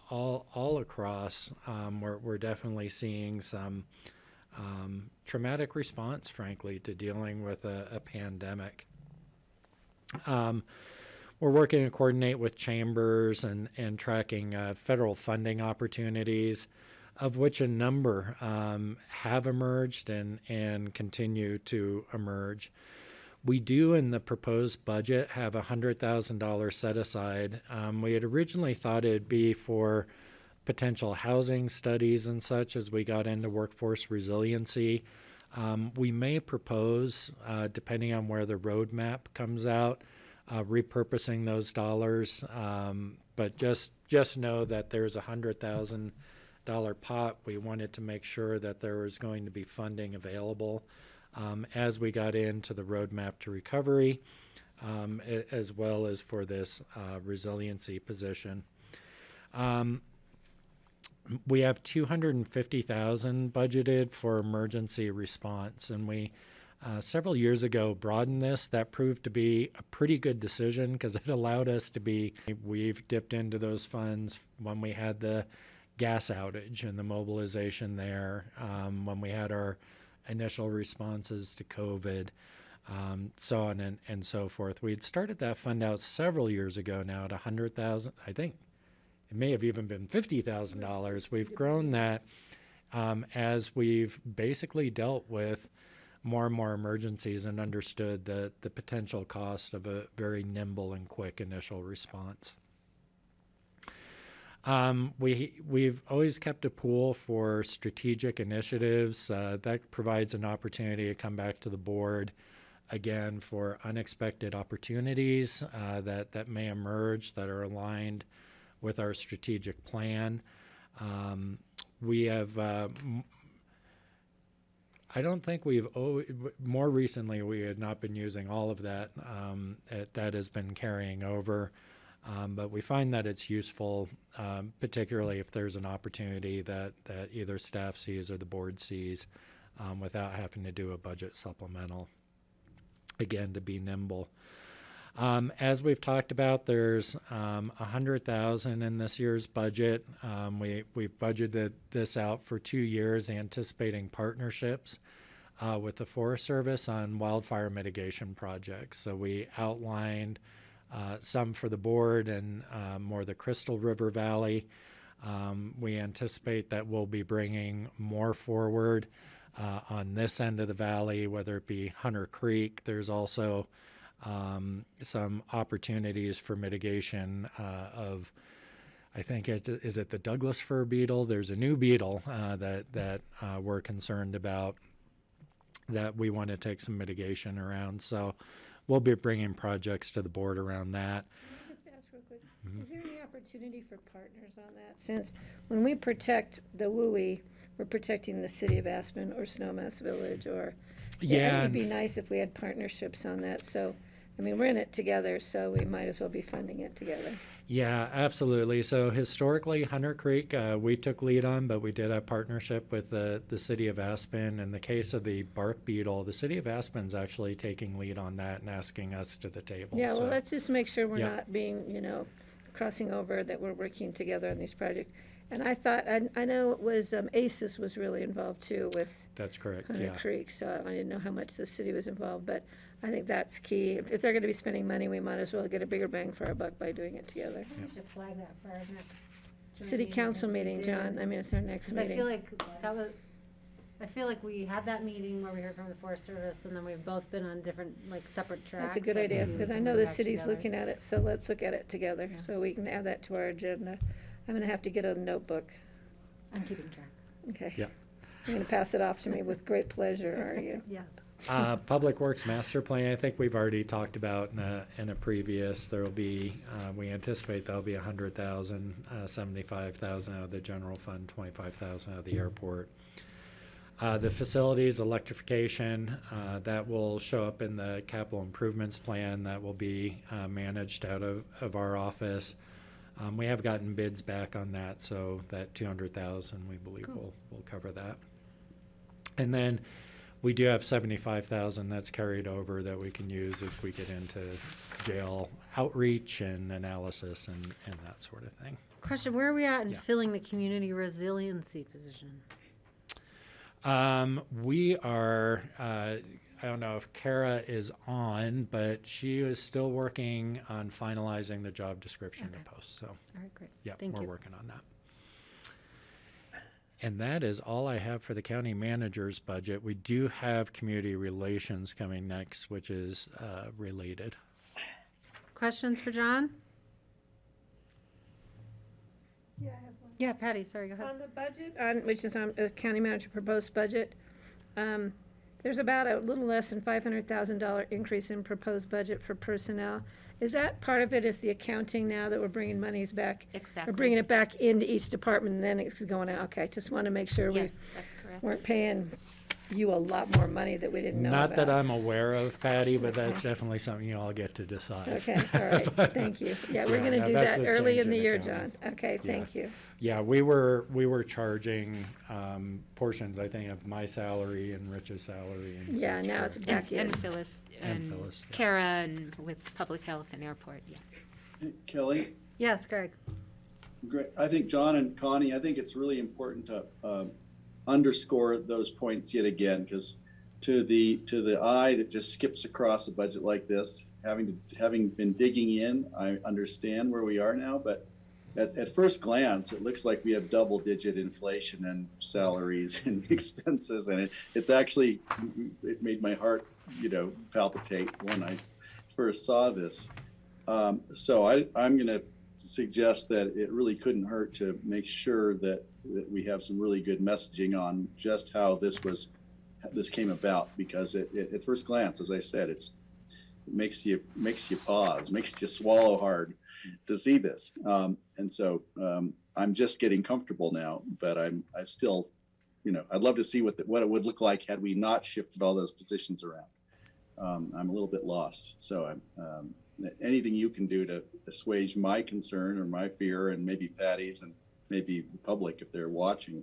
all across. We're definitely seeing some traumatic response, frankly, to dealing with a pandemic. We're working to coordinate with chambers and tracking federal funding opportunities, of which a number have emerged and continue to emerge. We do, in the proposed budget, have $100,000 set aside. We had originally thought it'd be for potential housing studies and such as we got into workforce resiliency. We may propose, depending on where the roadmap comes out, repurposing those dollars, but just know that there's a $100,000 pot. We wanted to make sure that there was going to be funding available as we got into the roadmap to recovery, as well as for this resiliency position. We have $250,000 budgeted for emergency response, and we several years ago broadened this. That proved to be a pretty good decision because it allowed us to we've dipped into those funds when we had the gas outage and the mobilization there, when we had our initial responses to COVID, so on and so forth. We had started that fund out several years ago now at $100,000. I think it may have even been $50,000. We've grown that as we've basically dealt with more and more emergencies and understood the potential cost of a very nimble and quick initial response. We've always kept a pool for strategic initiatives. That provides an opportunity to come back to the board again for unexpected opportunities that may emerge that are aligned with our strategic plan. We have I don't think more recently we had not been using all of that. That has been carrying over. But we find that it's useful, particularly if there's an opportunity that either staff sees or the board sees without having to do a budget supplemental, again, to be nimble. As we've talked about, there's $100,000 in this year's budget. We've budgeted this out for 2 years, anticipating partnerships with the Forest Service on wildfire mitigation projects. So we outlined some for the board and more the Crystal River Valley. We anticipate that we'll be bringing more forward on this end of the valley, whether it be Hunter Creek. There's also some opportunities for mitigation of, I think, is it the Douglas fir beetle? There's a new beetle that we're concerned about that we want to take some mitigation around. So we'll be bringing projects to the board around that. Can I just ask real quick, is there any opportunity for partners on that? Since when we protect the WUI, we're protecting the city of Aspen or Snowmass Village or, Yeah, it'd be nice if we had partnerships on that. So, I mean, we're in it together, so we might as well be funding it together. Yeah, absolutely. So historically, Hunter Creek, we took lead on, but we did a partnership with the city of Aspen. In the case of the bark beetle, the city of Aspen's actually taking lead on that and asking us to the table. Yeah, well, So, let's just make sure we're yeah. not being, crossing over, that we're working together on these projects. And I thought, I know it was, ACES was really involved too with That's correct, Hunter yeah. Creek, so I didn't know how much the city was involved, but I think that's key. If they're gonna be spending money, we might as well get a bigger bang for our buck by doing it together. We should flag that for our next joint City meeting, council because we meeting, did- John, I mean, it's our next 'cause meeting. I feel like we had that meeting where we heard from the Forest Service, and then we've both been on different, like, separate tracks. That's a good that idea, maybe we because I can know bring the back city's together. looking at it, so let's look at it together, so we can add that to our agenda. I'm gonna have to get a notebook. I'm keeping track. Okay. Yeah. You're gonna pass it off to me with great pleasure, are you? Yes. Public Works Master Plan, I think we've already talked about in a previous, there'll be, we anticipate there'll be 100,000, 75,000 out of the general fund, 25,000 out of the airport. The facilities electrification, that will show up in the capital improvements plan that will be managed out of our office. We have gotten bids back on that, so that 200,000 we believe will cover that. And then we do have 75,000 that's carried over that we can use if we get into jail outreach and analysis and that sort of thing. Question, where are we at in Yeah. filling the community resiliency position? We are, I don't know if Kara is on, but she is still working on finalizing the job description to post, so. All right, great. Yeah, Thank we're you. working on that. And that is all I have for the county manager's budget. We do have community relations coming next, which is related. Questions for John? Yeah, I have one. Yeah, Patty, sorry, go ahead. On the budget, which is on the county manager proposed budget, there's about a little less than $500,000 increase in proposed budget for personnel. Is that part of it, is the accounting now that we're bringing monies back? Exactly. We're bringing it back into each department and then it's going out, okay, just want to make sure we Yes, that's correct. weren't paying you a lot more money that we didn't know about. Not that I'm aware of, Patty, but that's definitely something you all get to decide. Okay, all right, thank you. Yeah, we're gonna no, do that's that a early change in the year, accounting. John. Okay, Yeah. thank you. Yeah, we were charging portions, I think, of my salary and Rich's salary. And Yeah, such now for- it's back in. And Phyllis, And and Phyllis, yeah. Kara, and with Public Health and Airport, yeah. Kelly, Yes, Greg. great. I think John and Connie, I think it's really important to underscore those points yet again, because to the eye that just skips across a budget like this, having been digging in, I understand where we are now, but at first glance, it looks like we have double-digit inflation in salaries and expenses, and it's actually, it made my heart, palpitate when I first saw this. So I'm going to suggest that it really couldn't hurt to make sure that we have some really good messaging on just how this came about, because at first glance, as I said, it makes you pause, makes you swallow hard to see this. And so I'm just getting comfortable now, but I'm still, I'd love to see what it would look like had we not shifted all those positions around. I'm a little bit lost. So anything you can do to assuage my concern or my fear, and maybe Patty's and maybe the public if they're watching,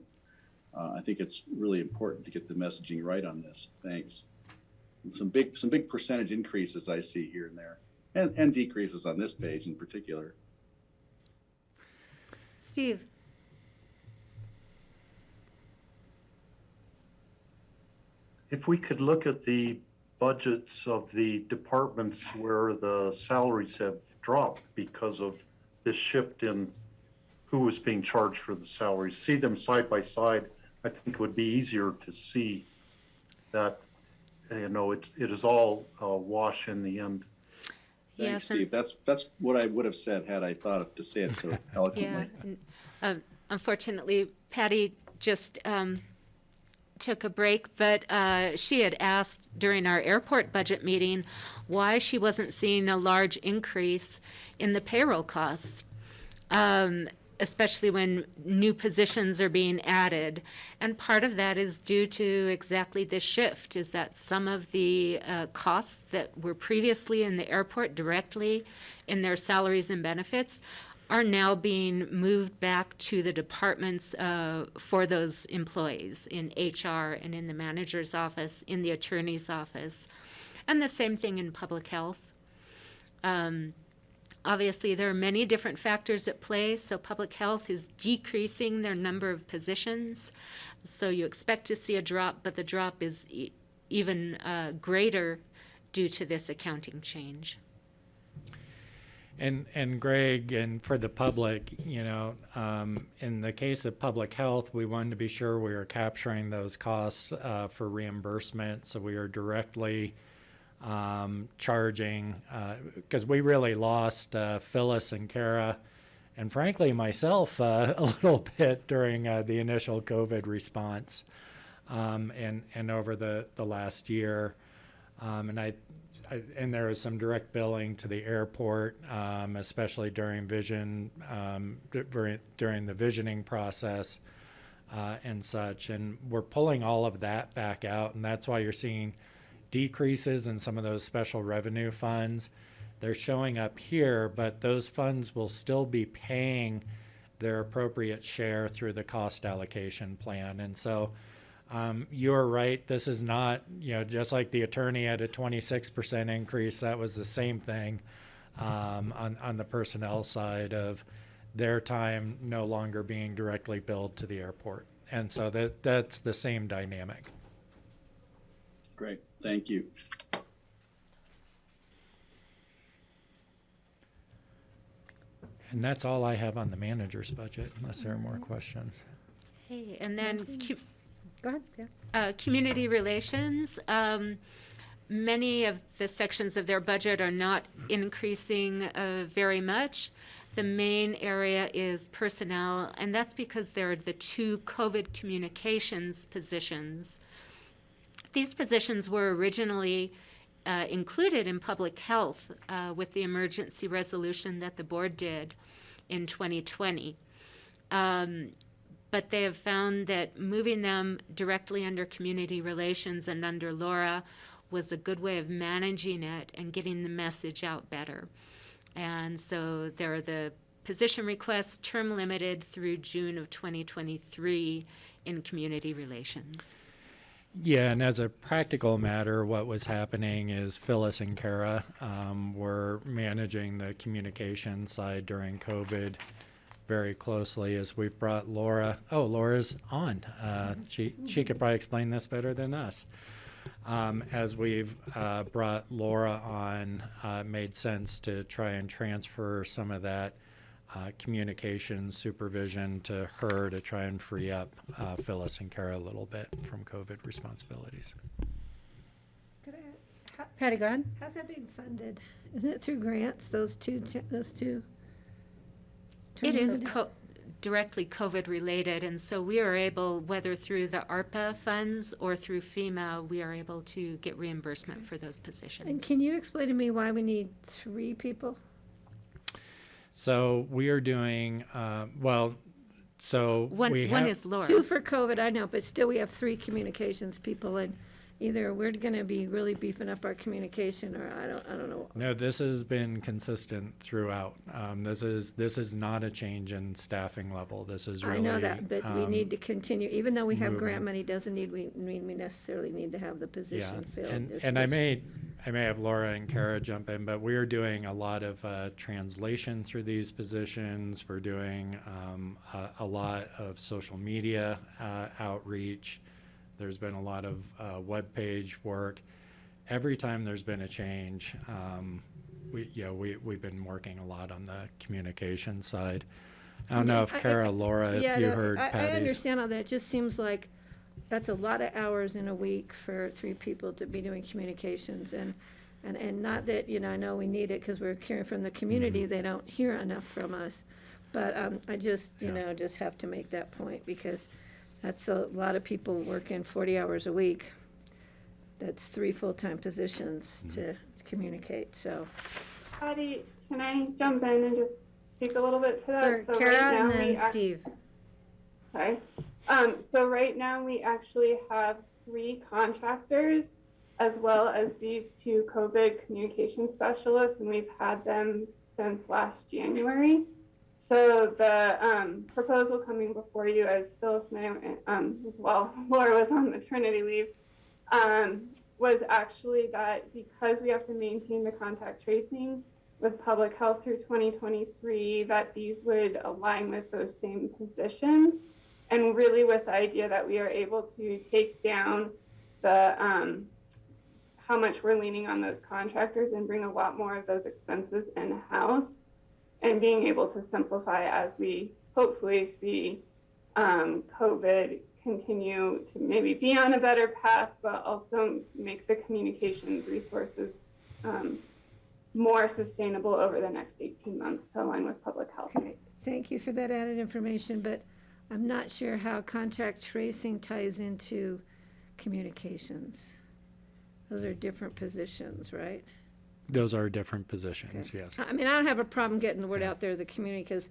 I think it's really important to get the messaging right on this. Thanks. And some big percentage increases I see here and there, and decreases on this page in particular. Steve? If we could look at the budgets of the departments where the salaries have dropped because of this shift in who was being charged for the salaries, see them side by side, I think it would be easier to see that, it is all a wash in the end. Thanks, Yes, and- Steve. That's what I would have said had I thought to say it so eloquently. Yeah. Unfortunately, Patty just took a break, but she had asked during our airport budget meeting why she wasn't seeing a large increase in the payroll costs, especially when new positions are being added. And part of that is due to exactly this shift, is that some of the costs that were previously in the airport directly in their salaries and benefits are now being moved back to the departments for those employees in HR and in the manager's office, in the attorney's office, and the same thing in public health. Obviously, there are many different factors at play, so public health is decreasing their number of positions. So you expect to see a drop, but the drop is even greater due to this accounting change. And Greg, and for the public, you know, in the case of public health, we wanted to be sure we were capturing those costs for reimbursement, so we are directly charging, because we really lost Phyllis and Kara, and frankly myself a little bit during the initial COVID response, and over the last year, and there was some direct billing to the airport, especially during during the visioning process and such. And we're pulling all of that back out, and that's why you're seeing decreases in some of those special revenue funds. They're showing up here, but those funds will still be paying their appropriate share through the cost allocation plan. And so you're right, this is not, you know, just like the attorney had a 26% increase, that was the same thing on the personnel side of their time no longer being directly billed to the airport. And so that's the same dynamic. Great, thank you. And that's all I have on the manager's budget, unless there are more questions. Hey, and then Go ahead, yeah. community relations. Many of the sections of their budget are not increasing very much. The main area is personnel, and that's because they're the two COVID communications positions. These positions were originally included in public health with the emergency resolution that the board did in 2020. But they have found that moving them directly under community relations and under Laura was a good way of managing it and getting the message out better. And so there are the position requests, term limited through June of 2023 in community relations. Yeah, and as a practical matter, what was happening is Phyllis and Kara were managing the communication side during COVID very closely as we've brought Laura. Oh, Laura's on. She could probably explain this better than us. As we've brought Laura on, it made sense to try and transfer some of that communication supervision to her to try and free up Phyllis and Kara a little bit from COVID responsibilities. Patty, go ahead. How's that being funded? Isn't it through grants, those two? It is directly COVID related, and so we are able, whether through the ARPA funds or through FEMA, we are able to get reimbursement for those positions. And can you explain to me why we need 3 people? So we are doing, one is Laura. 2 for COVID, I know, but still we have 3 communications people, and either we're going to be really beefing up our communication, or I don't know. No, this has been consistent throughout. This is not a change in staffing level. This is really. I know that, but we need to continue, even though we have grant moving. money, doesn't mean we necessarily need to have the position filled. And I may have Laura and Kara jump in, but we are doing a lot of translation through these positions. We're doing a lot of social media outreach. There's been a lot of web page work. Every time there's been a change, we've been working a lot on the communication side. I don't know if Kara, Laura, if you heard Patty's. I understand all that. It just seems like that's a lot of hours in a week for 3 people to be doing communications. And And not that, I know we need it because we're hearing from the community, they don't hear enough from us. But I just, just have to make that point because that's a lot of people working 40 hours a week. That's 3 full-time positions to communicate, so. Patty, can I jump in and just speak a little bit to that? Sir, So Kara right now and we then Steve. Okay. So right now we actually have 3 contractors as well as these 2 COVID communication specialists, and we've had them since last January. So the proposal coming before you, as Phyllis and I, as well, Laura was on maternity leave, was actually that because we have to maintain the contact tracing with public health through 2023, that these would align with those same positions. And really with the idea that we are able to take down the how much we're leaning on those contractors and bring a lot more of those expenses in-house, and being able to simplify as we hopefully see COVID continue to maybe be on a better path, but also make the communications resources more sustainable over the next 18 months to align with public health. Okay, thank you for that added information, but I'm not sure how contact tracing ties into communications. Those are different positions, right? Those are different positions, yes. I mean, I don't have a problem getting the word out there to the community, because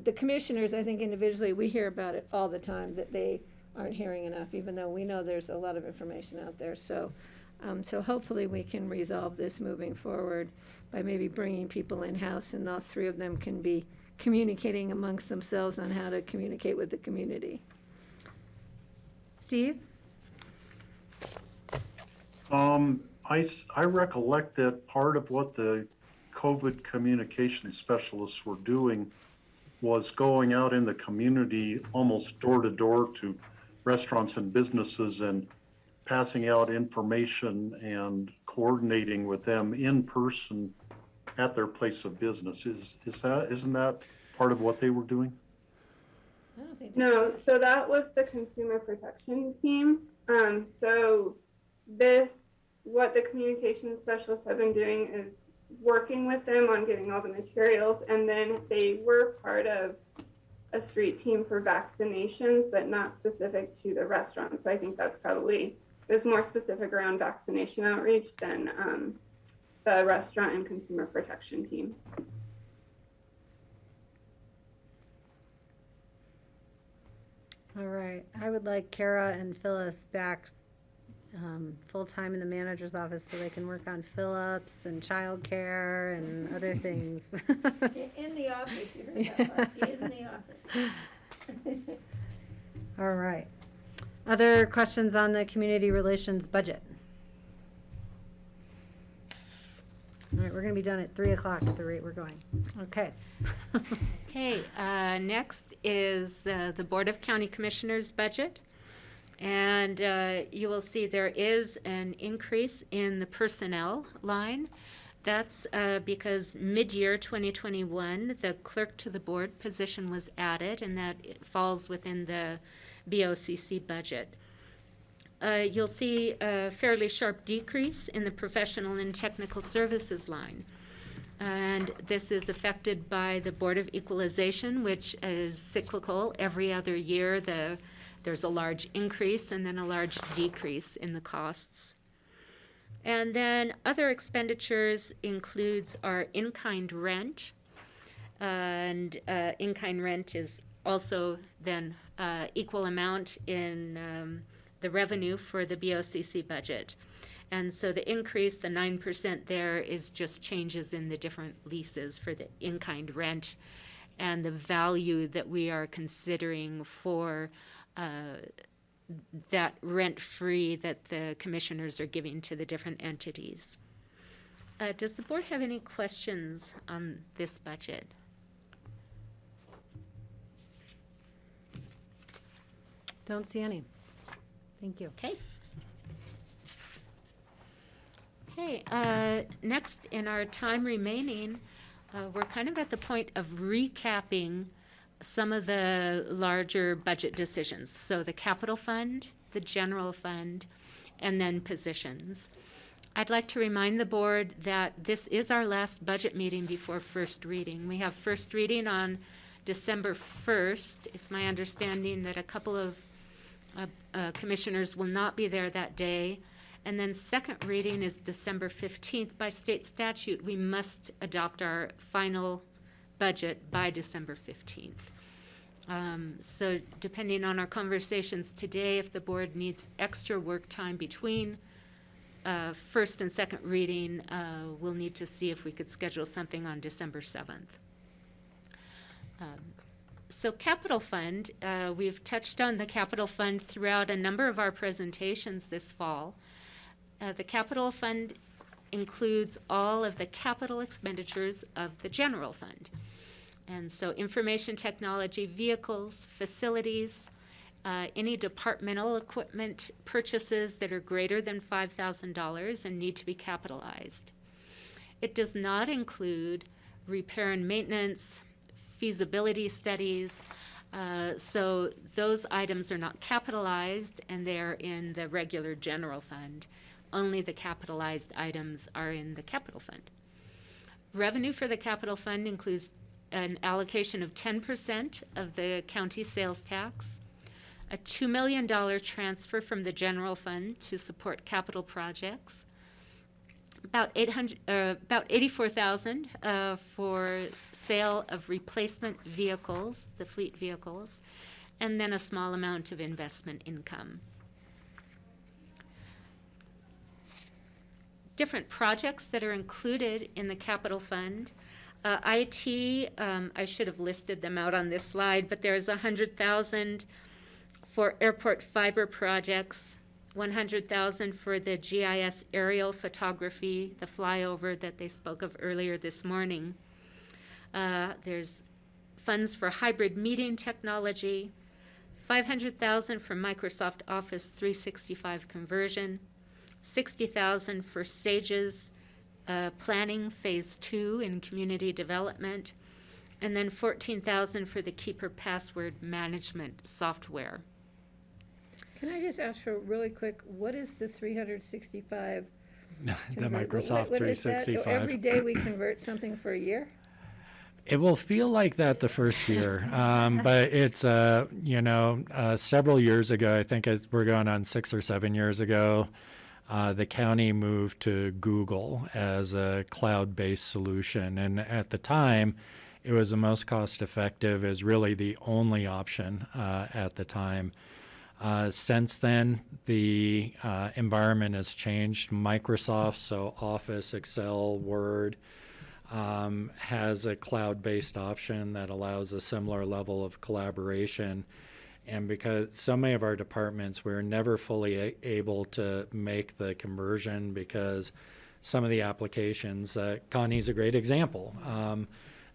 the commissioners, I think individually, we hear about it all the time, that they aren't hearing enough, even though we know there's a lot of information out there. So, so hopefully we can resolve this moving forward by maybe bringing people in-house, and all 3 of them can be communicating amongst themselves on how to communicate with the community. Steve? I recollect that part of what the COVID communication specialists were doing was going out in the community almost door to door to restaurants and businesses and passing out information and coordinating with them in person at their place of business. Isn't that part of what they were doing? I don't think No, so that was the consumer protection team. So what the communication specialists have been doing is working with them on getting all the materials, and then they were part of a street team for vaccinations, but not specific to the restaurants. I think that's probably, is more specific around vaccination outreach than the restaurant and consumer protection team. All right, I would like Kara and Phyllis back full-time in the manager's office so they can work on Phillips and childcare and other things. In the office, you heard that part. In the office. All right. Other questions on the community relations budget? All right, we're going to be done at 3 o'clock at the rate we're going. Okay. Okay, next is the Board of County Commissioners budget. And you will see there is an increase in the personnel line. That's because mid-year 2021, the clerk to the board position was added, and that it falls within the BOCC budget. You'll see a fairly sharp decrease in the professional and technical services line. And this is affected by the Board of Equalization, which is cyclical. Every other year, there's a large increase and then a large decrease in the costs. And then other expenditures includes our in-kind rent. And in-kind rent is also then equal amount in the revenue for the BOCC budget. And so the increase, the 9% there, is just changes in the different leases for the in-kind rent and the value that we are considering for that rent-free that the commissioners are giving to the different entities. Does the board have any questions on this budget? Don't see any. Thank you. Okay. Okay, next in our time remaining, we're kind of at the point of recapping some of the larger budget decisions. So the capital fund, the general fund, and then positions. I'd like to remind the board that this is our last budget meeting before first reading. We have first reading on December 1st. It's my understanding that a couple of commissioners will not be there that day. And then second reading is December 15th. By state statute, we must adopt our final budget by December 15th. So depending on our conversations today, if the board needs extra work time between first and second reading, we'll need to see if we could schedule something on December 7th. So capital fund, we've touched on the capital fund throughout a number of our presentations this fall. The capital fund includes all of the capital expenditures of the general fund. And so information technology, vehicles, facilities, any departmental equipment purchases that are greater than $5,000 and need to be capitalized. It does not include repair and maintenance, feasibility studies, so those items are not capitalized and they're in the regular general fund. Only the capitalized items are in the capital fund. Revenue for the capital fund includes an allocation of 10% of the county sales tax, a $2 million transfer from the general fund to support capital projects, about $84,000 for sale of replacement vehicles, the fleet vehicles, and then a small amount of investment income. Different projects that are included in the capital fund. IT, I should have listed them out on this slide, but there's $100,000 for airport fiber projects, $100,000 for the GIS aerial photography, the flyover that they spoke of earlier this morning. There's funds for hybrid meeting technology, $500,000 for Microsoft Office 365 conversion, $60,000 for SAGE's planning phase 2 in community development, and then $14,000 for the Keeper password management software. Can I just ask for really quick, what is the 365? The convert- Microsoft what is that? 365. Every day we convert something for a year? It will feel like that the first year, but it's, several years ago, I think we're going on 6 or 7 years ago, the county moved to Google as a cloud-based solution. And at the time, it was the most cost-effective, is really the only option at the time. Since then, the environment has changed. Microsoft, so Office, Excel, Word, has a cloud-based option that allows a similar level of collaboration. And because so many of our departments, we're never fully able to make the conversion because some of the applications, Connie's a great example.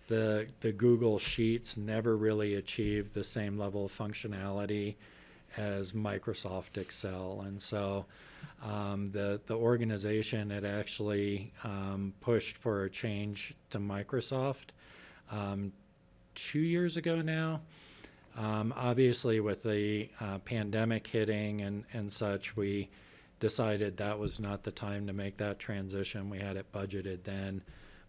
The Google Sheets never really achieved the same level of functionality as Microsoft Excel. And so the organization had actually pushed for a change to Microsoft 2 years ago now. Obviously, with the pandemic hitting and such, we decided that was not the time to make that transition. We had it budgeted then,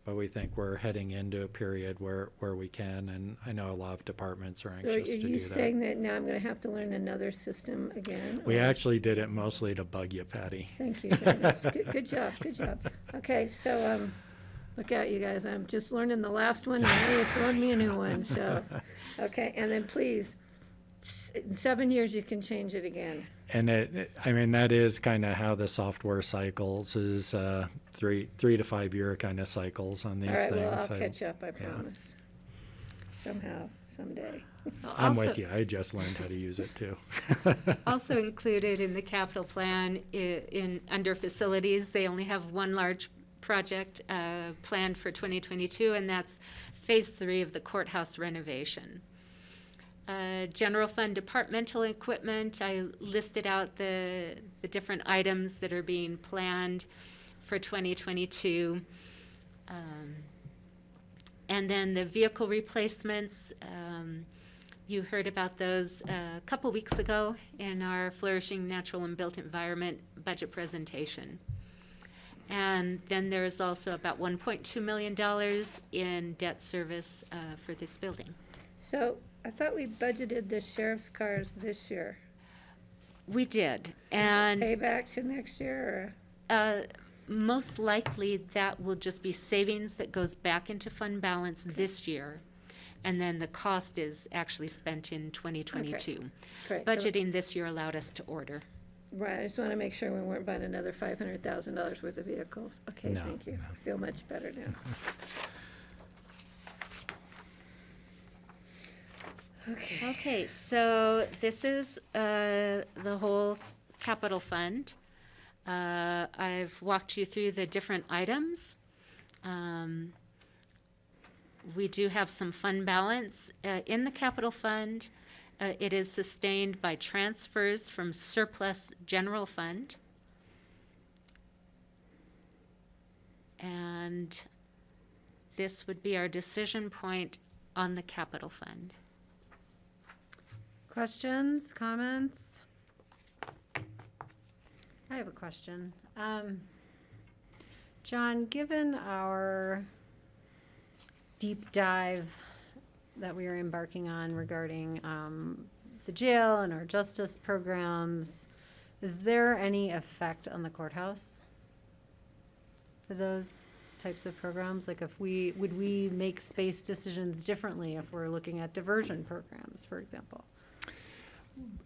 but we think we're heading into a period where we can, and I know a lot of departments are So anxious are to do you that. saying that now I'm going to have to learn another system again? We or- actually did it mostly to bug you, Patty. Thank you very much. Good job, good job. Okay, so, look out, you guys, I'm just learning the last one, and now you're throwing me a new one, so, okay, and then please, in 7 years, you can change it again. And that is kind of how the software cycles is 3 to 5 year kind of cycles on these All right, things. well, I'll So, catch up, I yeah. promise. Somehow, someday. I'm with you. I just learned how to use it too. Also included in the capital plan under facilities, they only have one large project planned for 2022, and that's phase 3 of the courthouse renovation. General fund departmental equipment, I listed out the different items that are being planned for 2022. And then the vehicle replacements, you heard about those a couple weeks ago in our Flourishing Natural and Built Environment budget presentation. And then there's also about $1.2 million in debt service for this building. So I thought we budgeted the sheriff's cars this year. We did, and Payback to next year, most likely that will just be savings that goes back into fund balance this year. And then the cost is actually spent in 2022. Great. Budgeting this year allowed us to order. Right, I just want to make sure we weren't buying another $500,000 worth of vehicles. Okay, No, thank you. no. I feel much better now. Okay, so this is the whole capital fund. I've walked you through the different items. We do have some fund balance in the capital fund. It is sustained by transfers from surplus general fund. And this would be our decision point on the capital fund. Questions, comments? I have a question. John, given our deep dive that we are embarking on regarding the jail and our justice programs, is there any effect on the courthouse for those types of programs? Like would we make space decisions differently if we're looking at diversion programs, for example?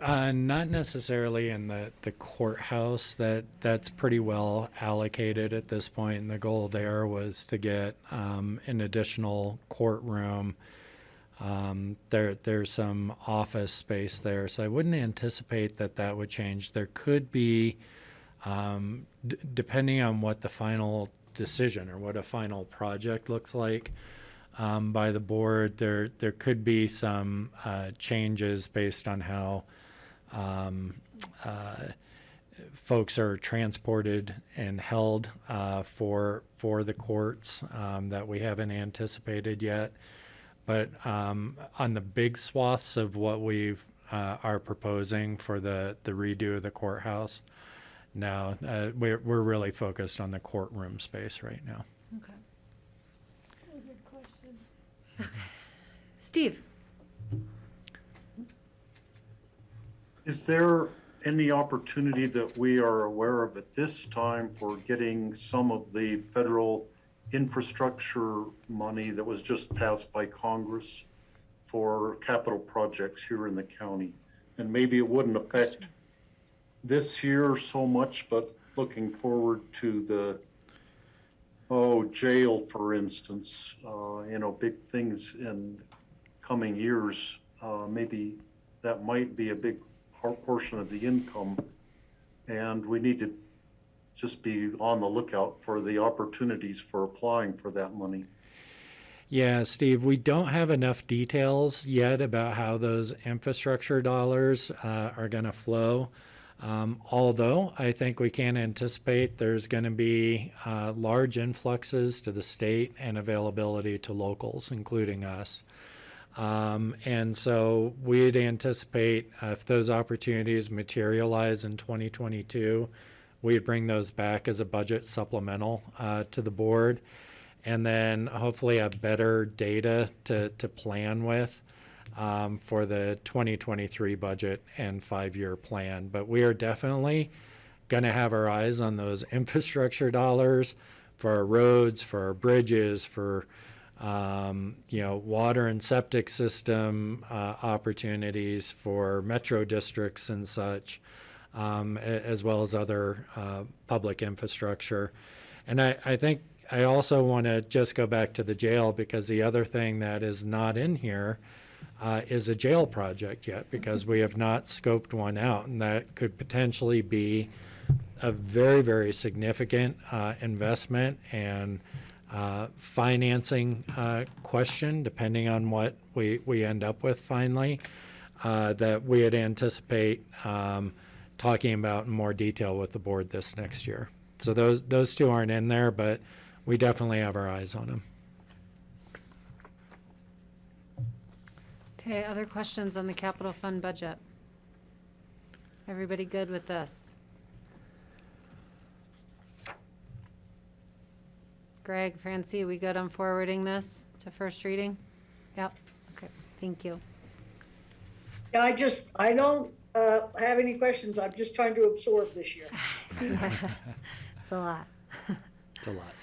Not necessarily in the courthouse. That's pretty well allocated at this point. And the goal there was to get an additional courtroom. There's some office space there, so I wouldn't anticipate that would change. There could be, depending on what the final decision or what a final project looks like, by the board, there could be some changes based on how folks are transported and held for the courts that we haven't anticipated yet. But on the big swaths of what we are proposing for the redo of the courthouse, no, we're really focused on the courtroom space right now. Okay. Steve? Is there any opportunity that we are aware of at this time for getting some of the federal infrastructure money that was just passed by Congress for capital projects here in the county? And maybe it wouldn't affect this year so much, but looking forward to the jail, for instance, big things in coming years, maybe that might be a big portion of the income. And we need to just be on the lookout for the opportunities for applying for that money. Yeah, Steve, we don't have enough details yet about how those infrastructure dollars are going to flow. Although I think we can anticipate there's going to be large influxes to the state and availability to locals, including us. And so we'd anticipate if those opportunities materialize in 2022, we'd bring those back as a budget supplemental to the board, and then hopefully have better data to plan with for the 2023 budget and 5-year plan. But we are definitely going to have our eyes on those infrastructure dollars for our roads, for our bridges, for water and septic system opportunities for metro districts and such, as well as other public infrastructure. And I think I also want to just go back to the jail, because the other thing that is not in here is a jail project yet, because we have not scoped one out, and that could potentially be a very, very significant investment and financing question, depending on what we end up with finally, that we would anticipate talking about in more detail with the board this next year. So those two aren't in there, but we definitely have our eyes on them. Okay, other questions on the capital fund budget? Everybody good with this? Greg, Francie, we good on forwarding this to first reading? Yep, okay, thank you. Yeah, I don't have any questions. I'm just trying to absorb this year. It's a lot. It's a lot.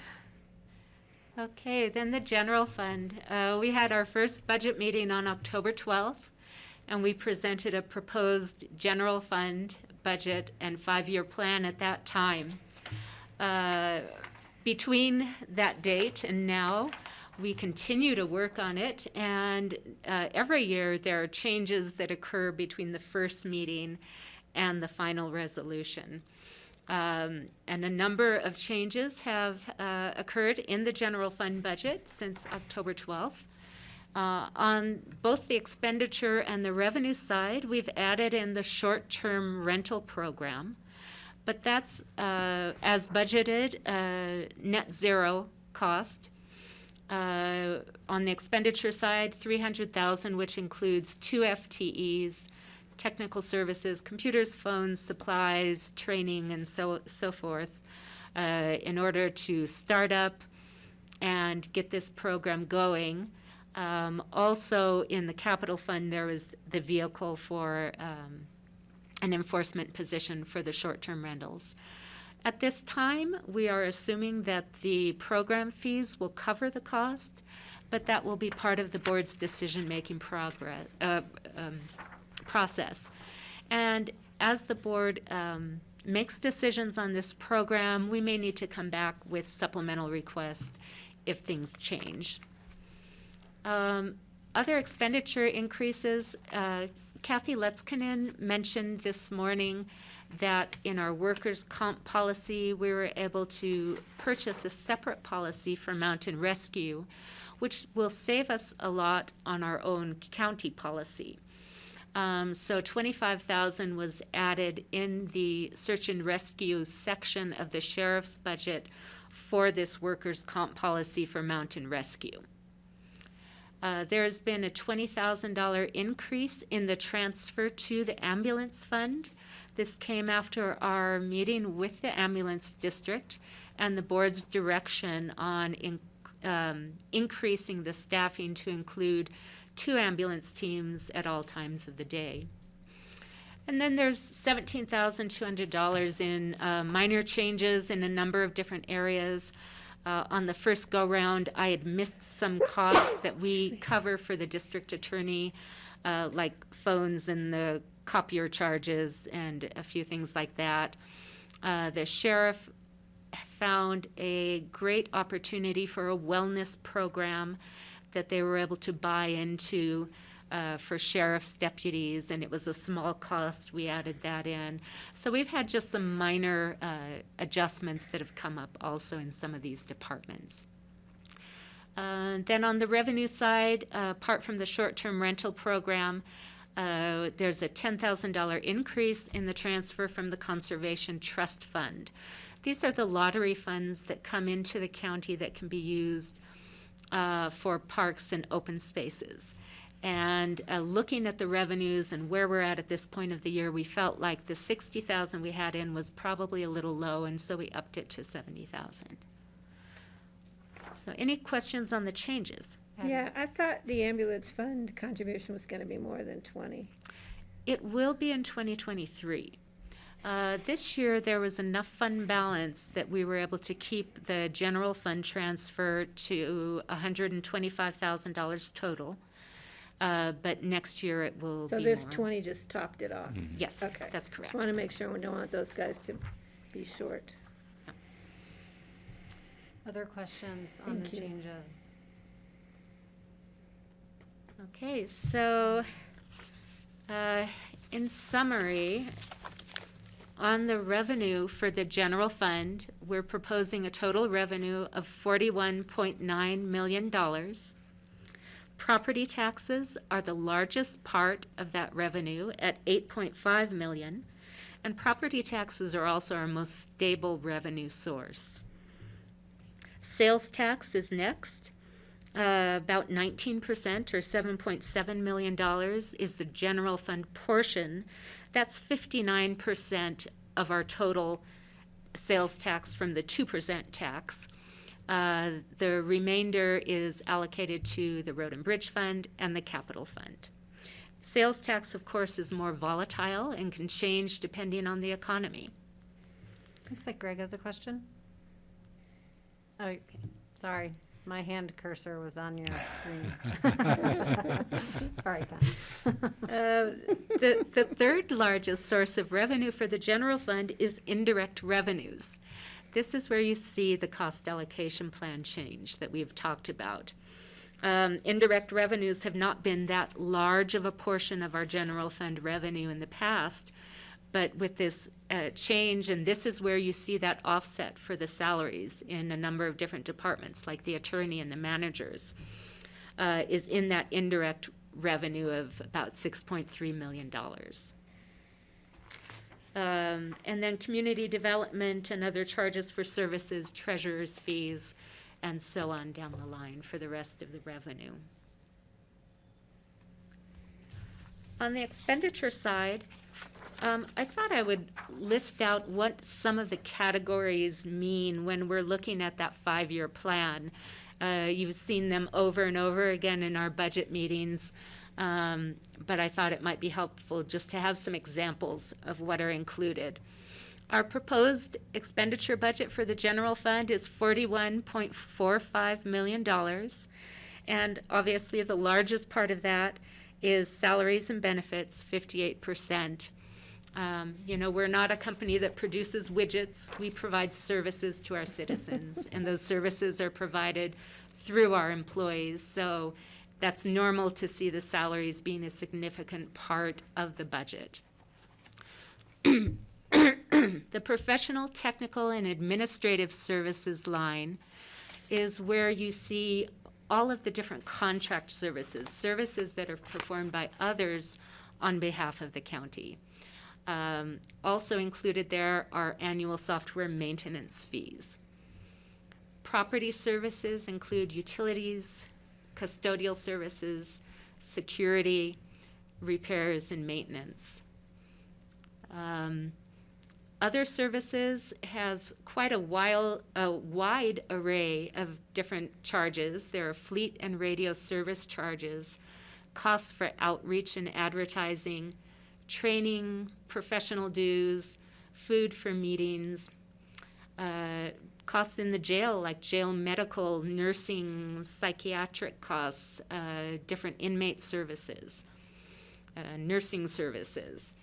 Okay, then the general fund. We had our first budget meeting on October 12th, and we presented a proposed general fund budget and 5-year plan at that time. Between that date and now, we continue to work on it, and every year there are changes that occur between the first meeting and the final resolution. And a number of changes have occurred in the general fund budget since October 12th. On both the expenditure and the revenue side, we've added in the short-term rental program, but that's as budgeted, net zero cost. On the expenditure side, $300,000, which includes 2 FTEs, technical services, computers, phones, supplies, training, and so forth, in order to start up and get this program going. Also, in the capital fund, there was the vehicle for an enforcement position for the short-term rentals. At this time, we are assuming that the program fees will cover the cost, but that will be part of the board's decision-making process. And as the board makes decisions on this program, we may need to come back with supplemental requests if things change. Other expenditure increases, Kathy Letzkinen mentioned this morning that in our workers' comp policy, we were able to purchase a separate policy for mountain rescue, which will save us a lot on our own county policy. So $25,000 was added in the search and rescue section of the sheriff's budget for this workers' comp policy for mountain rescue. There's been a $20,000 increase in the transfer to the ambulance fund. This came after our meeting with the ambulance district and the board's direction on increasing the staffing to include 2 ambulance teams at all times of the day. And then there's $17,200 in minor changes in a number of different areas. On the first go-round, I had missed some costs that we cover for the district attorney, like phones and the copier charges and a few things like that. The sheriff found a great opportunity for a wellness program that they were able to buy into for sheriff's deputies, and it was a small cost. We added that in. So we've had just some minor adjustments that have come up also in some of these departments. Then on the revenue side, apart from the short-term rental program, there's a $10,000 increase in the transfer from the Conservation Trust Fund. These are the lottery funds that come into the county that can be used for parks and open spaces. And looking at the revenues and where we're at this point of the year, we felt like the $60,000 we had in was probably a little low, and so we upped it to $70,000. So any questions on the changes? Yeah, I thought the ambulance fund contribution was gonna be more than 20. It will be in 2023. This year, there was enough fund balance that we were able to keep the general fund transfer to $125,000 total. But next year it will be So this more. 20 just topped it off? Yes, Okay. that's correct. Just wanna make sure we don't want those guys to be short. Other questions on the Thank you. changes? Okay, so in summary, on the revenue for the general fund, we're proposing a total revenue of $41.9 million. Property taxes are the largest part of that revenue at $8.5 million, and property taxes are also our most stable revenue source. Sales tax is next. About 19% or $7.7 million is the general fund portion. That's 59% of our total sales tax from the 2% tax. The remainder is allocated to the Road and Bridge Fund and the Capital Fund. Sales tax, of course, is more volatile and can change depending on the economy. Looks like Greg has a question. Oh, sorry, my hand cursor was on your screen. Sorry, Ken. The third largest source of revenue for the general fund is indirect revenues. This is where you see the cost allocation plan change that we've talked about. Indirect revenues have not been that large of a portion of our general fund revenue in the past, but with this change, and this is where you see that offset for the salaries in a number of different departments, like the attorney and the managers, is in that indirect revenue of about $6.3 million. And then community development and other charges for services, treasurer's fees, and so on down the line for the rest of the revenue. On the expenditure side, I thought I would list out what some of the categories mean when we're looking at that 5-year plan. You've seen them over and over again in our budget meetings, but I thought it might be helpful just to have some examples of what are included. Our proposed expenditure budget for the general fund is $41.45 million, and obviously the largest part of that is salaries and benefits, 58%. We're not a company that produces widgets. We provide services to our citizens, and those services are provided through our employees. So that's normal to see the salaries being a significant part of the budget. The professional, technical, and administrative services line is where you see all of the different contract services that are performed by others on behalf of the county. Also included there are annual software maintenance fees. Property services include utilities, custodial services, security, repairs, and maintenance. Other services has quite a wide array of different charges. There are fleet and radio service charges, costs for outreach and advertising, training, professional dues, food for meetings, costs in the jail, like jail medical, nursing, psychiatric costs, different inmate services, nursing services,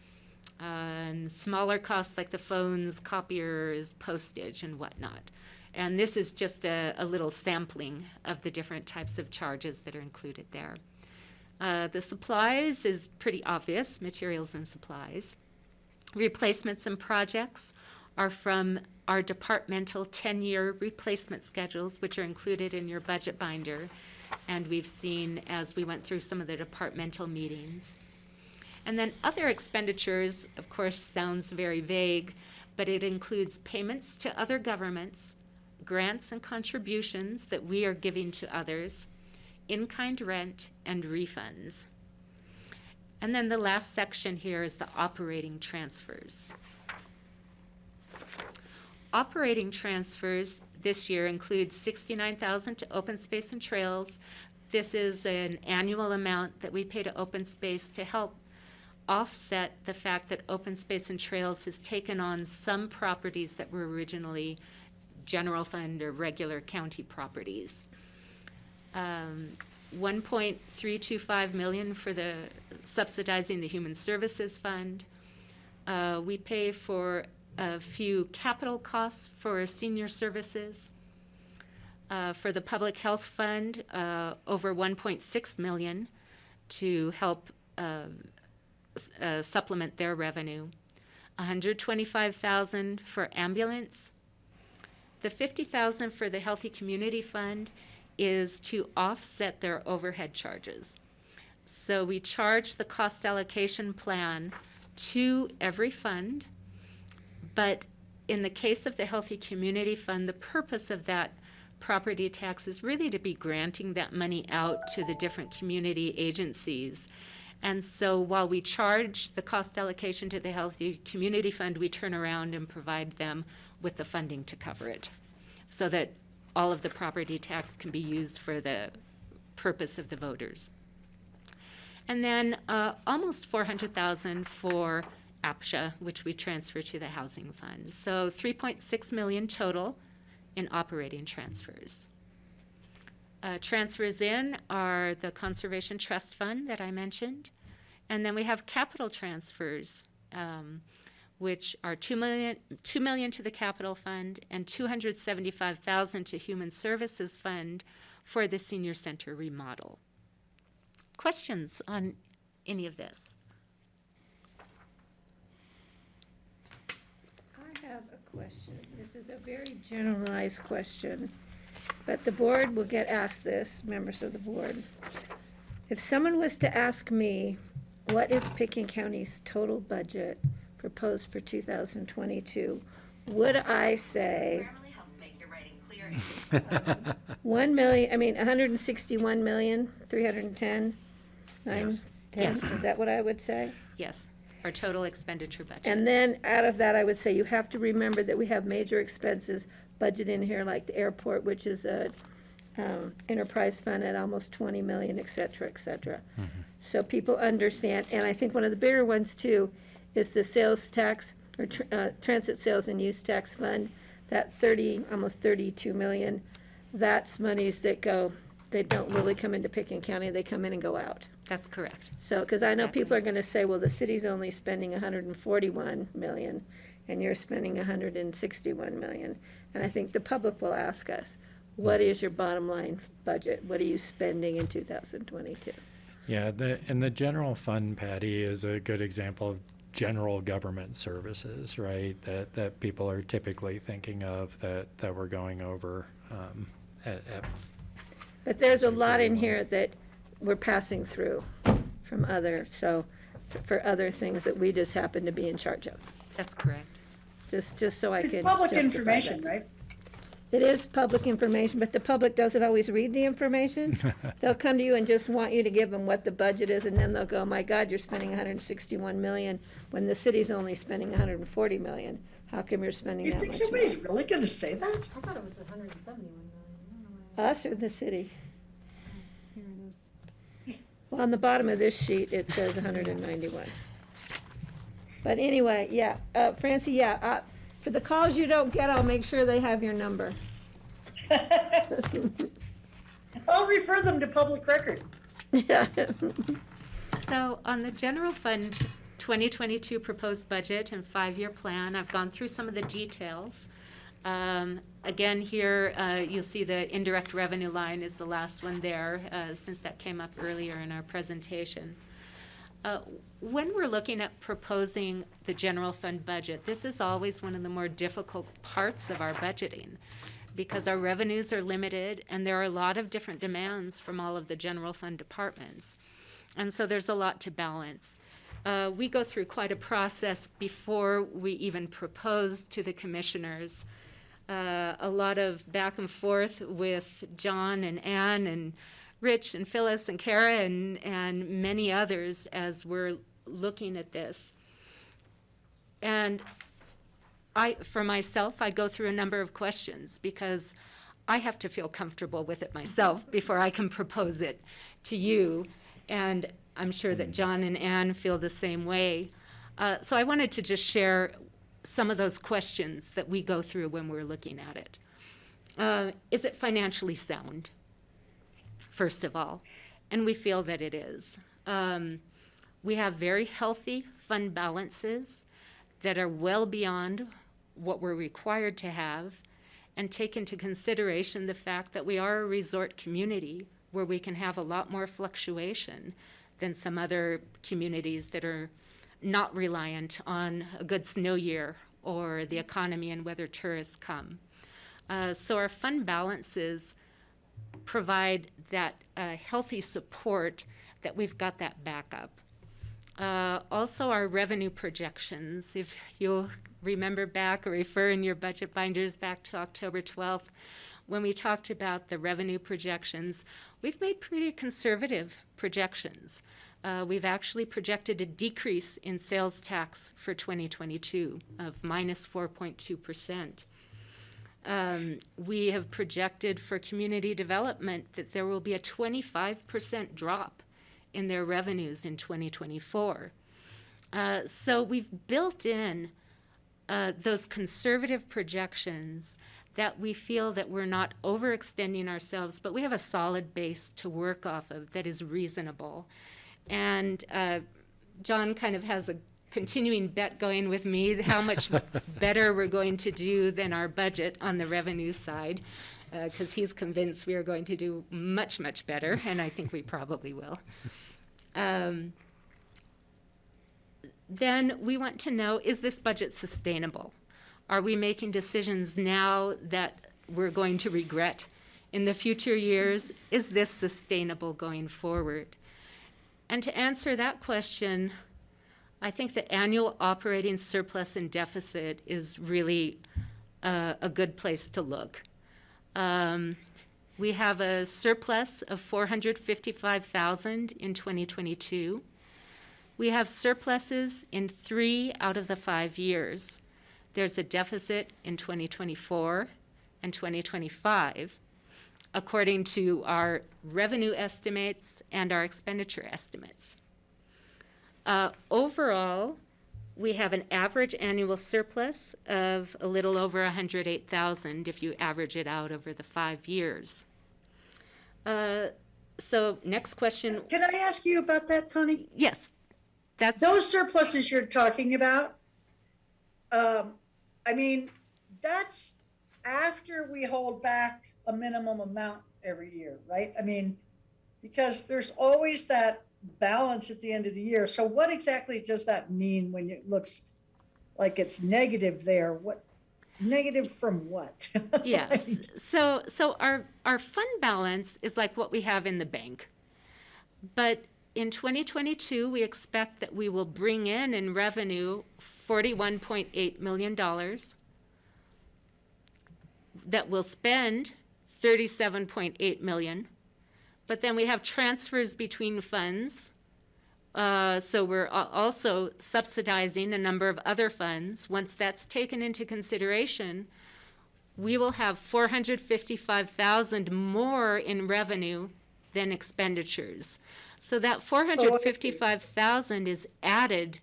and smaller costs like the phones, copiers, postage, and whatnot. And this is just a little sampling of the different types of charges that are included there. The supplies is pretty obvious, materials and supplies. Replacements and projects are from our departmental 10-year replacement schedules, which are included in your budget binder, and we've seen as we went through some of the departmental meetings. And then other expenditures, of course, sounds very vague, but it includes payments to other governments, grants and contributions that we are giving to others, in-kind rent, and refunds. And then the last section here is the operating transfers. Operating transfers this year include $69,000 to Open Space and Trails. This is an annual amount that we pay to Open Space to help offset the fact that Open Space and Trails has taken on some properties that were originally general fund or regular county properties. $1.325 million for the subsidizing the Human Services Fund. We pay for a few capital costs for senior services. For the Public Health Fund, over $1.6 million to help supplement their revenue. $125,000 for ambulance. The $50,000 for the Healthy Community Fund is to offset their overhead charges. So we charge the cost allocation plan to every fund, but in the case of the Healthy Community Fund, the purpose of that property tax is really to be granting that money out to the different community agencies. And so while we charge the cost allocation to the Healthy Community Fund, we turn around and provide them with the funding to cover it, so that all of the property tax can be used for the purpose of the voters. And then almost 400,000 for APSHA, which we transfer to the housing fund. So 3.6 million total in operating transfers. Transfers in are the Conservation Trust Fund that I mentioned. And then we have capital transfers, which are $2 million to the capital fund and $275,000 to Human Services Fund for the senior center remodel. Questions on any of this? I have a question. This is a very generalized question, but the board will get asked this, members of the board. If someone was to ask me, what is Pickens County's total budget proposed for 2022, would I say 161,310,910? Yes. Is that what I would say? Yes, our total expenditure budget. And then out of that, I would say you have to remember that we have major expenses budgeted in here, like the airport, which is a enterprise fund at almost 20 million, et cetera, et cetera. So people understand, and I think one of the bigger ones too is the sales tax, or transit sales and use tax fund, that almost 32 million. That's monies that go, they don't really come into Pickens County, they come in and go out. That's correct. So, because I know people are going to say, well, the city's only spending 141 million, and you're spending 161 million. And I think the public will ask us, what is your bottom line budget? What are you spending in 2022? Yeah, and the general fund, Patty, is a good example of general government services, right? That people are typically thinking of that we're going over at But there's a lot in here that we're passing through from other, so for other things that we just happen to be in charge of. That's correct. Just so I It's could public justify information, that. right? It is public information, but the public doesn't always read the information. They'll come to you and just want you to give them what the budget is, and then they'll go, my God, you're spending 161 million when the city's only spending 140 million. How come you're spending You that think much more? somebody's really going to say that? I thought it was 171 million. Us or the city? Well, on the bottom of this sheet, it says 191. But anyway, yeah, Francie, yeah, for the calls you don't get, I'll make sure they have your number. I'll refer them to public record. So on the general fund 2022 proposed budget and 5-year plan, I've gone through some of the details. Again, here you'll see the indirect revenue line is the last one there, since that came up earlier in our presentation. When we're looking at proposing the general fund budget, this is always one of the more difficult parts of our budgeting, because our revenues are limited and there are a lot of different demands from all of the general fund departments. And so there's a lot to balance. We go through quite a process before we even propose to the commissioners. A lot of back and forth with John and Ann and Rich and Phyllis and Kara and many others as we're looking at this. And for myself, I go through a number of questions because I have to feel comfortable with it myself before I can propose it to you. And I'm sure that John and Ann feel the same way. So I wanted to just share some of those questions that we go through when we're looking at it. Is it financially sound, first of all? And we feel that it is. We have very healthy fund balances that are well beyond what we're required to have, and take into consideration the fact that we are a resort community where we can have a lot more fluctuation than some other communities that are not reliant on a good snow year or the economy and whether tourists come. So our fund balances provide that healthy support that we've got that backup. Also our revenue projections, if you'll remember back or refer in your budget binders back to October 12th, when we talked about the revenue projections, we've made pretty conservative projections. We've actually projected a decrease in sales tax for 2022 of minus 4.2%. We have projected for community development that there will be a 25% drop in their revenues in 2024. So we've built in those conservative projections that we feel that we're not overextending ourselves, but we have a solid base to work off of that is reasonable. And John kind of has a continuing bet going with me, how much better we're going to do than our budget on the revenue side, because he's convinced we are going to do much, much better, and I think we probably will. Then we want to know, is this budget sustainable? Are we making decisions now that we're going to regret in the future years? Is this sustainable going forward? And to answer that question, I think the annual operating surplus and deficit is really a good place to look. We have a surplus of $455,000 in 2022. We have surpluses in 3 out of the 5 years. There's a deficit in 2024 and 2025, according to our revenue estimates and our expenditure estimates. Overall, we have an average annual surplus of a little over $108,000 if you average it out over the 5 years. So next question. Can I ask you about that, Connie? Yes. Those surpluses you're talking about, I mean, that's after we hold back a minimum amount every year, right? I mean, because there's always that balance at the end of the year. So what exactly does that mean when it looks like it's negative there? What negative from what? Yes. So our fund balance is like what we have in the bank. But in 2022, we expect that we will bring in revenue $41.8 million, that we'll spend $37.8 million, but then we have transfers between funds. So we're also subsidizing a number of other funds. Once that's taken into consideration, we will have $455,000 more in revenue than expenditures. So that $455,000 is added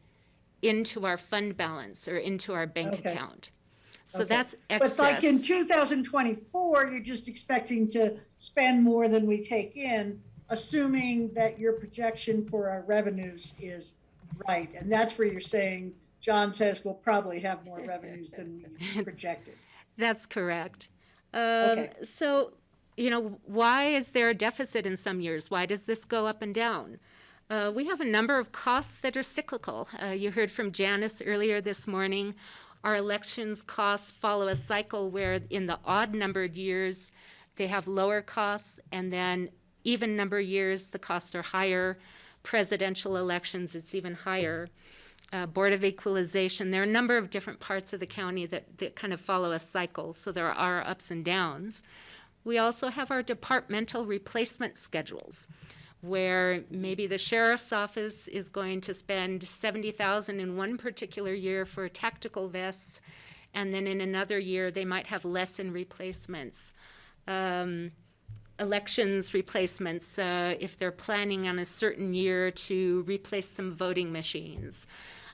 into our fund balance or into our bank account. So that's excess. But like in 2024, you're just expecting to spend more than we take in, assuming that your projection for our revenues is right. And that's where you're saying, John says we'll probably have more revenues than we projected. That's correct. Okay. So, you know, why is there a deficit in some years? Why does this go up and down? We have a number of costs that are cyclical. You heard from Janice earlier this morning. Our elections costs follow a cycle where in the odd-numbered years, they have lower costs, and then even-number years, the costs are higher. Presidential elections, it's even higher. Board of Equalization, there are a number of different parts of the county that kind of follow a cycle, so there are ups and downs. We also have our departmental replacement schedules, where maybe the sheriff's office is going to spend $70,000 in one particular year for tactical vests, and then in another year they might have less in replacements. Elections replacements, if they're planning on a certain year to replace some voting machines.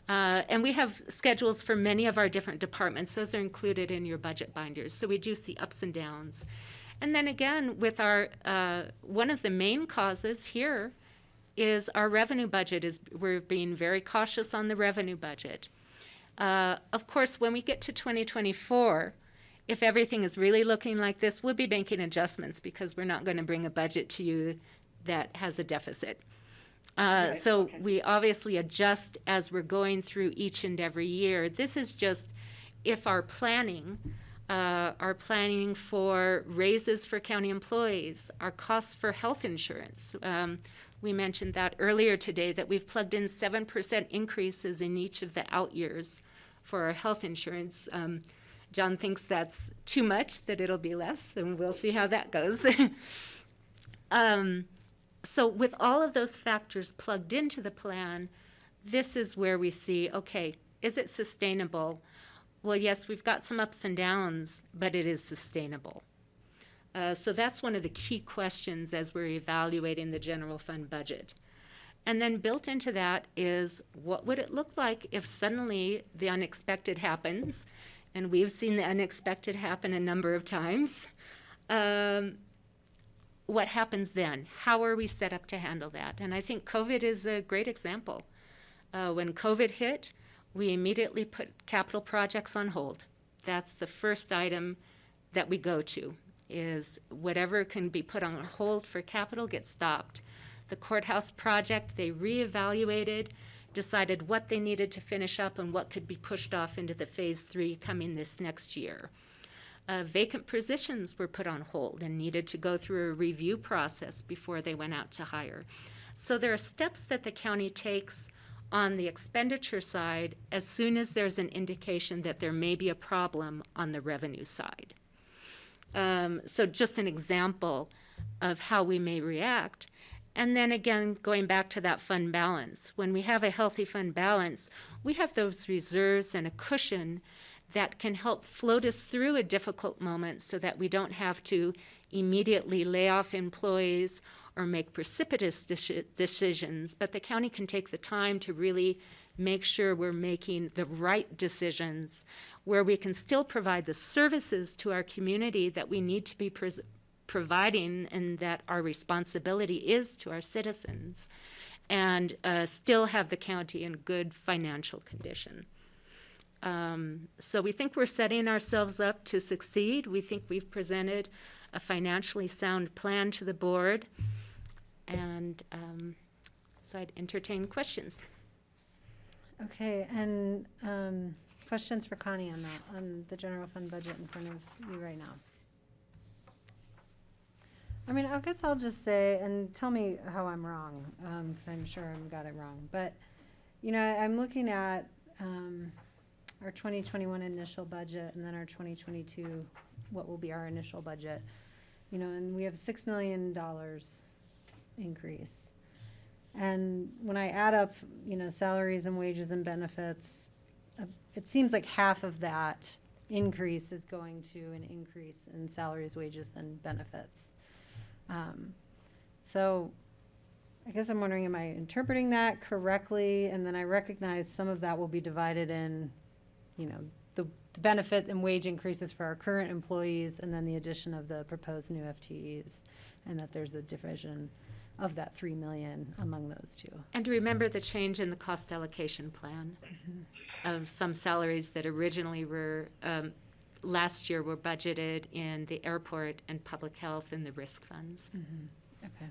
And we have schedules for many of our different departments. Those are included in your budget binders. So we do see ups and downs. And then again, with our, one of the main causes here is our revenue budget. We're being very cautious on the revenue budget. Of course, when we get to 2024, if everything is really looking like this, we'll be making adjustments because we're not going to bring a budget to you that has a deficit. So we obviously adjust as we're going through each and every year. This is just if our planning for raises for county employees, our costs for health insurance. We mentioned that earlier today, that we've plugged in 7% increases in each of the out years for our health insurance. John thinks that's too much, that it'll be less, and we'll see how that goes. So with all of those factors plugged into the plan, this is where we see, okay, is it sustainable? well, yes, we've got some ups and downs, but it is sustainable. So that's one of the key questions as we're evaluating the general fund budget. And then built into that is, what would it look like if suddenly the unexpected happens? And we've seen the unexpected happen a number of times. What happens then? How are we set up to handle that? And I think COVID is a great example. When COVID hit, we immediately put capital projects on hold. That's the first item that we go to, is whatever can be put on hold for capital gets stopped. The courthouse project, they reevaluated, decided what they needed to finish up and what could be pushed off into the phase 3 coming this next year. Vacant positions were put on hold and needed to go through a review process before they went out to hire. So there are steps that the county takes on the expenditure side as soon as there's an indication that there may be a problem on the revenue side. So just an example of how we may react. And then again, going back to that fund balance, when we have a healthy fund balance, we have those reserves and a cushion that can help float us through a difficult moment so that we don't have to immediately lay off employees or make precipitous decisions, but the county can take the time to really make sure we're making the right decisions where we can still provide the services to our community that we need to be providing and that our responsibility is to our citizens, and still have the county in good financial condition. So we think we're setting ourselves up to succeed. We think we've presented a financially sound plan to the board, and so I'd entertain questions. Okay, and questions for Connie on that, on the general fund budget in front of you right now? I mean, I guess I'll just say, and tell me how I'm wrong, because I'm sure I've got it wrong. But, you know, I'm looking at our 2021 initial budget and then our 2022, what will be our initial budget. You know, and we have $6 million increase. And when I add up, you know, salaries and wages and benefits, it seems like half of that increase is going to an increase in salaries, wages, and benefits. So I guess I'm wondering, am I interpreting that correctly? And then I recognize some of that will be divided in, you know, the benefit and wage increases for our current employees, and then the addition of the proposed new FTEs, and that there's a division of that 3 million among those two. And remember the change in the cost allocation plan of some salaries that originally were, last year were budgeted in the airport and public health and the risk funds. Okay.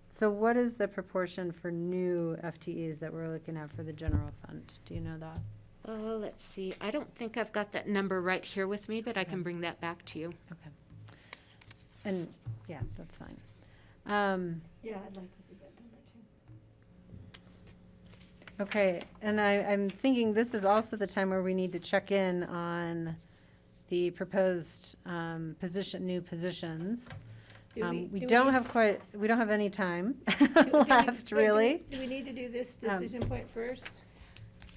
So what is the proportion for new FTEs that we're looking at for the general fund? Do you know that? Oh, let's see. I don't think I've got that number right here with me, but I can bring that back to you. Okay. And, yeah, that's fine. Yeah, I'd like to see that number too. Okay, and I'm thinking this is also the time where we need to check in on the proposed new positions. We don't have any time left, really. Do we need to do this decision point first?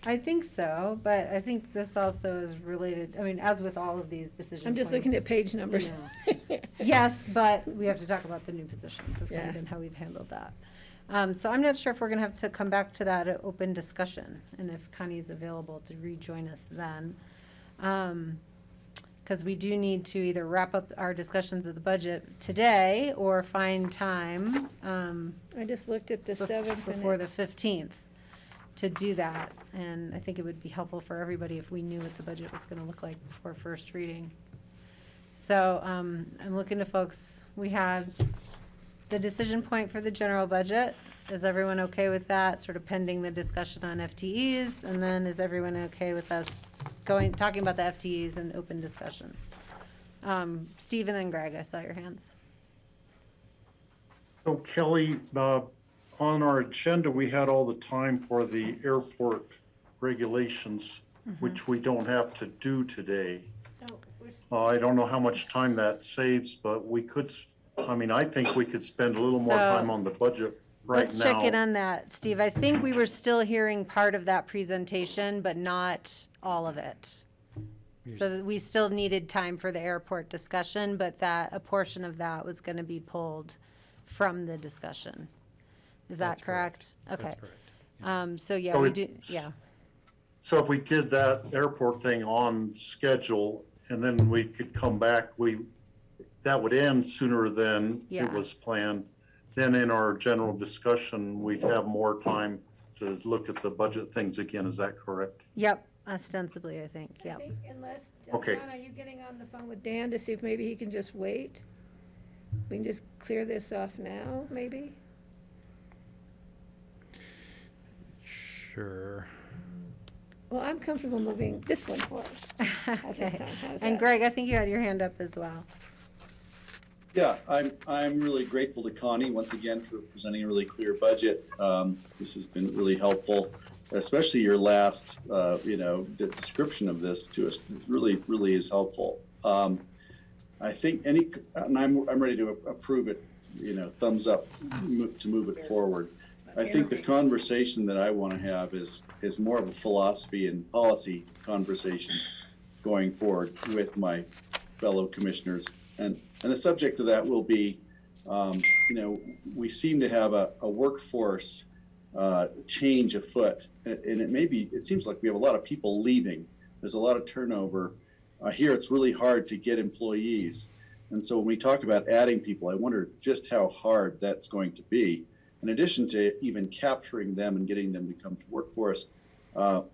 I think so, but I think this also is related, I mean, as with all of these decision I'm just points, looking at page you numbers. know. Yes, but we have to talk about the new positions. That's kind of Yeah. been how we've handled that. So I'm not sure if we're going to have to come back to that at open discussion, and if Connie's available to rejoin us then. Because we do need to either wrap up our discussions of the budget today or find time I just looked at the 7th. before the 15th to do that. And I think it would be helpful for everybody if we knew what the budget was going to look like before first reading. So I'm looking to folks. We had the decision point for the general budget. Is everyone okay with that, sort of pending the discussion on FTEs? And then is everyone okay with us talking about the FTEs and open discussion? Steve and then Greg, I saw your hands. So Kelly, on our agenda, we had all the time for the airport regulations, which we don't have to do today. I don't know how much time that saves, but we could, I mean, I think we could spend a little more time on the budget right Let's check in now, on that, Steve. I think we were still hearing part of that presentation, but not all of it. So that we still needed time for the airport discussion, but that, a portion of that was gonna be pulled from the discussion. Is that That's correct. correct? Okay. That's correct. So yeah, So we it- do, yeah. so if we did that airport thing on schedule and then we could come back, that would end sooner than Yeah. it was planned. Then in our general discussion, we'd have more time to look at the budget things again. Is that correct? Yep, ostensibly, I think, I yep. think unless, Okay. John, are you getting on the phone with Dan to see if maybe he can just wait? We can just clear this off now, maybe? Sure. Well, I'm comfortable moving this one forward at this Okay. time. How's And that? Greg, I think you had your hand up as well. Yeah, I'm really grateful to Connie once again for presenting a really clear budget. This has been really helpful, especially your last, description of this to us. It really is helpful. I think and I'm ready to approve it, thumbs up to move it forward. I think the conversation that I want to have is more of a philosophy and policy conversation going forward with my fellow commissioners. And the subject of that will be, we seem to have a workforce change afoot. And it seems like we have a lot of people leaving. There's a lot of turnover. Here, it's really hard to get employees. And so when we talk about adding people, I wonder just how hard that's going to be. In addition to even capturing them and getting them to come to work for us,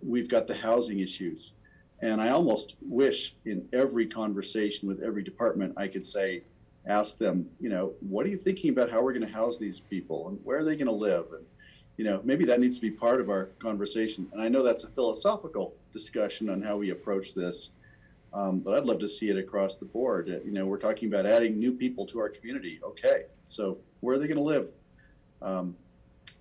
we've got the housing issues. And I almost wish in every conversation with every department, I could ask them, what are you thinking about how we're going to house these people and where are they going to live? And, maybe that needs to be part of our conversation. And I know that's a philosophical discussion on how we approach this, but I'd love to see it across the board. We're talking about adding new people to our community. Okay, so where are they going to live?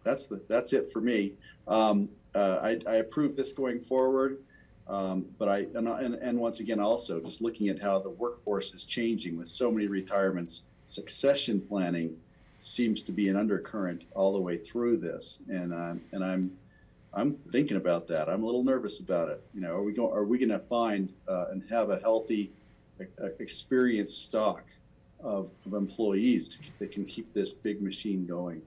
That's it for me. I approve this going forward. But once again, also just looking at how the workforce is changing with so many retirements, succession planning seems to be an undercurrent all the way through this. And I'm thinking about that. I'm a little nervous about it. Are we going to find and have a healthy, experienced stock of employees that can keep this big machine going?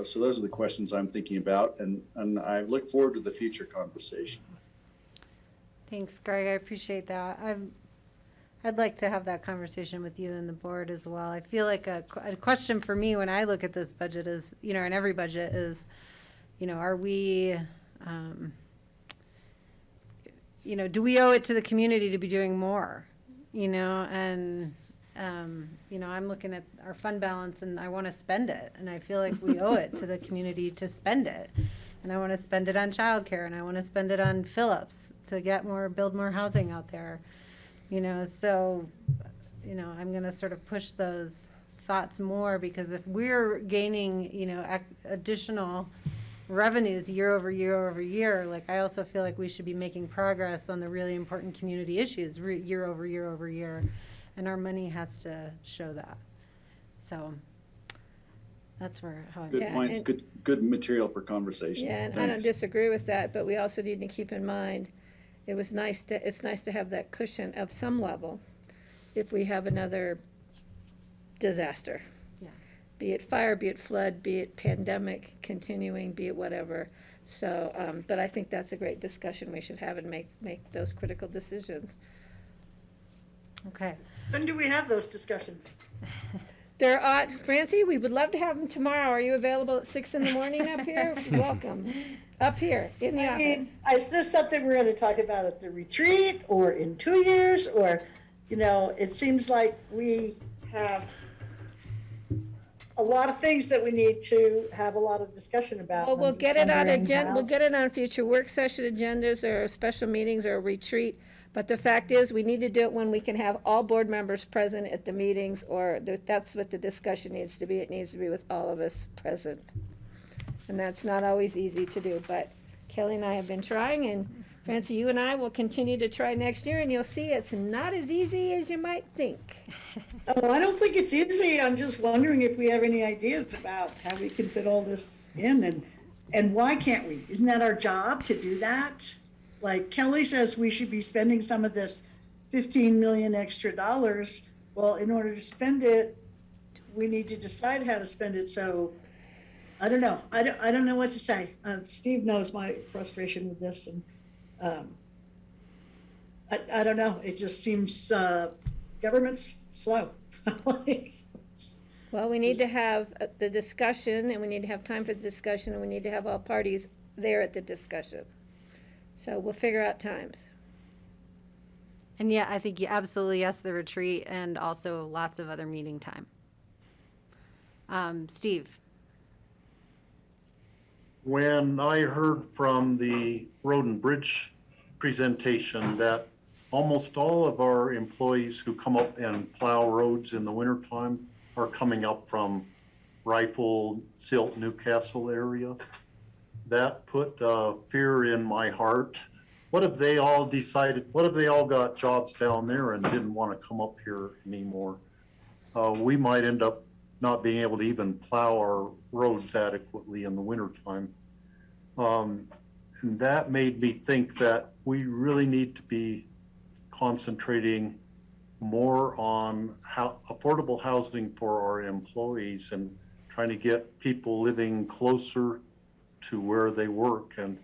So those are the questions I'm thinking about, and I look forward to the future conversation. Thanks, Greg. I appreciate that. I'd like to have that conversation with you and the board as well. I feel like a question for me when I look at this budget is, and every budget is, are we, do we owe it to the community to be doing more? I'm looking at our fund balance and I want to spend it. And I feel like we owe it to the community to spend it. And I want to spend it on childcare and I want to spend it on Phillips to build more housing out there. So, I'm going to sort of push those thoughts more because if we're gaining, additional revenues year over year over year, like I also feel like we should be making progress on the really important community issues year over year over year. And our money has to show that. So that's how I'm. Good points, good material for conversation. Yeah, and I don't Thanks. disagree with that, but we also need to keep in mind, it's nice to have that cushion of some level if we have another disaster. Yeah. Be it fire, be it flood, be it pandemic continuing, be it whatever. So, but I think that's a great discussion we should have and make those critical decisions. Okay. When do we have those discussions? Francie, we would love to have them tomorrow. Are you available at 6 a.m. up here? Welcome. Up here, in the office. Is this something we're gonna talk about at the retreat or in 2 years? Or, it seems like we have a lot of things that we need to have a lot of discussion about. Well, we'll I'm get just it on wondering how- we'll get it on future work session agendas or special meetings or a retreat. But the fact is, we need to do it when we can have all board members present at the meetings, or that's what the discussion needs to be. It needs to be with all of us present. And that's not always easy to do, but Kelly and I have been trying, and Francie, you and I will continue to try next year, and you'll see it's not as easy as you might think. Oh, I don't think it's easy. I'm just wondering if we have any ideas about how we can fit all this in and why can't we? Isn't that our job to do that? Like Kelly says, we should be spending some of this 15 million extra dollars. Well, in order to spend it, we need to decide how to spend it. So I don't know. I don't know what to say. Steve knows my frustration with this, and I don't know. It just seems government's slow. Well, we need to have the discussion, and we need to have time for the discussion, and we need to have all parties there at the discussion. So we'll figure out times. And yeah, I think you absolutely yes, the retreat and also lots of other meeting time. Steve. When I heard from the Road and Bridge presentation that almost all of our employees who come up and plow roads in the wintertime are coming up from Rifle, Silt, Newcastle area, that put fear in my heart. What if they all decided, what if they all got jobs down there and didn't want to come up here anymore? We might end up not being able to even plow our roads adequately in the wintertime. And that made me think that we really need to be concentrating more on how affordable housing for our employees and trying to get people living closer to where they work and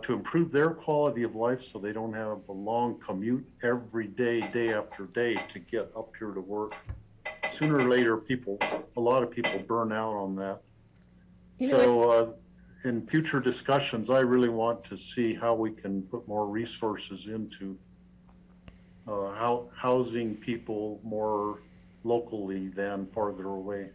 to improve their quality of life so they don't have a long commute every day, day after day to get up here to work. Sooner or later, a lot of people burn out on that. So in future discussions, I really want to see how we can put more resources into housing people more locally than farther away.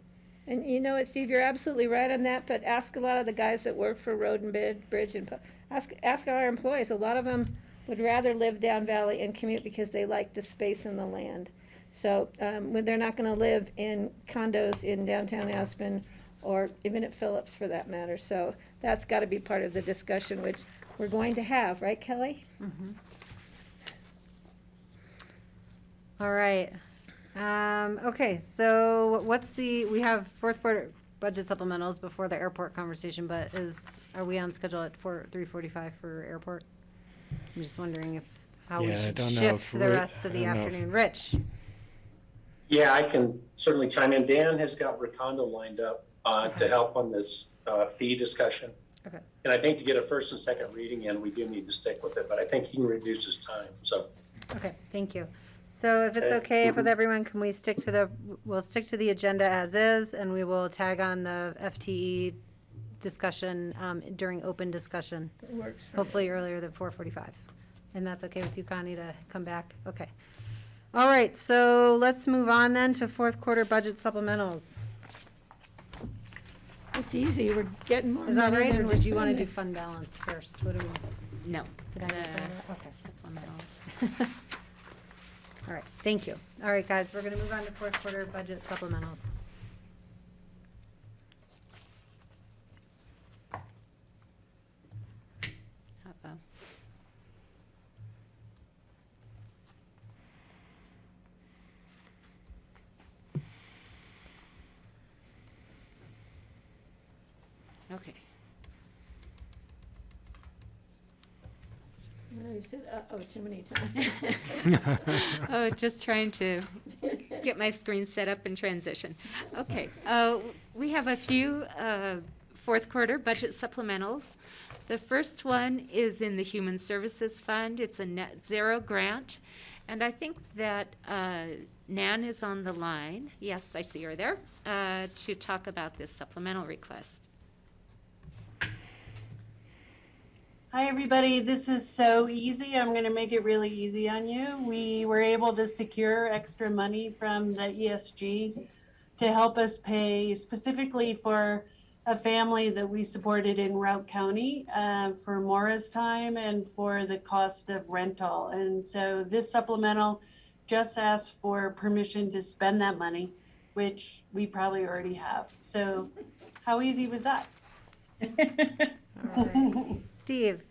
And you know what, Steve, you're absolutely right on that, but ask a lot of the guys that work for Road and Bridge and ask our employees. A lot of them would rather live down valley and commute because they like the space and the land. So when they're not going to live in condos in downtown Aspen or even at Phillips for that matter. So that's got to be part of the discussion, which we're going to have, right, Kelly? Mm-hmm. All right. Okay, so we have fourth quarter budget supplementals before the airport conversation, but are we on schedule at 3:45 for airport? I'm just wondering how we should shift the rest of the afternoon. Rich? Yeah, I can certainly chime in. Dan has got Recondo lined up to help on this fee discussion. Okay. And I think to get a first and second reading in, we do need to stick with it, but I think he can reduce his time, so. Okay, thank you. So if it's okay with everyone, can we we'll stick to the agenda as is, and we will tag on the FTE discussion during open discussion. It works for hopefully earlier than 4:45. And that's okay with you, Connie, to come back? Okay. All right, so let's move on then to fourth quarter budget supplementals. It's easy, we're getting more Is that money right, than or we're did you want to do spending. fund balance first? What do we? No. Did I miss that? Okay. Supplementals. All right, thank you. All right, guys, we're going to move on to fourth quarter budget supplementals. Uh-oh. Okay. No, you said uh-oh too many times. Oh, just trying to get my screen set up and transition. Okay, we have a few fourth quarter budget supplementals. The first one is in the Human Services Fund. It's a net zero grant. And I think that Nan is on the line. Yes, I see her there, to talk about this supplemental request. Hi, everybody. This is so easy. I'm going to make it really easy on you. We were able to secure extra money from the ESG to help us pay specifically for a family that we supported in Routt County for Morris time and for the cost of rental. And so this supplemental just asks for permission to spend that money, which we probably already have. So how easy was that? All right. Steve?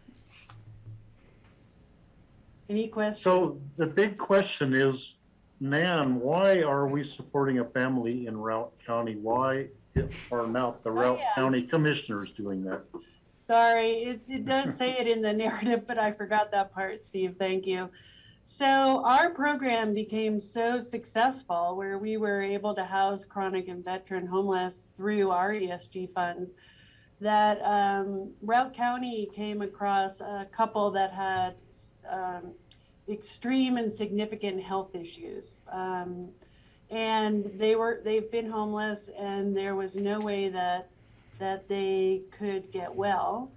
Any questions? So the big question is, Nan, why are we supporting a family in Routt County? Why are not the Routt County commissioners doing that? Sorry, it does say it in the narrative, but I forgot that part, Steve. Thank you. So our program became so successful where we were able to house chronic and veteran homeless through our ESG funds that Routt County came across a couple that had extreme and significant health issues. And they've been homeless, and there was no way that they could get well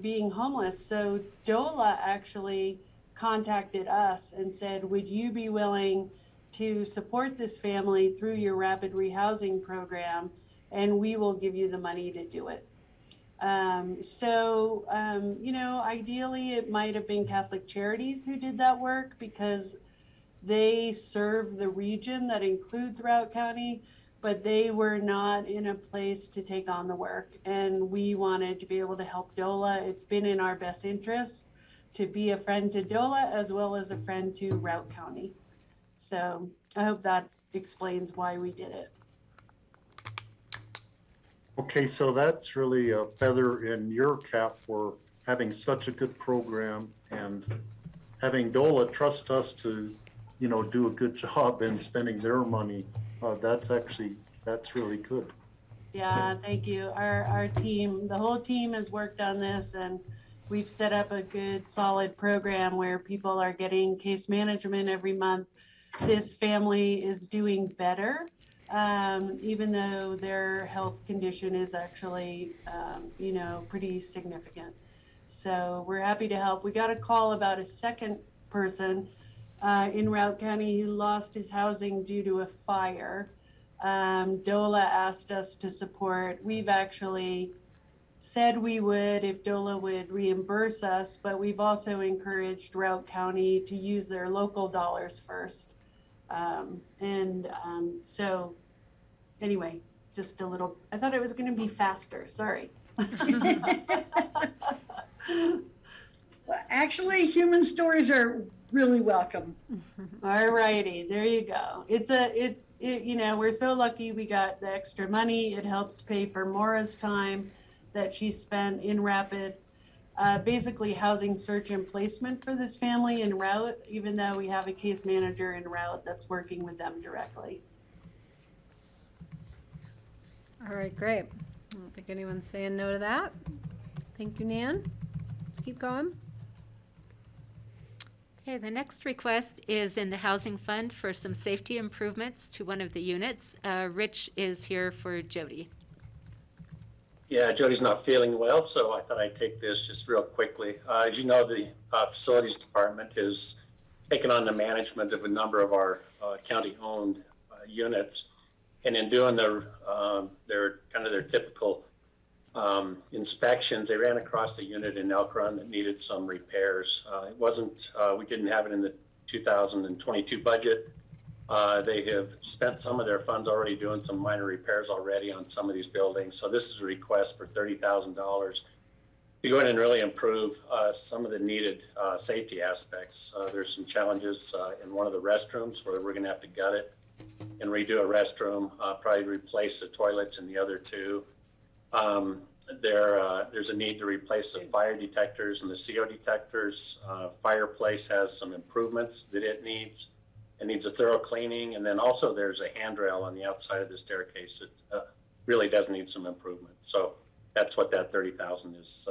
being homeless. So DOLA actually contacted us and said, would you be willing to support this family through your rapid rehousing program, and we will give you the money to do it. You know, ideally it might have been Catholic Charities who did that work because they serve the region that includes Routt County, but they were not in a place to take on the work. And we wanted to be able to help DOLA. It's been in our best interest to be a friend to DOLA as well as a friend to Routt County. So I hope that explains why we did it. Okay, so that's really a feather in your cap for having such a good program and having DOLA trust us to, you know, do a good job in spending their money. That's really good. Yeah, thank you. Our team, the whole team has worked on this, and we've set up a good, solid program where people are getting case management every month. This family is doing better, even though their health condition is actually, you know, pretty significant. So we're happy to help. We got a call about a second person in Routt County who lost his housing due to a fire. DOLA asked us to support. We've actually said we would if DOLA would reimburse us, but we've also encouraged Routt County to use their local dollars first. So anyway, just a little, I thought it was going to be faster. Sorry. Well, actually, human stories are really welcome. All righty, there you go. You know, we're so lucky we got the extra money. It helps pay for Maura's time that she spent in Rapid, basically housing search and placement for this family in Routt, even though we have a case manager in Routt that's working with them directly. All right, great. I don't think anyone's saying no to that. Thank you, Nan. Let's keep going. Okay, the next request is in the Housing Fund for some safety improvements to one of the units. Rich is here for Jody. Yeah, Jody's not feeling well, so I thought I'd take this just real quickly. As you know, the Facilities Department has taken on the management of a number of our county-owned units. And in doing their typical inspections, they ran across a unit in Elk Run that needed some repairs. We didn't have it in the 2022 budget. They have spent some of their funds already doing some minor repairs already on some of these buildings. So this is a request for $30,000 to go in and really improve some of the needed safety aspects. There's some challenges in one of the restrooms where we're going to have to gut it and redo a restroom, probably replace the toilets in the other two. There's a need to replace the fire detectors and the CO detectors. Fireplace has some improvements that it needs. It needs a thorough cleaning. And then also there's a handrail on the outside of the staircase that really does need some improvement. So that's what that $30,000 is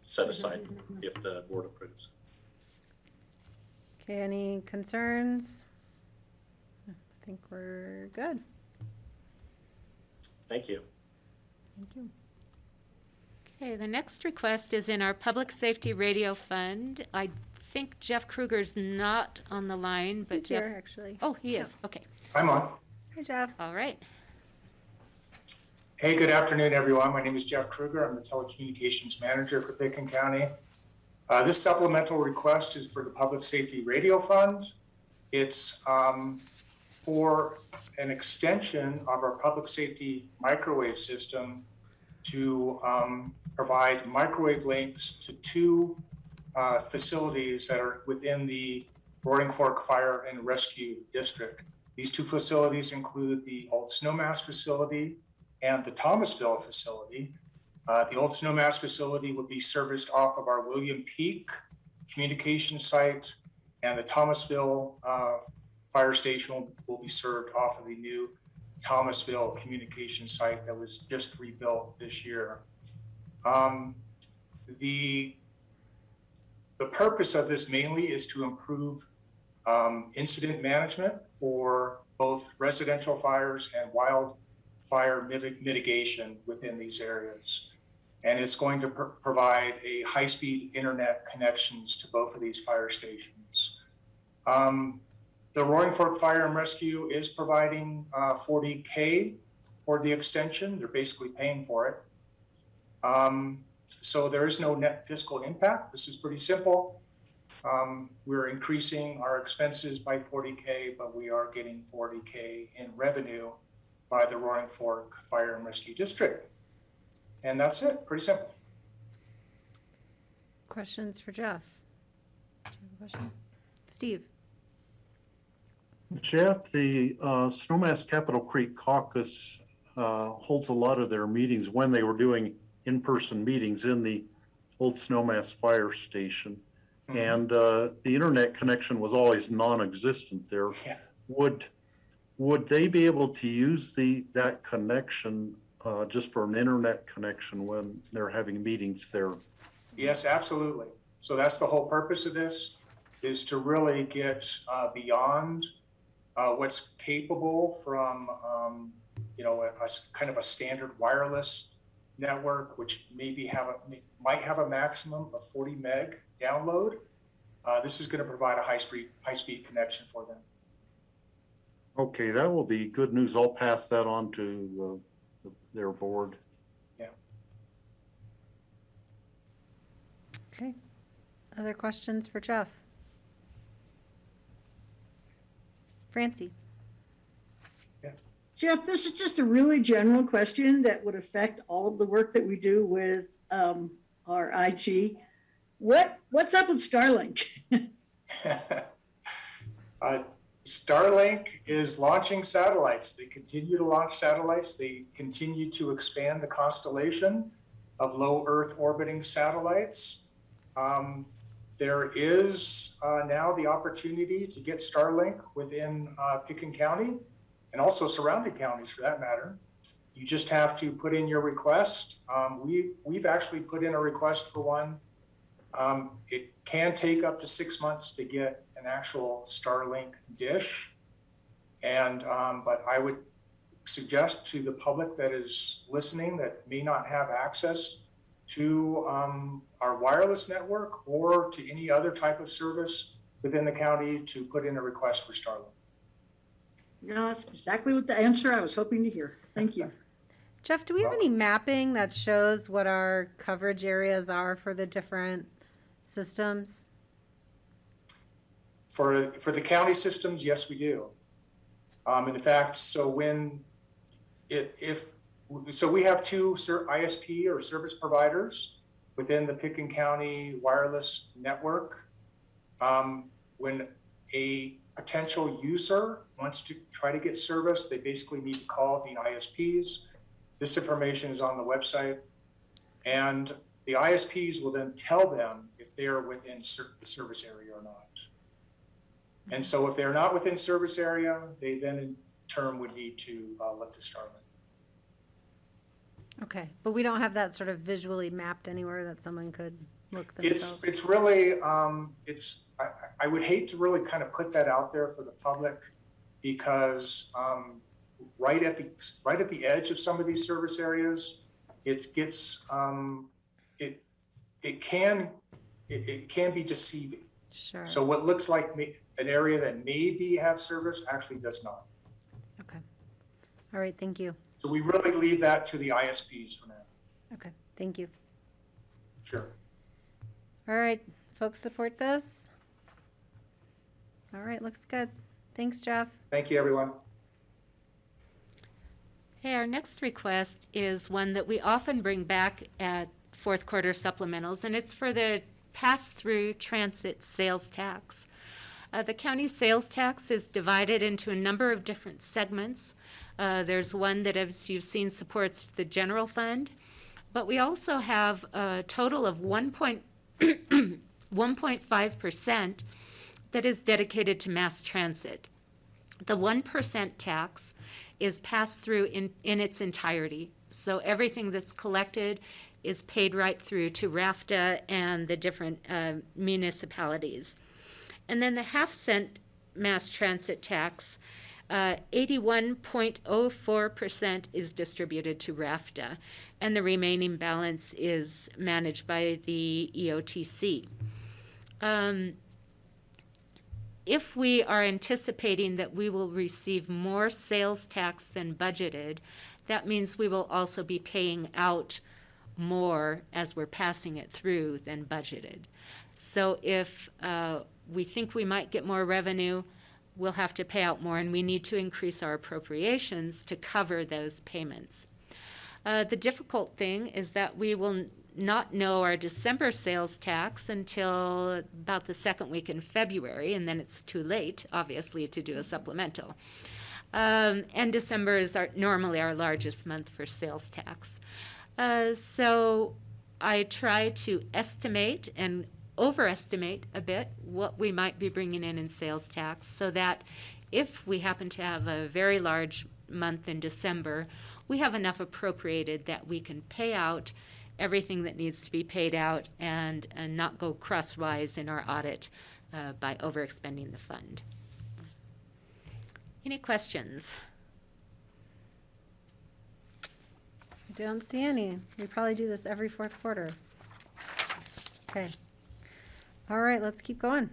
set aside if the board approves. Okay, any concerns? I think we're good. Thank you. Thank you. Okay, the next request is in our Public Safety Radio Fund. I think Jeff Kruger's not on the line, but He's Jeff. here, actually. Oh, he is. Okay. I'm on. Hi, Jeff. All right. Hey, good afternoon, everyone. My name is Jeff Kruger. I'm the Telecommunications Manager for Pickens County. This supplemental request is for the Public Safety Radio Fund. It's for an extension of our public safety microwave system to provide microwave links to two facilities that are within the Roaring Fork Fire and Rescue District. These two facilities include the Old Snowmass facility and the Thomasville facility. The Old Snowmass facility would be serviced off of our William Peak communication site, and the Thomasville fire station will be served off of the new Thomasville communication site that was just rebuilt this year. The purpose of this mainly is to improve incident management for both residential fires and wildfire mitigation within these areas. And it's going to provide a high-speed internet connections to both of these fire stations. The Roaring Fork Fire and Rescue is providing $40K for the extension. They're basically paying for it. So there is no net fiscal impact. This is pretty simple. We're increasing our expenses by $40K, but we are getting $40K in revenue by the Roaring Fork Fire and Rescue District. And that's it, pretty simple. Questions for Jeff? Do you have a question? Steve? Jeff, the Snowmass Capitol Creek Caucus holds a lot of their meetings when they were doing in-person meetings in the old Snowmass Fire Station. Mm-hmm. And the internet connection was always non-existent there. Yeah. Would they be able to use that connection just for an internet connection when they're having meetings there? Yes, absolutely. So that's the whole purpose of this, is to really get beyond what's capable from, a kind of a standard wireless network, which might have a maximum of 40 meg download. This is going to provide a high-speed connection for them. Okay, that will be good news. I'll pass that on to their board. Yeah. Okay. Other questions for Jeff? Francie? Jeff, this is just a really general question that would affect all of the work that we do with our IT. What's up with Starlink? Starlink is launching satellites. They continue to launch satellites. They continue to expand the constellation of low Earth orbiting satellites. There is now the opportunity to get Starlink within Pickens County and also surrounding counties for that matter. You just have to put in your request. We've actually put in a request for one. It can take up to 6 months to get an actual Starlink dish. But I would suggest to the public that is listening that may not have access to our wireless network or to any other type of service within the county to put in a request for Starlink. No, that's exactly what the answer I was hoping to hear. Thank you. Jeff, do we have any mapping that shows what our coverage areas are for the different systems? For the county systems, yes, we do. In fact, so we have two ISP or service providers within the Pickens County wireless network. When a potential user wants to try to get service, they basically need to call the ISPs. This information is on the website, and the ISPs will then tell them if they are within the service area or not. And so if they're not within service area, they then in turn would need to look to Starlink. Okay, but we don't have that sort of visually mapped anywhere that someone could look themselves? It's really, I would hate to really kind of put that out there for the public because right at the edge of some of these service areas, it can be deceiving. Sure. So what looks like an area that maybe have service actually does not. Okay. All right, thank you. So we really leave that to the ISPs for now. Okay, thank you. Sure. All right, folks support this? All right, looks good. Thanks, Jeff. Thank you, everyone. Hey, our next request is one that we often bring back at fourth quarter supplementals, and it's for the pass-through transit sales tax. The county sales tax is divided into a number of different segments. There's one that, as you've seen, supports the general fund, but we also have a total of 1.5% that is dedicated to mass transit. The 1% tax is passed through in its entirety. So everything that's collected is paid right through to RAFTA and the different municipalities. And then the half-cent mass transit tax, 81.04% is distributed to RAFTA, and the remaining balance is managed by the EOTC. If we are anticipating that we will receive more sales tax than budgeted, that means we will also be paying out more as we're passing it through than budgeted. So if we think we might get more revenue, we'll have to pay out more, and we need to increase our appropriations to cover those payments. The difficult thing is that we will not know our December sales tax until about the second week in February, and then it's too late, obviously, to do a supplemental. And December is normally our largest month for sales tax. So I try to estimate and overestimate a bit what we might be bringing in sales tax, so that if we happen to have a very large month in December, we have enough appropriated that we can pay out everything that needs to be paid out and not go crosswise in our audit by overexpending the fund. Any questions? Don't see any. We probably do this every fourth quarter. Okay. All right, let's keep going.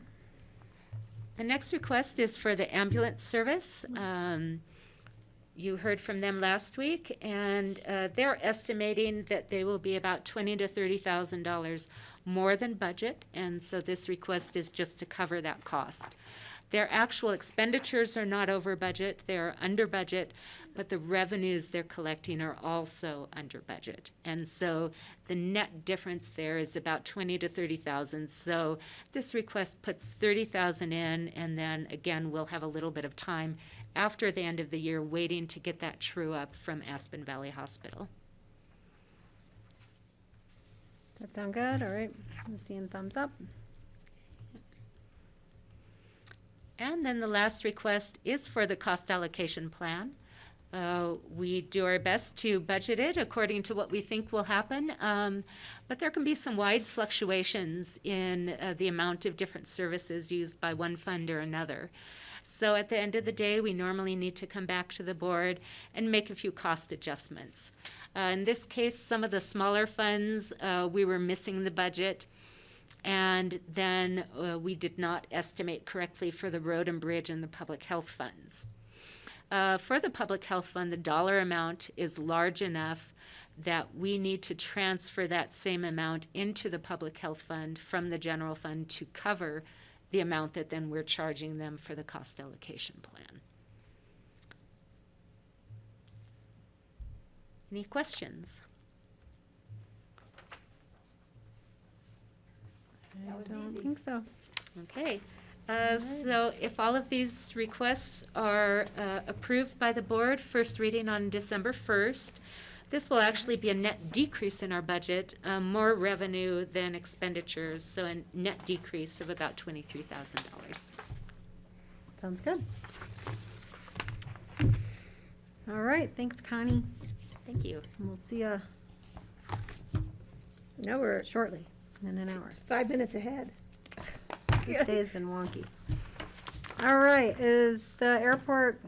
The next request is for the ambulance service. You heard from them last week, and they're estimating that they will be about $20,000 to $30,000 more than budget, and so this request is just to cover that cost. Their actual expenditures are not over budget, they're under budget, but the revenues they're collecting are also under budget. And so the net difference there is about $20,000 to $30,000. So this request puts $30,000 in, and then again, we'll have a little bit of time after the end of the year waiting to get that true up from Aspen Valley Hospital. That sound good? All right, I'm seeing thumbs up. And then the last request is for the cost allocation plan. We do our best to budget it according to what we think will happen, but there can be some wide fluctuations in the amount of different services used by one fund or another. So at the end of the day, we normally need to come back to the board and make a few cost adjustments. In this case, some of the smaller funds, we were missing the budget, and then we did not estimate correctly for the road and bridge and the public health funds. For the public health fund, the dollar amount is large enough that we need to transfer that same amount into the public health fund from the general fund to cover the amount that then we're charging them for the cost allocation plan. Any questions? I don't think so. Okay. So if all of these requests are approved by the board, first reading on December 1st, this will actually be a net decrease in our budget, more revenue than expenditures, so a net decrease of about $23,000. Sounds good. All right, thanks, Connie. Thank you. And we'll see you Now we're shortly, in an hour. 5 minutes ahead. This day has been wonky. All right, is the airport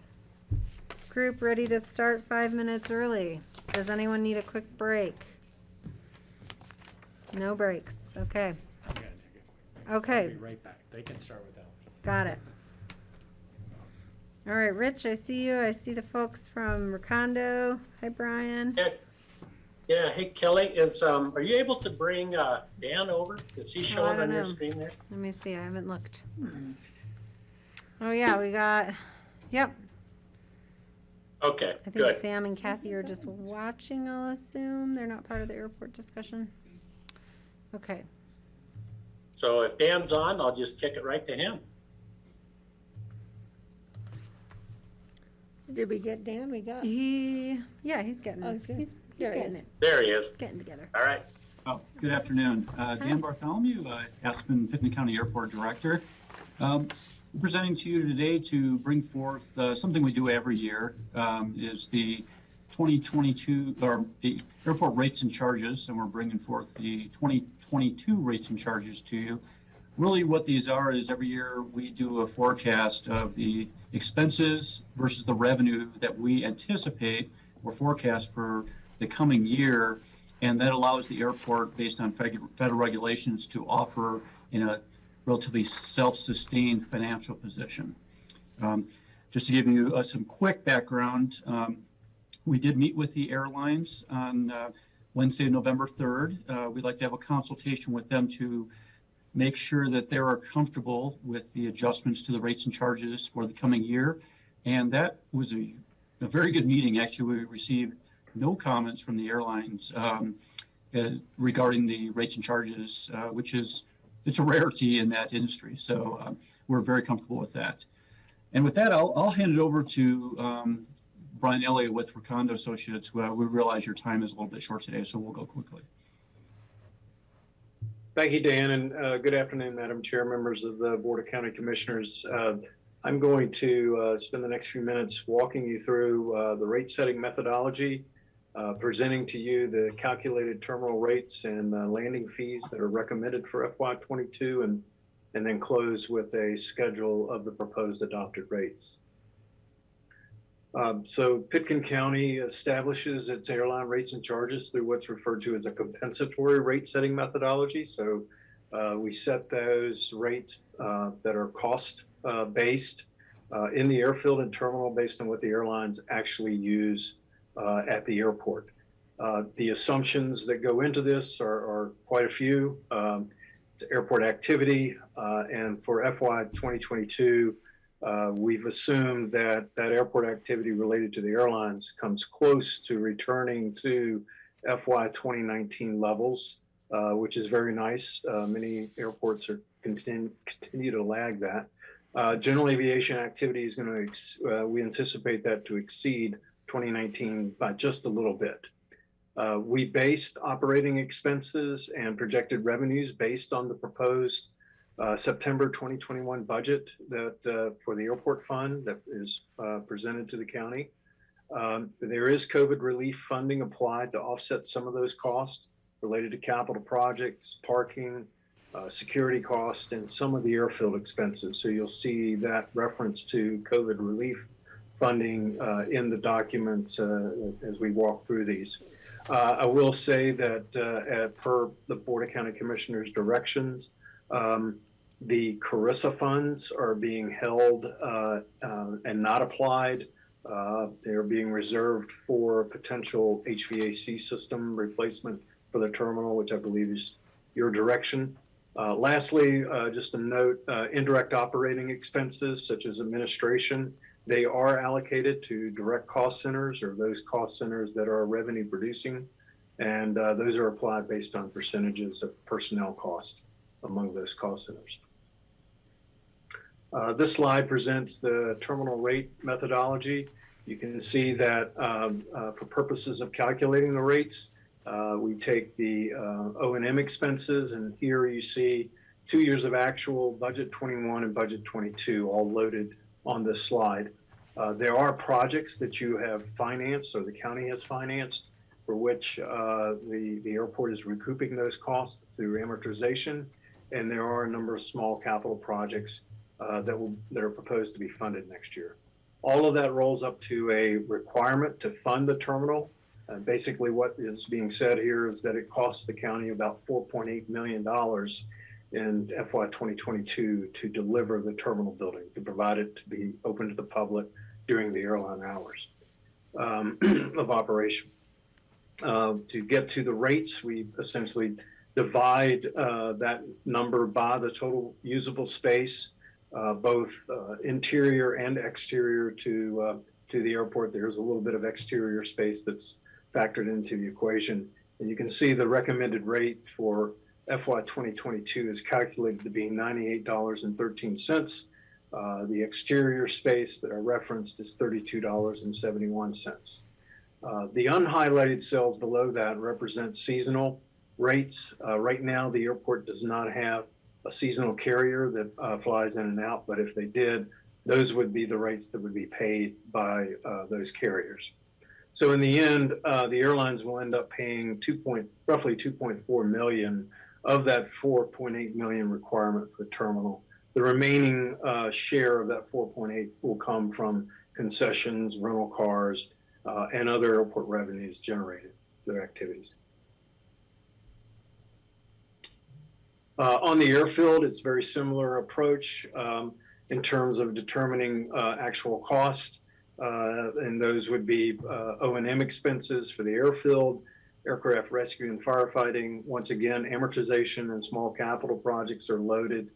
group ready to start 5 minutes early? Does anyone need a quick break? No breaks, okay. Okay, Be right back. They can start without me. got it. All right, Rich, I see you. I see the folks from Recondo. Hi, Brian. Yeah, hey Kelly, are you able to bring Dan over? Is he showing don't on your know. screen there? Let me see, I haven't looked. Oh, yeah, we got, yep. Okay, I think good. Sam and Kathy are just watching, I'll assume. They're not part of the airport discussion. Okay. So if Dan's on, I'll just kick it right to him. Did we get Dan? We got. Yeah, he's getting Oh, it. he's good. He's There he getting is. it. There he is. Getting together. All right. Oh, good afternoon. Dan Bartholomew, Aspen Pitman County Airport Director. Presenting to you today to bring forth something we do every year is the 2022 or the airport rates and charges, and we're bringing forth the 2022 rates and charges to you. Really what these are is every year we do a forecast of the expenses versus the revenue that we anticipate or forecast for the coming year. And that allows the airport, based on federal regulations, to offer in a relatively self-sustained financial position. Just to give you some quick background, we did meet with the airlines on Wednesday, November 3rd. We'd like to have a consultation with them to make sure that they are comfortable with the adjustments to the rates and charges for the coming year. And that was a very good meeting. Actually, we received no comments from the airlines regarding the rates and charges, which is, it's a rarity in that industry. So we're very comfortable with that. And with that, I'll hand it over to Brian Elliott with Recondo Associates. We realize your time is a little bit short today, so we'll go quickly. Thank you, Dan, and good afternoon, Madam Chair, members of the Board of County Commissioners. I'm going to spend the next few minutes walking you through the rate setting methodology, presenting to you the calculated terminal rates and landing fees that are recommended for FY22, and then close with a schedule of the proposed adopted rates. So Pitkin County establishes its airline rates and charges through what's referred to as a compensatory rate setting methodology. So we set those rates that are cost based in the airfield and terminal based on what the airlines actually use at the airport. The assumptions that go into this are quite a few. It's airport activity, and for FY 2022, we've assumed that airport activity related to the airlines comes close to returning to FY 2019 levels, which is very nice. Many airports are continue to lag that. General aviation activity is going to, we anticipate that to exceed 2019 by just a little bit. We based operating expenses and projected revenues based on the proposed September 2021 budget that for the airport fund that is presented to the county. There is COVID relief funding applied to offset some of those costs related to capital projects, parking, security costs, and some of the airfield expenses. So you'll see that reference to COVID relief funding in the documents as we walk through these. I will say that per the Board of County Commissioners directions, the CARISA funds are being held and not applied. They're being reserved for potential HVAC system replacement for the terminal, which I believe is your direction. Lastly, just a note, indirect operating expenses such as administration, they are allocated to direct cost centers or those cost centers that are revenue producing. And those are applied based on percentages of personnel cost among those cost centers. This slide presents the terminal rate methodology. You can see that for purposes of calculating the rates, we take the O&M expenses, and here you see 2 years of actual, budget 21 and budget 22, all loaded on this slide. There are projects that you have financed or the county has financed for which the airport is recouping those costs through amortization, and there are a number of small capital projects that are proposed to be funded next year. All of that rolls up to a requirement to fund the terminal. Basically what is being said here is that it costs the county about $4.8 million in FY 2022 to deliver the terminal building, to provide it to be open to the public during the airline hours of operation. To get to the rates, we essentially divide that number by the total usable space, both interior and exterior to the airport. There's a little bit of exterior space that's factored into the equation. And you can see the recommended rate for FY 2022 is calculated to be $98.13. The exterior space that I referenced is $32.71. The unhighlighted cells below that represent seasonal rates. Right now, the airport does not have a seasonal carrier that flies in and out, but if they did, those would be the rates that would be paid by those carriers. So in the end, the airlines will end up paying roughly 2.4 million of that 4.8 million requirement for the terminal. The remaining share of that 4.8 will come from concessions, rental cars, and other airport revenues generated through their activities. On the airfield, it's a very similar approach in terms of determining actual cost, and those would be O&M expenses for the airfield, aircraft rescue and firefighting. Once again, amortization and small capital projects are loaded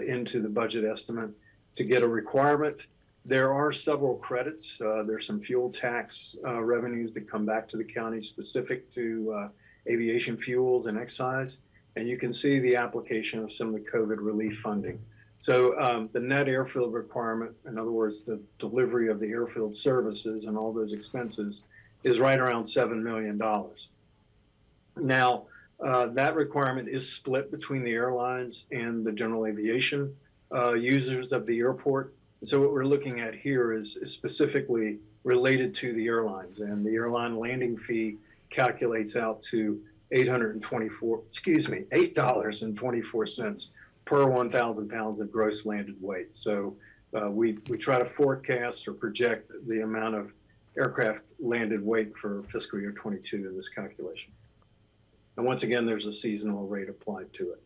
into the budget estimate to get a requirement. There are several credits. There's some fuel tax revenues that come back to the county specific to aviation fuels and excise. And you can see the application of some of the COVID relief funding. So the net airfield requirement, in other words, the delivery of the airfield services and all those expenses, is right around $7 million. Now, that requirement is split between the airlines and the general aviation users of the airport. So what we're looking at here is specifically related to the airlines, and the airline landing fee calculates out to $8.24 per 1,000 pounds of gross landed weight. So we try to forecast or project the amount of aircraft landed weight for fiscal year 22 in this calculation. And once again, there's a seasonal rate applied to it.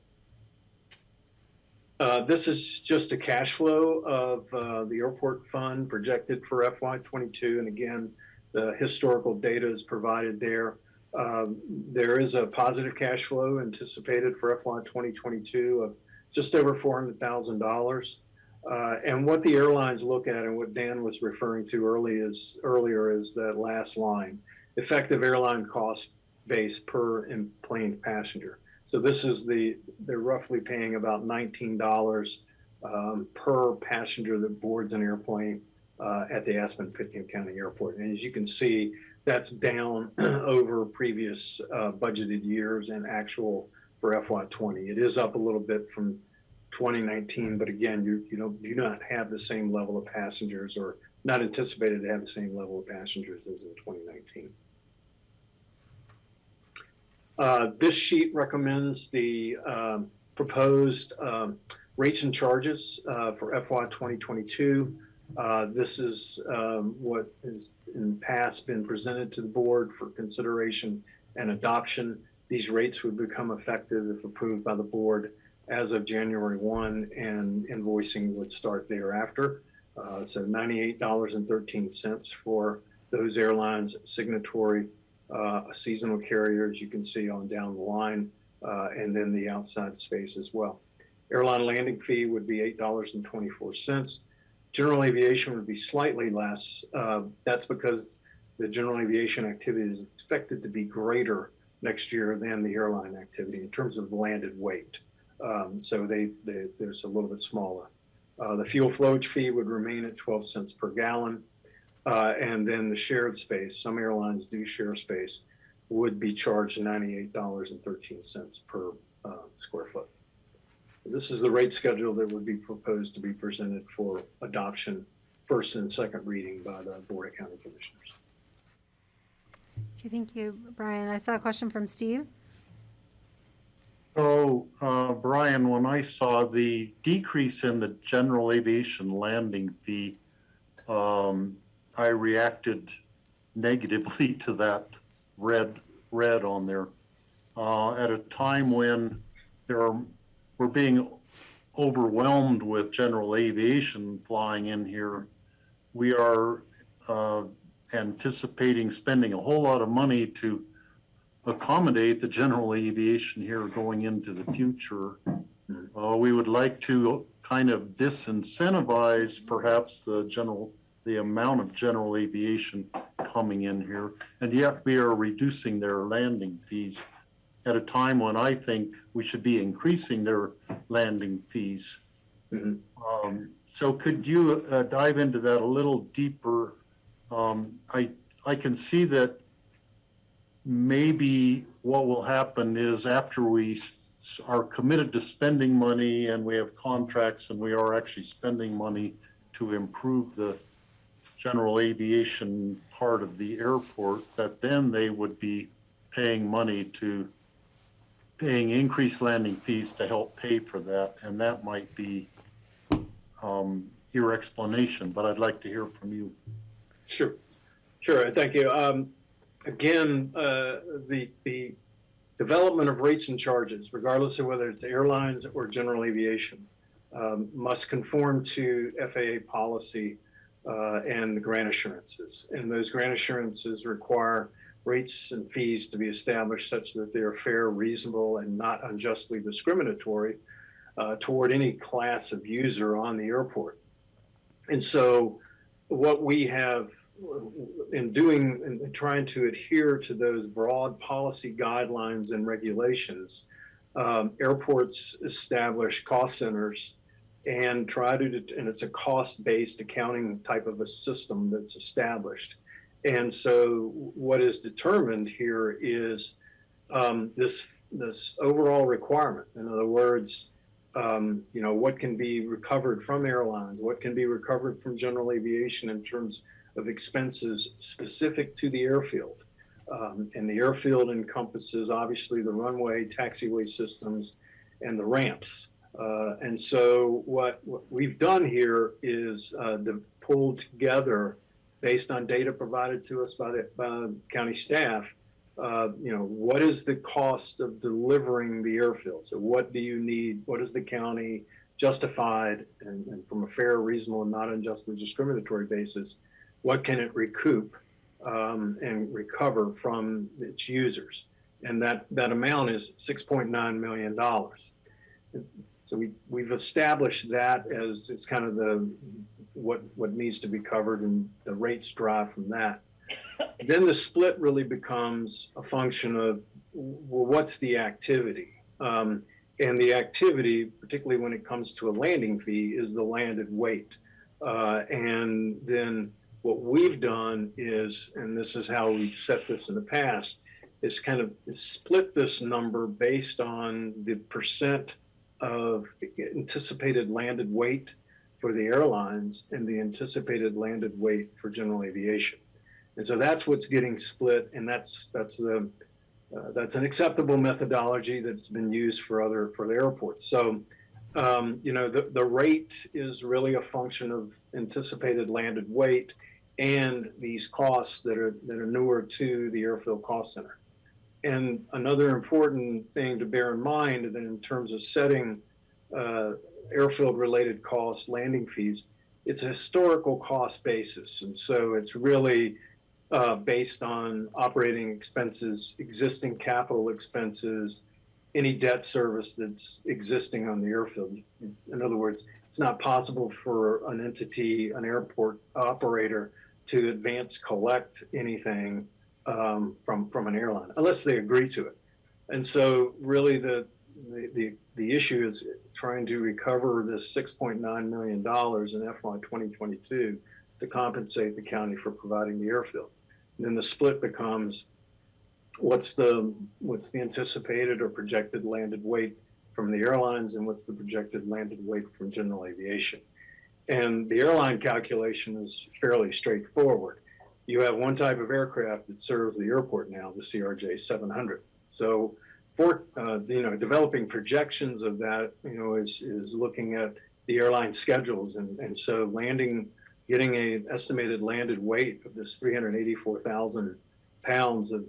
This is just a cash flow of the airport fund projected for FY22. And again, the historical data is provided there. There is a positive cash flow anticipated for FY 2022 of just over $400,000. And what the airlines look at, and what Dan was referring to earlier, is that last line, effective airline cost base per enplaned passenger. So this is they're roughly paying about $19 per passenger that boards an airplane at the Aspen-Pitkin County Airport. And as you can see, that's down over previous budgeted years and actual for FY20. It is up a little bit from 2019, but again, you do not have the same level of passengers, or not anticipated to have the same level of passengers as in 2019. This sheet recommends the proposed rates and charges for FY 2022. This is what has in the past been presented to the board for consideration and adoption. These rates would become effective if approved by the board as of January 1, and invoicing would start thereafter. So $98.13 for those airlines signatory seasonal carriers, you can see on down the line, and then the outside space as well. Airline landing fee would be $8.24. General aviation would be slightly less. That's because the general aviation activity is expected to be greater next year than the airline activity in terms of landed weight. So there's a little bit smaller. The fuel flowage fee would remain at 12 cents per gallon. And then the shared space, some airlines do share space, would be charged $98.13 per square foot. This is the rate schedule that would be proposed to be presented for adoption, first and second reading by the Board of County Commissioners. Okay, thank you, Brian. I saw a question from Steve. So, Brian, when I saw the decrease in the general aviation landing fee, I reacted negatively to that red on there. At a time when we're being overwhelmed with general aviation flying in here, we are anticipating spending a whole lot of money to accommodate the general aviation here going into the future. We would like to kind of disincentivize perhaps the amount of general aviation coming in here, and yet we are reducing their landing fees at a time when I think we should be increasing their landing fees. So could you dive into that a little deeper? I can see that maybe what will happen is after we are committed to spending money and we have contracts and we are actually spending money to improve the general aviation part of the airport, that then they would be paying increased landing fees to help pay for that. And that might be your explanation, but I'd like to hear from you. Sure, thank you. Again, the development of rates and charges, regardless of whether it's airlines or general aviation, must conform to FAA policy and the grant assurances. And those grant assurances require rates and fees to be established such that they are fair, reasonable, and not unjustly discriminatory toward any class of user on the airport. And so what we have in doing and trying to adhere to those broad policy guidelines and regulations, airports establish cost centers and and it's a cost-based accounting type of a system that's established. And so what is determined here is this overall requirement. In other words, what can be recovered from airlines, what can be recovered from general aviation in terms of expenses specific to the airfield. And the airfield encompasses obviously the runway, taxiway systems, and the ramps. And so what we've done here is pulled together, based on data provided to us by the county staff, what is the cost of delivering the airfield? So what do you need? What is the county justified, and from a fair, reasonable, and not unjustly discriminatory basis, what can it recoup and recover from its users? And that amount is $6.9 million. So we've established that as it's kind of what needs to be covered, and the rates drive from that. Then the split really becomes a function of, well, what's the activity? And the activity, particularly when it comes to a landing fee, is the landed weight. And then what we've done is, and this is how we've set this in the past, is kind of split this number based on the percent of anticipated landed weight for the airlines and the anticipated landed weight for general aviation. And so that's what's getting split, and that's an acceptable methodology that's been used for the airports. So, the rate is really a function of anticipated landed weight and these costs that are newer to the airfield cost center. And another important thing to bear in mind that in terms of setting airfield related costs, landing fees, it's a historical cost basis. And so it's really based on operating expenses, existing capital expenses, any debt service that's existing on the airfield. In other words, it's not possible for an entity, an airport operator, to advance collect anything from an airline unless they agree to it. And so really the issue is trying to recover this $6.9 million in FY 2022 to compensate the county for providing the airfield. And then the split becomes what's the anticipated or projected landed weight from the airlines, and what's the projected landed weight from general aviation. And the airline calculation is fairly straightforward. You have one type of aircraft that serves the airport now, the CRJ 700. So for developing projections of that, is looking at the airline schedules, and so getting an estimated landed weight of this 384,000 pounds of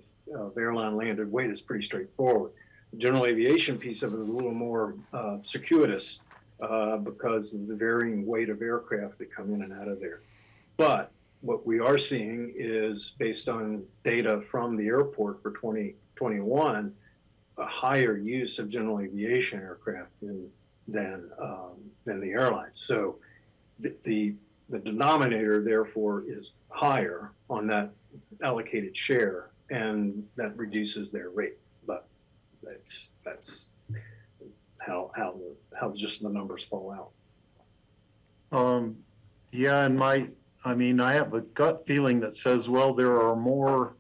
airline landed weight is pretty straightforward. The general aviation piece of it is a little more circuitous because of the varying weight of aircraft that come in and out of there. But what we are seeing is, based on data from the airport for 2021, a higher use of general aviation aircraft than the airlines. So the denominator, therefore, is higher on that allocated share, and that reduces their rate. But that's how just the numbers fall out. Yeah, and I have a gut feeling that says, well, there are more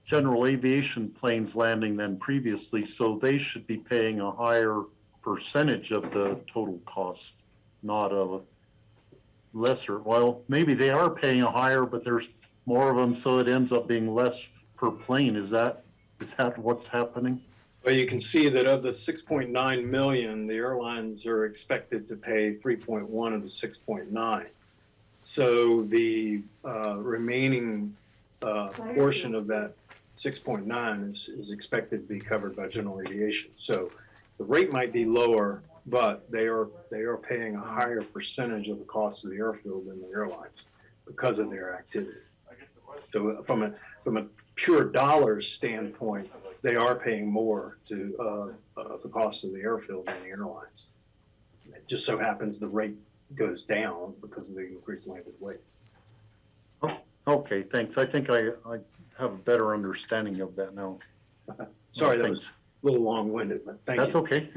general aviation planes landing than previously, so they should be paying a higher percentage of the total cost, not a lesser. Well, maybe they are paying a higher, but there's more of them, so it ends up being less per plane. Is that what's happening? Well, you can see that of the 6.9 million, the airlines are expected to pay 3.1 of the 6.9. So the remaining portion of that 6.9 is expected to be covered by general aviation. So the rate might be lower, but they are paying a higher percentage of the cost of the airfield than the airlines because of their activity. So from a pure dollars standpoint, they are paying more to the cost of the airfield than the airlines. It just so happens the rate goes down because of the increased landed weight. Okay, thanks. I think I have a better understanding of that now. Sorry, that was a little long-winded, but thank you. That's okay.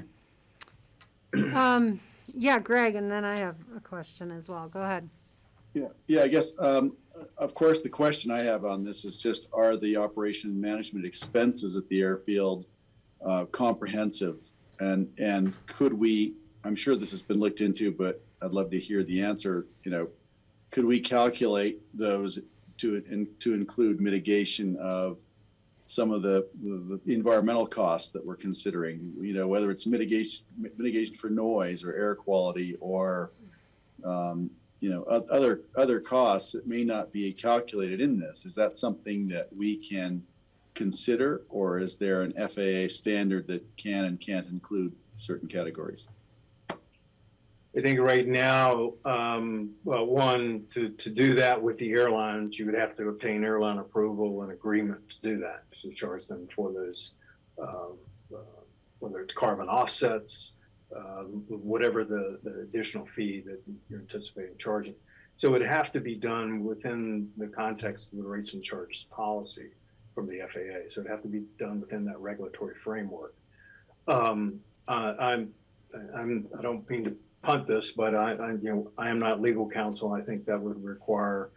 Yeah, Greg, and then I have a question as well. Go ahead. Yeah, I guess, of course, the question I have on this is just, are the operation and management expenses at the airfield comprehensive? And could we, I'm sure this has been looked into, but I'd love to hear the answer, could we calculate those to include mitigation of some of the environmental costs that we're considering, whether it's mitigation for noise or air quality or, other costs that may not be calculated in this? Is that something that we can consider, or is there an FAA standard that can and can't include certain categories? I think right now, well, one, to do that with the airlines, you would have to obtain airline approval and agreement to do that, to charge them for those, whether it's carbon offsets, whatever the additional fee that you're anticipating charging. So it would have to be done within the context of the rates and charges policy from the FAA. So it'd have to be done within that regulatory framework. I don't mean to punt this, but I am not legal counsel. I think that would require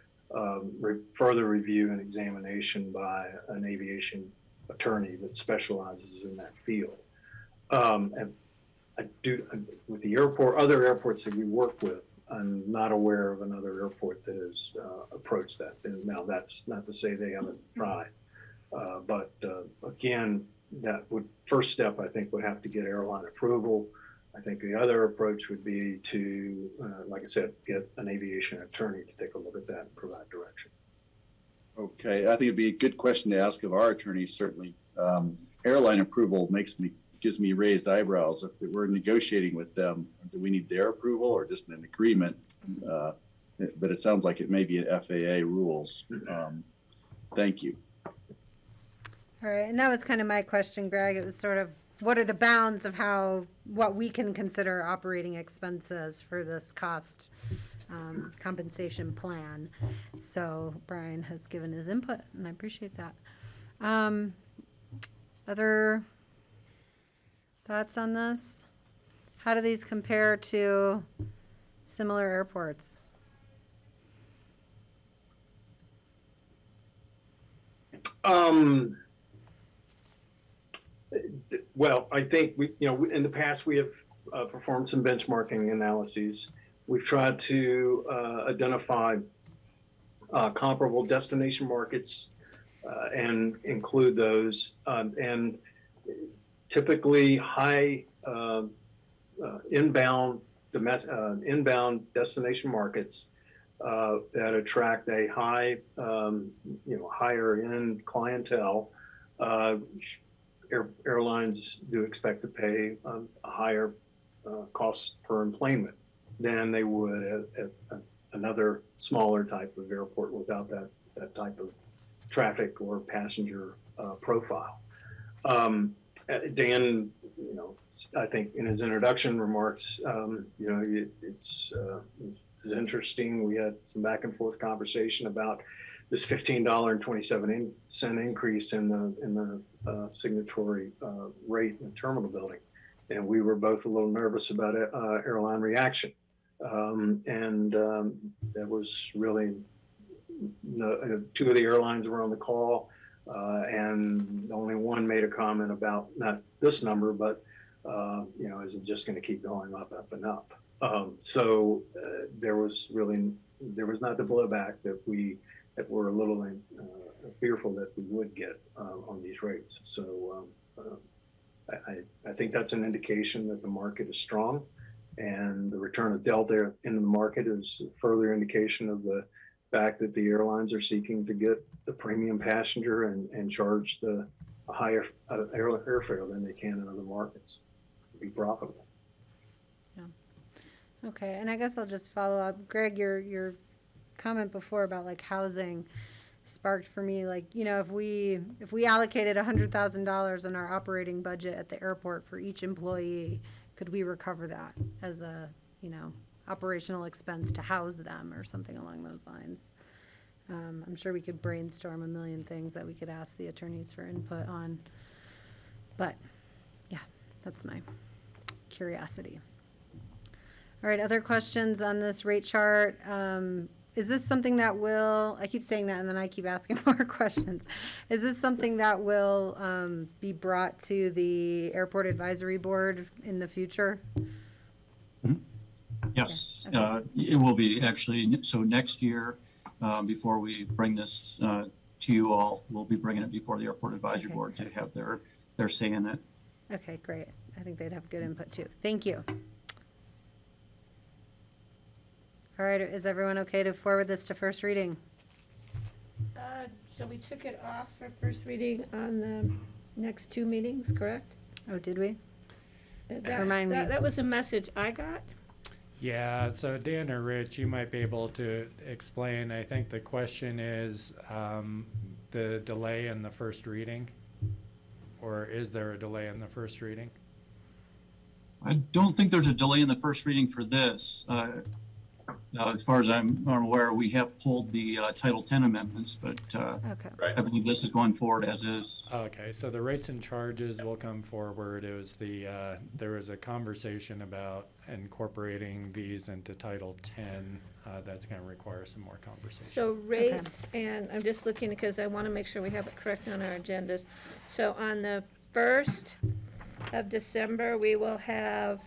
further review and examination by an aviation attorney that specializes in that field. And I do, with the other airports that we work with, I'm not aware of another airport that has approached that. And now that's not to say they haven't tried, but again, first step I think would have to get airline approval. I think the other approach would be to, like I said, get an aviation attorney to take a look at that and provide direction. Okay, I think it'd be a good question to ask of our attorneys, certainly. Airline approval gives me raised eyebrows. If we're negotiating with them, do we need their approval or just an agreement? But it sounds like it may be an FAA rules. Thank you. All right, and that was kind of my question, Greg. It was sort of, what are the bounds of what we can consider operating expenses for this cost compensation plan? So Brian has given his input, and I appreciate that. Other thoughts on this? How do these compare to similar airports? Well, I think in the past we have performed some benchmarking analyses. We've tried to identify comparable destination markets and include those. And typically high inbound destination markets that attract a high, higher end clientele. Airlines do expect to pay a higher cost per enplanement than they would at another smaller type of airport without that type of traffic or passenger profile. Dan, I think in his introduction remarks, it's interesting. We had some back and forth conversation about this $15.27 increase in the signatory rate in the terminal building, and we were both a little nervous about airline reaction. There was really no, two of the airlines were on the call, and only one made a comment about not this number, but is it just going to keep going up and up? There was not the blowback that we're a little fearful that we would get on these rates. I think that's an indication that the market is strong, and the return of Delta into the market is a further indication of the fact that the airlines are seeking to get the premium passenger and charge a higher airfare than they can in other markets to be profitable. Okay, and I guess I'll just follow up. Greg, your comment before about like housing sparked for me, like, if we allocated $100,000 in our operating budget at the airport for each employee, could we recover that as a, operational expense to house them or something along those lines? I'm sure we could brainstorm a million things that we could ask the attorneys for input on. But yeah, that's my curiosity. All right, other questions on this rate chart? Is this something that will, I keep saying that and then I keep asking more questions. Is this something that will be brought to the Airport Advisory Board in the future? Yes, Yeah, okay. it will be actually. So next year, before we bring this to you all, we'll be bringing it before the Airport Advisory Board to have their say in it. Okay, great. I think they'd have good input too. Thank you. All right, is everyone okay to forward this to first reading? So we took it off for first reading on the next two meetings, correct? Oh, did we? Remind me. That was a message I got. Yeah, so Dan or Rich, you might be able to explain. I think the question is the delay in the first reading, or is there a delay in the first reading? I don't think there's a delay in the first reading for this. As far as I'm aware, we have pulled the Title 10 amendments, but Okay. I believe this is going forward as is. Okay, so the rates and charges will come forward. It was there was a conversation about incorporating these into Title 10. That's going to require some more conversation. So rates, and I'm just looking because I want to make sure we have it correct on our agendas. So on the 1st of December, we will have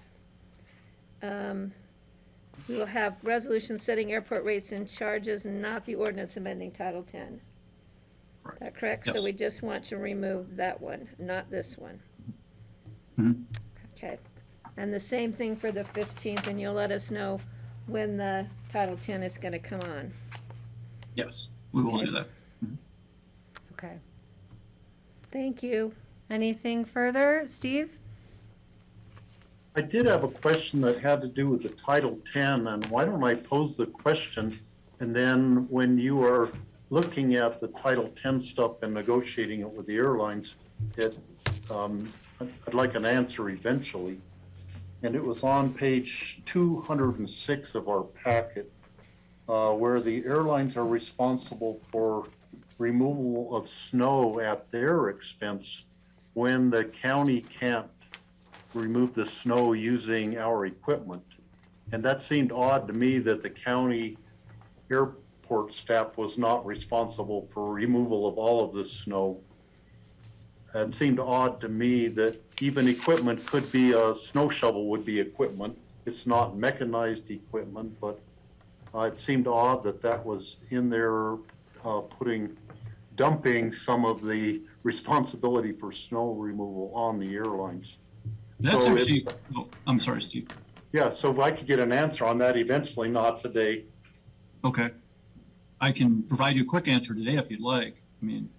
resolution setting airport rates and charges, not the ordinance amending Title 10. Is that correct? Yes. So we just want to remove that one, not this one. Mhm. Okay. And the same thing for the 15th, and you'll let us know when the Title 10 is going to come on. Yes, we will do that. Okay. Thank you. Anything further, Steve? I did have a question that had to do with the Title 10, and why don't I pose the question, and then when you are looking at the Title 10 stuff and negotiating it with the airlines, I'd like an answer eventually. And it was on page 206 of our packet, where the airlines are responsible for removal of snow at their expense when the county can't remove the snow using our equipment. And that seemed odd to me that the county airport staff was not responsible for removal of all of the snow. It seemed odd to me that even equipment could be a snow shovel would be equipment. It's not mechanized equipment, but it seemed odd that that was in there, dumping some of the responsibility for snow removal on the airlines. That's So actually, I'm sorry, Steve. Yeah, so if I could get an answer on that eventually, not today. Okay. I can provide you a quick answer today if you'd like. I mean,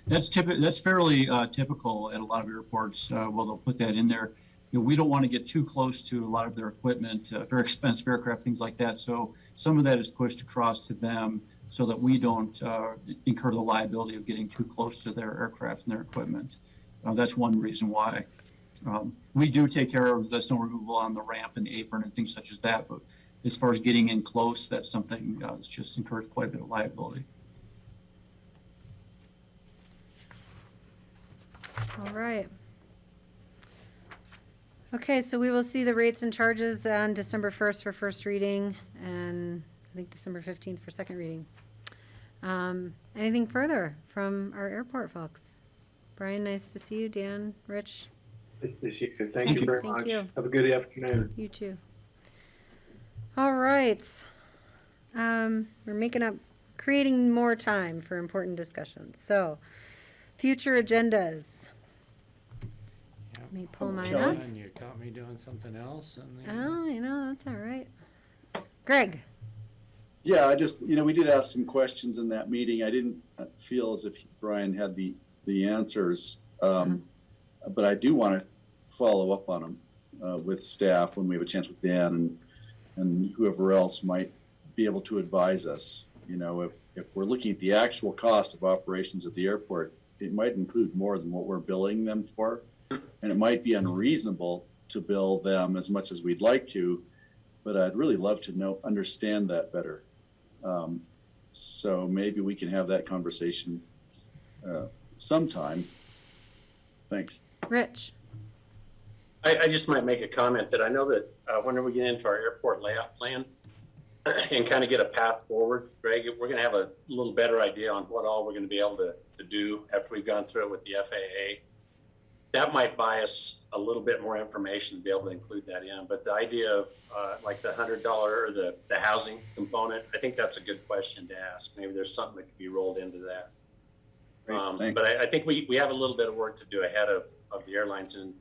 that's fairly typical at a lot of airports. Well, they'll put that in there. We don't want to get too close to a lot of their equipment, very expensive aircraft, things like that. So some of that is pushed across to them so that we don't incur the liability of getting too close to their aircraft and their equipment. That's one reason why. We do take care of the snow removal on the ramp and the apron and things such as that, but as far as getting in close, that's something that's just incurs quite a bit of liability. All right. Okay, so we will see the rates and charges on December 1st for first reading, and I think December 15th for second reading. Anything further from our airport folks? Brian, nice to see you. Dan, Rich? Thank you very Thank much. you. Have a good afternoon. You too. All right. We're creating more time for important discussions. So, future agendas. Let me pull mine up. And you caught me doing something else. Oh, that's all right. Greg? Yeah, I just, we did ask some questions in that meeting. I didn't feel as if Brian had the answers. But I do want to follow up on them with staff when we have a chance with Dan and whoever else might be able to advise us. If we're looking at the actual cost of operations at the airport, it might include more than what we're billing them for. And it might be unreasonable to bill them as much as we'd like to, but I'd really love to understand that better. So maybe we can have that conversation sometime. Thanks. Rich? I just might make a comment that I know that whenever we get into our airport layout plan and kind of get a path forward, Greg, we're going to have a little better idea on what all we're going to be able to do after we've gone through it with the FAA. That might buy us a little bit more information to be able to include that in. But the idea of like the $100 or the housing component, I think that's a good question to ask. Maybe there's something that could be rolled into that. But I think we have a little bit of work to do ahead of the airlines. And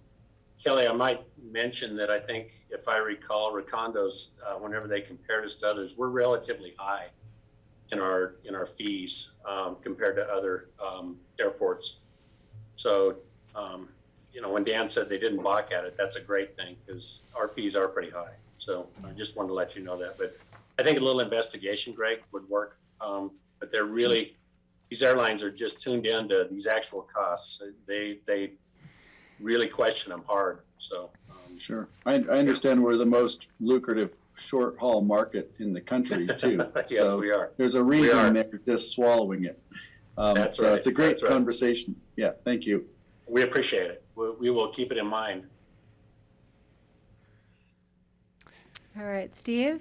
Kelly, I might mention that I think, if I recall, Recondo's, whenever they compared us to others, we're relatively high in our fees compared to other airports. So, when Dan said they didn't balk at it, that's a great thing because our fees are pretty high. So I just wanted to let you know that. But I think a little investigation, Greg, would work. But they're really, these airlines are just tuned in to these actual costs. They really question them hard. So Sure. I understand we're the most lucrative short haul market in the country too. Yes, so we are. There's a reason they're just swallowing it. That's so right. It's a great That's right. conversation. Yeah. Thank you. We appreciate it. We will keep it in mind. All right, Steve?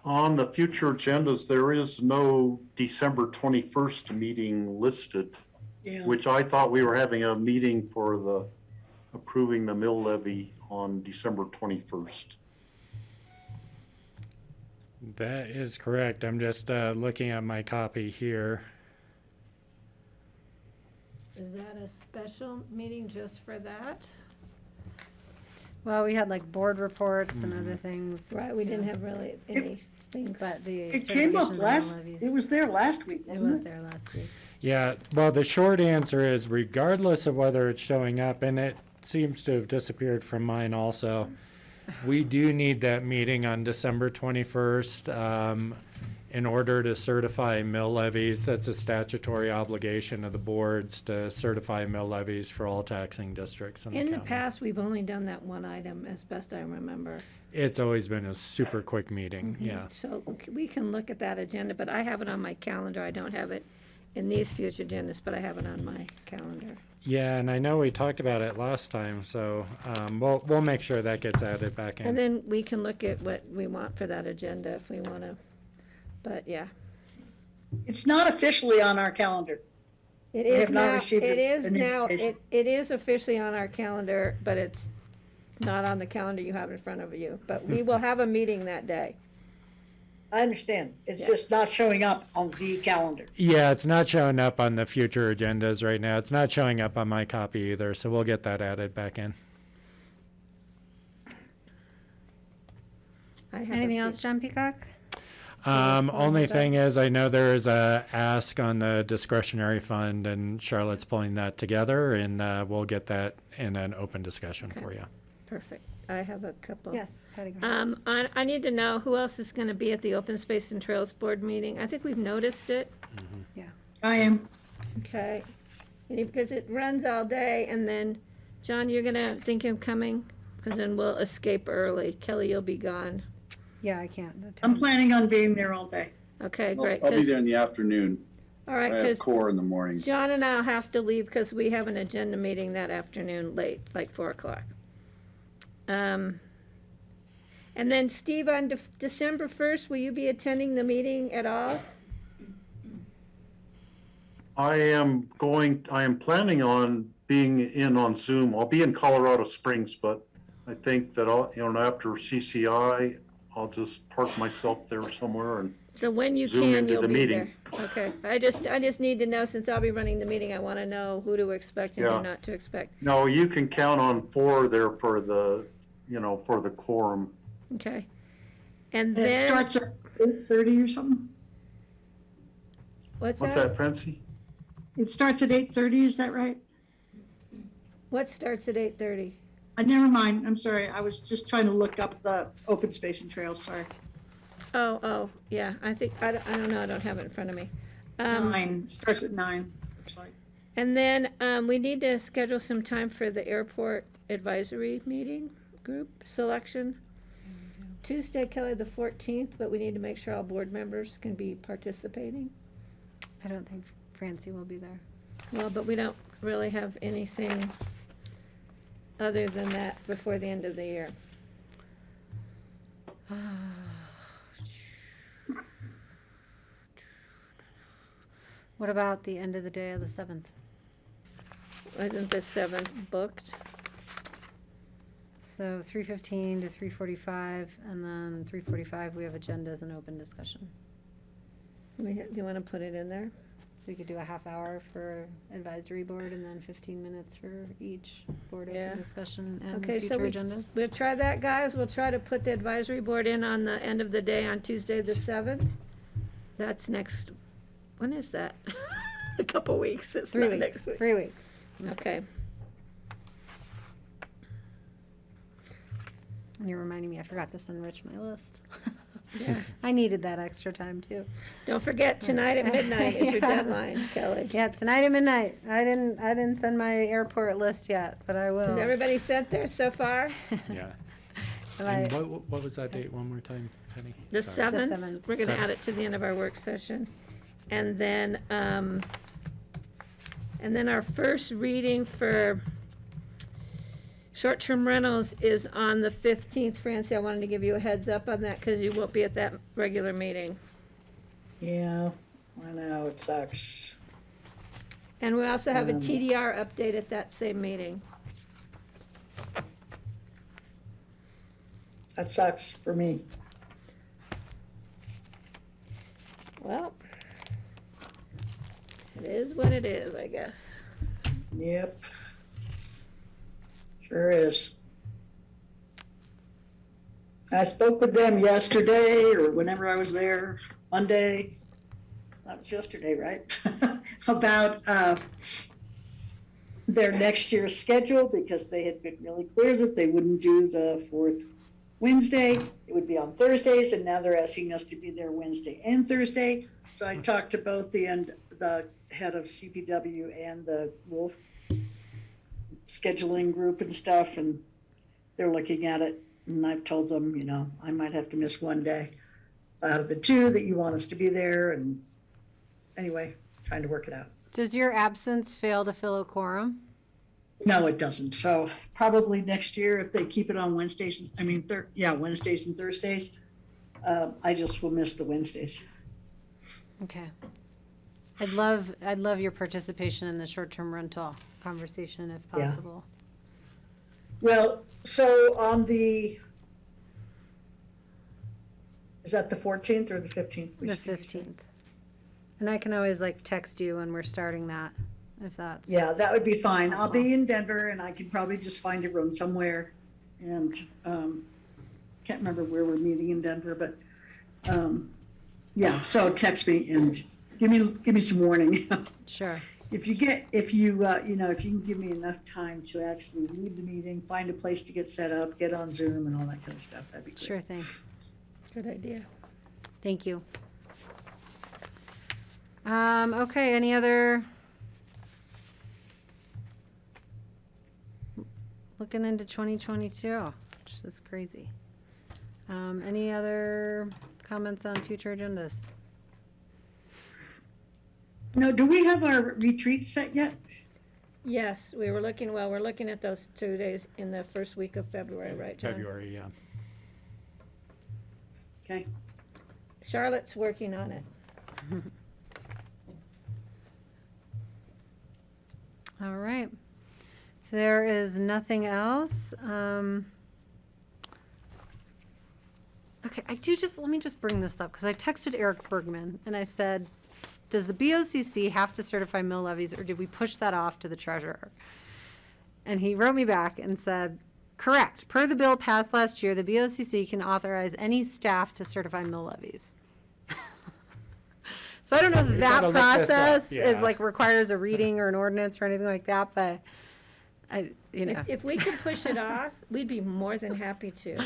On the future agendas, there is no December 21st meeting listed, which I thought we were having a meeting for approving the mill levy on December 21st. That is correct. I'm just looking at my copy here. Is that a special meeting just for that? Well, we had like board reports and other things. Right, we didn't have really anything. But the It came up it was there last week, It wasn't was it? there last week. Yeah, well, the short answer is regardless of whether it's showing up, and it seems to have disappeared from mine also, we do need that meeting on December 21st in order to certify mill levies. That's a statutory obligation of the boards to certify mill levies for all taxing districts in the In county. the past, we've only done that one item, as best I remember. It's always been a super quick meeting, yeah. So we can look at that agenda, but I have it on my calendar. I don't have it in these future agendas, but I have it on my calendar. Yeah, and I know we talked about it last time, so we'll make sure that gets added back in. And then we can look at what we want for that agenda if we want to, but yeah. It's not officially on our calendar. It We is have not now, received it is an now, invitation. it is officially on our calendar, but it's not on the calendar you have in front of you. But we will have a meeting that day. I understand. It's Yeah. just not showing up on the calendar. Yeah, it's not showing up on the future agendas right now. It's not showing up on my copy either, so we'll get that added back in. Anything else, John Peacock? Only thing is, I know there is a ask on the discretionary fund, and Charlotte's pulling that together, and we'll get that in an open discussion for you. Perfect. I have a couple. Yes, Patty, go ahead. I need to know who else is going to be at the Open Space and Trails Board meeting. I think we've noticed it. Yeah. I am. Okay. Because it runs all day, and then, John, you're going to think of coming? Because then we'll escape early. Kelly, you'll be gone. Yeah, I can't attend. I'm planning on being there all day. Okay, I'll great. be 'cause- there in the afternoon. All right, I have because core in the morning. John and I'll have to leave because we have an agenda meeting that afternoon late, like 4 o'clock. And then Steve, on December 1st, will you be attending the meeting at all? I am planning on being in on Zoom. I'll be in Colorado Springs, but I think that after CCI, I'll just park myself there somewhere and So when you Zoom can, into you'll the be meeting. there. Okay, I just need to know, since I'll be running the meeting, I want to know who to expect and Yeah. who not to expect. No, you can count on 4 there for the quorum. Okay. And It then, starts at 8:30 or something? what's What's that? that, Princey? It starts at 8:30, is that right? What starts at 8:30? Never mind, I'm sorry, I was just trying to look up the open space and trails, sorry. Oh, yeah, I don't know, I don't have it in front of me. 9, starts at 9, looks like. And then, we need to schedule some time for the airport advisory meeting group selection. Tuesday, Kelly, the 14th, but we need to make sure all board members can be participating. I don't think Francie will be there. Well, but we don't really have anything other than that before the end of the year. What about the end of the day of the 7th? Isn't the 7th booked? So 3:15 to 3:45, and then 3:45, we have agendas and open discussion. Do you want to put it in there? So we could do a half hour for advisory board and then 15 minutes for each board Yeah. open discussion and Okay, so future agendas. we'll try that, guys. We'll try to put the advisory board in on the end of the day on Tuesday, the 7th. That's next, when is that? A couple weeks. It's 3 not weeks. next week. 3 weeks. Okay. And you're reminding me, I forgot to send Rich my list. Yeah. I needed that extra time too. Don't forget, tonight at midnight is your Yeah. deadline, Kelly. Yeah, tonight at midnight. I didn't send my airport list yet, but I will. Has everybody sent theirs so far? Yeah. Right. And what was that date one more time, Penny? The Sorry. 7th, 7th. we're gonna add 7th. it to the end of our work session. And then our first reading for short-term rentals is on the 15th. Francie, I wanted to give you a heads up on that because you won't be at that regular meeting. Yeah, I know, it sucks. And we also have a TDR update at that same meeting. That sucks for me. Well, it is what it is, I guess. Yep. Sure is. I spoke with them yesterday or whenever I was there, Monday. That was yesterday, right? About their next year's schedule because they had been really clear that they wouldn't do the fourth Wednesday. It would be on Thursdays, and now they're asking us to be there Wednesday and Thursday. So I talked to both the head of CPW and the Wolf scheduling group and stuff, and they're looking at it. And I've told them, I might have to miss one day out of the 2 that you want us to be there. And anyway, trying to work it out. Does your absence fail to fill a quorum? No, it doesn't. So probably next year, if they keep it on Wednesdays, Wednesdays and Thursdays, I just will miss the Wednesdays. Okay. I'd love your participation in the short-term rental conversation if Yeah. possible. Well, so is that the 14th or the 15th? The 15th. And I can always text you when we're starting that, if that's. Yeah, that would be fine. I'll be in Denver and I can probably just find a room somewhere. And can't remember where we're meeting in Denver, but yeah, so text me and give me some warning. Sure. If you can give me enough time to actually leave the meeting, find a place to get set up, get on Zoom and all that kind of stuff, that'd be great. Sure thing. Good idea. Thank you. Okay, any other? Looking into 2022, which is crazy. Any other comments on future agendas? No, do we have our retreat set yet? Yes, we're looking at those 2 days in the first week of February, right, John? February, yeah. Okay. Charlotte's working on it. All right. If there is nothing else. Okay, let me just bring this up because I texted Eric Bergman and I said, does the BOCC have to certify mill levies or did we push that off to the treasurer? And he wrote me back and said, correct. Per the bill passed last year, the BOCC can authorize any staff to certify mill levies. So I don't know if We that gotta look this up, process is yeah. like requires a reading or an ordinance or anything like that, but you know. If we could push it off, we'd be more than happy to.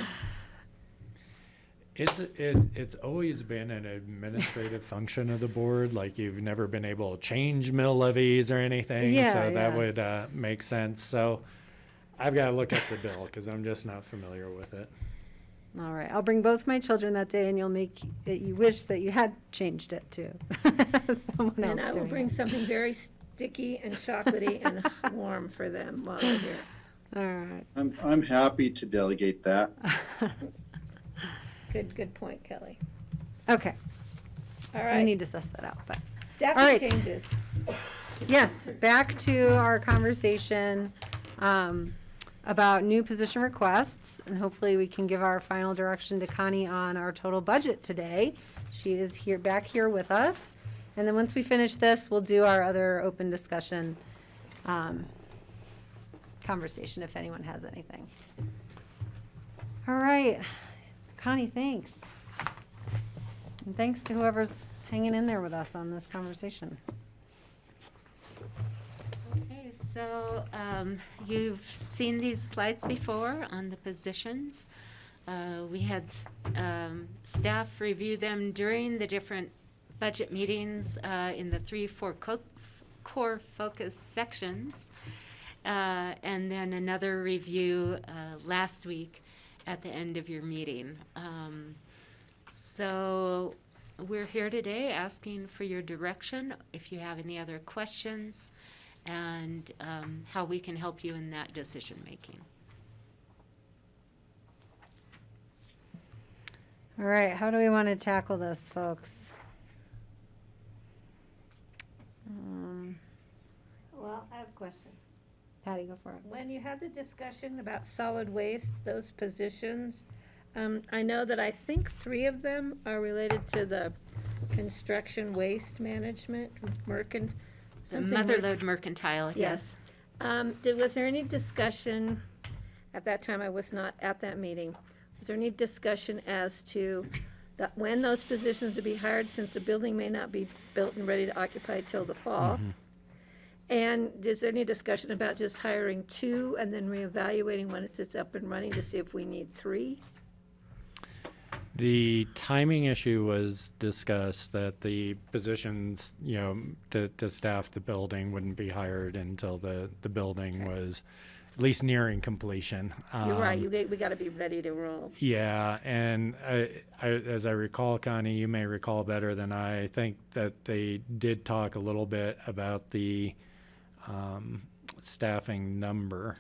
It's always been an administrative function of the board, like you've never been able to change mill levies or anything, Yeah, so that yeah. would make sense. So I've got to look at the bill because I'm just not familiar with it. All right, I'll bring both my children that day and you'll make it, you wish that you had changed it to someone else And I will doing bring it. something very sticky and chocolatey and warm for them while they're here. All right. I'm happy to delegate that. Good point, Kelly. Okay. All So we right. need to suss that out, but. Staffing All right. changes. Yes, back to our conversation about new position requests, and hopefully we can give our final direction to Connie on our total budget today. She is back here with us, and then once we finish this, we'll do our other open discussion conversation if anyone has anything. All right, Connie, thanks. And thanks to whoever's hanging in there with us on this conversation. Okay, so you've seen these slides before on the positions. We had staff review them during the different budget meetings in the four core focus sections. And then another review last week at the end of your meeting. So we're here today asking for your direction if you have any other questions and how we can help you in that decision making. All right, how do we want to tackle this, folks? Well, I have a question. Patty, go for it. When you had the discussion about solid waste, those positions, I know that I think 3 of them are related to the construction waste management, The Motherlode Mercantile, yes. Was there any discussion, at that time I was not at that meeting, was there any discussion as to when those positions to be hired, since the building may not be built and ready to occupy till the fall? Mm-hmm. And is there any discussion about just hiring 2 and then reevaluating when it's up and running to see if we need 3? The timing issue was discussed that the positions, to staff the building wouldn't be hired until the building was at least nearing completion. You're right, we gotta be ready to roll. Yeah, and as I recall, Connie, you may recall better than I think that they did talk a little bit about the staffing number.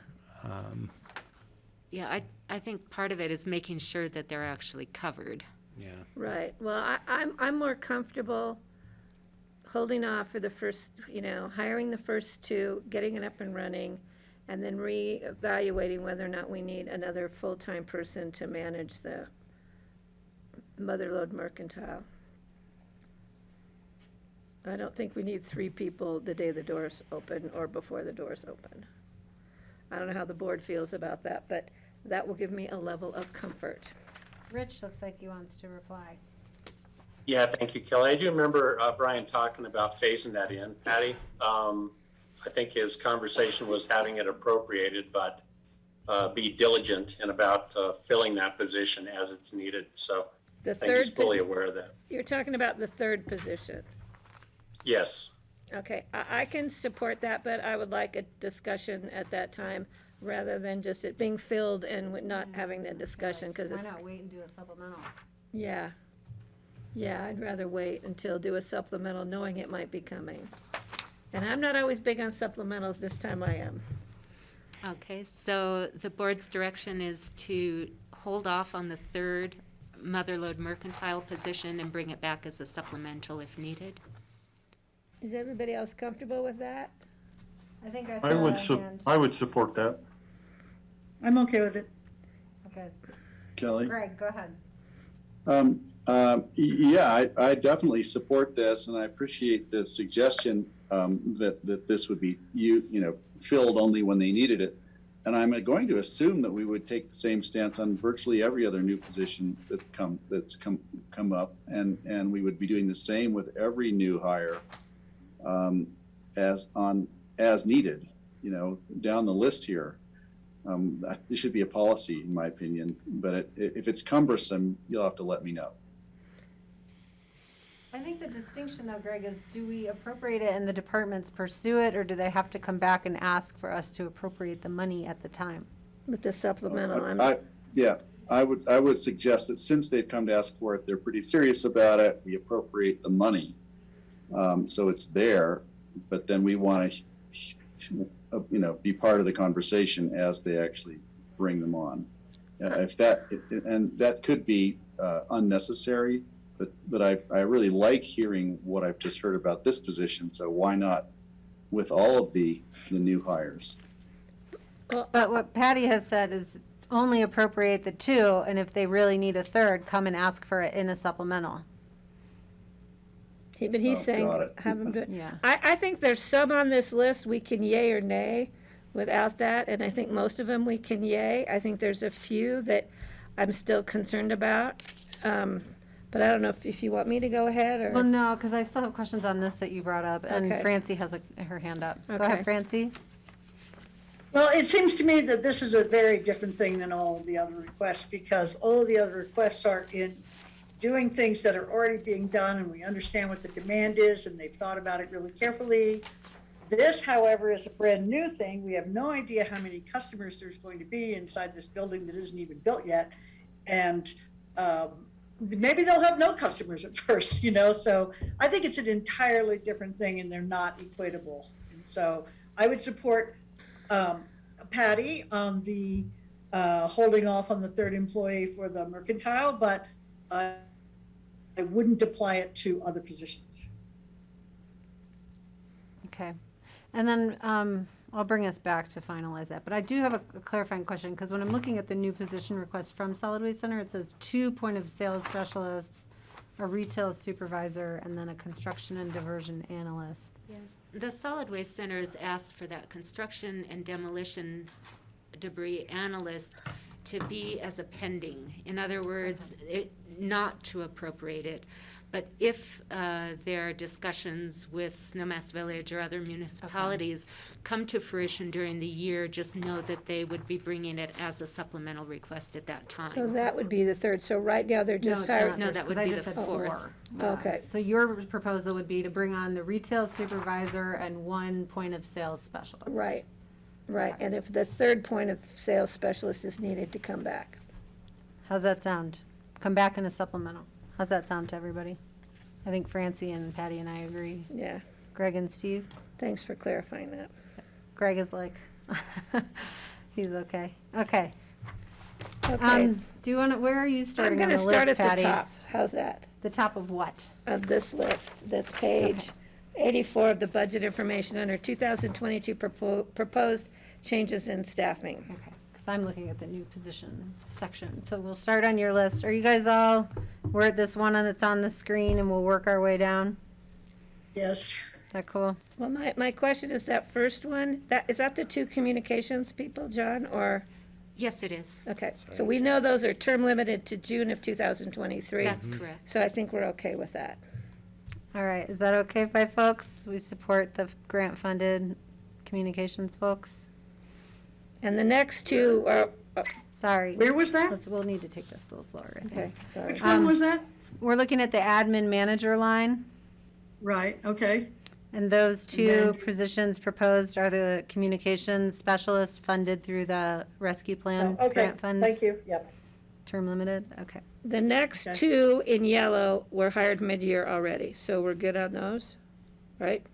Yeah, I think part of it is making sure that they're actually covered. Yeah. Right, well, I'm more comfortable holding off for the first, hiring the first 2, getting it up and running, and then reevaluating whether or not we need another full-time person to manage the Motherlode Mercantile. I don't think we need 3 people the day the doors open or before the doors open. I don't know how the board feels about that, but that will give me a level of comfort. Rich looks like he wants to reply. Yeah, thank you, Kelly. I do remember Brian talking about phasing that in. Patty, I think his conversation was having it appropriated, but be diligent in about filling that position as it's needed. So I think he's fully aware of that. You're talking about the 3rd position. Yes. Okay, I can support that, but I would like a discussion at that time rather than just it being filled and not having the discussion, because Why it's, not wait and do a supplemental? yeah. Yeah, I'd rather wait until do a supplemental, knowing it might be coming. And I'm not always big on supplementals, this time I am. Okay, so the board's direction is to hold off on the third motherlode mercantile position and bring it back as a supplemental if needed. Is everybody else comfortable with that? I think I I saw would, a hand. I would support that. I'm okay with it. Okay, Kelly? Greg, go ahead. Yeah, I definitely support this, and I appreciate the suggestion that this would be filled only when they needed it. And I'm going to assume that we would take the same stance on virtually every other new position that's come up, and we would be doing the same with every new hire as needed, down the list here. This should be a policy, in my opinion, but if it's cumbersome, you'll have to let me know. I think the distinction though, Greg, is do we appropriate it and the departments pursue it, or do they have to come back and ask for us to appropriate the money at the time? With the supplemental, I would suggest that since they've come to ask for it, they're pretty serious about it. We appropriate the money, so it's there. But then we want to, be part of the conversation as they actually bring them on. If that could be unnecessary, but I really like hearing what I've just heard about this position. So why not with all of the new hires? But what Patty has said is only appropriate the two, and if they really need a third, come and ask for it in a supplemental. But he's Oh, saying, got it. have them do it. Yeah. I think there's some on this list we can yay or nay without that, and I think most of them we can yay. I think there's a few that I'm still concerned about. But I don't know if you want me to go ahead or. Well, no, because I still have questions on this that you brought up, and Okay. Francie has her hand up. Go Okay. ahead, Francie. Well, it seems to me that this is a very different thing than all of the other requests, because all of the other requests are in doing things that are already being done, and we understand what the demand is, and they've thought about it really carefully. This, however, is a brand new thing. We have no idea how many customers there's going to be inside this building that isn't even built yet. And maybe they'll have no customers at first, so I think it's an entirely different thing, and they're not equatable. So I would support Patty on the holding off on the third employee for the mercantile, but I wouldn't apply it to other positions. Okay. And then I'll bring us back to finalize that. But I do have a clarifying question, because when I'm looking at the new position request from Solid Waste Center, it says 2 point-of-sale specialists, a retail supervisor, and then a construction and diversion analyst. Yes, the Solid Waste Center has asked for that construction and demolition debris analyst to be as a pending. In other words, not to appropriate it. But if there are discussions with Snowmass Village or other municipalities come to fruition during the year, just know that they would be bringing it as a supplemental request at that time. So that would be the third. So right now they're just hiring. No, that would be the fourth. Okay. So your proposal would be to bring on the retail supervisor and 1 point-of-sale specialist. Right. And if the third point-of-sale specialist is needed, to come back. How's that sound? Come back in a supplemental. How's that sound to everybody? I think Francie and Patty and I agree. Yeah. Greg and Steve? Thanks for clarifying that. Greg is like, he's okay. Okay. Okay. Do you want to, where are you starting I'm on going the to list, start at Patty? the top. How's that? The top of what? Of this list. That's page 84 of the budget information under 2022 proposed changes in staffing. Okay, because I'm looking at the new position section. So we'll start on your list. Are you guys all, we're at this one that's on the screen and we'll work our way down? Yes. Is that cool? Well, my question is that first one, is that the 2 communications people, John, or? Yes, it is. Okay, so we know those are term limited to June of 2023. That's correct. So I think we're okay with that. All right, is that okay by folks? We support the grant-funded communications folks? And the next 2 are, Sorry. Where was that? We'll need to take this a little slower, I think. okay, sorry. Which one was that? We're looking at the admin manager line, Right, okay. and those 2 then- positions proposed are the communications specialist funded through the rescue plan Oh, okay, grant funds. thank you, yep. term limited? Okay. The next Okay. two in yellow were hired mid-year already, so we're good on those, right?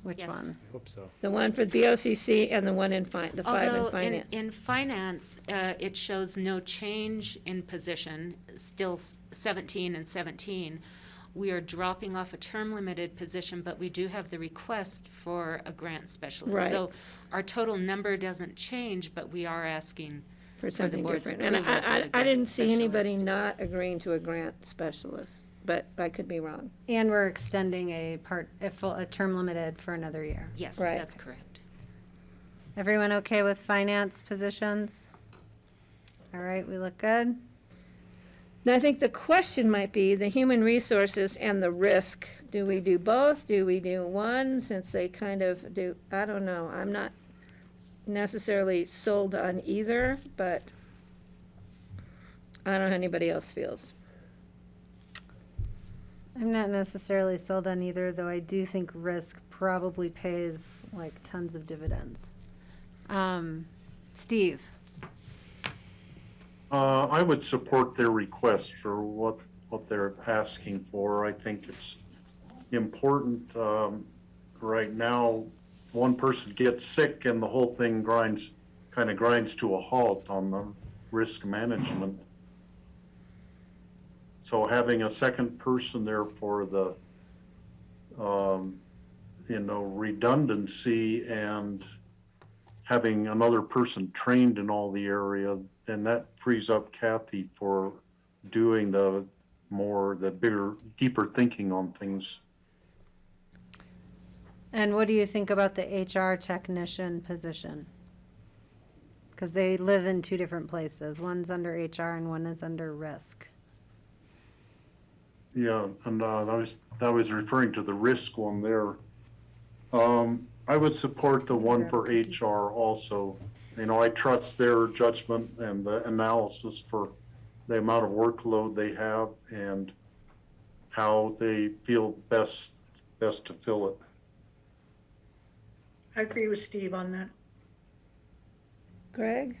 Which Yes. ones? Hope so. The one for BOCC and the one in the five in Although finance. in finance, it shows no change in position, still 17 and 17. We are dropping off a term-limited position, but we do have the request for a grant specialist. Right. So our total number doesn't change, but we are asking For the something board's different. And approval for the I grant didn't see anybody specialist. not agreeing to a grant specialist, but I could be wrong. And we're extending a term limited for another year. Yes, Right. that's correct. Everyone okay with finance positions? All right, we look good? Now, I think the question might be the human resources and the risk. Do we do both? Do we do one, since they kind of do, I don't know. I'm not necessarily sold on either, but I don't know how anybody else feels. I'm not necessarily sold on either, though I do think risk probably pays like tons of dividends. Steve? I would support their request for what they're asking for. I think it's important. Right now, one person gets sick and the whole thing kind of grinds to a halt on the risk management. So having a second person there for the, redundancy and having another person trained in all the area, then that frees up Kathy for doing the bigger, deeper thinking on things. And what do you think about the HR technician position? Because they live in two different places. One's under HR and one is under risk. Yeah, and I was referring to the risk one there. I would support the one for HR also. I trust their judgment and the analysis for the amount of workload they have and how they feel best to fill it. I agree with Steve on that. Greg?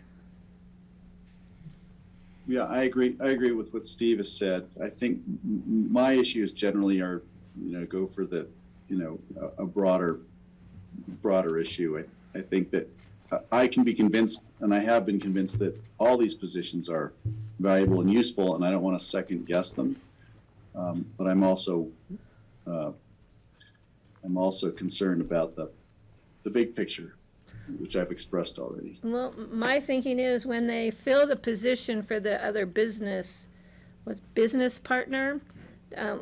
Yeah, I agree with what Steve has said. I think my issues generally are, go for the, a broader issue. I think that I can be convinced, and I have been convinced, that all these positions are valuable and useful, and I don't want to second guess them. But I'm also concerned about the big picture, which I've expressed already. Well, my thinking is when they fill the position for the other business partner,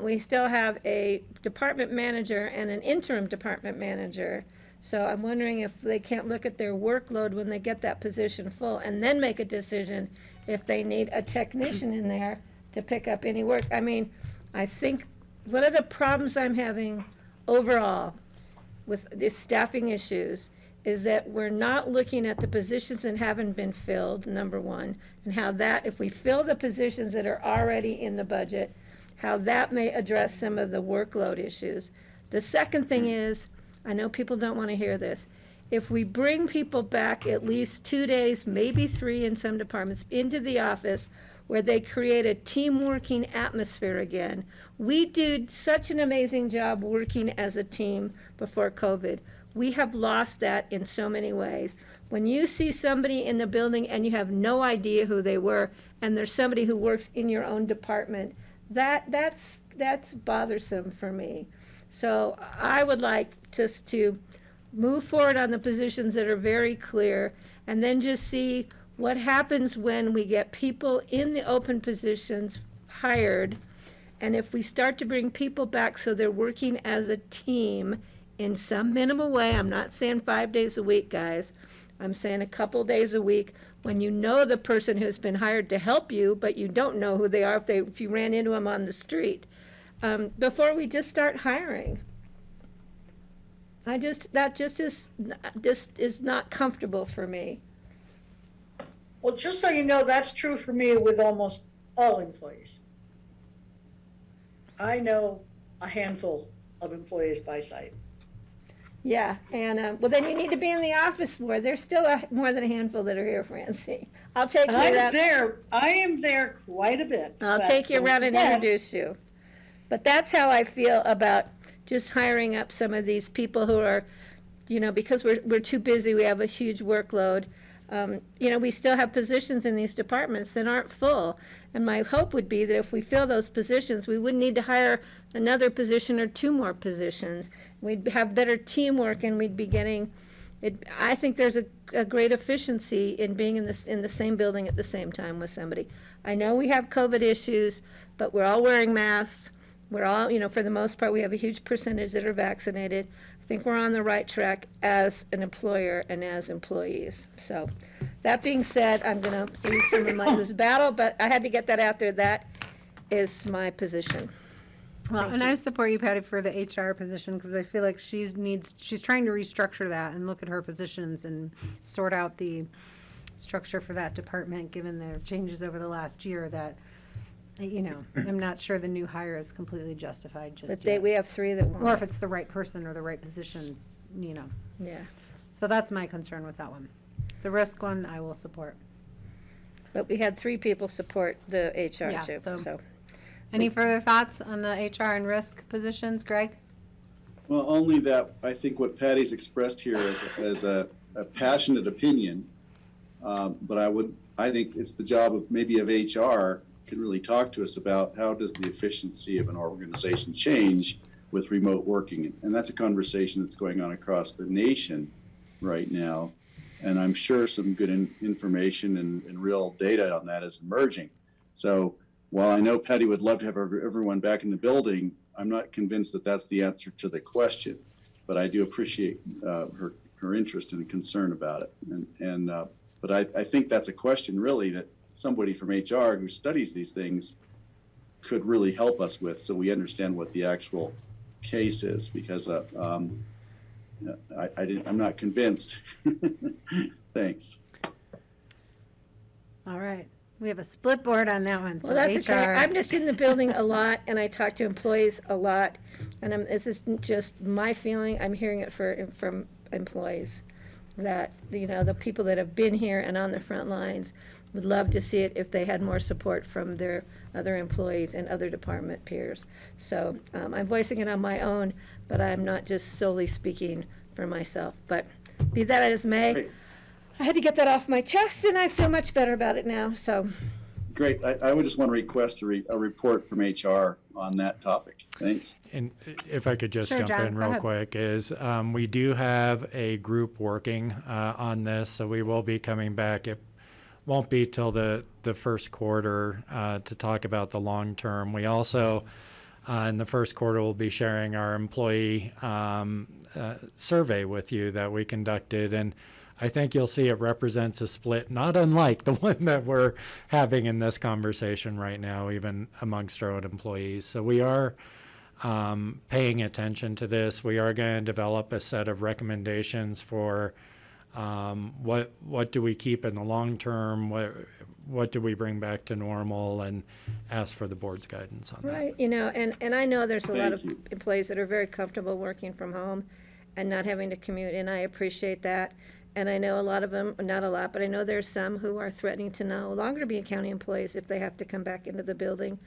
we still have a department manager and an interim department manager. So I'm wondering if they can't look at their workload when they get that position full and then make a decision if they need a technician in there to pick up any work. I mean, I think one of the problems I'm having overall with these staffing issues is that we're not looking at the positions that haven't been filled, number one, and how that, if we fill the positions that are already in the budget, how that may address some of the workload issues. The second thing is, I know people don't want to hear this, if we bring people back at least 2 days, maybe 3 in some departments, into the office where they create a team working atmosphere again. We did such an amazing job working as a team before COVID. We have lost that in so many ways. When you see somebody in the building and you have no idea who they were, and there's somebody who works in your own department, that's bothersome for me. So I would like just to move forward on the positions that are very clear, and then just see what happens when we get people in the open positions hired, and if we start to bring people back so they're working as a team in some minimal way. I'm not saying 5 days a week, guys. I'm saying a couple days a week when you know the person who's been hired to help you, but you don't know who they are if you ran into them on the street. Before we just start hiring. That is not comfortable for me. Well, just so you know, that's true for me with almost all employees. I know a handful of employees by sight. Yeah, and, well, then you need to be in the office more. There's still more than a handful that are here, Francie. I'll take you around. I am there quite a bit. I'll but take you don't around and forget, introduce you. But that's how I feel about just hiring up some of these people who are, because we're too busy, we have a huge workload. We still have positions in these departments that aren't full. And my hope would be that if we fill those positions, we wouldn't need to hire another position or two more positions. We'd have better teamwork and we'd be getting, I think there's a great efficiency in being in the same building at the same time with somebody. I know we have COVID issues, but we're all wearing masks. We're all, for the most part, we have a huge percentage that are vaccinated. I think we're on the right track as an employer and as employees. So that being said, I'm going to lose some of this battle, but I had to get that out there. That is my position. Well, and I support you, Patty, for the HR position because I feel like she's trying to restructure that and look at her positions and sort out the structure for that department, given their changes over the last year that, I'm not sure the new hire is completely justified just yet. We have three that want Or if it's the right person or the right position, Yeah. So that's my concern with that one. The risk one, I will support. But we had three people support the HR Yeah, too, so. Any further thoughts on the HR and risk positions, Greg? Well, only that I think what Patty's expressed here is a passionate opinion. But I think it's the job of HR can really talk to us about how does the efficiency of an organization change with remote working. And that's a conversation that's going on across the nation right now. And I'm sure some good information and real data on that is emerging. So while I know Patty would love to have everyone back in the building, I'm not convinced that that's the answer to the question. But I do appreciate her interest and concern about it. But I think that's a question really that somebody from HR who studies these things could really help us with, so we understand what the actual case is, because I'm not convinced. Thanks. All right. We have a split board on that one. So Well, that's HR. okay. I'm just in the building a lot, and I talk to employees a lot, and this is just my feeling. I'm hearing it from employees that, the people that have been here and on the front lines would love to see it if they had more support from their other employees and other department peers. So I'm voicing it on my own, but I'm not just solely speaking for myself. But be that as may, Great. I had to get that off my chest, and I feel much better about it now. So Great. I would just want to request a report from HR on that topic. Thanks. And if I could just Sure, jump John, in go real ahead. quick, we do have a group working on this, so we will be coming back. It won't be till the first quarter to talk about the long term. We also, in the first quarter, will be sharing our employee survey with you that we conducted, and I think you'll see it represents a split not unlike the one that we're having in this conversation right now, even amongst our own employees. So we are paying attention to this. We are going to develop a set of recommendations for what do we keep in the long term, what do we bring back to normal, and ask for the board's guidance on that. right, and I know there's a lot of Thank you. employees that are very comfortable working from home and not having to commute, and I appreciate that. And I know a lot of them, not a lot, but I know there's some who are threatening to no longer be county employees if they have to come back into the building.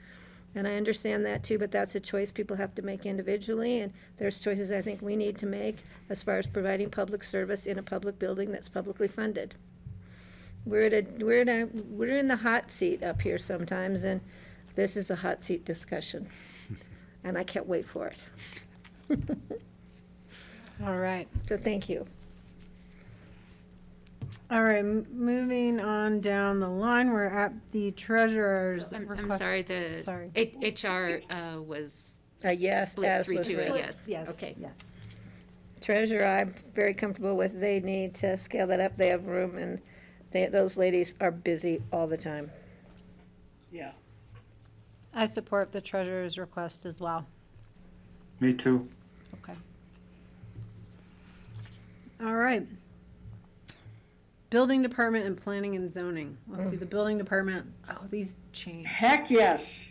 And I understand that too, but that's a choice people have to make individually, and there's choices I think we need to make as far as providing public service in a public building that's publicly funded. We're in the hot seat up here sometimes, and this is a hot seat discussion, and I can't wait for it. All right. So thank you. All right, moving on down the line, we're at the treasurer's I'm request. sorry, the Sorry. HR was Yes, split as 3 was to a raised. yes. Yes. Okay. Yes. Treasurer, I'm very comfortable with. They need to scale that up. They have room, and those ladies are busy all the time. Yeah. I support the treasurer's request as well. Me too. Okay. All right. Building department and planning and zoning. Let's see, the building department, these change. Heck yes.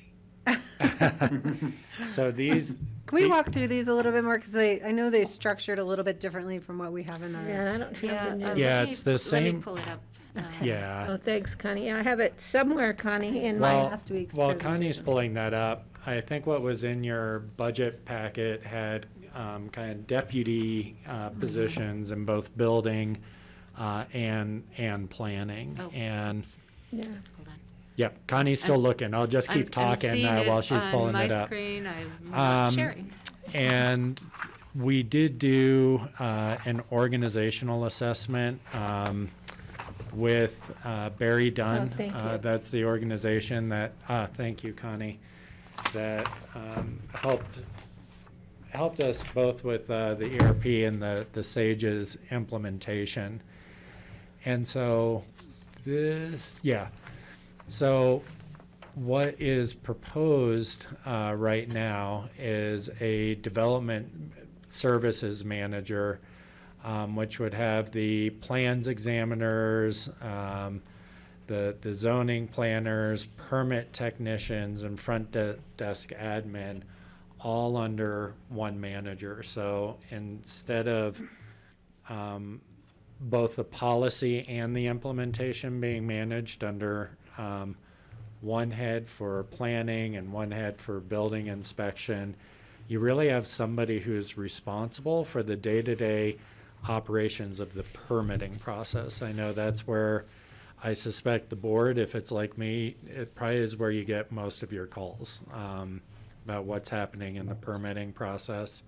So these Can we walk through these a little bit more? Because I know they structured a little bit differently from what we have in our. Yeah, I don't have the new. Yeah, it's the Let me same. pull it up. Yeah. Oh, thanks, Connie. Yeah, I have it somewhere, Connie, in my Well, last week's while Connie's presentation. pulling that up, I think what was in your budget packet had kind of deputy positions in both building and planning. Oh. And Yeah. Hold on. yeah, Connie's still looking. I'll just keep I'm talking seeing while she's pulling on it my up. screen. I'm not sharing. And we did do an organizational assessment with Barry Dunn. Oh, thank you. That's the organization that, thank you, Connie, that helped us both with the ERP and the SAGE's implementation. And so so what is proposed right now is a development services manager, which would have the plans examiners, the zoning planners, permit technicians, and front desk admin all under one manager. So instead of both the policy and the implementation being managed under one head for planning and one head for building inspection, you really have somebody who's responsible for the day-to-day operations of the permitting process. I know that's where I suspect the board, if it's like me, it probably is where you get most of your calls about what's happening in the permitting process.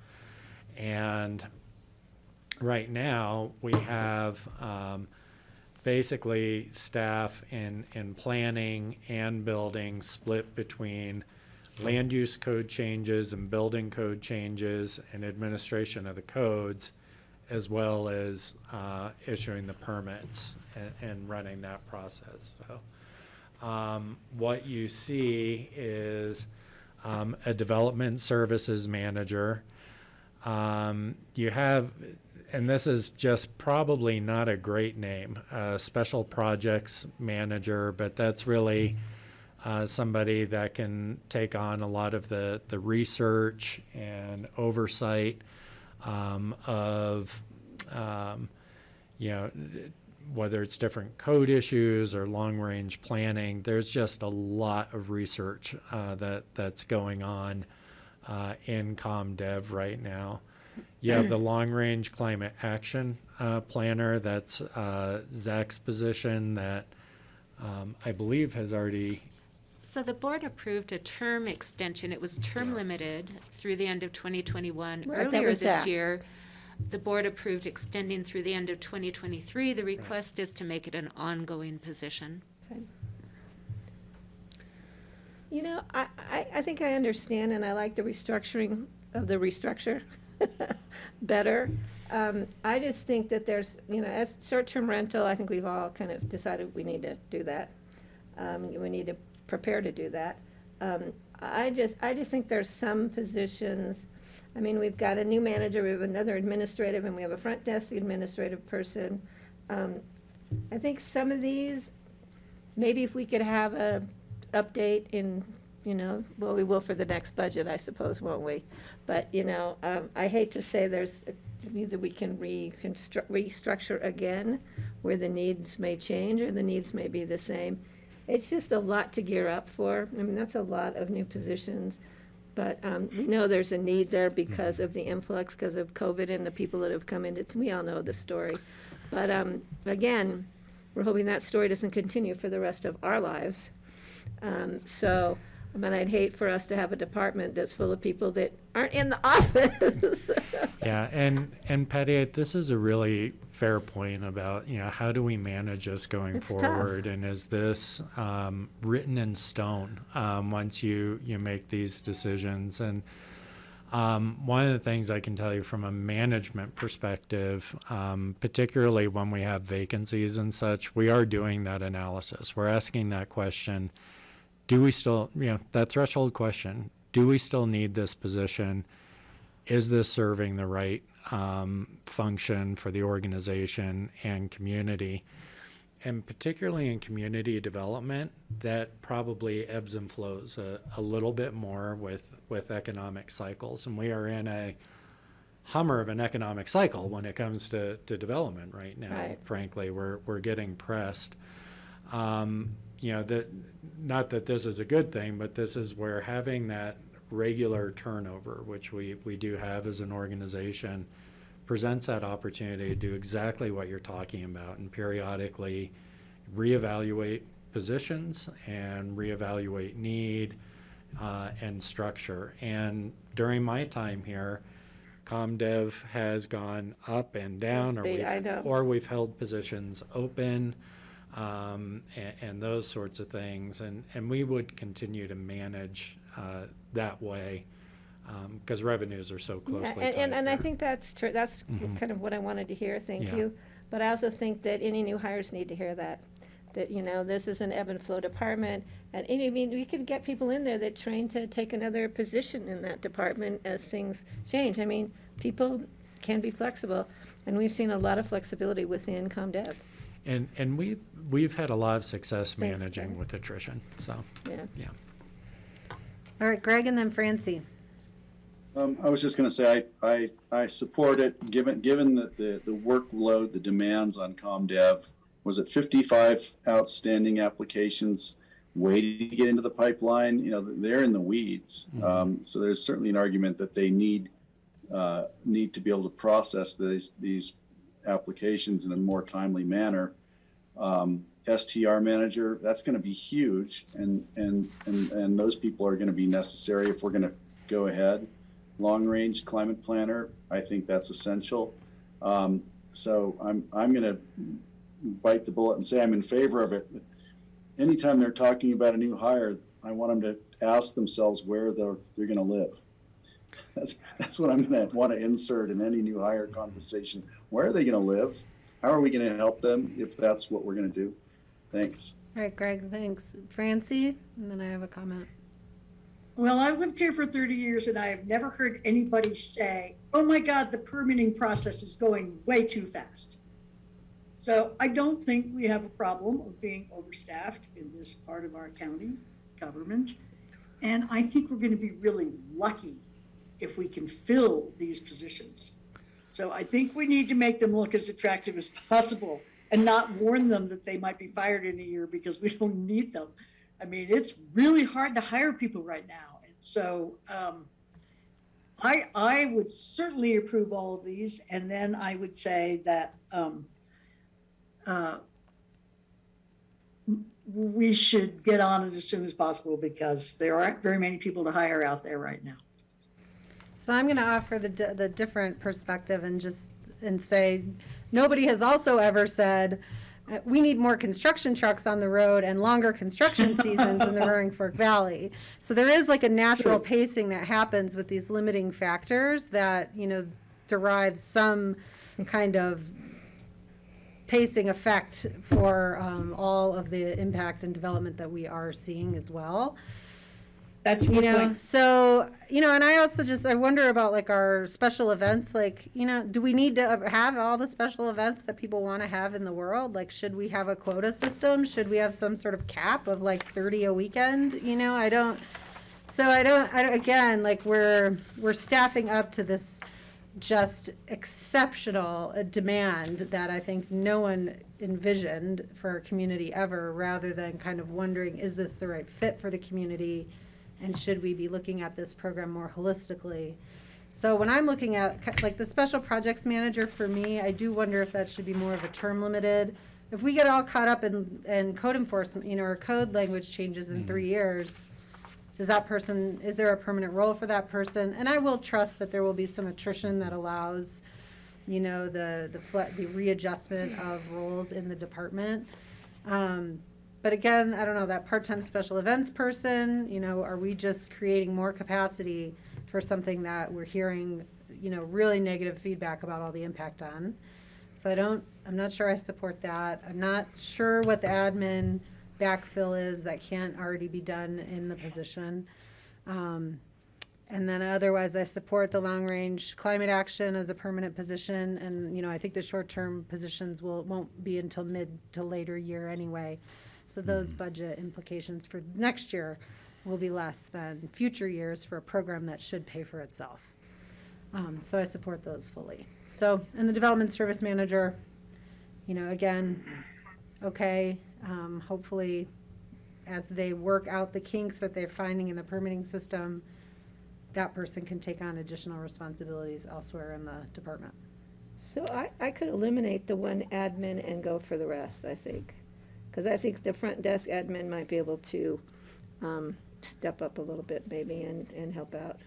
And right now, we have basically staff in planning and building split between land use code changes and building code changes and administration of the codes, as well as issuing the permits and running that process. So what you see is a development services manager. You have, and this is just probably not a great name, special projects manager, but that's really somebody that can take on a lot of the research and oversight of, whether it's different code issues or long-range planning. There's just a lot of research that's going on in ComDev right now. You have the long-range climate action planner. That's Zach's position that I believe has already. So the board approved a term extension. It was term limited through the end of 2021. Right, that Earlier was this Zach. year, the board approved extending through the end of 2023. The request is to make it an ongoing position. You know, I think I understand, and I like the restructuring of the restructure better. I just think that there's, as short-term rental, I think we've all kind of decided we need to do that. We need to prepare to do that. I just think there's some positions. I mean, we've got a new manager, we have another administrative, and we have a front desk administrative person. I think some of these, maybe if we could have a update in, well, we will for the next budget, I suppose, won't we? But, I hate to say either we can restructure again where the needs may change or the needs may be the same. It's just a lot to gear up for. I mean, that's a lot of new positions. But we know there's a need there because of the influx, because of COVID and the people that have come into, we all know the story. But again, we're hoping that story doesn't continue for the rest of our lives. So, I mean, I'd hate for us to have a department that's full of people that aren't in the office. Yeah, and Patty, this is a really fair point about, how do we manage this going It's tough. forward? And is this written in stone once you make these decisions? And one of the things I can tell you from a management perspective, particularly when we have vacancies and such, we are doing that analysis. We're asking that question. Do we still, that threshold question, do we still need this position? Is this serving the right function for the organization and community? and particularly in community development, that probably ebbs and flows a little bit more with economic cycles. And we are in a hummer of an economic cycle when it comes to development right now. Right. Frankly, we're getting pressed. Not that this is a good thing, but this is where having that regular turnover, which we do have as an organization, presents that opportunity to do exactly what you're talking about and periodically reevaluate positions and reevaluate need and structure. And during my time here, ComDev has gone up and down, or we've held positions open, and those sorts of things. And we would continue to manage that way because revenues are so closely tied. And I think that's true. That's kind of what I wanted to hear. Thank you. But I also think that any new hires need to hear that this is an ebb and flow department. And I mean, we could get people in there that train to take another position in that department as things change. I mean, people can be flexible, and we've seen a lot of flexibility within ComDev. And we've had a lot of success managing with attrition. So yeah. All right, Greg, and then Francie. I was just going to say I support it given the workload, the demands on ComDev. Was it 55 outstanding applications waiting to get into the pipeline? They're in the weeds. So there's certainly an argument that they need to be able to process these applications in a more timely manner. STR manager, that's going to be huge, and those people are going to be necessary if we're going to go ahead. Long range climate planner, I think that's essential. So I'm going to bite the bullet and say I'm in favor of it. But anytime they're talking about a new hire, I want them to ask themselves where they're going to live. That's what I'm going to want to insert in any new hire conversation. Where are they going to live? How are we going to help them if that's what we're going to do? Thanks. All right, Greg, thanks. Francie, and then I have a comment. Well, I've lived here for 30 years and I have never heard anybody say, oh my God, the permitting process is going way too fast. So I don't think we have a problem of being overstaffed in this part of our county government. And I think we're going to be really lucky if we can fill these positions. So I think we need to make them look as attractive as possible and not warn them that they might be fired in a year because we don't need them. I mean, it's really hard to hire people right now. And so I would certainly approve all of these. And then I would say that we should get on it as soon as possible because there aren't very many people to hire out there right now. So I'm going to offer the different perspective and say nobody has also ever said we need more construction trucks on the road and longer construction seasons in the Roaring Fork Valley. So there is like a natural pacing that happens with these limiting factors that derive some kind of pacing effect for all of the impact and development that we are seeing as well. That's a good point. So, and I also I wonder about like our special events, do we need to have all the special events that people want to have in the world? Like, should we have a quota system? Should we have some sort of cap of like 30 a weekend? Again, like we're staffing up to this just exceptional demand that I think no one envisioned for our community ever, rather than kind of wondering, is this the right fit for the community? And should we be looking at this program more holistically? So when I'm looking at like the special projects manager, for me, I do wonder if that should be more of a term limited. If we get all caught up in code enforcement, or code language changes in 3 years, is there a permanent role for that person? And I will trust that there will be some attrition that allows, the readjustment of roles in the department. But again, I don't know, that part-time special events person, are we just creating more capacity for something that we're hearing, really negative feedback about all the impact on? So I'm not sure I support that. I'm not sure what the admin backfill is that can't already be done in the position. And then otherwise, I support the long-range climate action as a permanent position. And, I think the short-term positions won't be until mid to later year anyway. So those budget implications for next year will be less than future years for a program that should pay for itself. So I support those fully. So, and the development service manager, again, okay, hopefully as they work out the kinks that they're finding in the permitting system, that person can take on additional responsibilities elsewhere in the department. So I could eliminate the one admin and go for the rest, I think. Because I think the front desk admin might be able to step up a little bit maybe and help out.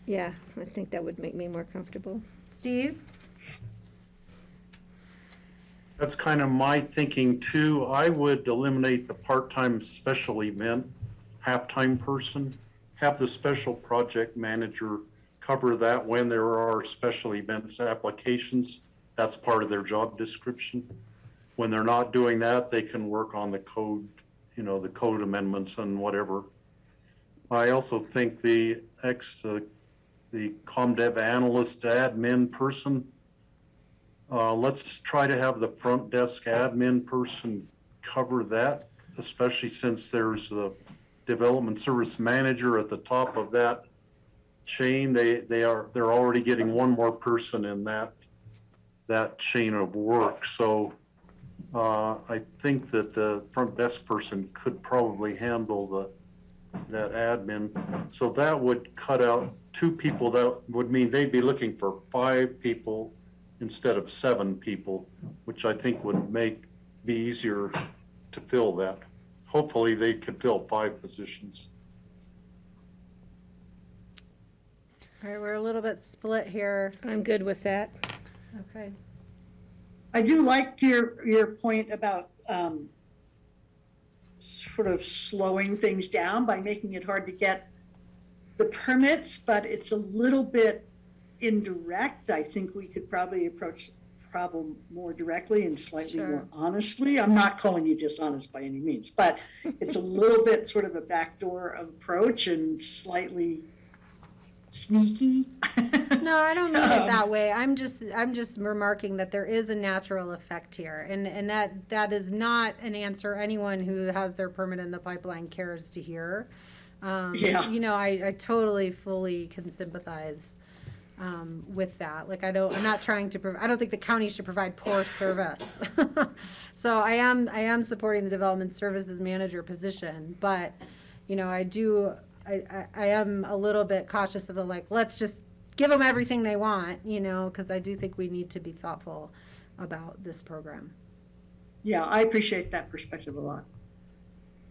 Yeah, I think that would make me more comfortable. Steve? That's kind of my thinking too. I would eliminate the part-time special event, half-time person, have the special project manager cover that when there are special events applications. That's part of their job description. When they're not doing that, they can work on the code, the code amendments and whatever. I also think the ComDev analyst admin person, let's try to have the front desk admin person cover that, especially since there's the development service manager at the top of that chain. They're already getting one more person in that chain of work. So I think that the front desk person could probably handle that admin. So that would cut out 2 people. That would mean they'd be looking for 5 people instead of 7 people, which I think would be easier to fill that. Hopefully they could fill 5 positions. All right, we're a little bit split here. I'm good with that. Okay. I do like your point about sort of slowing things down by making it hard to get the permits, but it's a little bit indirect. I think we could probably approach the problem more directly and slightly more honestly. I'm not calling you dishonest by any means, but it's a little bit sort of a backdoor approach and slightly sneaky. No, I don't mean it that way. I'm just remarking that there is a natural effect here, and that is not an answer anyone who has their permit in the pipeline cares to hear. I totally fully can sympathize with that. Like I don't think the county should provide poor service. So I am supporting the development services manager position, but I am a little bit cautious of let's just give them everything they want, because I do think we need to be thoughtful about this program. Yeah, I appreciate that perspective a lot.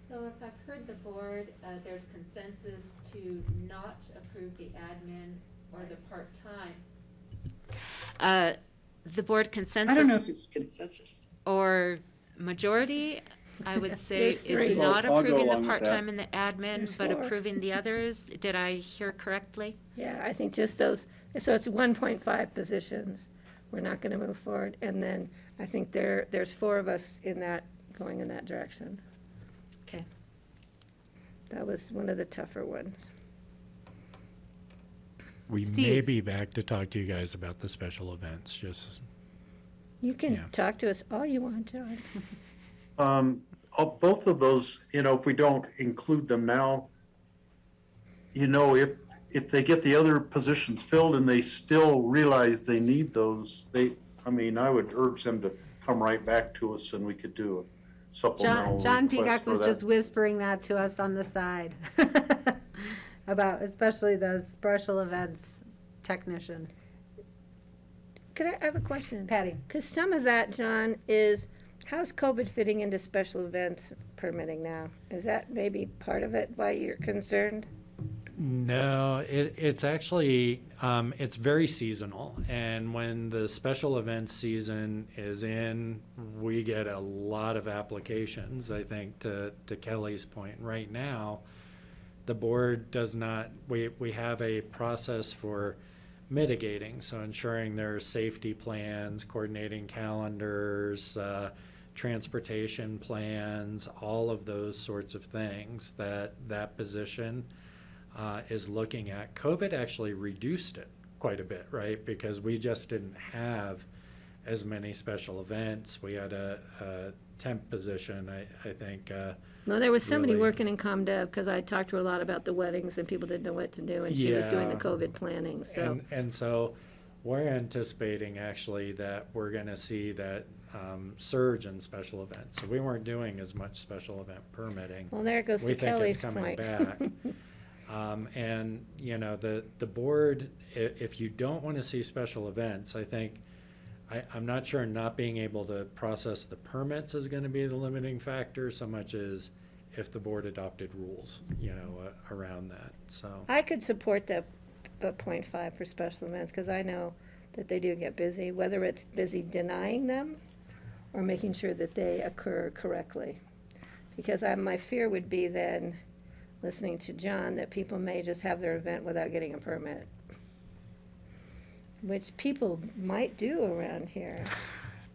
So if I've heard the board, there's consensus to not approve the admin or the part-time. The board consensus. I don't know if it's consensus. Or majority, I would say, is not I'll go approving along the with that. part-time and the admin, but approving the others. Did I hear correctly? Yeah, I think just those, so it's 1.5 positions. We're not going to move forward. And then I think there's 4 of us going in that direction. Okay. That was one of the tougher ones. We may be back to talk to you guys about the special events, just. You can talk to us all you want to. Both of those, if we don't include them now, if they get the other positions filled and they still realize they need those, I would urge them to come right back to us and we could do a supplemental John request Peacock for was that. just whispering that to us on the side about especially the special events technician. Could I have a question? Patty. Because some of that, John, is how's COVID fitting into special events permitting now? Is that maybe part of it, why you're concerned? No, it's actually, it's very seasonal. And when the special events season is in, we get a lot of applications, I think, to Kelly's point. Right now, the board does not, we have a process for mitigating, so ensuring there are safety plans, coordinating calendars, transportation plans, all of those sorts of things that position is looking at. COVID actually reduced it quite a bit, right? Because we just didn't have as many special events. We had a temp position, I think. No, there was somebody really- working in ComDev, because I talked to her a lot about the weddings, and people didn't know what to do, and she was doing the Yeah. COVID planning, so. And so we're anticipating actually that we're gonna see that surge in special events. So we weren't doing as much special event permitting. Well, there it goes We to think Kelly's it's coming point. back. And, you know, the board, if you don't want to see special events, I think, I'm not sure not being able to process the permits is going to be the limiting factor so much as if the board adopted rules, you know, around that, so. I could support the 0.5 for special events, because I know that they do get busy, whether it's busy denying them or making sure that they occur correctly. Because my fear would be then, listening to John, that people may just have their event without getting a permit, which people might do around here.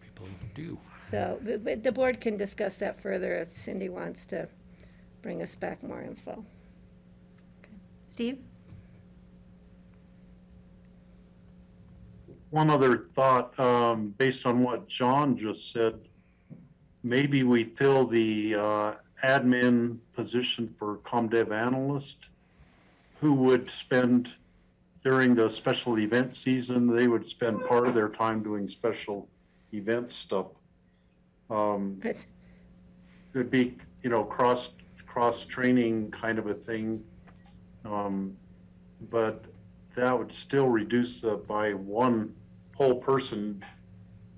People do. So, but the board can discuss that further if Cindy wants to bring us back more info. Steve? One other thought, based on what John just said, maybe we fill the admin position for ComDev analyst, who would spend, during the special event season, they would spend part of their time doing special event stuff. It'd be, you know, cross training kind of a thing. But that would still reduce by one whole person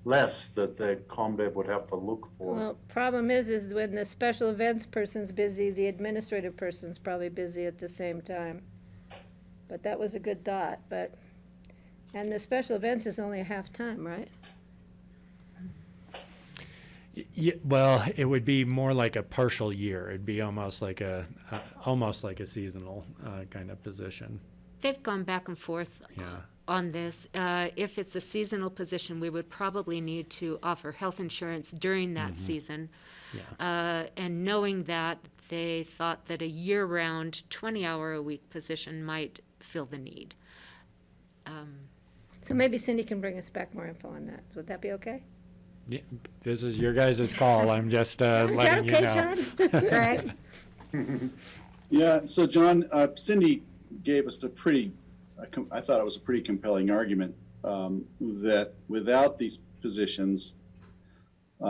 less that the ComDev would have to look for. Well, problem is when the special events person's busy, the administrative person's probably busy at the same time. But that was a good thought, and the special events is only a half time, right? Yeah, well, it would be more like a partial year. It'd be almost like a seasonal kind of position. They've gone back and forth Yeah. on this. If it's a seasonal position, we would probably need to offer health insurance during that season. Yeah. And knowing that, they thought that a year-round, 20-hour-a-week position might fill the need. So maybe Cindy can bring us back more info on that. Would that be okay? Yeah, this is your guys' call. I'm just letting you know. Is that okay, John? All right. Yeah, so John, Cindy gave us I thought it was a pretty compelling argument, that without these positions, they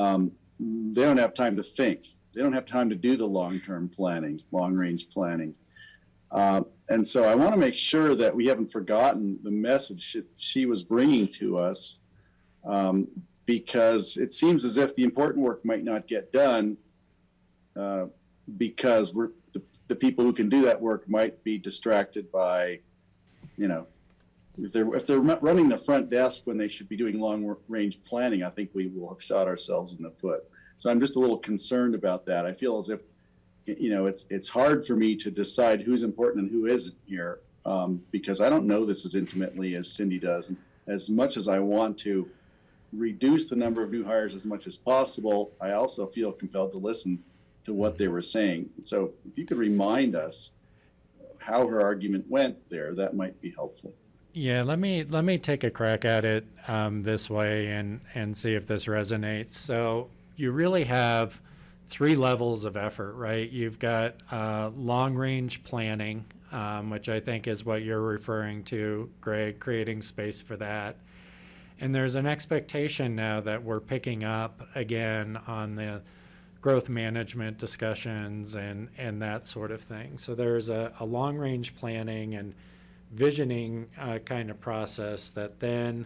don't have time to think. They don't have time to do the long-term planning, long-range planning. And so I want to make sure that we haven't forgotten the message that she was bringing to us, because it seems as if the important work might not get done because the people who can do that work might be distracted by, you know, if they're running the front desk when they should be doing long-range planning, I think we will have shot ourselves in the foot. So I'm just a little concerned about that. I feel as if, you know, it's hard for me to decide who's important and who isn't here, because I don't know this as intimately as Cindy does. And as much as I want to reduce the number of new hires as much as possible, I also feel compelled to listen to what they were saying. So if you could remind us how her argument went there, that might be helpful. Yeah, let me take a crack at it this way and see if this resonates. So you really have 3 levels of effort, right? You've got long-range planning, which I think is what you're referring to, Greg, creating space for that. And there's an expectation now that we're picking up again on the growth management discussions and that sort of thing. So there's a long-range planning and visioning kind of process that then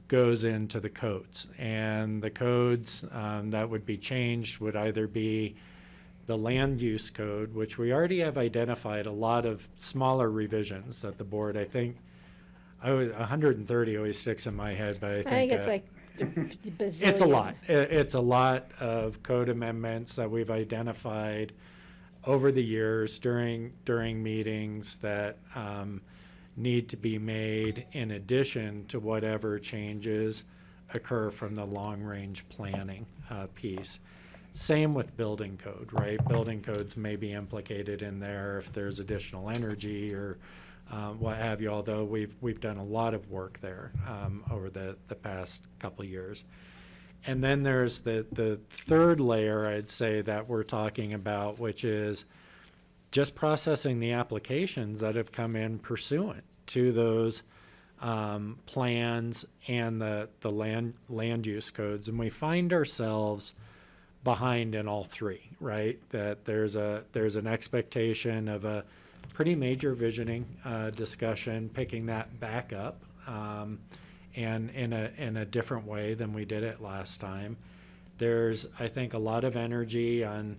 goes into the codes. And the codes that would be changed would either be the land use code, which we already have identified a lot of smaller revisions that the board, I think, 130 always sticks in my head, but I think it's like it's a lot. It's a lot of code amendments that we've identified over the years during meetings that need to be made in addition to whatever changes occur from the long-range planning piece. Same with building code, right? Building codes may be implicated in there if there's additional energy or what have you, although we've done a lot of work there over the past couple of years. And then there's the third layer, I'd say, that we're talking about, which is just processing the applications that have come in pursuant to those plans and the land use codes. And we find ourselves behind in all three, right? That there's an expectation of a pretty major visioning discussion, picking that back up, and in a different way than we did it last time. There's, I think, a lot of energy on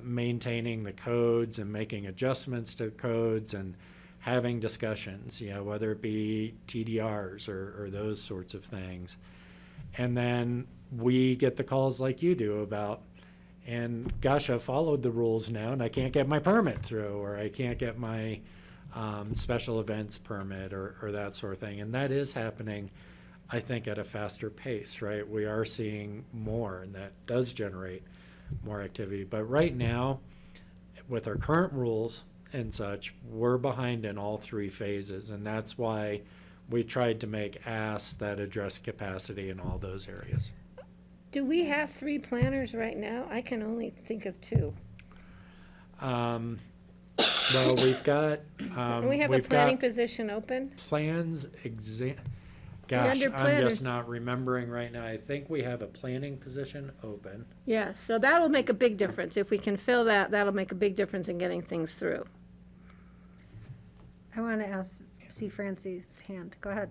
maintaining the codes and making adjustments to codes and having discussions, whether it be TDRs or those sorts of things. And then we get the calls like you do about, and gosh, I've followed the rules now and I can't get my permit through, or I can't get my special events permit or that sort of thing. And that is happening, I think, at a faster pace, right? We are seeing more, and that does generate more activity. But right now, with our current rules and such, we're behind in all three phases. And that's why we tried to make asks that address capacity in all those areas. Do we have 3 planners right now? I can only think of 2. Well, we've got. And we have a planning position open? Plans Gosh, under I'm planners. just not remembering right now. I think we have a planning position open. Yeah, so that'll make a big difference. If we can fill that, that'll make a big difference in getting things through. I want to see Francie's hand. Go ahead.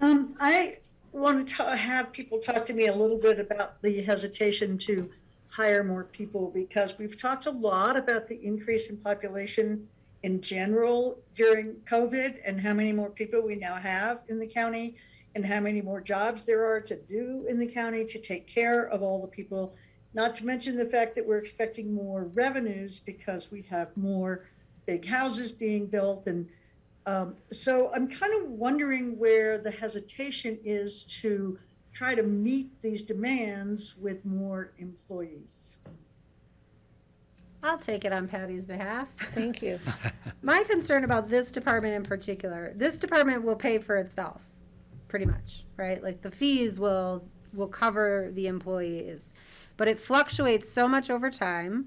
I want to have people talk to me a little bit about the hesitation to hire more people, because we've talked a lot about the increase in population in general during COVID and how many more people we now have in the county and how many more jobs there are to do in the county to take care of all the people, not to mention the fact that we're expecting more revenues because we have more big houses being built. And so I'm kind of wondering where the hesitation is to try to meet these demands with more employees. I'll take it on Patty's behalf. Thank you. My concern about this department in particular, this department will pay for itself, pretty much, right? Like the fees will cover the employees, but it fluctuates so much over time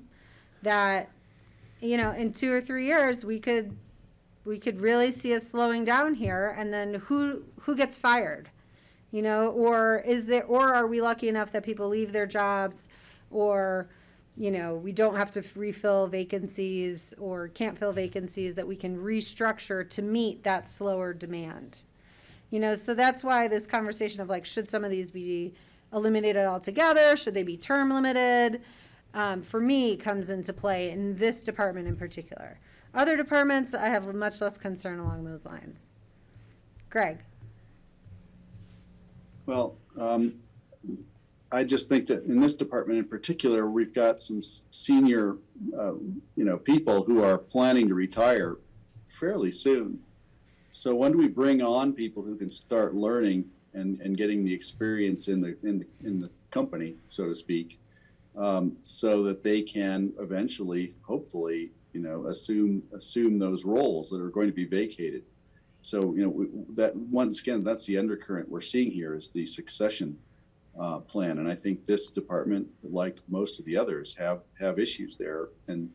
that, in 2 or 3 years, we could really see us slowing down here, and then who gets fired, or are we lucky enough that people leave their jobs, or we don't have to refill vacancies or can't fill vacancies, that we can restructure to meet that slower demand. So that's why this conversation of should some of these be eliminated altogether? Should they be term limited? For me, comes into play in this department in particular. Other departments, I have much less concern along those lines. Greg. Well, I just think that in this department in particular, we've got some senior, people who are planning to retire fairly soon. So when do we bring on people who can start learning and getting the experience in the company, so to speak, so that they can eventually, hopefully, assume those roles that are going to be vacated. So that once again, that's the undercurrent we're seeing here, is the succession plan. And I think this department, like most of the others, have issues there. And,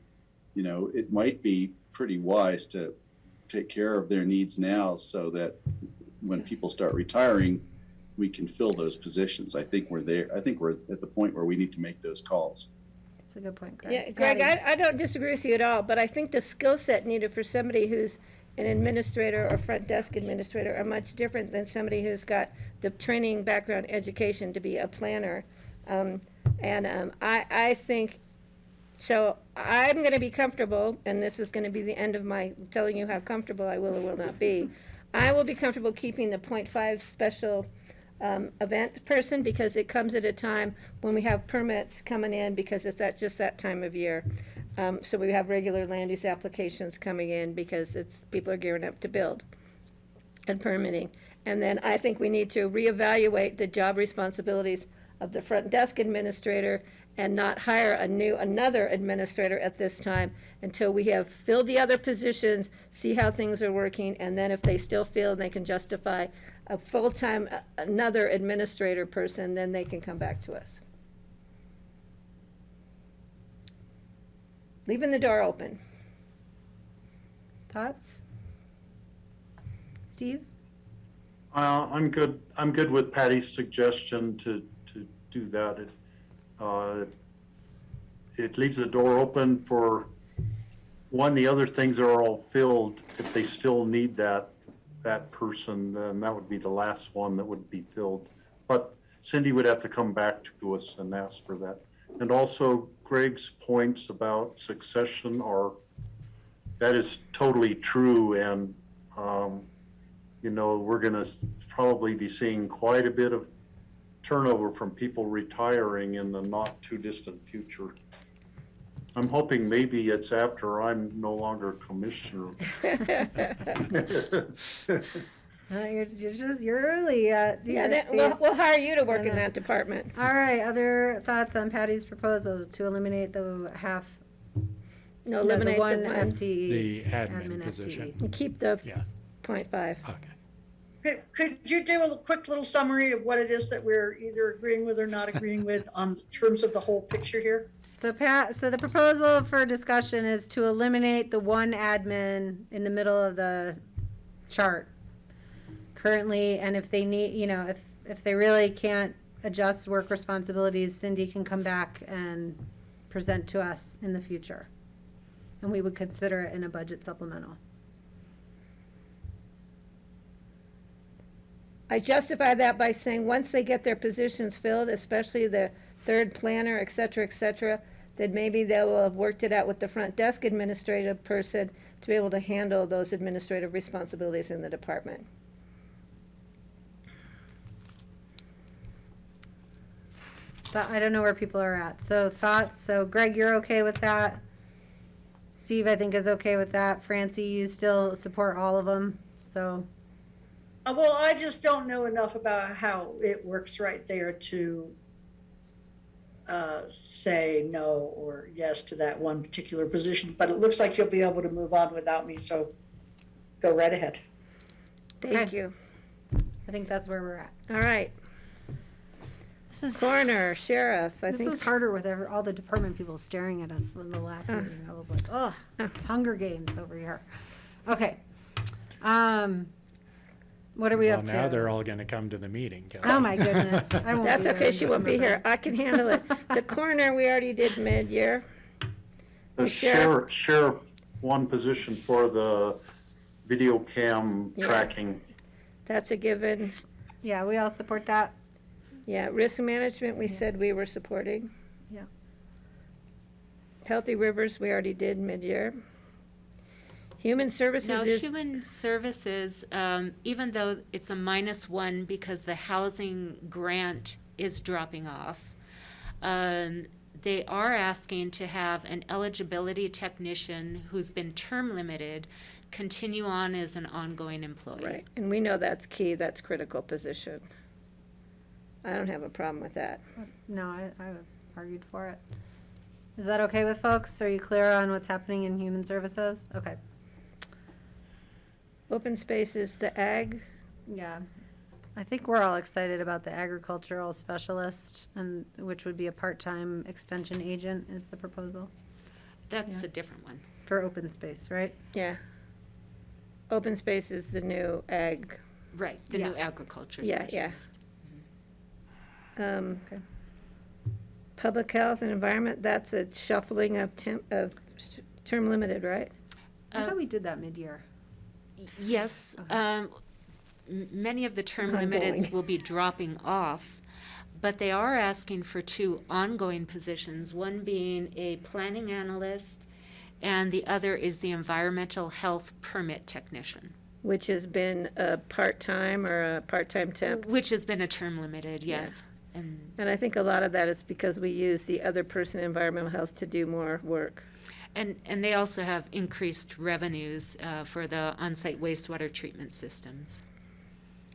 it might be pretty wise to take care of their needs now so that when people start retiring, we can fill those positions. I think we're there. I think we're at the point where we need to make those calls. That's a good point, Greg. Yeah, Greg, I don't disagree with you at all, but I think the skill set needed for somebody who's an administrator or front desk administrator are much different than somebody who's got the training, background, education to be a planner. I think, so I'm going to be comfortable, and this is going to be the end of my telling you how comfortable I will or will not be. I will be comfortable keeping the 0.5 special event person, because it comes at a time when we have permits coming in, because it's just that time of year. So we have regular land use applications coming in because people are gearing up to build. and permitting. And then I think we need to reevaluate the job responsibilities of the front desk administrator and not hire another administrator at this time until we have filled the other positions, see how things are working, and then if they still feel they can justify a full-time, another administrator person, then they can come back to us. Leaving the door open. Thoughts? Steve? I'm good with Patty's suggestion to do that. It leaves the door open for, one, the other things are all filled. If they still need that person, then that would be the last one that would be filled. But Cindy would have to come back to us and ask for that. And also Greg's points about succession that is totally true. And, we're gonna probably be seeing quite a bit of turnover from people retiring in the not too distant future. I'm hoping maybe it's after I'm no longer commissioner. You're early. We'll hire you to work in that department. All right, other thoughts on Patty's proposal to eliminate the Eliminate the one one. FTE? The admin FTE. position. And keep the Yeah. 0.5. Okay. Could you do a quick little summary of what it is that we're either agreeing with or not agreeing with on terms of the whole picture here? So the proposal for discussion is to eliminate the one admin in the middle of the chart currently, and if they need, if they really can't adjust work responsibilities, Cindy can come back and present to us in the future. And we would consider it in a budget supplemental. I justify that by saying, once they get their positions filled, especially the third planner, et cetera, then maybe they will have worked it out with the front desk administrative person to be able to handle those administrative responsibilities in the department. But I don't know where people are at. So thoughts? So Greg, you're okay with that? Steve, I think, is okay with that. Francie, you still support all of them, so. Well, I just don't know enough about how it works right there to say no or yes to that one particular position, but it looks like you'll be able to move on without me, so go right ahead. Thank you. I think that's where we're at. All right. This is Coroner, sheriff, I This think. was harder with all the department people staring at us in the last meeting. I was like, oh, it's Hunger Games over here. Okay. What are we up to? Now they're all gonna come to the meeting, Kelly. Oh, my goodness. I won't That's be there okay, in she won't be December, here. I can handle it. The coroner, we already did mid-year. The sheriff? sheriff, one position for the video cam Yeah. tracking. That's a given. Yeah, we all support that. Yeah, risk management, we said we were supporting. Yeah. Healthy Rivers, we already did mid-year. Human Services Now, is, Human Services, even though it's a -1 because the housing grant is dropping off, they are asking to have an eligibility technician who's been term limited continue on as an ongoing employee. right, and we know that's key, that's critical position. I don't have a problem with that. No, I argued for it. Is that okay with folks? Are you clear on what's happening in Human Services? Okay. Open space is the ag. Yeah. I think we're all excited about the agricultural specialist, and which would be a part-time extension agent is the proposal That's Yeah. a different one. for open space, right? Yeah. Open space is the new ag. Right, the Yeah. new agriculture Yeah, specialist. yeah. Okay. Public health and environment, that's a shuffling of term limited, right? I thought we did that mid-year. Yes, many of the term Ongoing. limiteds will be dropping off, but they are asking for 2 ongoing positions, one being a planning analyst, and the other is the environmental health permit technician. Which has been a part-time or a part-time temp. Which has been a term limited, Yeah. yes. And And I think a lot of that is because we use the other person in environmental health to do more work. And they also have increased revenues for the on-site wastewater treatment systems.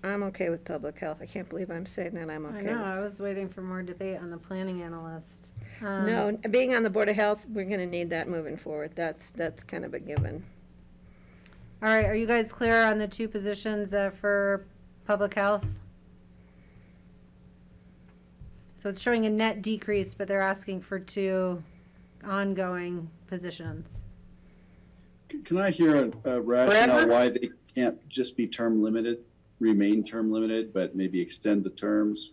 I'm okay with public health. I can't believe I'm saying that I'm I okay know, with. I was waiting for more debate on the planning analyst. No, being on the Board of Health, we're gonna need that moving forward. That's kind of a given. All right, are you guys clear on the two positions for public health? So it's showing a net decrease, but they're asking for two ongoing positions. Can I hear a rationale Forever? why they can't just be term limited, remain term limited, but maybe extend the terms?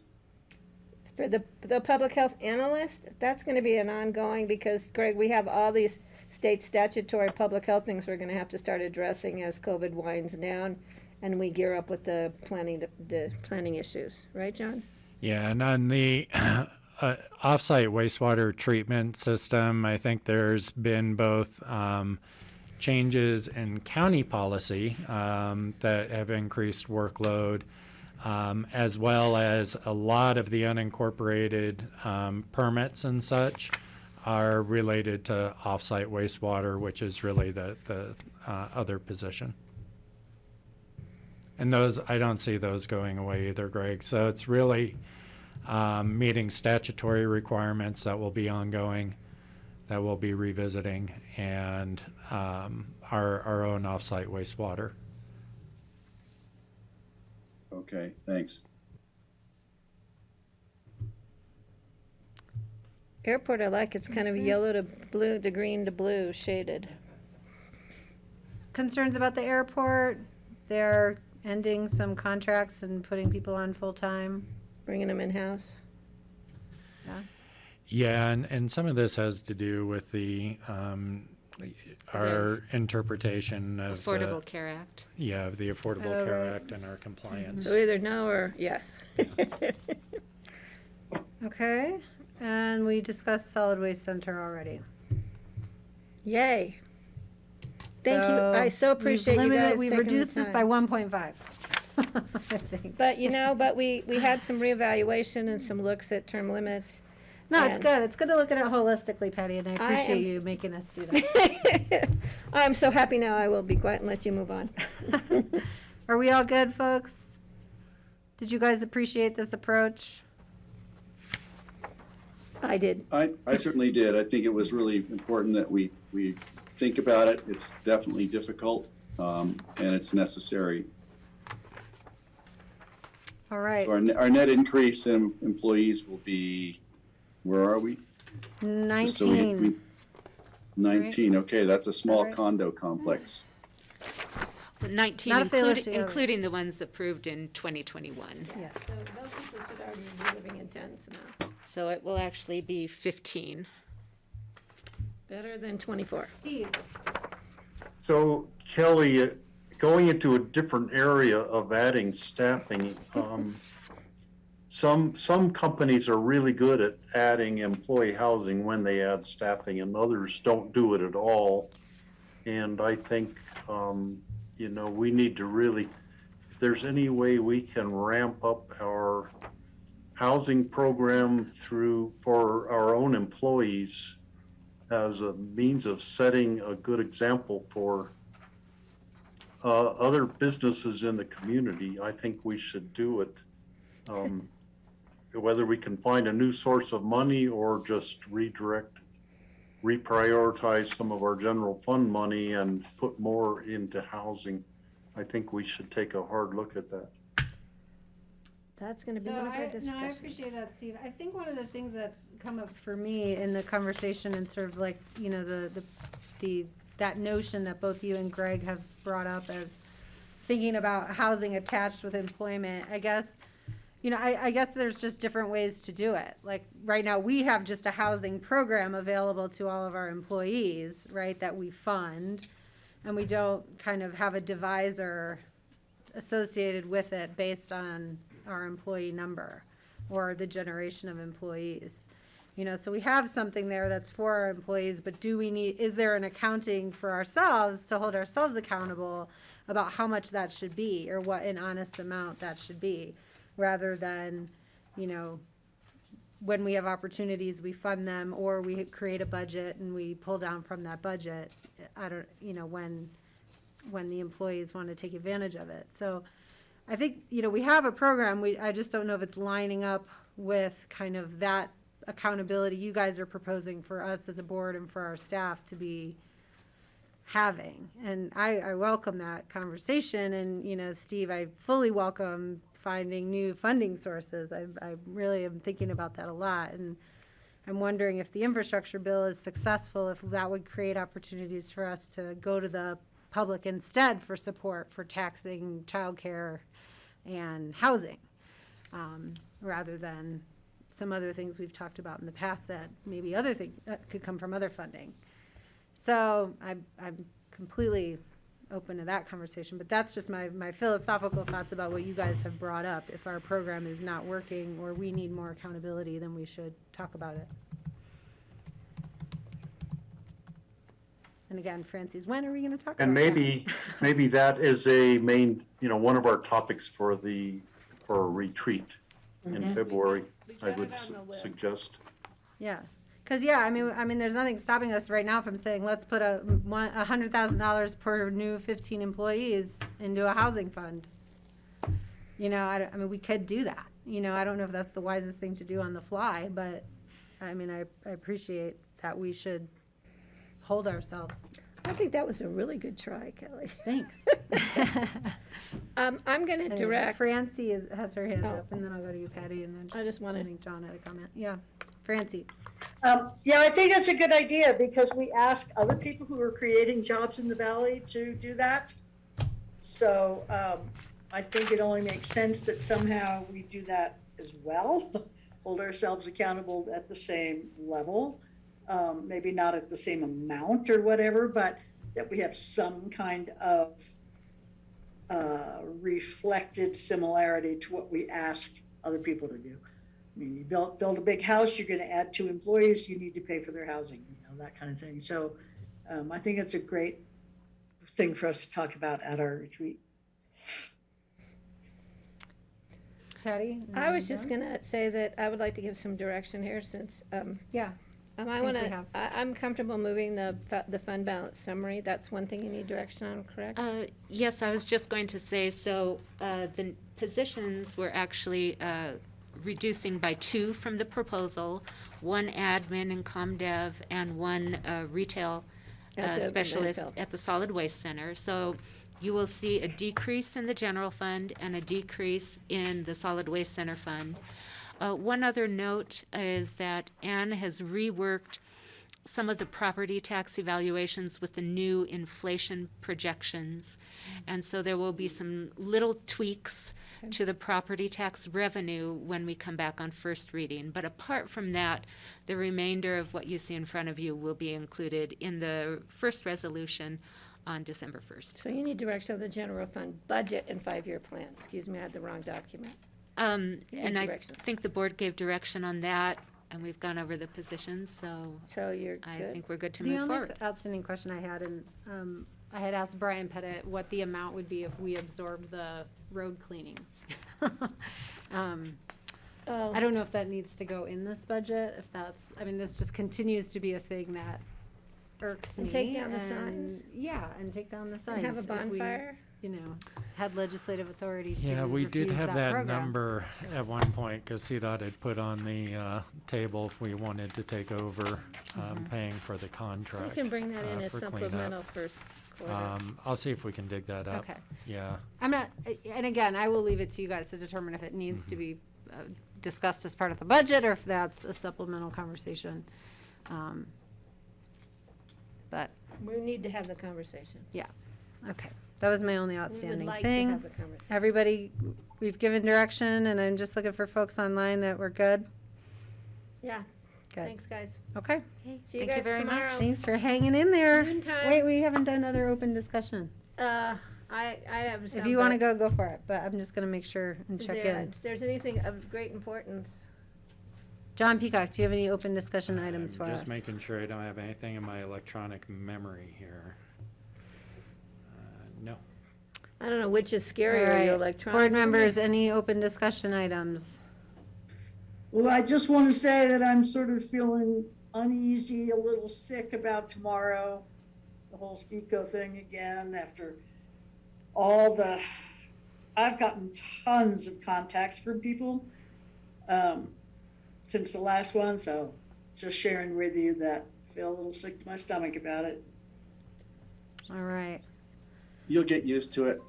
For the public health analyst, that's gonna be an ongoing, because Greg, we have all these state statutory public health things we're gonna have to start addressing as COVID winds down and we gear up with the planning issues, right, John? Yeah, and on the offsite wastewater treatment system, I think there's been both changes in county policy that have increased workload, as well as a lot of the unincorporated permits and such are related to offsite wastewater, which is really the other position. And those, I don't see those going away either, Greg. So it's really meeting statutory requirements that will be ongoing, that we'll be revisiting, and our own offsite wastewater. Okay, thanks. Airport, I like, it's kind of yellow to blue, to green to blue shaded. Concerns about the airport? They're ending some contracts and putting people on full-time. Bringing them in-house. Yeah. Yeah, and some of this has to do with our interpretation of Affordable Care Act. Yeah, of the Affordable Oh, Care right. Act and our compliance. So either no or yes. Okay, and we discussed solid waste center already. Yay. Thank you. I so appreciate you guys We've taking the reduced this by time. 1.5. I think. But, we had some reevaluation and some looks at term limits. No, it's and- good. It's good to look at it holistically, Patty, and I appreciate am- you making us do that. I'm so happy now. I will be quiet and let you move on. Are we all good, folks? Did you guys appreciate this approach? I did. I certainly did. I think it was really important that we think about it. It's definitely difficult, and it's necessary. All right. So our net increase in employees will be, where are we? 19. So 19, okay, that's a small Right. condo complex. 19, Not if they live together. including the ones approved in 2021. Yes. So those people should already be living in tents now. So it will actually be 15. Better than 24. Steve. So Kelly, going into a different area of adding staffing, some companies are really good at adding employee housing when they add staffing, and others don't do it at all. And I think, we need to really, if there's any way we can ramp up our housing program for our own employees as a means of setting a good example for other businesses in the community, I think we should do it. Whether we can find a new source of money or just reprioritize some of our general fund money and put more into housing, I think we should take a hard look at that. That's going to be So one of our I discussions. appreciate that, Steve. I think one of the things that's come up for me in the conversation and sort of like, that notion that both you and Greg have brought up as thinking about housing attached with employment, I guess, I guess there's just different ways to do it. Like right now, we have just a housing program available to all of our employees, right, that we fund. And we don't kind of have a divisor associated with it based on our employee number or the generation of employees. So we have something there that's for our employees, but is there an accounting for ourselves to hold ourselves accountable about how much that should be or what an honest amount that should be, rather than, when we have opportunities, we fund them, or we create a budget and we pull down from that budget, when the employees want to take advantage of it. So I think, we have a program, I just don't know if it's lining up with kind of that accountability you guys are proposing for us as a board and for our staff to be having. And I welcome that conversation, and, Steve, I fully welcome finding new funding sources. I really am thinking about that a lot, and I'm wondering if the infrastructure bill is successful, if that would create opportunities for us to go to the public instead for support for taxing childcare and housing, rather than some other things we've talked about in the past that maybe other things could come from other funding. So I'm completely open to that conversation, but that's just my philosophical thoughts about what you guys have brought up. If our program is not working or we need more accountability, then we should talk about it. And again, Francis, when are we going to talk And about maybe that is a main, one of our topics for a retreat in February, I would suggest. Yeah. Because, I mean, there's nothing stopping us right now from saying, let's put $100,000 per new 15 employees into a housing fund. I mean, we could do that. I don't know if that's the wisest thing to do on the fly, but, I mean, I appreciate that we should hold ourselves. I think that was a really good try, Kelly. Thanks. I'm going to direct. Francie has her hand up, and then I'll go to you, Patty, and then I just want to. I think John had a comment. Yeah, Francie. Yeah, I think that's a good idea because we ask other people who are creating jobs in the valley to do that. So I think it only makes sense that somehow we do that as well, hold ourselves accountable at the same level. Maybe not at the same amount or whatever, but that we have some kind of reflected similarity to what we ask other people to do. I mean, you build a big house, you're going to add 2 employees, you need to pay for their housing, that kind of thing. So I think it's a great thing for us to talk about at our retreat. Patty? I was just going to say that I would like to give some direction here since, I'm comfortable moving the fund balance summary. That's one thing you need direction on, correct? Yes, I was just going to say, so the positions were actually reducing by 2 from the proposal, 1 admin and ComDev and 1 retail specialist at the Solid Waste Center. So you will see a decrease in the general fund and a decrease in the Solid Waste Center fund. One other note is that Anne has reworked some of the property tax evaluations with the new inflation projections. And so there will be some little tweaks to the property tax revenue when we come back on first reading. But apart from that, the remainder of what you see in front of you will be included in the first resolution on December 1st. So you need direction of the general fund budget and 5-year plan. Excuse me, I had the wrong document. And I think the board gave direction on that, and we've gone over the positions, so you're I good. think we're good to The move only outstanding outstanding question I had, and I had asked Brian Pettit what the amount would be if we absorbed the road cleaning. I don't know if that needs to go in this budget, if that's, I mean, this just continues to be a thing that irks me. And take down the signs? Yeah, and take down the signs. And have a if we, bonfire? Had legislative authority to Yeah, we did refuse have that program. number at one point, because CDOT had put on the table if we wanted to take over paying for the You contract. can bring that in as for cleanup. supplemental first quarter. I'll see if we can dig that up. Okay. Yeah. I'm not, and again, I will leave it to you guys to determine if it needs to be discussed as part of the budget or if that's a supplemental conversation. But We need to have the conversation. yeah, okay. That was my only We outstanding would like thing. to have the conversation. Everybody, we've given direction, and I'm just looking for folks online that we're good. Yeah. Good. Thanks, guys. Okay. See you Thank you guys very much. tomorrow. Thanks for hanging in there. Noontime. Wait, we haven't done other open discussion. I have some. If you want to but go for it, but I'm just going to make sure and check in. If there's anything of great importance. John Peacock, do you have any open discussion items for us? Just making sure I don't have anything in my electronic memory here. No. I don't know which is scarier, All right. your electronic. Board members, any open discussion items? Well, I just want to say that I'm sort of feeling uneasy, a little sick about tomorrow, the whole STECO thing again, after all the I've gotten tons of contacts from people since the last one, so just sharing with you that I feel a little sick to my stomach about it. All right. You'll get used to it.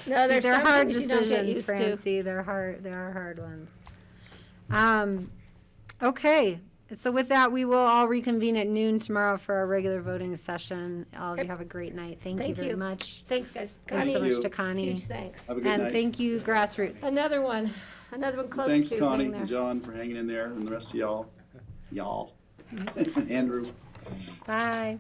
No, there's They're some hard things you don't get decisions, used to. Francie. They're hard. They are hard ones. Okay. So with that, we will all reconvene at noon tomorrow for our regular voting session. All of you have a great night. Thank you very much. Thanks, guys. Thanks so Thank much you. to Connie. Huge thanks. Have a good And night. thank you, Grassroots. Another one close Thanks, to Connie hang there. and John, for hanging in there, and the rest of y'all. Andrew. Bye.